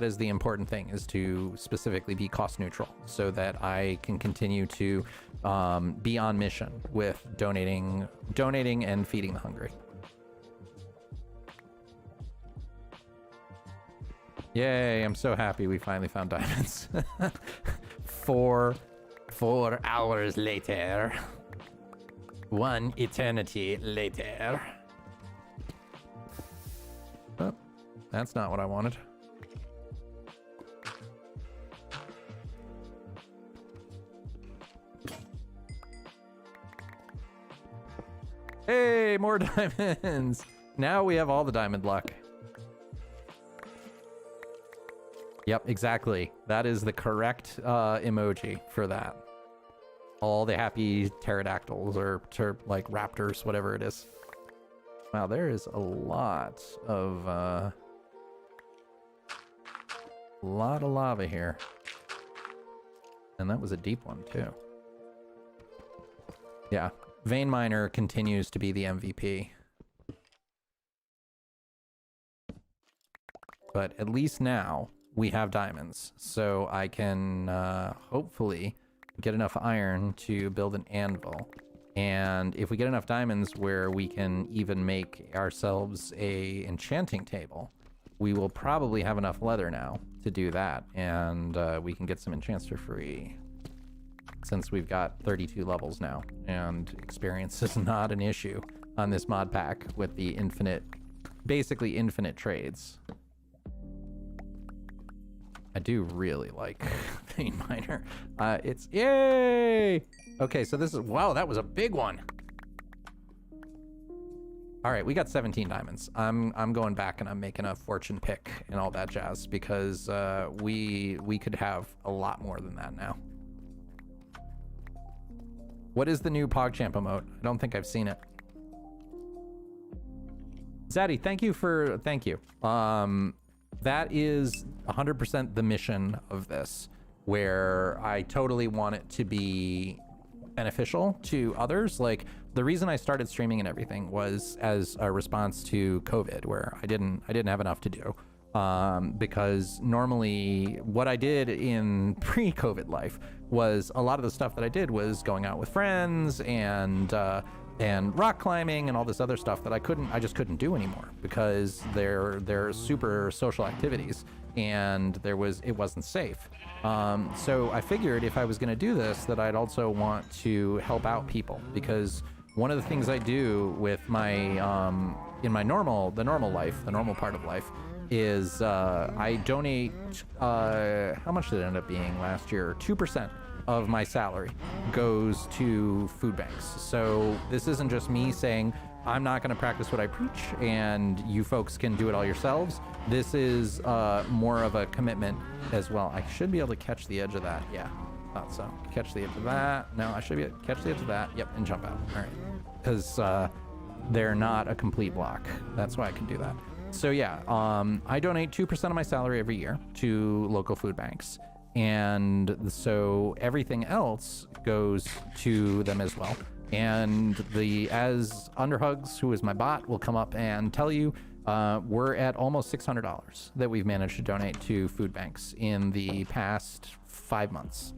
is the important thing, is to specifically be cost neutral so that I can continue to be on mission with donating and feeding the hungry. Yay, I'm so happy we finally found diamonds. 4 hours later. 1 eternity later. Oh, that's not what I wanted. Hey, more diamonds. Now we have all the diamond luck. Yep, exactly. That is the correct emoji for that. All the happy pterodactyls or like raptors, whatever it is. Wow, there is a lot of lava here. And that was a deep one too. Yeah, Vein Miner continues to be the MVP. But at least now we have diamonds, so I can hopefully get enough iron to build an anvil. And if we get enough diamonds where we can even make ourselves a enchanting table, we will probably have enough leather now to do that. And we can get some enchants for free, since we've got 32 levels now. And experience is not an issue on this mod pack with the basically infinite trades. I do really like Vein Miner. It's yay! Okay, so this is, wow, that was a big one. All right, we got 17 diamonds. I'm going back and I'm making a fortune pick and all that jazz, because we could have a lot more than that now. What is the new PogChamp emote? I don't think I've seen it. Zaddy, thank you. That is 100% the mission of this, where I totally want it to be beneficial to others. Like, the reason I started streaming and everything was as a response to COVID, where I didn't have enough to do. Because normally what I did in pre-COVID life was a lot of the stuff that I did was going out with friends and rock climbing and all this other stuff that I just couldn't do anymore, because they're super social activities and it wasn't safe. So I figured if I was going to do this, that I'd also want to help out people, because one of the things I do with my in my normal part of life is I donate, how much did it end up being last year? 2% of my salary goes to food banks. So this isn't just me saying, I'm not going to practice what I preach and you folks can do it all yourselves. This is more of a commitment as well. I should be able to catch the edge of that. Yeah, thought so. Catch the edge of that. No, I should be able to catch the edge of that. Yep, and jump out. All right. Because they're not a complete block. That's why I can do that. So yeah, I donate 2% of my salary every year to local food banks. And so everything else goes to them as well. And as Underhugs, who is my bot, will come up and tell you, we're at almost $600 that we've managed to donate to food banks in the past 5 months.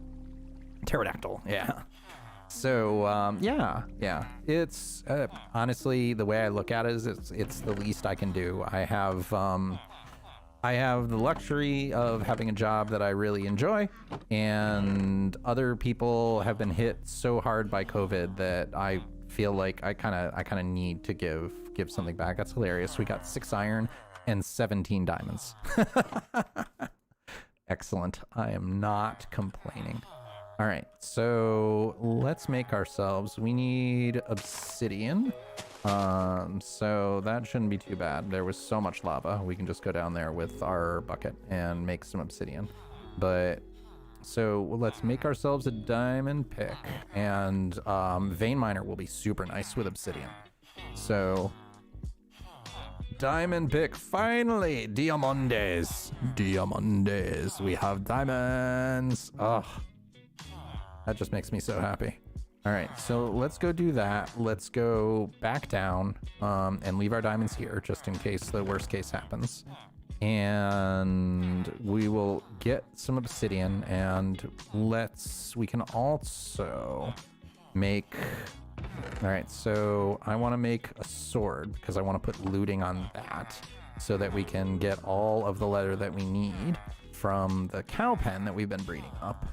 Pterodactyl, yeah. So yeah, it's honestly, the way I look at it is it's the least I can do. I have the luxury of having a job that I really enjoy, and other people have been hit so hard by COVID that I feel like I kind of need to give something back. That's hilarious. We got 6 iron and 17 diamonds. Excellent. I am not complaining. All right, so let's make ourselves, we need obsidian. So that shouldn't be too bad. There was so much lava. We can just go down there with our bucket and make some obsidian. But so let's make ourselves a diamond pick, and Vein Miner will be super nice with obsidian. So diamond pick, finally, diamondes. We have diamonds. Ugh. That just makes me so happy. All right, so let's go do that. Let's go back down and leave our diamonds here just in case the worst case happens. And we will get some obsidian, and we can also make, all right, so I want to make a sword because I want to put looting on that so that we can get all of the leather that we need from the cow pen that we've been breeding up.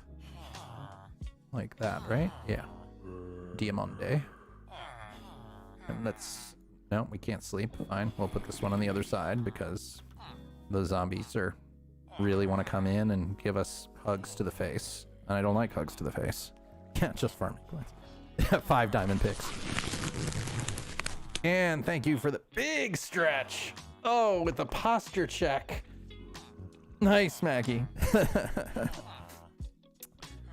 Like that, right? Yeah. Diamante. And no, we can't sleep. Fine, we'll put this one on the other side because the zombies really want to come in and give us hugs to the face. And I don't like hugs to the face. Yeah, just farming points. 5 diamond picks. And thank you for the big stretch. Oh, with the posture check. Nice, Maggie.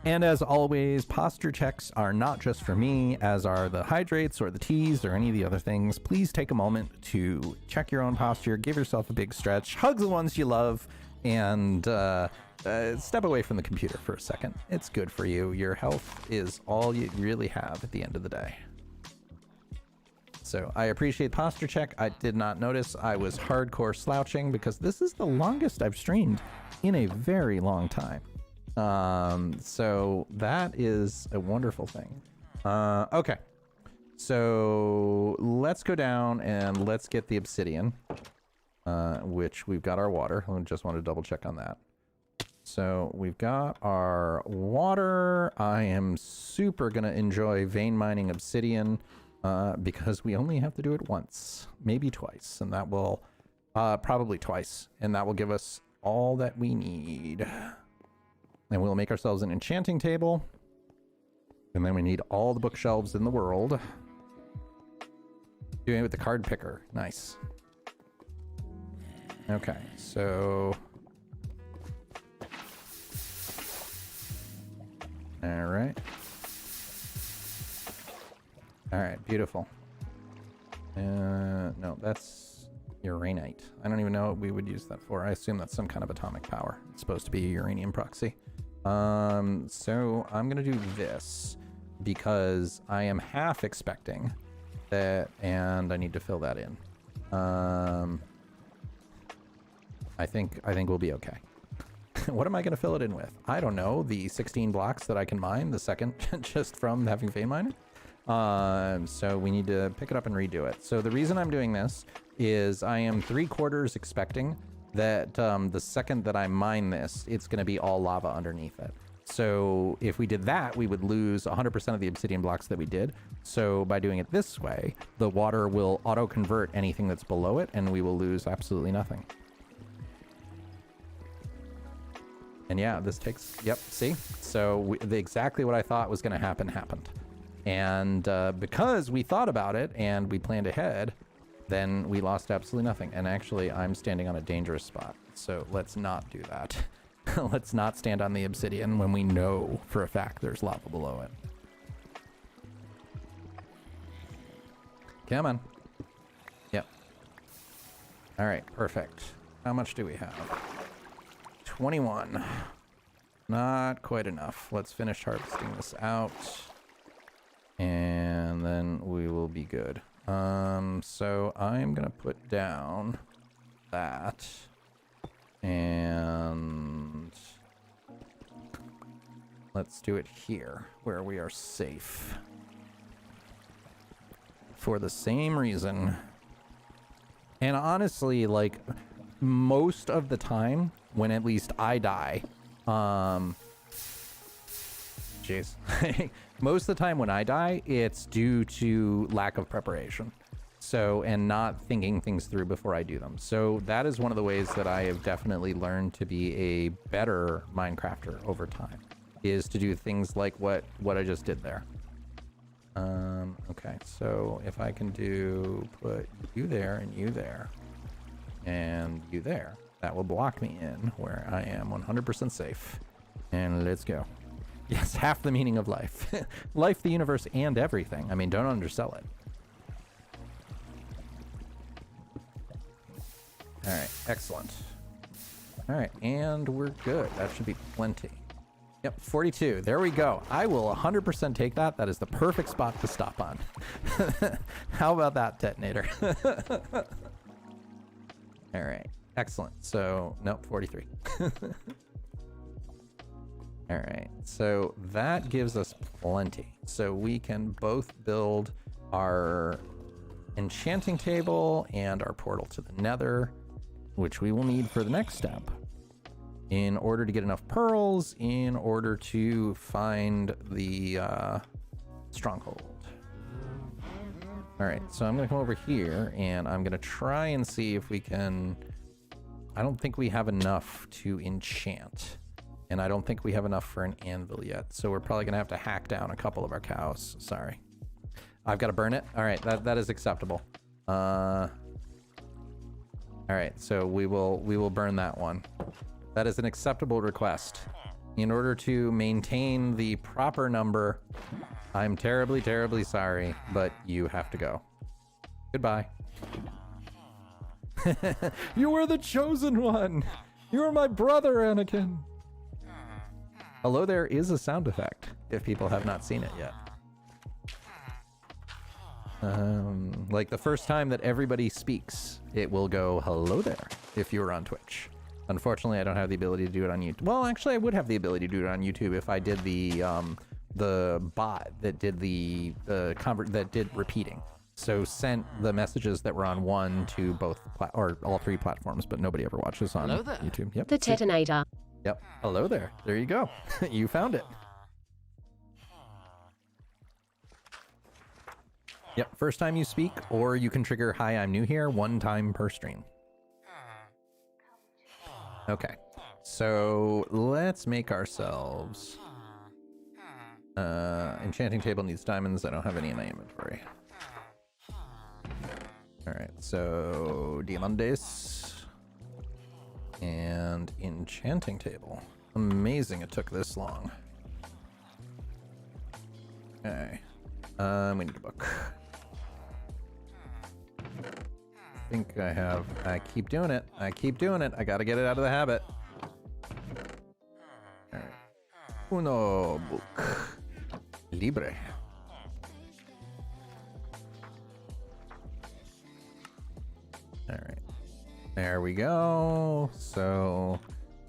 And as always, posture checks are not just for me, as are the hydrates or the teas or any of the other things. Please take a moment to check your own posture, give yourself a big stretch, hug the ones you love, and step away from the computer for a second. It's good for you. Your health is all you really have at the end of the day. So I appreciate posture check. I did not notice I was hardcore slouching because this is the longest I've streamed in a very long time. So that is a wonderful thing. Okay, so let's go down and let's get the obsidian, which we've got our water. I just want to double check on that. So we've got our water. I am super gonna enjoy vein mining obsidian, because we only have to do it once, maybe twice, and that will, probably twice, and that will give us all that we need. And we'll make ourselves an enchanting table. And then we need all the bookshelves in the world. Doing it with the card picker. Nice. Okay, so... Alright. Alright, beautiful. No, that's uranite. I don't even know what we would use that for. I assume that's some kind of atomic power. It's supposed to be a uranium proxy. So I'm gonna do this because I am half expecting that, and I need to fill that in. I think we'll be okay. What am I gonna fill it in with? I don't know. The 16 blocks that I can mine the second just from having vein miner. So we need to pick it up and redo it. So the reason I'm doing this is I am 3/4 expecting that the second that I mine this, it's going to be all lava underneath it. So if we did that, we would lose 100% of the obsidian blocks that we did. So by doing it this way, the water will auto-convert anything that's below it, and we will lose absolutely nothing. And yeah, this takes, yep, see? So exactly what I thought was going to happen happened. And because we thought about it and we planned ahead, then we lost absolutely nothing. And actually, I'm standing on a dangerous spot. So let's not do that. Let's not stand on the obsidian when we know for a fact there's lava below it. Come on. Yep. All right, perfect. How much do we have? 21. Not quite enough. Let's finish harvesting this out. And then we will be good. So I'm gonna put down that, and let's do it here where we are safe. For the same reason. And honestly, like, most of the time when at least I die, jeez. Most of the time when I die, it's due to lack of preparation. So, and not thinking things through before I do them. So that is one of the ways that I have definitely learned to be a better Minecrafter over time, is to do things like what I just did there. Okay, so if I can put you there and you there and you there, that will block me in where I am 100% safe. And let's go. Yes, half the meaning of life. Life, the universe, and everything. I mean, don't undersell it. All right, excellent. All right, and we're good. That should be plenty. Yep, 42. There we go. I will 100% take that. That is the perfect spot to stop on. How about that, detonator? All right. Excellent. So, nope, 43. All right. So that gives us plenty. So we can both build our enchanting table and our portal to the nether, which we will need for the next step in order to get enough pearls in order to find the stronghold. All right, so I'm gonna come over here and I'm gonna try and see if we can. I don't think we have enough to enchant, and I don't think we have enough for an anvil yet, so we're probably gonna have to hack down a couple of our cows. Sorry, I've got to burn it. All right, that is acceptable. All right, so we will burn that one. That is an acceptable request. In order to maintain the proper number, I'm terribly, terribly sorry, but you have to go. Goodbye. You were the chosen one. You are my brother, Anakin. Hello there is a sound effect, if people have not seen it yet. Like the first time that everybody speaks, it will go hello there if you're on Twitch. Unfortunately, I don't have the ability to do it on YouTube. Well, actually, I would have the ability to do it on YouTube if I did the bot that did that did repeating. So sent the messages that were on one to both or all three platforms, but nobody ever watches on YouTube. Yep. The detonator. Yep. Hello there. There you go. You found it. Yep. First time you speak, or you can trigger "Hi, I'm new here" one time per stream. Okay, so let's make ourselves enchanting table needs diamonds. I don't have any in my inventory. All right, so diamantes and enchanting table. Amazing it took this long. Okay, we need a book. I think I keep doing it. I gotta get it out of the habit. All right. Uno book. Libre. All right. There we go. So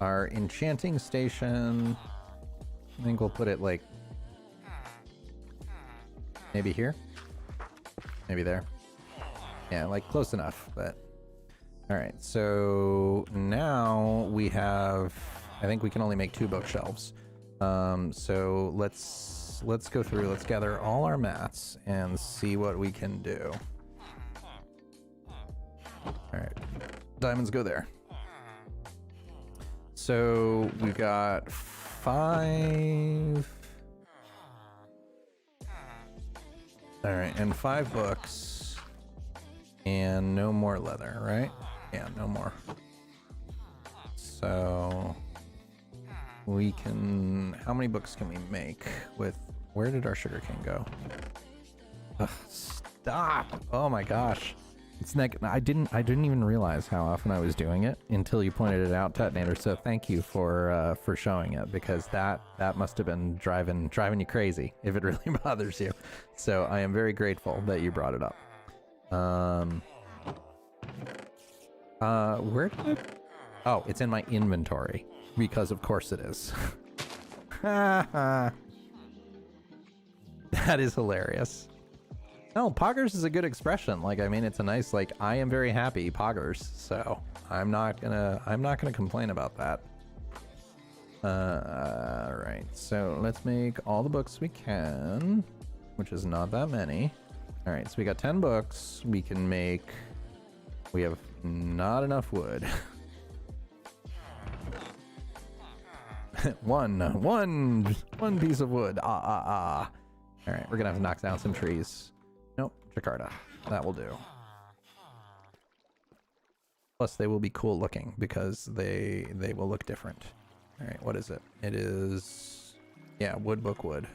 our enchanting station, I think we'll put it like maybe here, maybe there. Yeah, like close enough, but all right. So now we have, I think we can only make 2 bookshelves. So let's go through, let's gather all our mats and see what we can do. All right, diamonds go there. So we got 5. All right, and 5 books. And no more leather, right? Yeah, no more. So we can, how many books can we make with, where did our sugarcane go? Ugh, stop. Oh my gosh. It's I didn't even realize how often I was doing it until you pointed it out, Detonator. So thank you for showing it, because that must have been driving you crazy if it really bothers you. So I am very grateful that you brought it up. Where did it? Oh, it's in my inventory, because of course it is. That is hilarious. No, poggers is a good expression. Like, I mean, it's a nice, like, I am very happy poggers. So I'm not gonna complain about that. All right, so let's make all the books we can, which is not that many. All right, so we got 10 books. We can make, we have not enough wood. one piece of wood. All right, we're gonna have to knock down some trees. Nope, Jakarta. That will do. Plus, they will be cool looking because they will look different. All right, what is it? It is, yeah, wood book wood.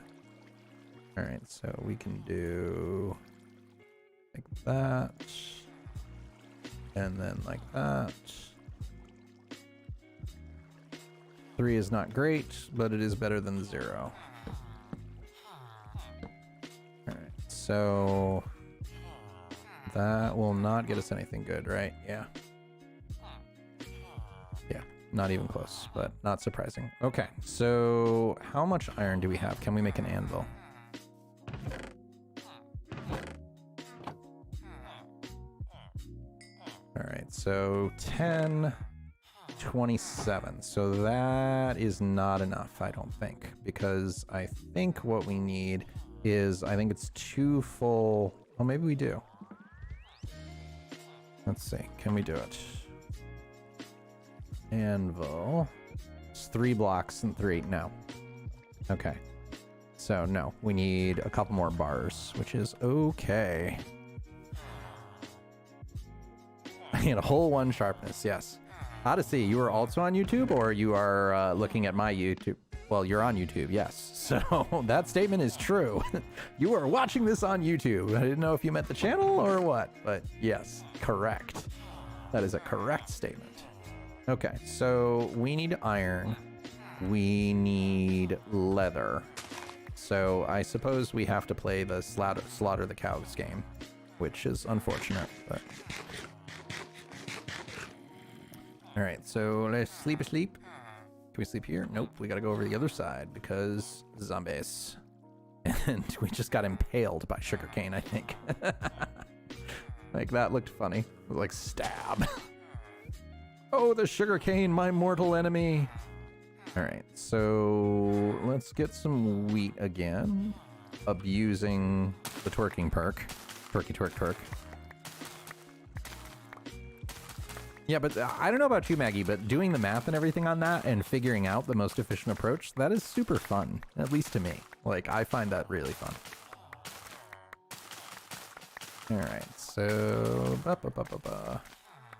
All right, so we can do like that, and then like that. 3 is not great, but it is better than 0. Alright, so that will not get us anything good, right? Yeah. Yeah, not even close, but not surprising. Okay, so how much iron do we have? Can we make an anvil? Alright, so 10, 27. So that is not enough, I don't think, because I think what we need is, I think it's 2 full. Oh, maybe we do. Let's see. Can we do it? Anvil. It's 3 blocks and 3. No. Okay. So no, we need a couple more bars, which is okay. I need a whole 1 sharpness. Yes. Odyssey, you are also on YouTube, or you are looking at my YouTube? Well, you're on YouTube, yes. So that statement is true. You are watching this on YouTube. I didn't know if you meant the channel or what, but yes, correct. That is a correct statement. Okay, so we need iron. We need leather. So I suppose we have to play the slaughter the cows game, which is unfortunate, but... All right, so let's sleep asleep. Can we sleep here? Nope, we gotta go over the other side because zombies. And we just got impaled by sugarcane, I think. Like, that looked funny. It was like, stab. Oh, the sugarcane, my mortal enemy. All right, so let's get some wheat again. Abusing the twerking perk. Twerky twerk twerk. Yeah, but I don't know about you, Maggie, but doing the math and everything on that and figuring out the most efficient approach, that is super fun, at least to me. Like, I find that really fun. All right, so...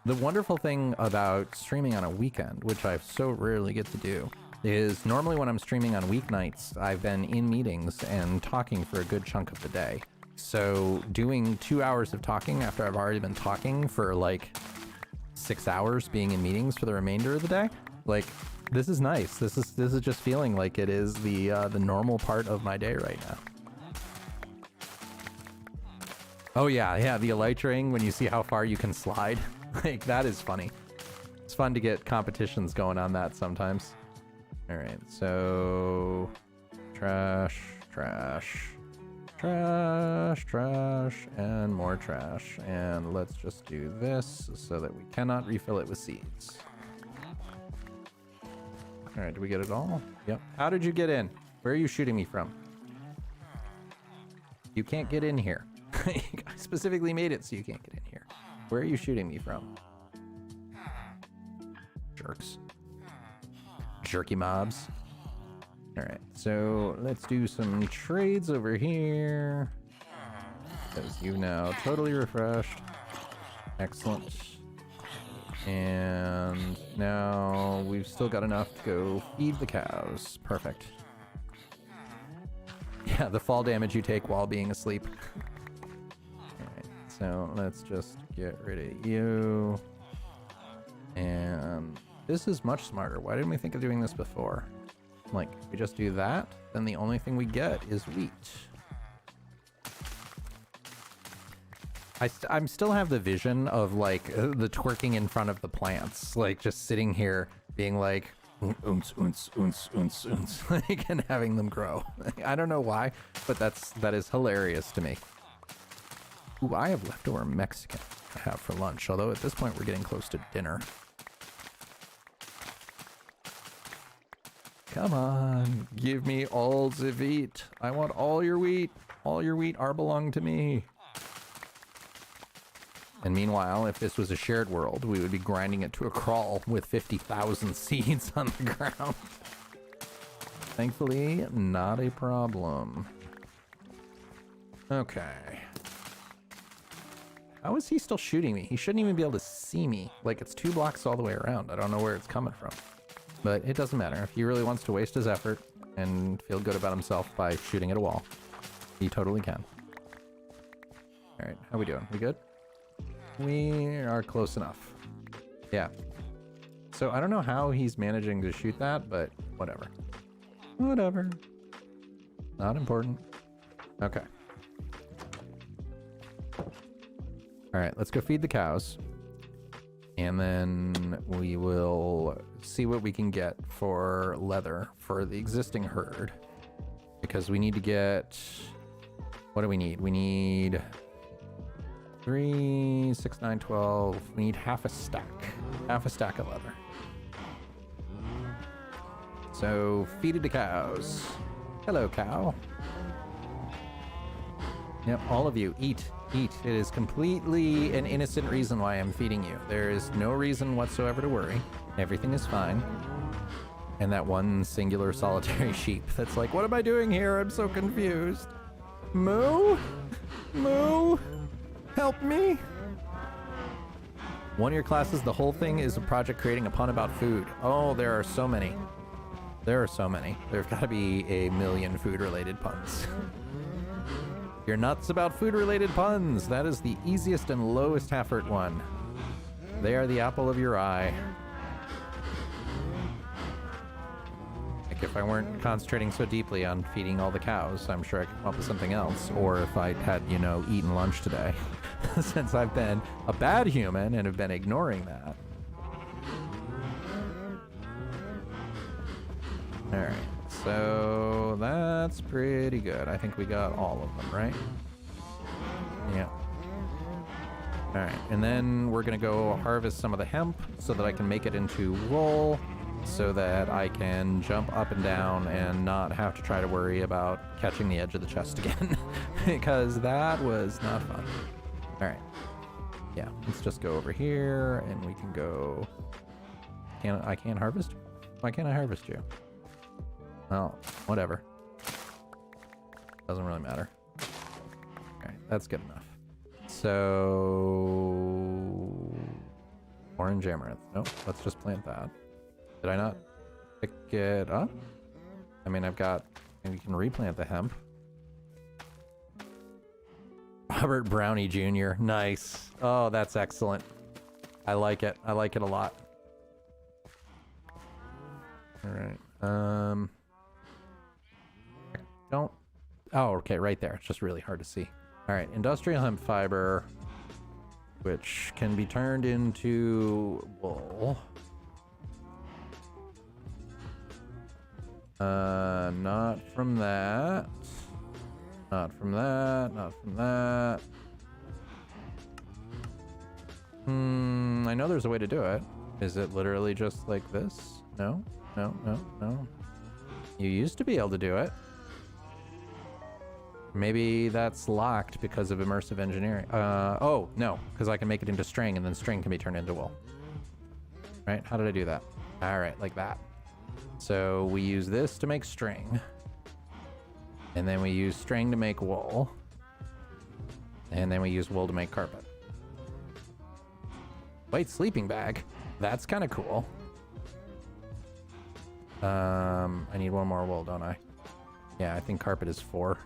The wonderful thing about streaming on a weekend, which I so rarely get to do, is normally when I'm streaming on weeknights, I've been in meetings and talking for a good chunk of the day. So doing 2 hours of talking after I've already been talking for like 6 hours being in meetings for the remainder of the day, like, this is nice. This is just feeling like it is the normal part of my day right now. Oh yeah, the elytring when you see how far you can slide. Like, that is funny. It's fun to get competitions going on that sometimes. All right, so trash, trash, trash, trash, and more trash. And let's just do this so that we cannot refill it with seeds. All right, do we get it all? Yep. How did you get in? Where are you shooting me from? You can't get in here. I specifically made it so you can't get in here. Where are you shooting me from? Jerks. Jerky mobs. All right, so let's do some trades over here. Because you've now totally refreshed. Excellent. And now we've still got enough to go feed the cows. Perfect. Yeah, the fall damage you take while being asleep. Alright, so let's just get rid of you. And this is much smarter. Why didn't we think of doing this before? Like, if we just do that, then the only thing we get is wheat. I still have the vision of, like, the twerking in front of the plants. Like, just sitting here being like, oons, oons, oons, oons, oons, like, and having them grow. I don't know why, but that is hilarious to me. Ooh, I have leftover Mexican I have for lunch, although at this point we're getting close to dinner. Come on, give me all the wheat. I want all your wheat. All your wheat are belong to me. And meanwhile, if this was a shared world, we would be grinding it to a crawl with 50,000 seeds on the ground. Thankfully, not a problem. Okay. How is he still shooting me? He shouldn't even be able to see me. Like, it's 2 blocks all the way around. I don't know where it's coming from. But it doesn't matter. If he really wants to waste his effort and feel good about himself by shooting at a wall, he totally can. All right, how we doing? We good? We are close enough. Yeah. So I don't know how he's managing to shoot that, but whatever. Whatever. Not important. Okay. All right, let's go feed the cows. And then we will see what we can get for leather for the existing herd. Because we need to get... What do we need? We need 3, 6, 9, 12. We need half a stack. Half a stack of leather. So feed it to cows. Hello, cow. Yep, all of you, eat. Eat. It is completely an innocent reason why I'm feeding you. There is no reason whatsoever to worry. Everything is fine. And that one singular solitary sheep that's like, what am I doing here? I'm so confused. Moo? Moo? Help me? One of your classes, the whole thing is a project creating a pun about food. Oh, there are so many. There are so many. There's got to be a million food-related puns. You're nuts about food-related puns. That is the easiest and lowest effort one. They are the apple of your eye. Like if I weren't concentrating so deeply on feeding all the cows, I'm sure I could come up with something else. Or if I had, you know, eaten lunch today. Since I've been a bad human and have been ignoring that. Alright, so that's pretty good. I think we got all of them, right? Yeah. Alright, and then we're gonna go harvest some of the hemp so that I can make it into wool, so that I can jump up and down and not have to try to worry about catching the edge of the chest again. Because that was not fun. Alright. Yeah, let's just go over here and we can go... I can't harvest? Why can't I harvest you? Well, whatever. Doesn't really matter. Okay, that's good enough. So... Orange amaranth. Nope, let's just plant that. Did I not pick it up? I mean, I've got... Maybe we can replant the hemp. Robert Brownie Jr. Nice. Oh, that's excellent. I like it. I like it a lot. All right. Don't... Oh, okay, right there. It's just really hard to see. All right, industrial hemp fiber, which can be turned into wool. Not from that. Not from that. Not from that. I know there's a way to do it. Is it literally just like this? No, no, no, no. You used to be able to do it. Maybe that's locked because of immersive engineering. Oh, no, because I can make it into string and then string can be turned into wool. Right? How did I do that? All right, like that. So we use this to make string. And then we use string to make wool. And then we use wool to make carpet. White sleeping bag. That's kind of cool. I need one more wool, don't I? Yeah, I think carpet is 4.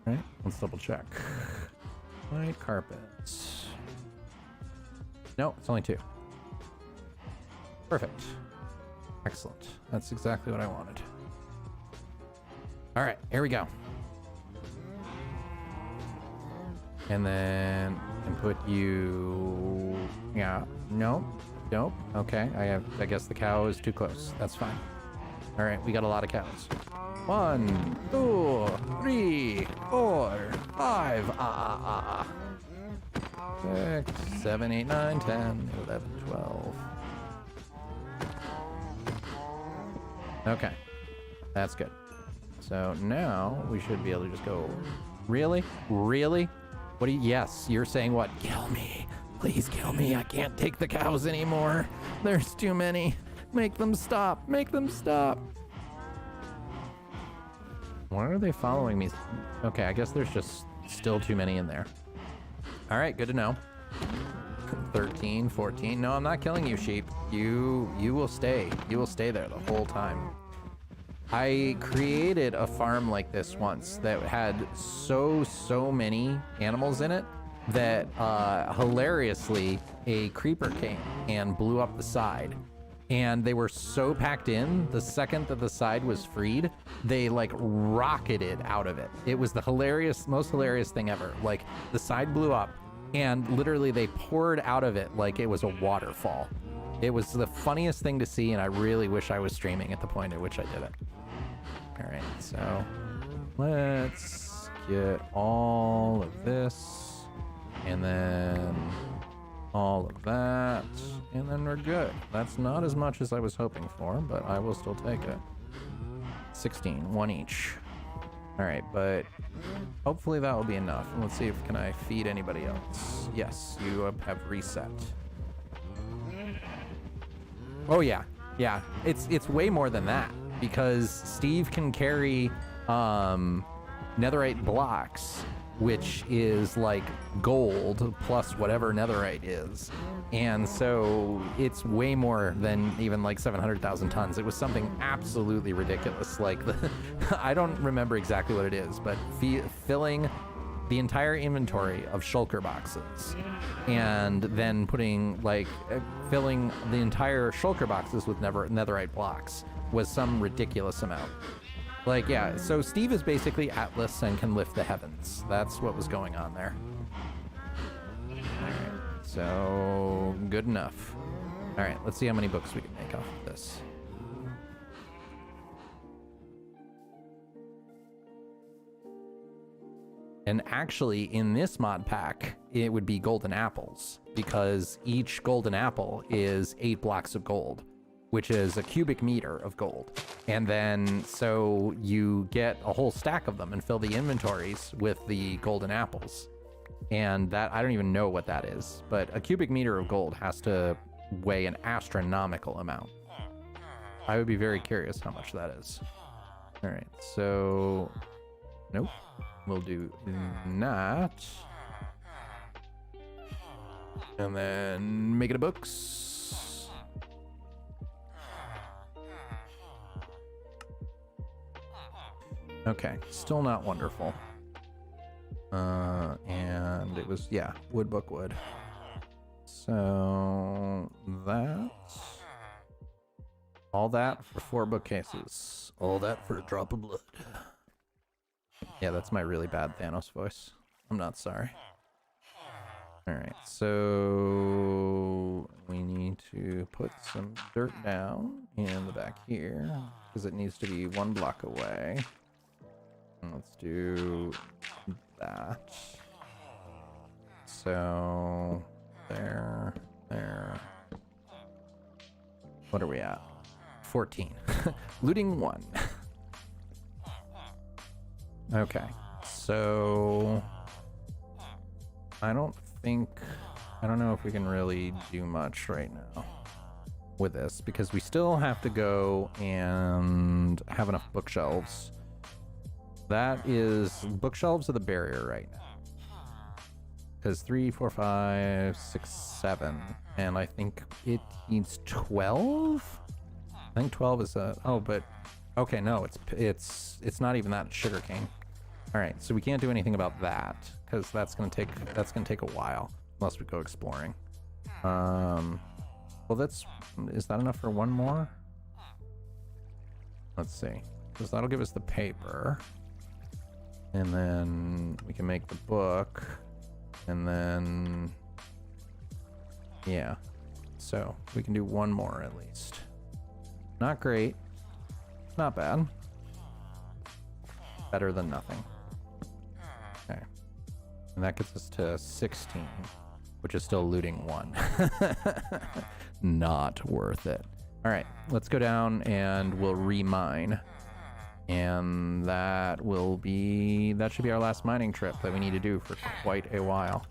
Right? Let's double check. White carpets. No, it's only 2. Perfect. Excellent. That's exactly what I wanted. All right, here we go. And then I can put you... Yeah, nope, nope. Okay, I guess the cow is too close. That's fine. All right, we got a lot of cows. 1, 2, 3, 4, 5. 6, 7, 8, 9, 10, 11, 12. Okay, that's good. So now we should be able to just go. Really? Really? What do you... Yes, you're saying what? Kill me. Please kill me. I can't take the cows anymore. There's too many. Make them stop. Make them stop. Why are they following me? Okay, I guess there's just still too many in there. All right, good to know. 13, 14. No, I'm not killing you, sheep. You will stay. You will stay there the whole time. I created a farm like this once that had so many animals in it that hilariously a creeper came and blew up the side and they were so packed in, the second that the side was freed, they like rocketed out of it. It was the most hilarious thing ever. Like the side blew up and literally they poured out of it like it was a waterfall. It was the funniest thing to see, and I really wish I was streaming at the point at which I did it. All right, so let's get all of this and then all of that, and then we're good. That's not as much as I was hoping for, but I will still take it. 16, one each. All right, but hopefully that will be enough. Let's see if can I feed anybody else. Yes, you have reset. Oh yeah, yeah. It's way more than that because Steve can carry netherite blocks, which is like gold plus whatever netherite is. And so it's way more than even like 700,000 tons. It was something absolutely ridiculous. Like I don't remember exactly what it is, but filling the entire inventory of shulker boxes and then putting like filling the entire shulker boxes with netherite blocks was some ridiculous amount. Like, yeah, so Steve is basically Atlas and can lift the heavens. That's what was going on there. All right, so good enough. All right, let's see how many books we can make off of this. And actually, in this mod pack, it would be golden apples because each golden apple is 8 blocks of gold, which is a cubic meter of gold. And then, so you get a whole stack of them and fill the inventories with the golden apples. And that, I don't even know what that is, but a cubic meter of gold has to weigh an astronomical amount. I would be very curious how much that is. All right, so, nope, we'll do that. And then make it a books. Okay, still not wonderful. And it was, yeah, wood book wood. So that, all that for 4 bookcases. All that for a drop of blood. Yeah, that's my really bad Thanos voice. I'm not sorry. All right, so we need to put some dirt down in the back here because it needs to be 1 block away. And let's do that. So there. What are we at? 14. Looting 1. Okay, so I don't know if we can really do much right now with this because we still have to go and have enough bookshelves. That is, bookshelves are the barrier right now. Because 3, 4, 5, 6, 7, and I think it needs 12. I think 12 is but okay, no, it's not even that sugarcane. All right, so we can't do anything about that because that's gonna take a while unless we go exploring. Well, is that enough for 1 more? Let's see, because that'll give us the paper. And then we can make the book, and then, yeah. So we can do 1 more at least. Not great, not bad. Better than nothing. Okay. And that gets us to 16, which is still looting 1. Not worth it. All right, let's go down and we'll remine. And that should be our last mining trip that we need to do for quite a while.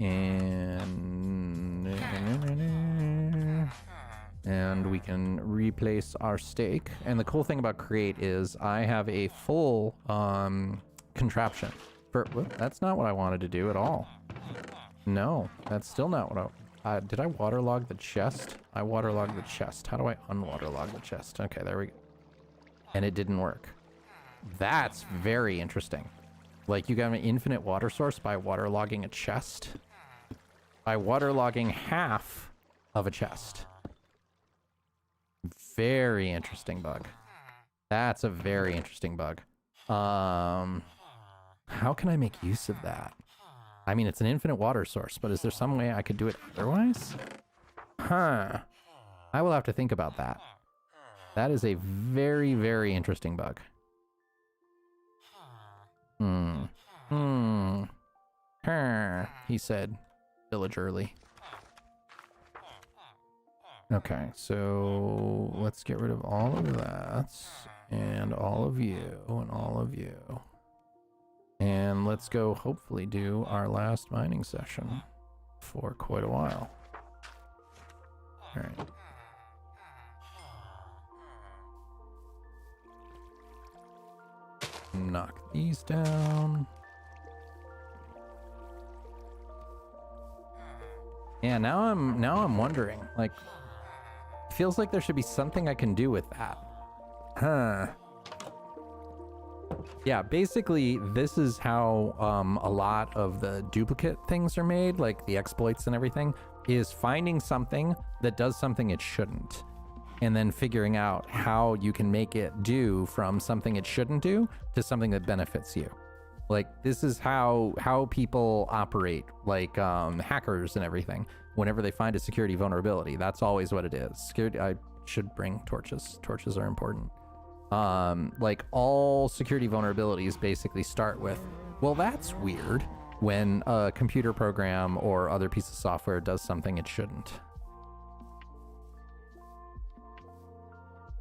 And we can replace our stake. And the cool thing about create is I have a full contraption for, that's not what I wanted to do at all. No, that's still not what did I waterlog the chest? I waterlogged the chest. How do I unwaterlog the chest? Okay, there we go. And it didn't work. That's very interesting. Like, you got an infinite water source by waterlogging a chest. By waterlogging half of a chest. Very interesting bug. That's a very interesting bug. How can I make use of that? I mean, it's an infinite water source, but is there some way I could do it otherwise? Huh. I will have to think about that. That is a very, very interesting bug. He said villagerly. Okay, so let's get rid of all of that, and all of you, and all of you. And let's go hopefully do our last mining session for quite a while. All right. Knock these down. Yeah, now I'm wondering, like, feels like there should be something I can do with that. Huh. Yeah, basically this is how a lot of the duplicate things are made, like the exploits and everything, is finding something that does something it shouldn't, and then figuring out how you can make it do from something it shouldn't do to something that benefits you. Like, this is how people operate, like hackers and everything. Whenever they find a security vulnerability, that's always what it is. Security. I should bring torches. Torches are important. Like, all security vulnerabilities basically start with, well, that's weird, when a computer program or other piece of software does something it shouldn't.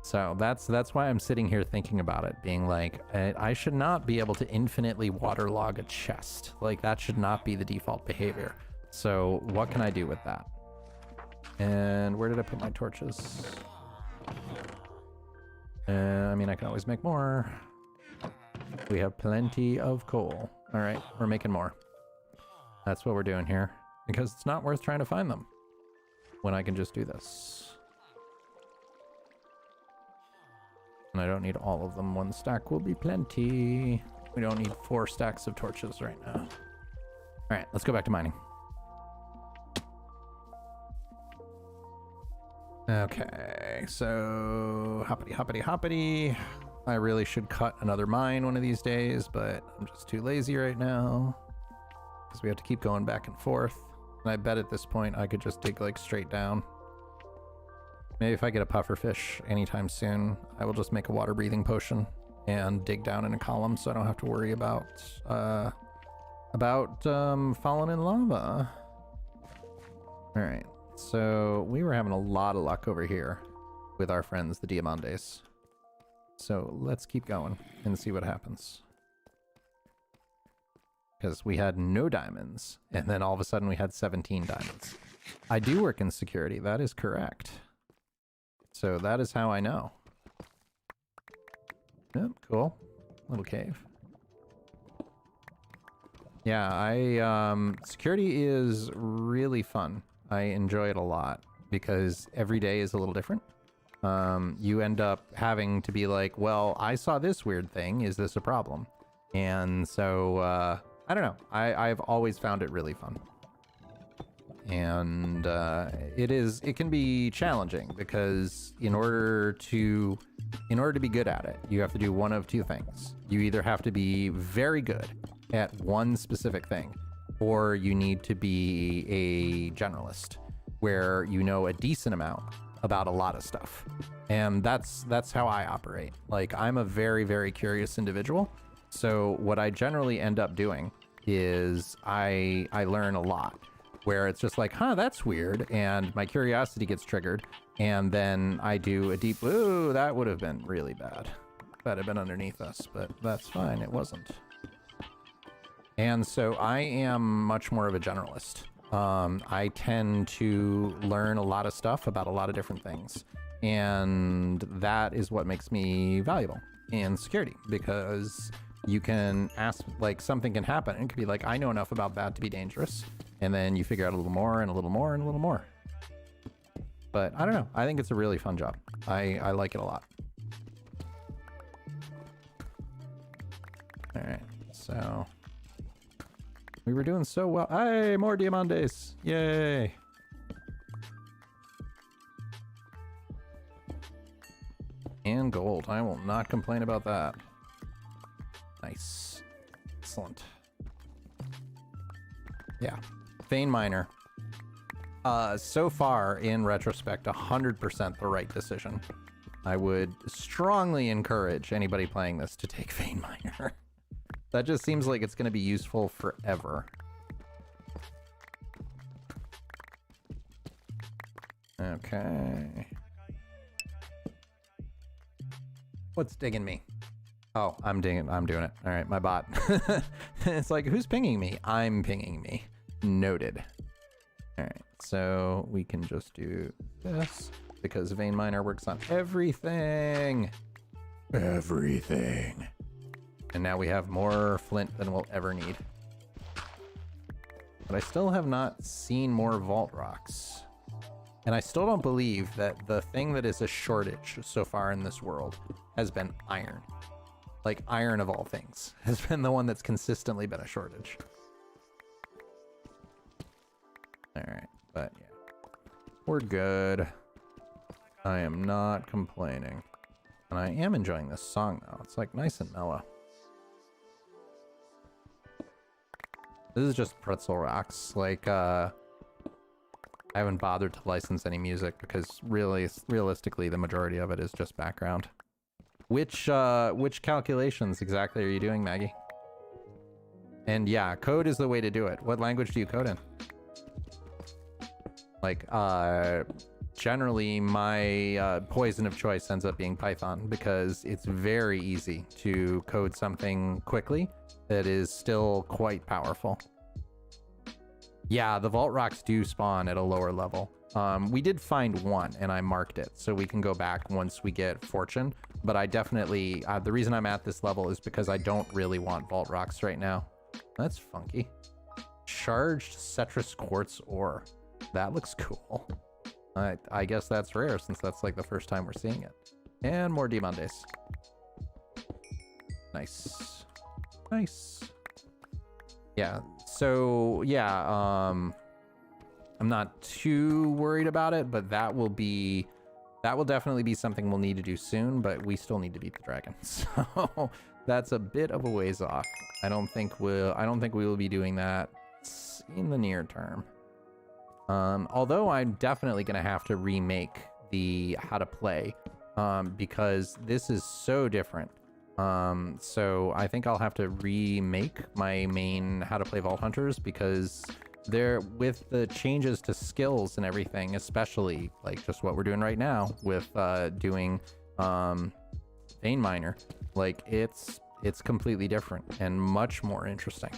So that's why I'm sitting here thinking about it, being like, I should not be able to infinitely waterlog a chest. Like, that should not be the default behavior. So what can I do with that? And where did I put my torches? I mean, I can always make more. We have plenty of coal. All right, we're making more. That's what we're doing here, because it's not worth trying to find them when I can just do this. And I don't need all of them. 1 stack will be plenty. We don't need 4 stacks of torches right now. All right, let's go back to mining. Okay, so hoppity, hoppity, hoppity. I really should cut another mine one of these days, but I'm just too lazy right now because we have to keep going back and forth. And I bet at this point I could just dig like straight down. Maybe if I get a puffer fish anytime soon, I will just make a water breathing potion and dig down in a column so I don't have to worry about falling in lava. All right, so we were having a lot of luck over here with our friends, the Diamantes. So let's keep going and see what happens. Because we had no diamonds, and then all of a sudden we had 17 diamonds. I do work in security, that is correct. So that is how I know. Yep, cool. Little cave. Yeah, security is really fun. I enjoy it a lot because every day is a little different. You end up having to be like, well, I saw this weird thing. Is this a problem? And so, I don't know. I've always found it really fun. And it can be challenging because in order to be good at it, you have to do one of two things. You either have to be very good at one specific thing, or you need to be a generalist where you know a decent amount about a lot of stuff. And that's how I operate. Like, I'm a very, very curious individual. So what I generally end up doing is I learn a lot, where it's just like, huh, that's weird, and my curiosity gets triggered, and then I do a deep, ooh, that would have been really bad. That had been underneath us, but that's fine, it wasn't. And so I am much more of a generalist. I tend to learn a lot of stuff about a lot of different things, and that is what makes me valuable in security, because you can ask, like, something can happen, and it could be like, I know enough about that to be dangerous. And then you figure out a little more and a little more and a little more. But I don't know. I think it's a really fun job. I like it a lot. All right. So we were doing so well. Hey, more diamantes. Yay. And gold. I will not complain about that. Nice. Excellent. Yeah. Vein Miner. So far, in retrospect, 100% the right decision. I would strongly encourage anybody playing this to take Vein Miner. That just seems like it's going to be useful forever. Okay. What's digging me? Oh, I'm doing it. All right, my bot. It's like, who's pinging me? I'm pinging me. Noted. All right, so we can just do this because Vein Miner works on everything. Everything. And now we have more flint than we'll ever need. But I still have not seen more vault rocks. And I still don't believe that the thing that is a shortage so far in this world has been iron. Like iron of all things has been the one that's consistently been a shortage. All right, but yeah, we're good. I am not complaining. And I am enjoying this song though. It's like nice and mellow. This is just pretzel rocks. Like, I haven't bothered to license any music because realistically, the majority of it is just background. Which calculations exactly are you doing, Maggie? And yeah, code is the way to do it. What language do you code in? Like, generally my poison of choice ends up being Python because it's very easy to code something quickly that is still quite powerful. Yeah, the vault rocks do spawn at a lower level. We did find one and I marked it, so we can go back once we get fortune. But I definitely, the reason I'm at this level is because I don't really want vault rocks right now. That's funky. Charged Cetrus Quartz ore. That looks cool. I guess that's rare since that's like the first time we're seeing it. And more Diamantes. Nice. Nice. Yeah, so yeah, I'm not too worried about it, but that will definitely be something we'll need to do soon, but we still need to beat the dragon. So that's a bit of a ways off. I don't think we will be doing that in the near term. Although I'm definitely gonna have to remake the how to play, because this is so different. So I think I'll have to remake my main how to play Vaulthunters because they're with the changes to skills and everything, especially like just what we're doing right now with doing Vein Miner. Like it's completely different and much more interesting.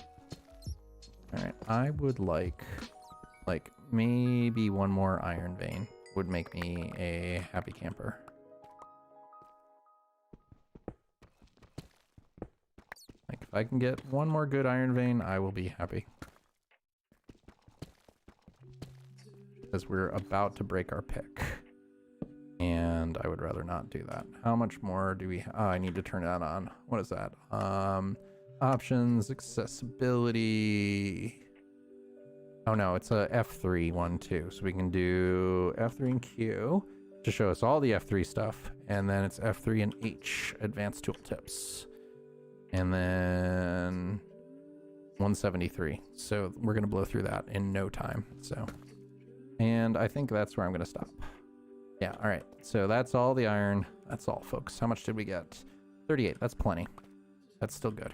All right, I would like maybe one more iron vein would make me a happy camper. Like if I can get one more good iron vein, I will be happy. Because we're about to break our pick. And I would rather not do that. How much more do we I need to turn that on. What is that? Options, accessibility. Oh no, it's a F3 one too. So we can do F3 and Q to show us all the F3 stuff. And then it's F3 and H, advanced tooltips. And then 173. So we're going to blow through that in no time. So, and I think that's where I'm going to stop. Yeah. All right. So that's all the iron. That's all, folks. How much did we get? 38. That's plenty. That's still good.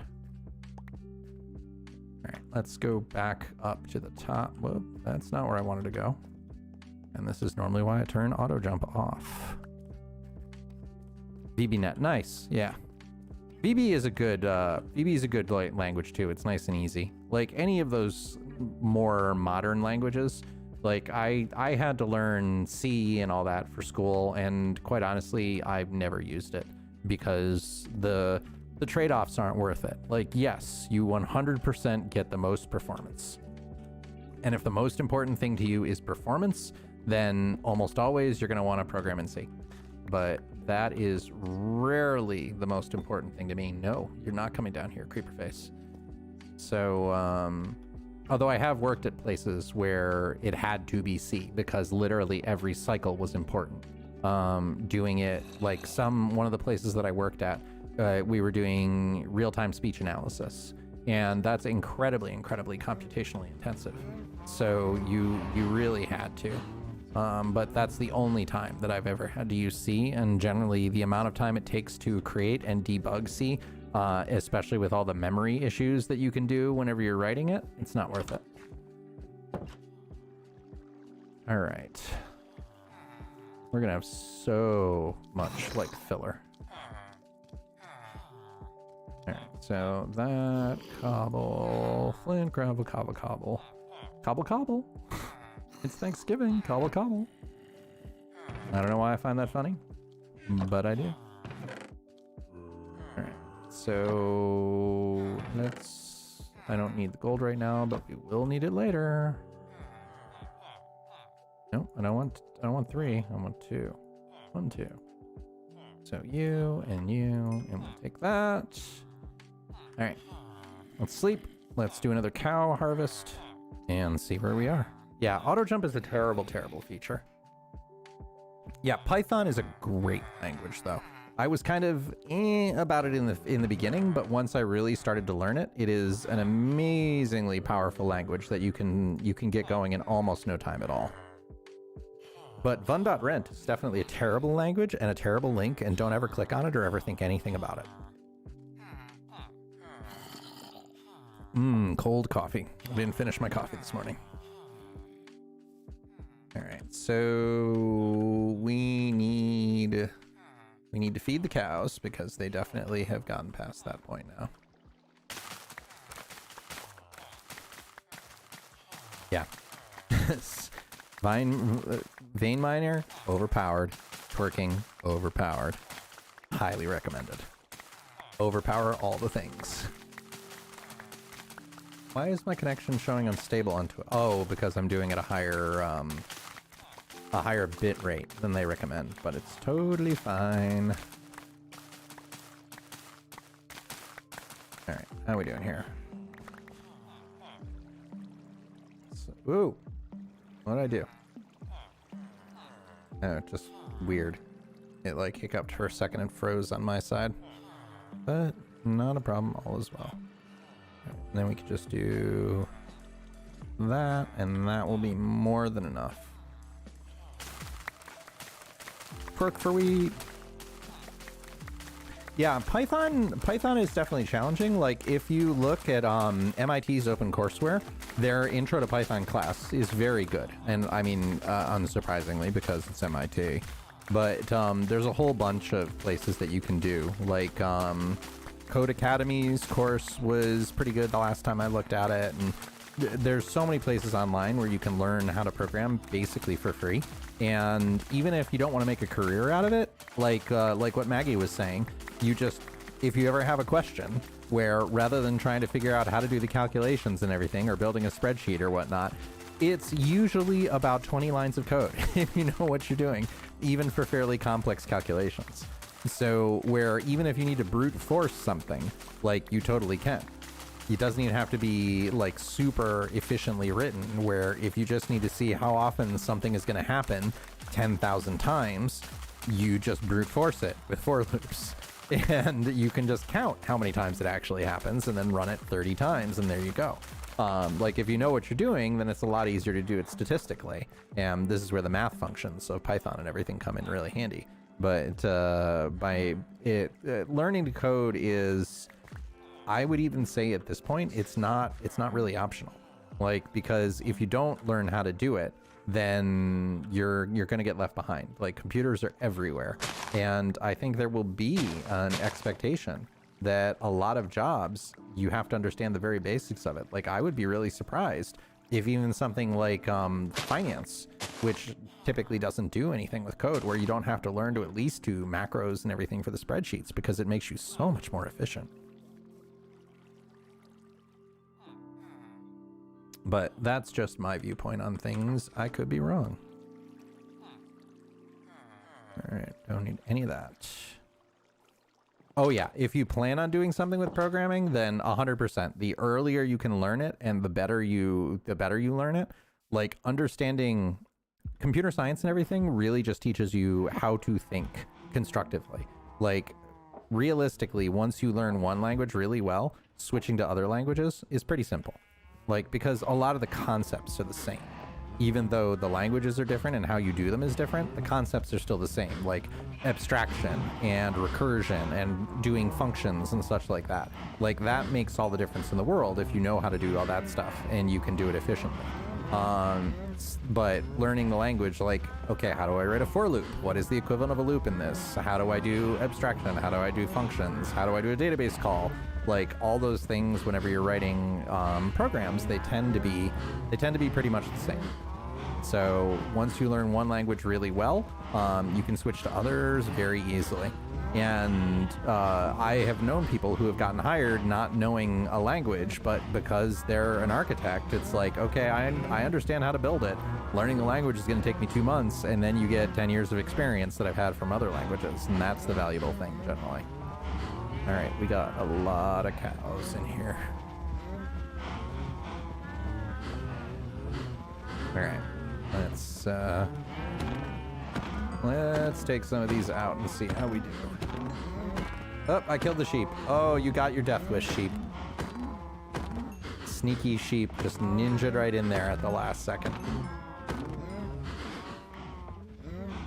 All right. Let's go back up to the top. Whoop. That's not where I wanted to go. And this is normally why I turn auto jump off. VBNet. Nice. Yeah. VB is a good language too. It's nice and easy. Like any of those more modern languages, like I had to learn C and all that for school, and quite honestly, I've never used it because the trade-offs aren't worth it. Like yes, you 100% get the most performance. And if the most important thing to you is performance, then almost always you're going to want to program in C. But that is rarely the most important thing to me. No, you're not coming down here, creeper face. So, although I have worked at places where it had to be C because literally every cycle was important. doing it like one of the places that I worked at, we were doing real-time speech analysis, and that's incredibly computationally intensive. So you really had to. But that's the only time that I've ever had to use C, and generally the amount of time it takes to create and debug C, especially with all the memory issues that you can do whenever you're writing it, it's not worth it. All right. We're gonna have so much like filler. All right, so that cobble, flint, gravel, cobble. It's Thanksgiving, cobble. I don't know why I find that funny, but I do. All right, so I don't need the gold right now, but we will need it later. No, I don't want 3, I want 2. 1, 2. So you, and we'll take that. All right, let's sleep. Let's do another cow harvest and see where we are. Yeah, auto jump is a terrible feature. Yeah, Python is a great language though. I was kind of about it in the beginning, but once I really started to learn it, it is an amazingly powerful language that you can get going in almost no time at all. But Vun.rent is definitely a terrible language and a terrible link, and don't ever click on it or ever think anything about it. Cold coffee. I didn't finish my coffee this morning. All right, so we need to feed the cows because they definitely have gotten past that point now. Yeah. Vein miner, overpowered. Twerking, overpowered. Highly recommended. Overpower all the things. Why is my connection showing unstable onto it? Oh, because I'm doing it a higher bit rate than they recommend, but it's totally fine. All right, how are we doing here? So, ooh, what did I do? Oh, just weird. It like hiccuped for a second and froze on my side, but not a problem. All is well. And then we could just do that, and that will be more than enough. Perk for wheat. Yeah, Python is definitely challenging. Like if you look at MIT's OpenCourseWare, their intro to Python class is very good. And I mean, unsurprisingly, because it's MIT. But there's a whole bunch of places that you can do. Like Code Academy's course was pretty good the last time I looked at it. And there's so many places online where you can learn how to program basically for free. And even if you don't want to make a career out of it, like what Maggie was saying, if you ever have a question where rather than trying to figure out how to do the calculations and everything or building a spreadsheet or whatnot, it's usually about 20 lines of code if you know what you're doing, even for fairly complex calculations. So where even if you need to brute force something, like you totally can. It doesn't even have to be like super efficiently written, where if you just need to see how often something is going to happen 10,000 times, you just brute force it with for loops. And you can just count how many times it actually happens and then run it 30 times and there you go. Like if you know what you're doing, then it's a lot easier to do it statistically. And this is where the math functions of Python and everything come in really handy. But learning to code is, I would even say at this point, it's not really optional. Like, because if you don't learn how to do it, then you're going to get left behind. Like, computers are everywhere. And I think there will be an expectation that a lot of jobs, you have to understand the very basics of it. Like, I would be really surprised if even something like finance, which typically doesn't do anything with code, where you don't have to learn to at least do macros and everything for the spreadsheets, because it makes you so much more efficient. But that's just my viewpoint on things. I could be wrong. All right, don't need any of that. Oh yeah, if you plan on doing something with programming, then 100%. The earlier you can learn it and the better you learn it. Like understanding computer science and everything really just teaches you how to think constructively. Like, realistically, once you learn one language really well, switching to other languages is pretty simple. Like, because a lot of the concepts are the same. Even though the languages are different and how you do them is different, the concepts are still the same, like abstraction and recursion and doing functions and such like that. Like, that makes all the difference in the world if you know how to do all that stuff and you can do it efficiently. But learning the language, like, okay, how do I write a for loop? What is the equivalent of a loop in this? How do I do abstraction? How do I do functions? How do I do a database call? Like, all those things, whenever you're writing programs, they tend to be pretty much the same. So once you learn one language really well, you can switch to others very easily. And I have known people who have gotten hired not knowing a language, but because they're an architect, it's like, okay, I understand how to build it. Learning the language is going to take me 2 months, and then you get 10 years of experience that I've had from other languages, and that's the valuable thing generally. All right, we got a lot of cows in here. All right, let's take some of these out and see how we do. Oh, I killed the sheep. Oh, you got your death wish, sheep. Sneaky sheep just ninja'd right in there at the last second.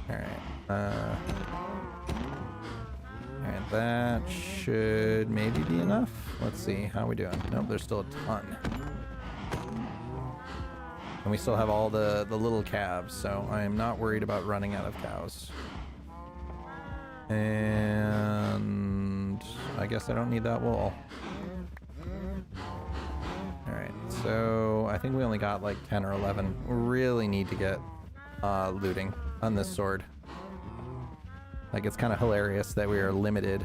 All right. And that should maybe be enough. Let's see, how are we doing? Nope, there's still a ton. And we still have all the little calves, so I am not worried about running out of cows. And I guess I don't need that wool. Alright, so I think we only got like 10 or 11. We really need to get looting on this sword. Like, it's kind of hilarious that we are limited.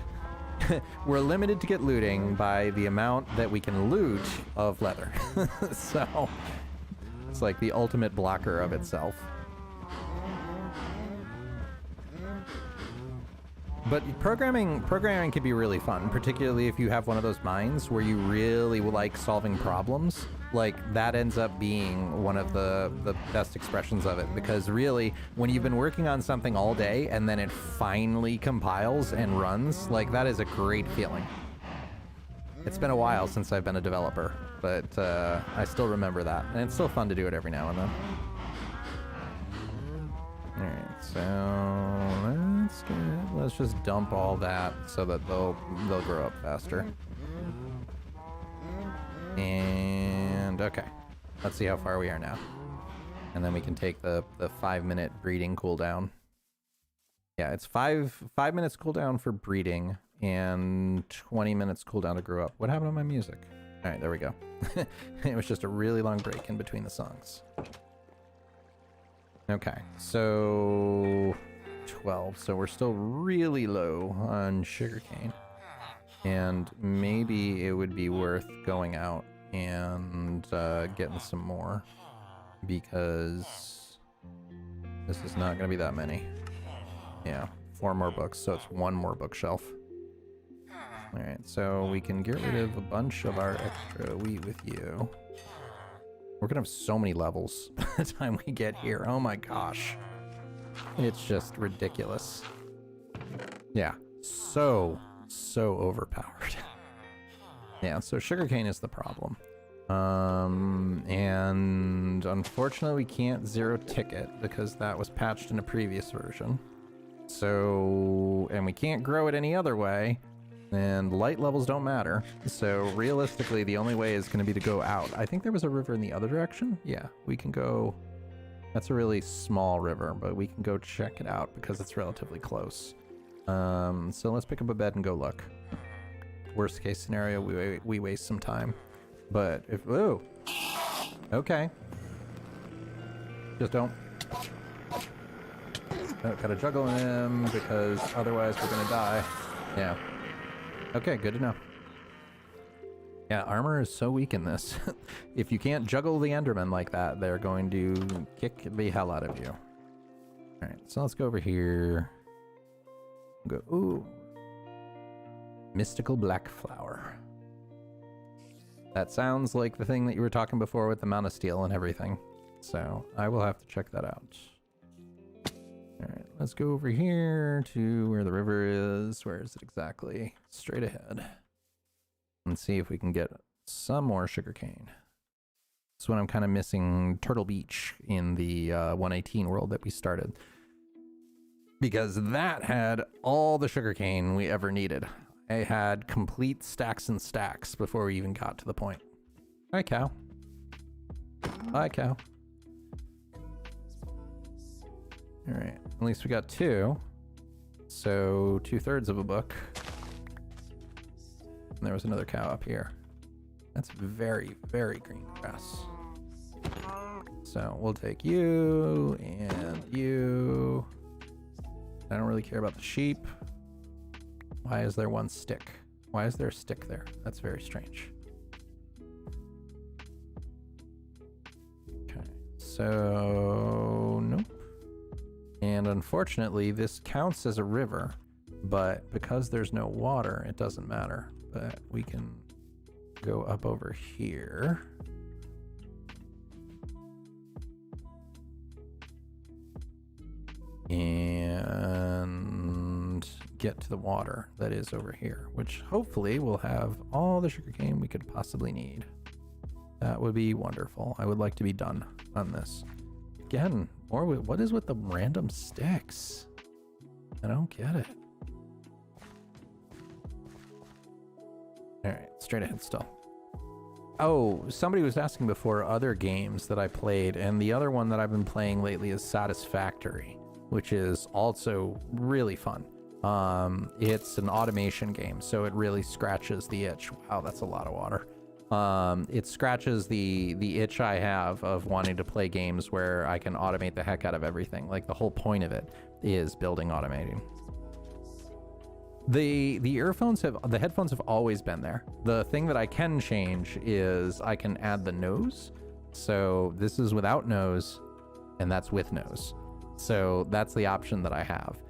We're limited to get looting by the amount that we can loot of leather. So it's like the ultimate blocker of itself. But programming can be really fun, particularly if you have one of those minds where you really like solving problems. Like, that ends up being one of the best expressions of it, because really, when you've been working on something all day and then it finally compiles and runs, like, that is a great feeling. It's been a while since I've been a developer, but I still remember that, and it's still fun to do it every now and then. Alright, so let's just dump all that so that they'll grow up faster. And okay, let's see how far we are now. And then we can take the 5-minute breeding cooldown. Yeah, it's 5 minutes cooldown for breeding and 20 minutes cooldown to grow up. What happened to my music? All right, there we go. It was just a really long break in between the songs. Okay, so 12. So we're still really low on sugarcane. And maybe it would be worth going out and getting some more, because this is not going to be that many. Yeah, 4 more books, so it's 1 more bookshelf. Alright, so we can get rid of a bunch of our extra wheat with you. We're going to have so many levels by the time we get here. Oh my gosh. It's just ridiculous. Yeah, so overpowered. Yeah, so sugarcane is the problem. And unfortunately we can't 0 tick it because that was patched in a previous version. So, and we can't grow it any other way, and light levels don't matter. So realistically, the only way is going to be to go out. I think there was a river in the other direction. Yeah, we can go. That's a really small river, but we can go check it out because it's relatively close. So let's pick up a bed and go look. Worst case scenario, we waste some time. But if, ooh, okay. Just don't. Gotta juggle him because otherwise we're gonna die. Yeah. Okay, good to know. Yeah, armor is so weak in this. If you can't juggle the Endermen like that, they're going to kick the hell out of you. Alright, so let's go over here. Go, ooh. Mystical black flower. That sounds like the thing that you were talking before with the amount of steel and everything. So I will have to check that out. let's go over here to where the river is. Where is it exactly? Straight ahead. And see if we can get some more sugarcane. That's when I'm kind of missing Turtle Beach in the 118 world that we started. Because that had all the sugarcane we ever needed. I had complete stacks and stacks before we even got to the point. Hi, cow. Hi, cow. All right, at least we got 2. So 2/3 of a book. And there was another cow up here. That's very, very green grass. So we'll take you and you. I don't really care about the sheep. Why is there one stick? Why is there a stick there? That's very strange. Okay, so nope. And unfortunately, this counts as a river, but because there's no water, it doesn't matter. But we can go up over here. And get to the water that is over here, which hopefully will have all the sugarcane we could possibly need. That would be wonderful. I would like to be done on this. Again, or what is with the random sticks? I don't get it. All right, straight ahead still. Oh, somebody was asking before other games that I played, and the other one that I've been playing lately is Satisfactory, which is also really fun. It's an automation game, so it really scratches the itch. Wow, that's a lot of water. It scratches the itch I have of wanting to play games where I can automate the heck out of everything. Like, the whole point of it is building automating. The headphones have always been there. The thing that I can change is I can add the nose. So this is without nose, and that's with nose. So that's the option that I have.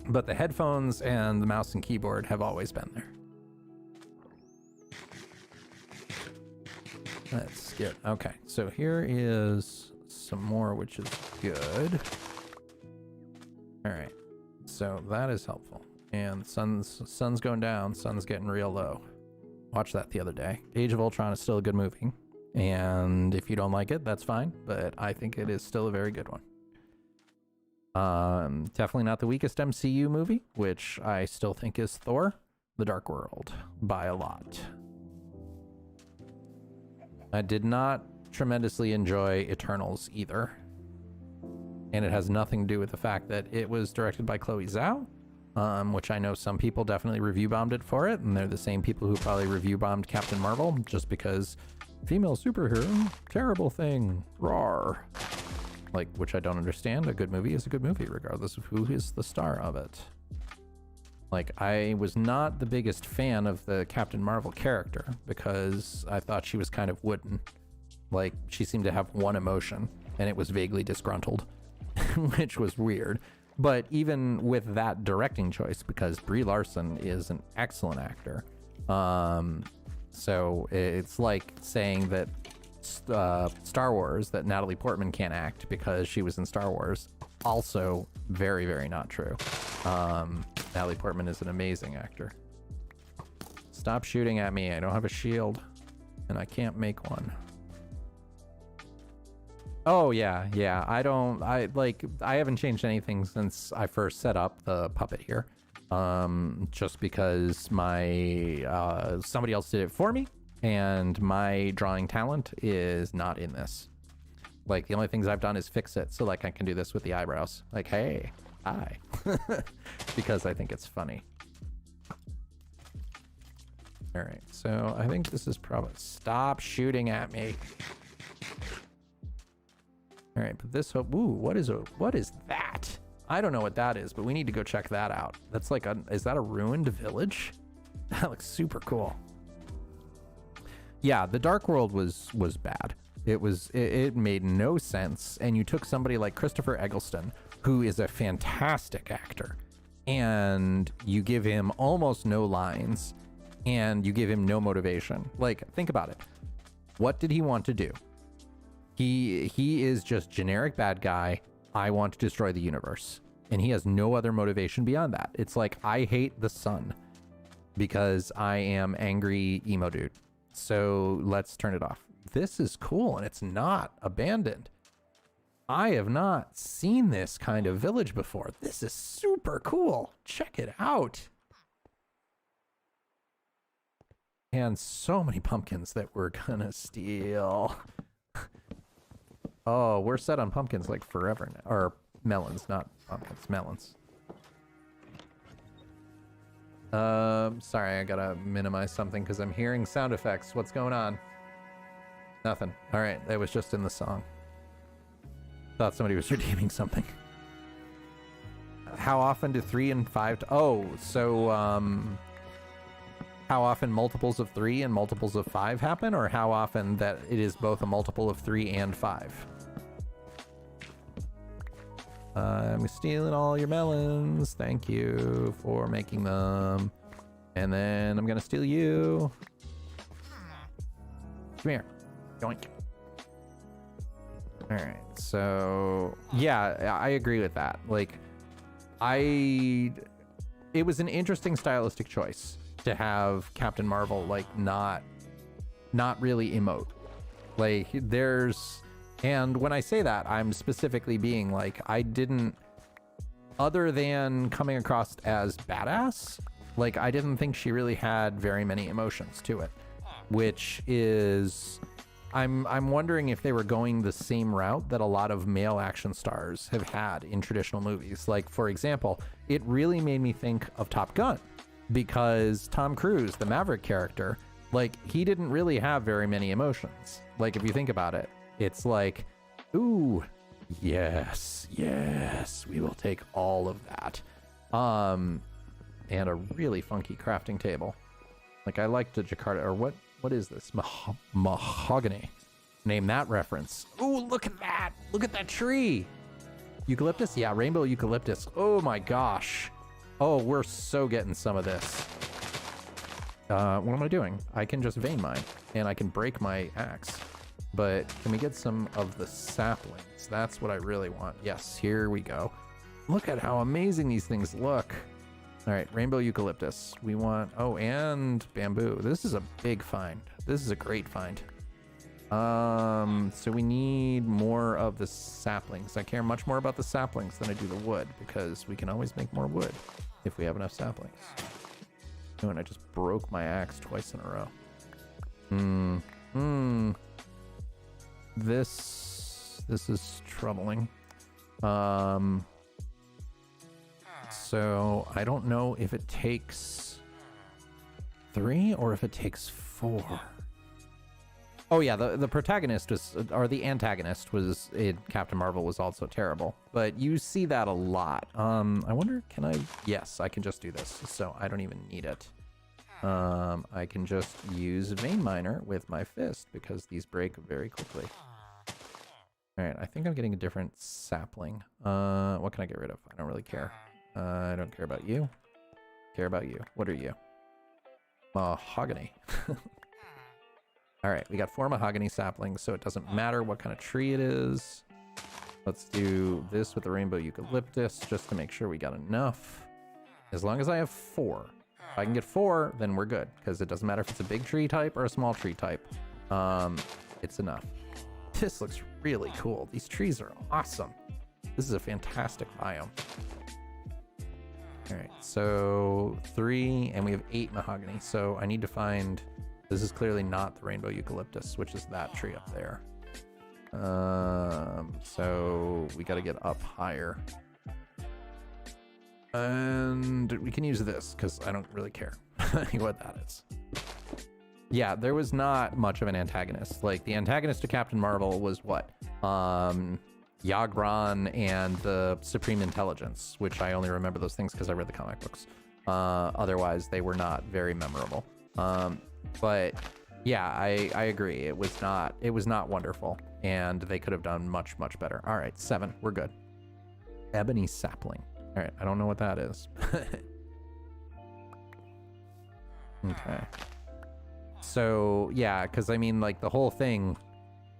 But the headphones and the mouse and keyboard have always been there. Let's get, okay, so here is some more, which is good. All right, so that is helpful. And sun's going down, sun's getting real low. Watched that the other day. Age of Ultron is still a good movie. And if you don't like it, that's fine, but I think it is still a very good one. Definitely not the weakest MCU movie, which I still think is Thor: The Dark World by a lot. I did not tremendously enjoy Eternals either. And it has nothing to do with the fact that it was directed by Chloe Zhao, which I know some people definitely review bombed it for it, and they're the same people who probably review bombed Captain Marvel just because female superhero, terrible thing, rawr. Like, which I don't understand. A good movie is a good movie, regardless of who is the star of it. Like, I was not the biggest fan of the Captain Marvel character because I thought she was kind of wooden. Like, she seemed to have one emotion, and it was vaguely disgruntled, which was weird. But even with that directing choice, because Brie Larson is an excellent actor, so it's like saying that Star Wars, that Natalie Portman can't act because she was in Star Wars. Also very, very not true. Natalie Portman is an amazing actor. Stop shooting at me. I don't have a shield and I can't make one. Oh yeah. I haven't changed anything since I first set up the puppet here. Just because my somebody else did it for me, and my drawing talent is not in this. Like, the only things I've done is fix it, so like I can do this with the eyebrows. Like, hey, hi, because I think it's funny. All right, so I think this is probably, stop shooting at me. All right, but this, ooh, what is that? I don't know what that is, but we need to go check that out. That's like is that a ruined village? That looks super cool. Yeah, the Dark World was bad. It made no sense. And you took somebody like Christopher Eggleston, who is a fantastic actor, and you give him almost no lines, and you give him no motivation. Like, think about it. What did he want to do? He is just generic bad guy I want to destroy the universe. And he has no other motivation beyond that. It's like, I hate the sun because I am angry emo dude. So let's turn it off. This is cool, and it's not abandoned. I have not seen this kind of village before. This is super cool. Check it out. And so many pumpkins that we're gonna steal. Oh, we're set on pumpkins like forever now. Or melons, not pumpkins, melons. Sorry, I gotta minimize something because I'm hearing sound effects. What's going on? Nothing. All right, that was just in the song. Thought somebody was redeeming something. How often do 3 and 5? Oh, so how often multiples of 3 and multiples of 5 happen, or how often that it is both a multiple of 3 and 5? I'm stealing all your melons. Thank you for making them. And then I'm gonna steal you. Come here. Yoink. All right, so yeah, I agree with that. Like, it was an interesting stylistic choice to have Captain Marvel like not really emote. Like, and when I say that, I'm specifically being like, I didn't, other than coming across as badass, like, I didn't think she really had very many emotions to it, which is, I'm wondering if they were going the same route that a lot of male action stars have had in traditional movies. Like, for example, it really made me think of Top Gun, because Tom Cruise, the Maverick character, like, he didn't really have very many emotions. Like, if you think about it, it's like, ooh, yes, we will take all of that. And a really funky crafting table. Like, I like the Jakarta, or what is this? Mahogany. Name that reference. Ooh, look at that. Look at that tree. Eucalyptus? Yeah, rainbow eucalyptus. Oh my gosh. Oh, we're so getting some of this. What am I doing? I can just vein mine, and I can break my axe. But can we get some of the saplings? That's what I really want. Yes, here we go. Look at how amazing these things look. All right, rainbow eucalyptus. We want, oh, and bamboo. This is a big find. This is a great find. So we need more of the saplings. I care much more about the saplings than I do the wood, because we can always make more wood if we have enough saplings. Oh, and I just broke my axe twice in a row. This is troubling. So I don't know if it takes 3 or if it takes 4. Oh yeah, the protagonist was, or the antagonist was, in Captain Marvel was also terrible. But you see that a lot. I wonder, can I? Yes, I can just do this, so I don't even need it. I can just use Vein Miner with my fist, because these break very quickly. All right, I think I'm getting a different sapling. What can I get rid of? I don't really care. I don't care about you. Care about you. What are you? Mahogany. All right, we got 4 mahogany saplings, so it doesn't matter what kind of tree it is. Let's do this with the rainbow eucalyptus, just to make sure we got enough. As long as I have 4. If I can get 4, then we're good, because it doesn't matter if it's a big tree type or a small tree type. It's enough. This looks really cool. These trees are awesome. This is a fantastic biome. All right, so 3, and we have 8 mahogany. So I need to find, this is clearly not the rainbow eucalyptus, which is that tree up there. So we got to get up higher. And we can use this, because I don't really care what that is. Yeah, there was not much of an antagonist. Like, the antagonist to Captain Marvel was what? Yagran and the Supreme Intelligence, which I only remember those things because I read the comic books. Otherwise, they were not very memorable. But yeah, I agree. It was not wonderful, and they could have done much, much better. All right, 7, we're good. Ebony sapling. All right, I don't know what that is. Okay. So yeah, because I mean, like, the whole thing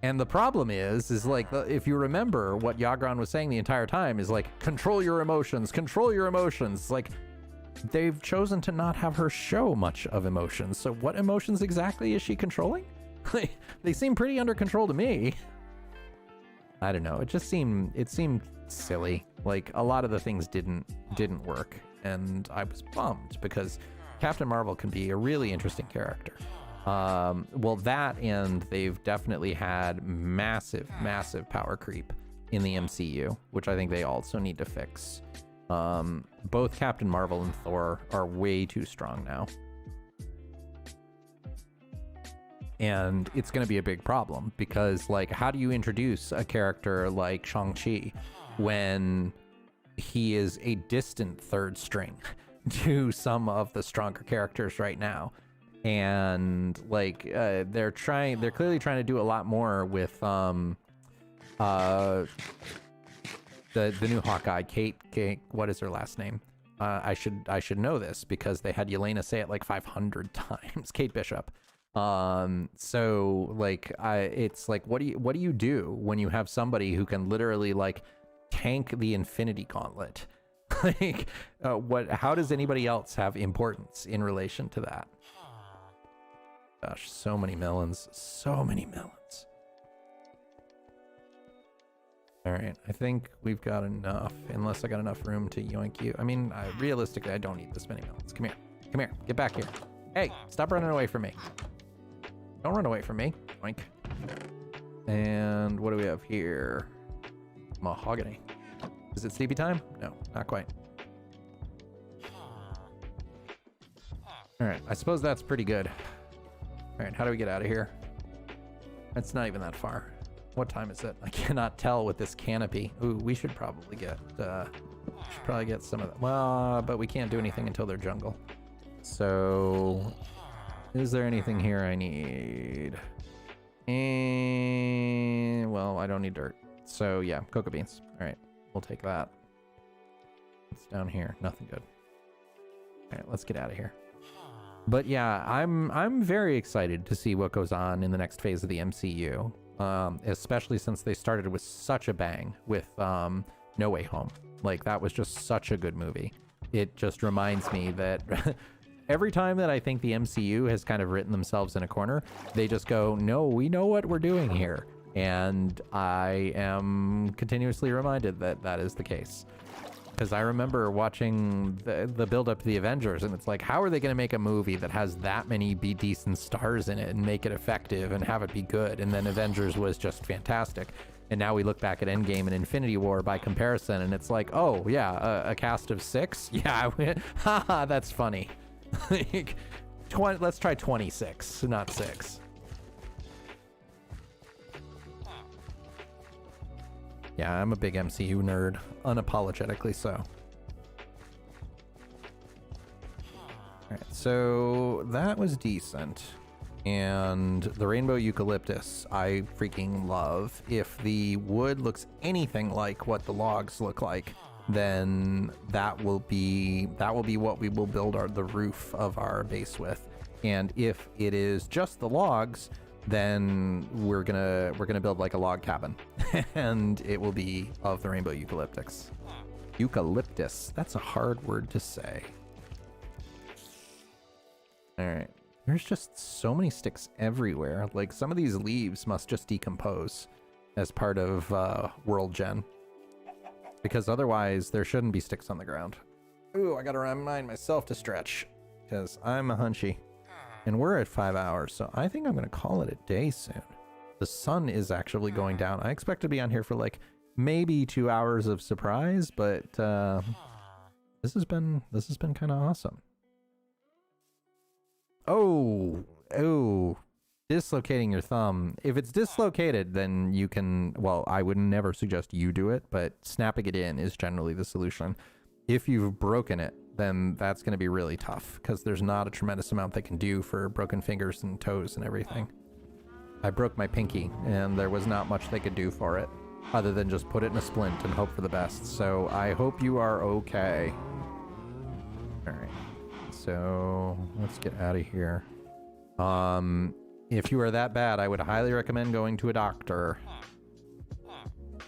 And the problem is like, if you remember what Yagran was saying the entire time is like, control your emotions, control your emotions. Like, they've chosen to not have her show much of emotions. So what emotions exactly is she controlling? They seem pretty under control to me. I don't know. It seemed silly. Like, a lot of the things didn't work. And I was bummed because Captain Marvel can be a really interesting character. Well, that, and they've definitely had massive power creep in the MCU, which I think they also need to fix. Both Captain Marvel and Thor are way too strong now. And it's going to be a big problem because, like, how do you introduce a character like Shang-Chi when he is a distant third string to some of the stronger characters right now? And like, they're clearly trying to do a lot more with the new Hawkeye, Kate, what is her last name? I should know this because they had Yelena say it like 500 times. Kate Bishop. So like, it's like, what do you do when you have somebody who can literally like tank the Infinity Gauntlet? Like, how does anybody else have importance in relation to that? Gosh, so many melons. So many melons. All right, I think we've got enough, unless I got enough room to yoink you. I mean, realistically, I don't need this many melons. Come here. Come here. Get back here. Hey, stop running away from me. Don't run away from me. Yoink. And what do we have here? Mahogany. Is it sleepy time? No, not quite. All right, I suppose that's pretty good. All right, how do we get out of here? It's not even that far. What time is it? I cannot tell with this canopy. Ooh, we should probably get some of that. Well, but we can't do anything until they're jungle. So, is there anything here I need? And, well, I don't need dirt. So yeah, cocoa beans. All right, we'll take that. What's down here? Nothing good. All right, let's get out of here. But yeah, I'm very excited to see what goes on in the next phase of the MCU, especially since they started with such a bang with No Way Home. Like, that was just such a good movie. It just reminds me that every time that I think the MCU has kind of written themselves in a corner, they just go, no, we know what we're doing here. And I am continuously reminded that that is the case. Because I remember watching the build-up to the Avengers, and it's like, how are they going to make a movie that has that many be decent stars in it and make it effective and have it be good? And then Avengers was just fantastic. And now we look back at Endgame and Infinity War by comparison, and it's like, oh, yeah, a cast of 6? Yeah, haha, that's funny. Let's try 26, not 6. Yeah, I'm a big MCU nerd, unapologetically so. Alright, so that was decent. And the rainbow eucalyptus, I freaking love. If the wood looks anything like what the logs look like, then that will be what we will build the roof of our base with. And if it is just the logs, then we're gonna build like a log cabin, and it will be of the rainbow eucalyptus. Eucalyptus. That's a hard word to say. All right. There's just so many sticks everywhere. Like, some of these leaves must just decompose as part of World Gen, because otherwise there shouldn't be sticks on the ground. Ooh, I gotta remind myself to stretch because I'm a hunchy. And we're at 5 hours, so I think I'm going to call it a day soon. The sun is actually going down. I expect to be on here for like maybe 2 hours of surprise, but this has been kind of awesome. Oh, dislocating your thumb. If it's dislocated, then you can, well, I would never suggest you do it, but snapping it in is generally the solution. If you've broken it, then that's going to be really tough because there's not a tremendous amount they can do for broken fingers and toes and everything. I broke my pinky and there was not much they could do for it other than just put it in a splint and hope for the best. So I hope you are okay. All right. So let's get out of here. if you are that bad, I would highly recommend going to a doctor.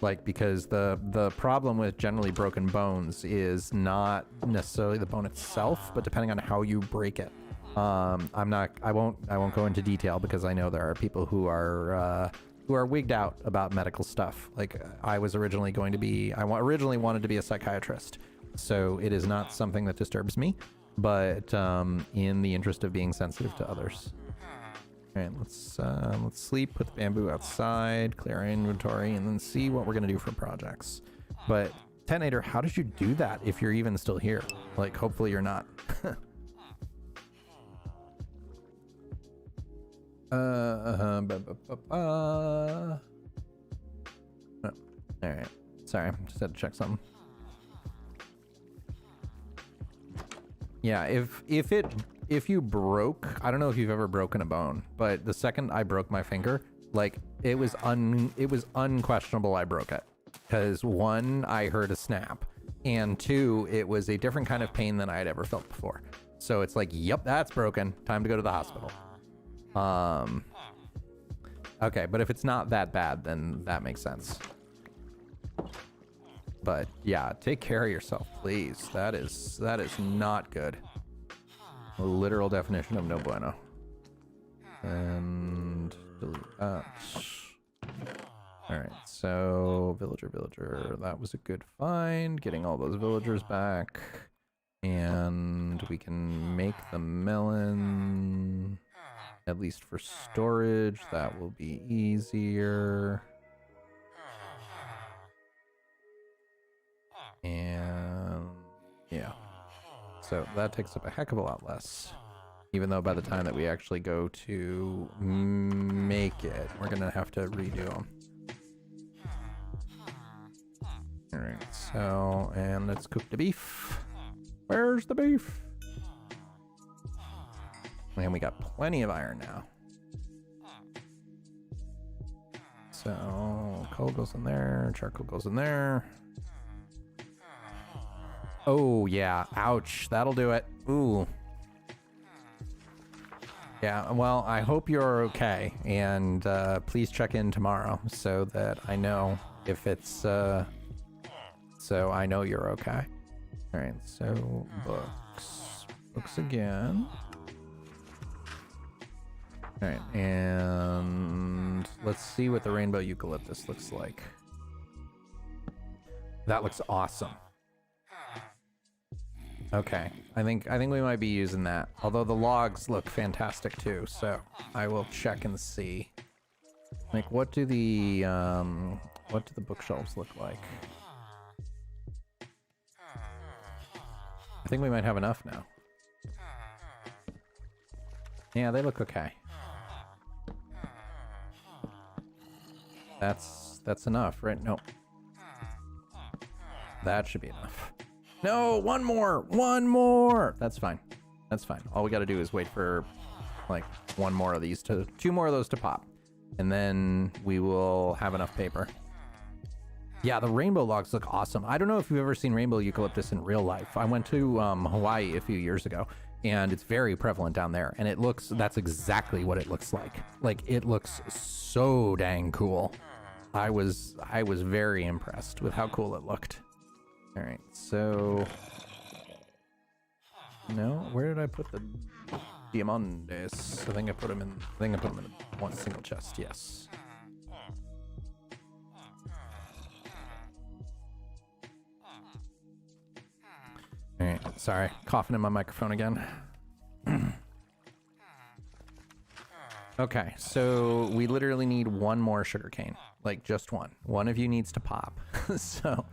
Like, because the problem with generally broken bones is not necessarily the bone itself, but depending on how you break it. I won't go into detail because I know there are people who are wigged out about medical stuff. Like, I was originally originally wanted to be a psychiatrist, so it is not something that disturbs me, but in the interest of being sensitive to others. All right, let's sleep, put the bamboo outside, clear our inventory, and then see what we're gonna do for projects. But Detonator, how did you do that if you're even still here? Like, hopefully you're not. Oh, all right, sorry, just had to check something. Yeah, if you broke, I don't know if you've ever broken a bone, but the second I broke my finger, like, it was unquestionable I broke it. Because one, I heard a snap, and two, it was a different kind of pain than I had ever felt before. So it's like, yep, that's broken. Time to go to the hospital. Okay, but if it's not that bad, then that makes sense. But yeah, take care of yourself, please. That is not good. A literal definition of no bueno. And delete that. Alright, so villager. That was a good find. Getting all those villagers back. And we can make the melon, at least for storage. That will be easier. And yeah, so that takes up a heck of a lot less, even though by the time that we actually go to make it, we're gonna have to redo them. All right, so, and let's cook the beef. Where's the beef? And we got plenty of iron now. So coal goes in there, charcoal goes in there. Oh yeah, ouch, that'll do it. Ooh. Yeah, well, I hope you're okay, and please check in tomorrow so that I know if it's, so I know you're okay. All right, so books again. All right, and let's see what the rainbow eucalyptus looks like. That looks awesome. Okay, I think we might be using that. Although the logs look fantastic too, so I will check and see. Like, what do the bookshelves look like? I think we might have enough now. Yeah, they look okay. That's enough, right? No. That should be enough. No, one more. That's fine. All we got to do is wait for like two more of those to pop, and then we will have enough paper. Yeah, the rainbow logs look awesome. I don't know if you've ever seen rainbow eucalyptus in real life. I went to Hawaii a few years ago, and it's very prevalent down there, and that's exactly what it looks like. Like, it looks so dang cool. I was very impressed with how cool it looked. All right, so no, where did I put the diamantes? I think I put them in one single chest. Yes. All right, sorry, coughing in my microphone again. Okay, so we literally need one more sugarcane, like just one. One of you needs to pop. So,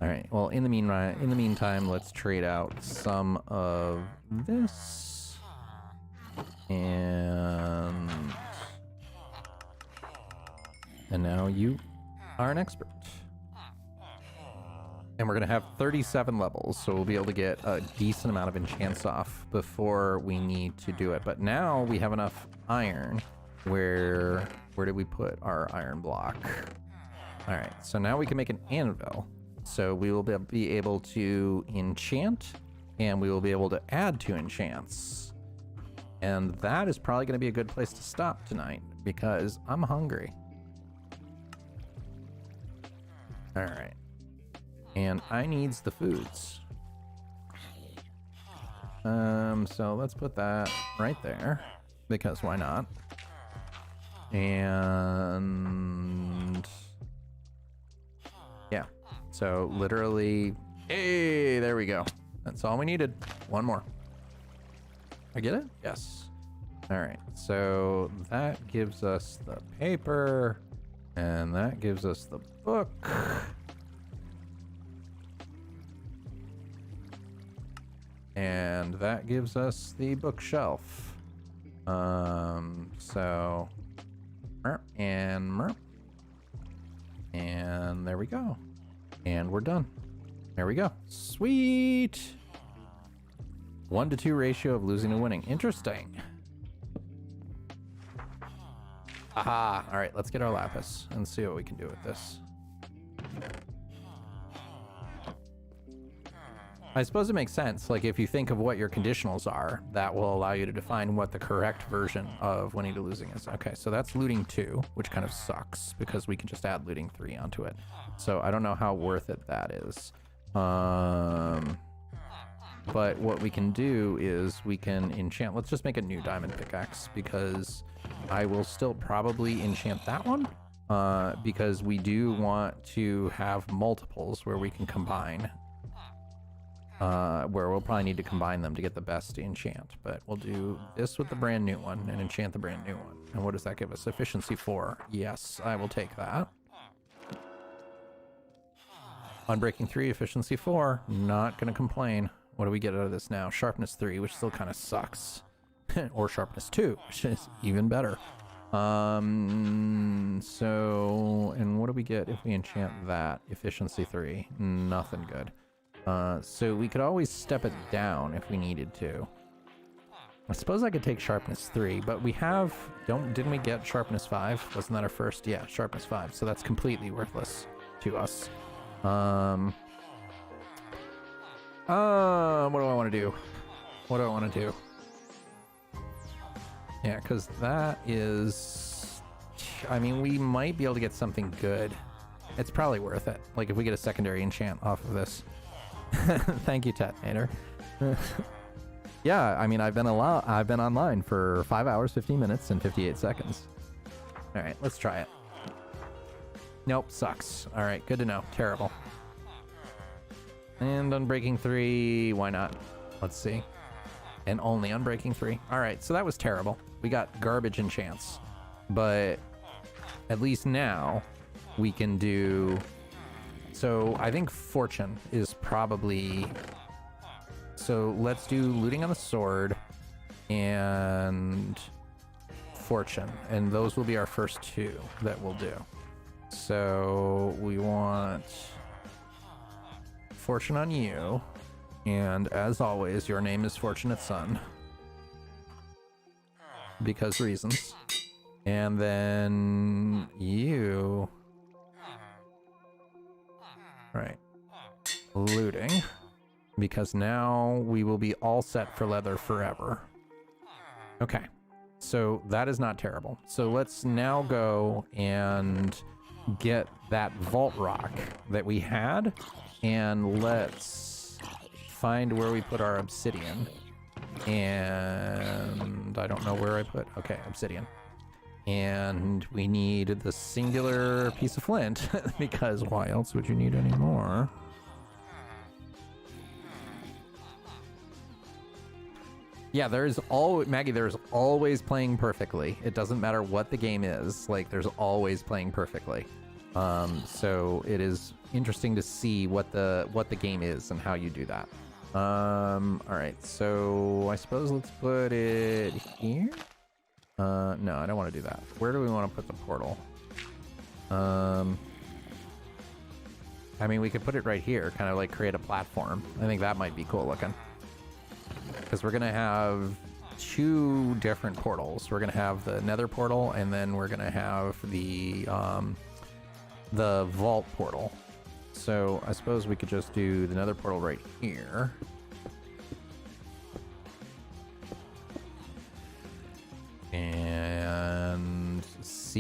all right. Well, in the meantime, let's trade out some of this, and now you are an expert. And we're going to have 37 levels, so we'll be able to get a decent amount of enchants off before we need to do it. But now we have enough iron. Where did we put our iron block? All right, so now we can make an anvil. So we will be able to enchant, and we will be able to add to enchants. And that is probably going to be a good place to stop tonight because I'm hungry. All right. And I needs the foods. So let's put that right there because why not? And yeah, so literally, hey, there we go. That's all we needed. One more. I get it? Yes. All right, so that gives us the paper and that gives us the book. And that gives us the bookshelf. So, and there we go. And we're done. There we go. Sweet. 1-to-2 ratio of losing to winning. Interesting. Aha. All right, let's get our lapis and see what we can do with this. I suppose it makes sense. Like if you think of what your conditionals are, that will allow you to define what the correct version of winning to losing is. Okay, so that's looting 2, which kind of sucks because we can just add looting 3 onto it. So I don't know how worth it that is. But what we can do is we can enchant. Let's just make a new diamond pickaxe because I will still probably enchant that one because we do want to have multiples where we can combine. Where we'll probably need to combine them to get the best enchant, but we'll do this with the brand new one and enchant the brand new one. And what does that give us? Efficiency 4. Yes, I will take that. Unbreaking 3, efficiency 4. Not gonna complain. What do we get out of this now? Sharpness 3, which still kind of sucks. Or sharpness 2, which is even better. So, and what do we get if we enchant that? Efficiency 3. Nothing good. So we could always step it down if we needed to. I suppose I could take sharpness 3, but we have, didn't we get sharpness 5? Wasn't that our first? Yeah, sharpness 5. So that's completely worthless to us. What do I want to do? What do I want to do? Yeah, because that is, I mean, we might be able to get something good. It's probably worth it. Like if we get a secondary enchant off of this. Thank you, Tatnator. Yeah, I mean, I've been online for 5 hours, 15 minutes, and 58 seconds. All right, let's try it. Nope, sucks. All right, good to know. Terrible. And Unbreaking 3, why not? Let's see. And only Unbreaking 3. All right, so that was terrible. We got garbage enchants. But at least now we can do... So I think Fortune is probably... So let's do Looting on the Sword and Fortune. And those will be our first 2 that we'll do. So we want Fortune on you. And as always, your name is Fortunate Son. Because reasons. And then you... Right. Looting. Because now we will be all set for leather forever. Okay. So that is not terrible. So let's now go and get that vault rock that we had. And let's find where we put our obsidian. And I don't know where I put... Okay, obsidian. And we need the singular piece of flint, because why else would you need any more? Yeah, Maggie, there's always playing perfectly. It doesn't matter what the game is, like there's always playing perfectly. So it is interesting to see what the game is and how you do that. All right, so I suppose let's put it here. No, I don't want to do that. Where do we want to put the portal? I mean, we could put it right here, kind of like create a platform. I think that might be cool looking. Because we're going to have 2 different portals. We're going to have the Nether portal, and then we're going to have the Vault portal. So I suppose we could just do the Nether portal right here.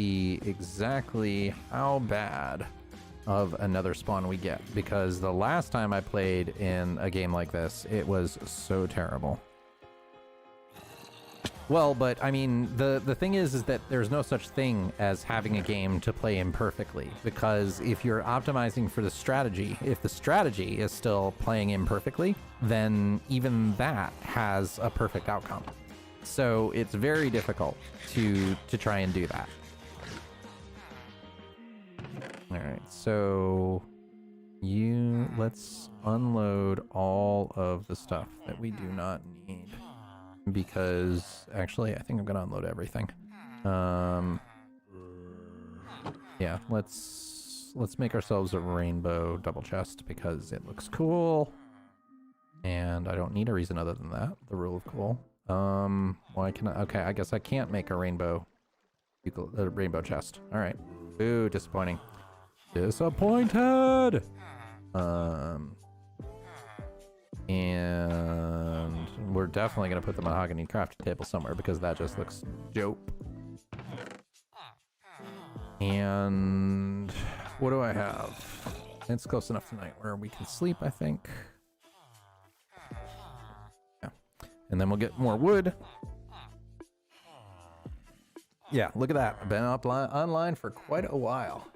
see exactly how bad of another spawn we get, because the last time I played in a game like this, it was so terrible. Well, but I mean, the thing is that there's no such thing as having a game to play imperfectly, because if you're optimizing for the strategy, if the strategy is still playing imperfectly, then even that has a perfect outcome. So it's very difficult to try and do that. All right, so let's unload all of the stuff that we do not need. Because actually, I think I'm gonna unload everything. Yeah, let's make ourselves a rainbow double chest because it looks cool, and I don't need a reason other than that. The rule of cool. Why can I? Okay, I guess I can't make a rainbow chest. All right. Ooh, disappointing. Disappointed. And we're definitely going to put the mahogany crafting table somewhere because that just looks dope. And what do I have? It's close enough tonight where we can sleep, I think. Yeah. And then we'll get more wood. Yeah, look at that. I've been online for quite a while.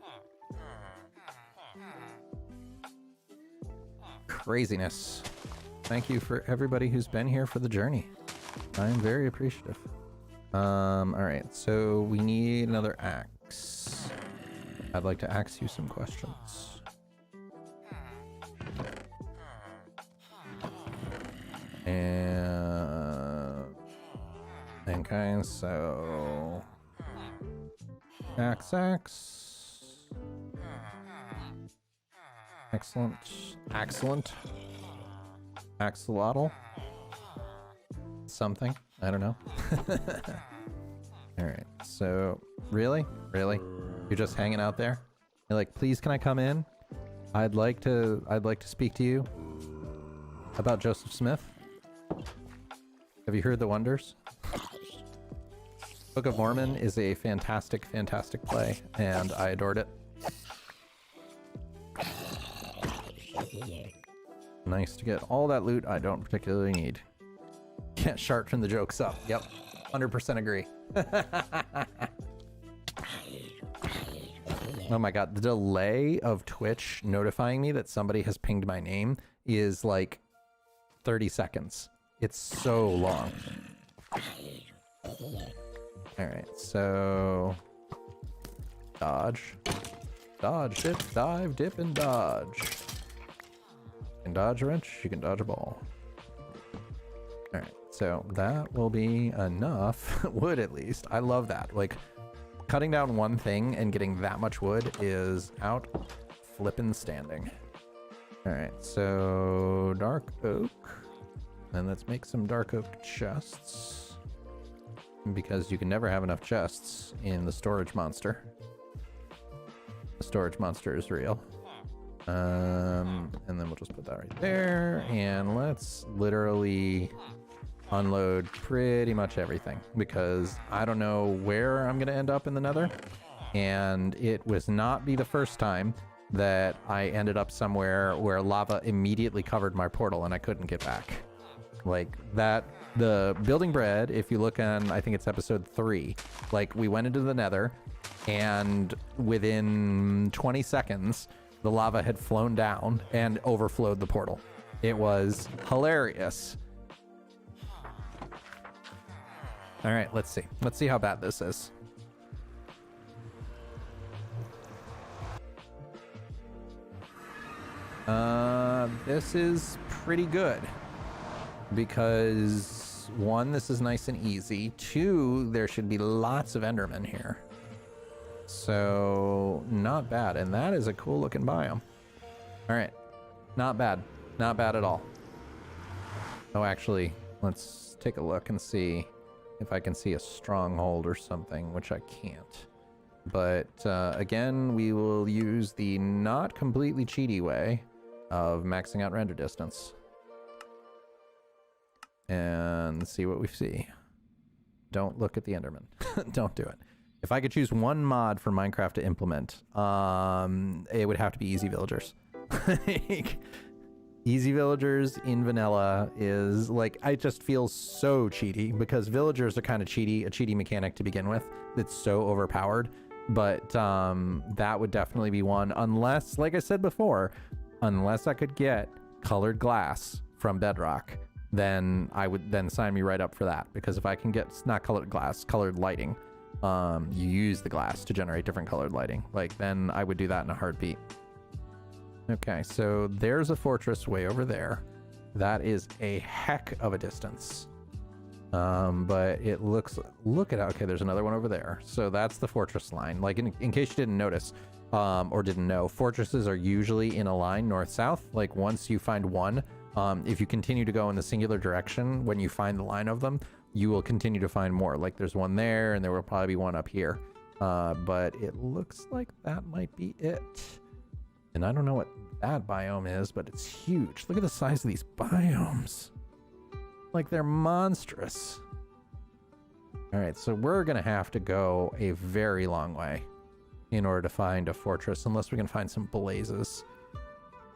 Craziness. Thank you for everybody who's been here for the journey. I am very appreciative. All right, so we need another axe. I'd like to ask you some questions. And okay, so axe. Excellent. Axolotl? Something. I don't know. Alright, so really? You're just hanging out there? You're like, please can I come in? I'd like to speak to you about Joseph Smith. Have you heard the wonders? Book of Mormon is a fantastic play, and I adored it. Nice to get all that loot I don't particularly need. Can't sharpen the jokes up. Yep, 100% agree. Oh my god, the delay of Twitch notifying me that somebody has pinged my name is like 30 seconds. It's so long. Alright, so... Dodge. Dodge, dip, dive, dip, and dodge. You can dodge a wrench, you can dodge a ball. Alright, so that will be enough wood at least. I love that. Like, cutting down one thing and getting that much wood is out flippin' standing. Alright, so dark oak. And let's make some dark oak chests. Because you can never have enough chests in the storage monster. The storage monster is real. And then we'll just put that right there, and let's literally unload pretty much everything because I don't know where I'm gonna end up in the nether, and it was not be the first time that I ended up somewhere where lava immediately covered my portal and I couldn't get back. Like that, the building bread, if you look on, I think it's episode 3, like we went into the nether and within 20 seconds the lava had flown down and overflowed the portal. It was hilarious. All right, let's see. Let's see how bad this is. This is pretty good because 1, this is nice and easy. 2, there should be lots of Endermen here. So not bad, and that is a cool looking biome. All right, not bad at all. Oh, actually, let's take a look and see if I can see a stronghold or something, which I can't. But again, we will use the not completely cheaty way of maxing out render distance and see what we see. Don't look at the Enderman. Don't do it. If I could choose one mod for Minecraft to implement, it would have to be Easy Villagers. Like, Easy Villagers in vanilla is like, I just feel so cheaty because villagers are kind of cheaty, a cheaty mechanic to begin with. It's so overpowered, but that would definitely be one, unless, like I said before, unless I could get colored glass from Bedrock, then I would then sign me right up for that. Because if I can get, not colored glass, colored lighting, you use the glass to generate different colored lighting, like then I would do that in a heartbeat. Okay, so there's a fortress way over there. That is a heck of a distance. But it looks, look at, okay, there's another one over there. So that's the fortress line. Like in case you didn't notice, or didn't know, fortresses are usually in a line north-south. Like once you find one, if you continue to go in the singular direction, when you find the line of them, you will continue to find more. Like there's one there, and there will probably be one up here. But it looks like that might be it. And I don't know what that biome is, but it's huge. Look at the size of these biomes. Like they're monstrous. All right, so we're gonna have to go a very long way in order to find a fortress, unless we can find some blazes.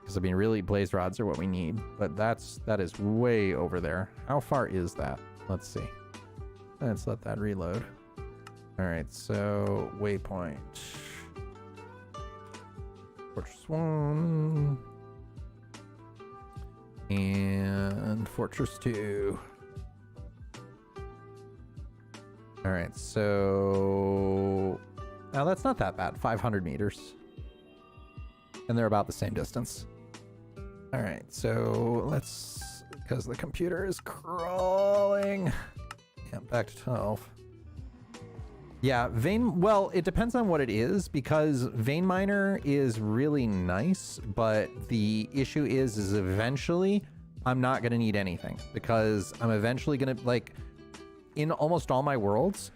Because I mean, really, blaze rods are what we need. But that is way over there. How far is that? Let's see. Let's let that reload. All right, so waypoint. Fortress 1. And Fortress 2. All right, so now that's not that bad. 500 meters. And they're about the same distance. All right, so let's, because the computer is crawling. Yeah, back to 12. Yeah, well, it depends on what it is, because Vein Miner is really nice, but the issue is eventually I'm not going to need anything, because I'm eventually going to, like, in almost all my worlds,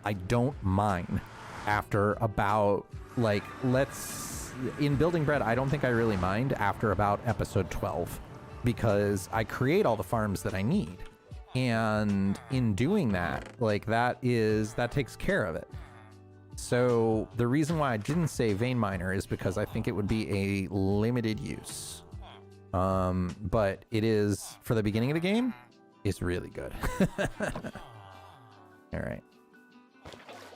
I don't mine after about, like, in Building Bread, I don't think I really mind after about episode 12, because I create all the farms that I need. And in doing that, like that takes care of it. So the reason why I didn't say Vein Miner is because I think it would be a limited use. But it is, for the beginning of the game, it's really good. All right.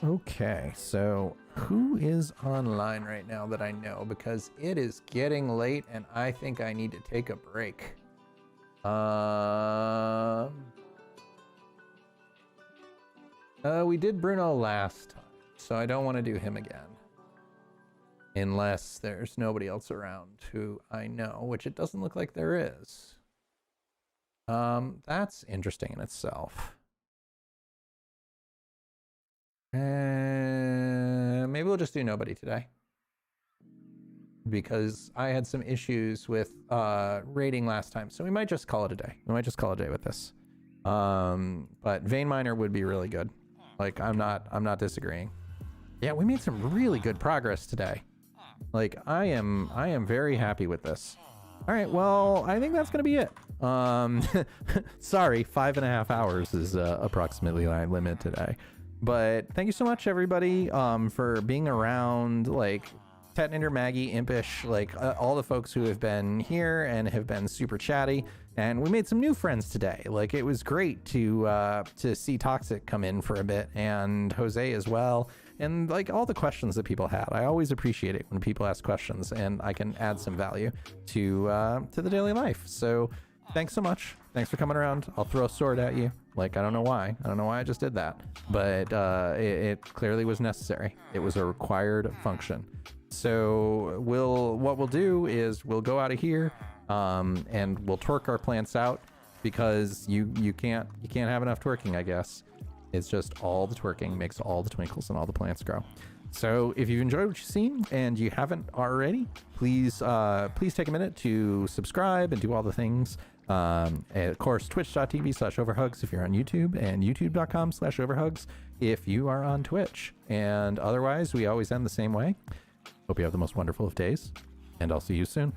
Okay, so who is online right now that I know? Because it is getting late and I think I need to take a break. We did Bruno last time, so I don't want to do him again. Unless there's nobody else around who I know, which it doesn't look like there is. That's interesting in itself. Maybe we'll just do nobody today. Because I had some issues with raiding last time, so we might just call it a day. We might just call it a day with this. But Vein Miner would be really good. Like, I'm not disagreeing. Yeah, we made some really good progress today. Like, I am very happy with this. All right, well, I think that's gonna be it. Sorry, 5.5 hours is approximately my limit today. But thank you so much, everybody, for being around. Like, Tetnator, Maggie, Impish, like all the folks who have been here and have been super chatty. And we made some new friends today. Like, it was great to see Toxic come in for a bit, and Jose as well. And like all the questions that people had. I always appreciate it when people ask questions and I can add some value to the daily life. So thanks so much. Thanks for coming around. I'll throw a sword at you. Like, I don't know why. I don't know why I just did that. But it clearly was necessary. It was a required function. So what we'll do is we'll go out of here and we'll twerk our plants out, because you can't have enough twerking, I guess. It's just all the twerking makes all the twinkles and all the plants grow. So if you've enjoyed what you've seen and you haven't already, please take a minute to subscribe and do all the things. And of course, twitch.tv/overhugs if you're on YouTube, and youtube.com/overhugs if you are on Twitch. And otherwise, we always end the same way. Hope you have the most wonderful of days, and I'll see you soon.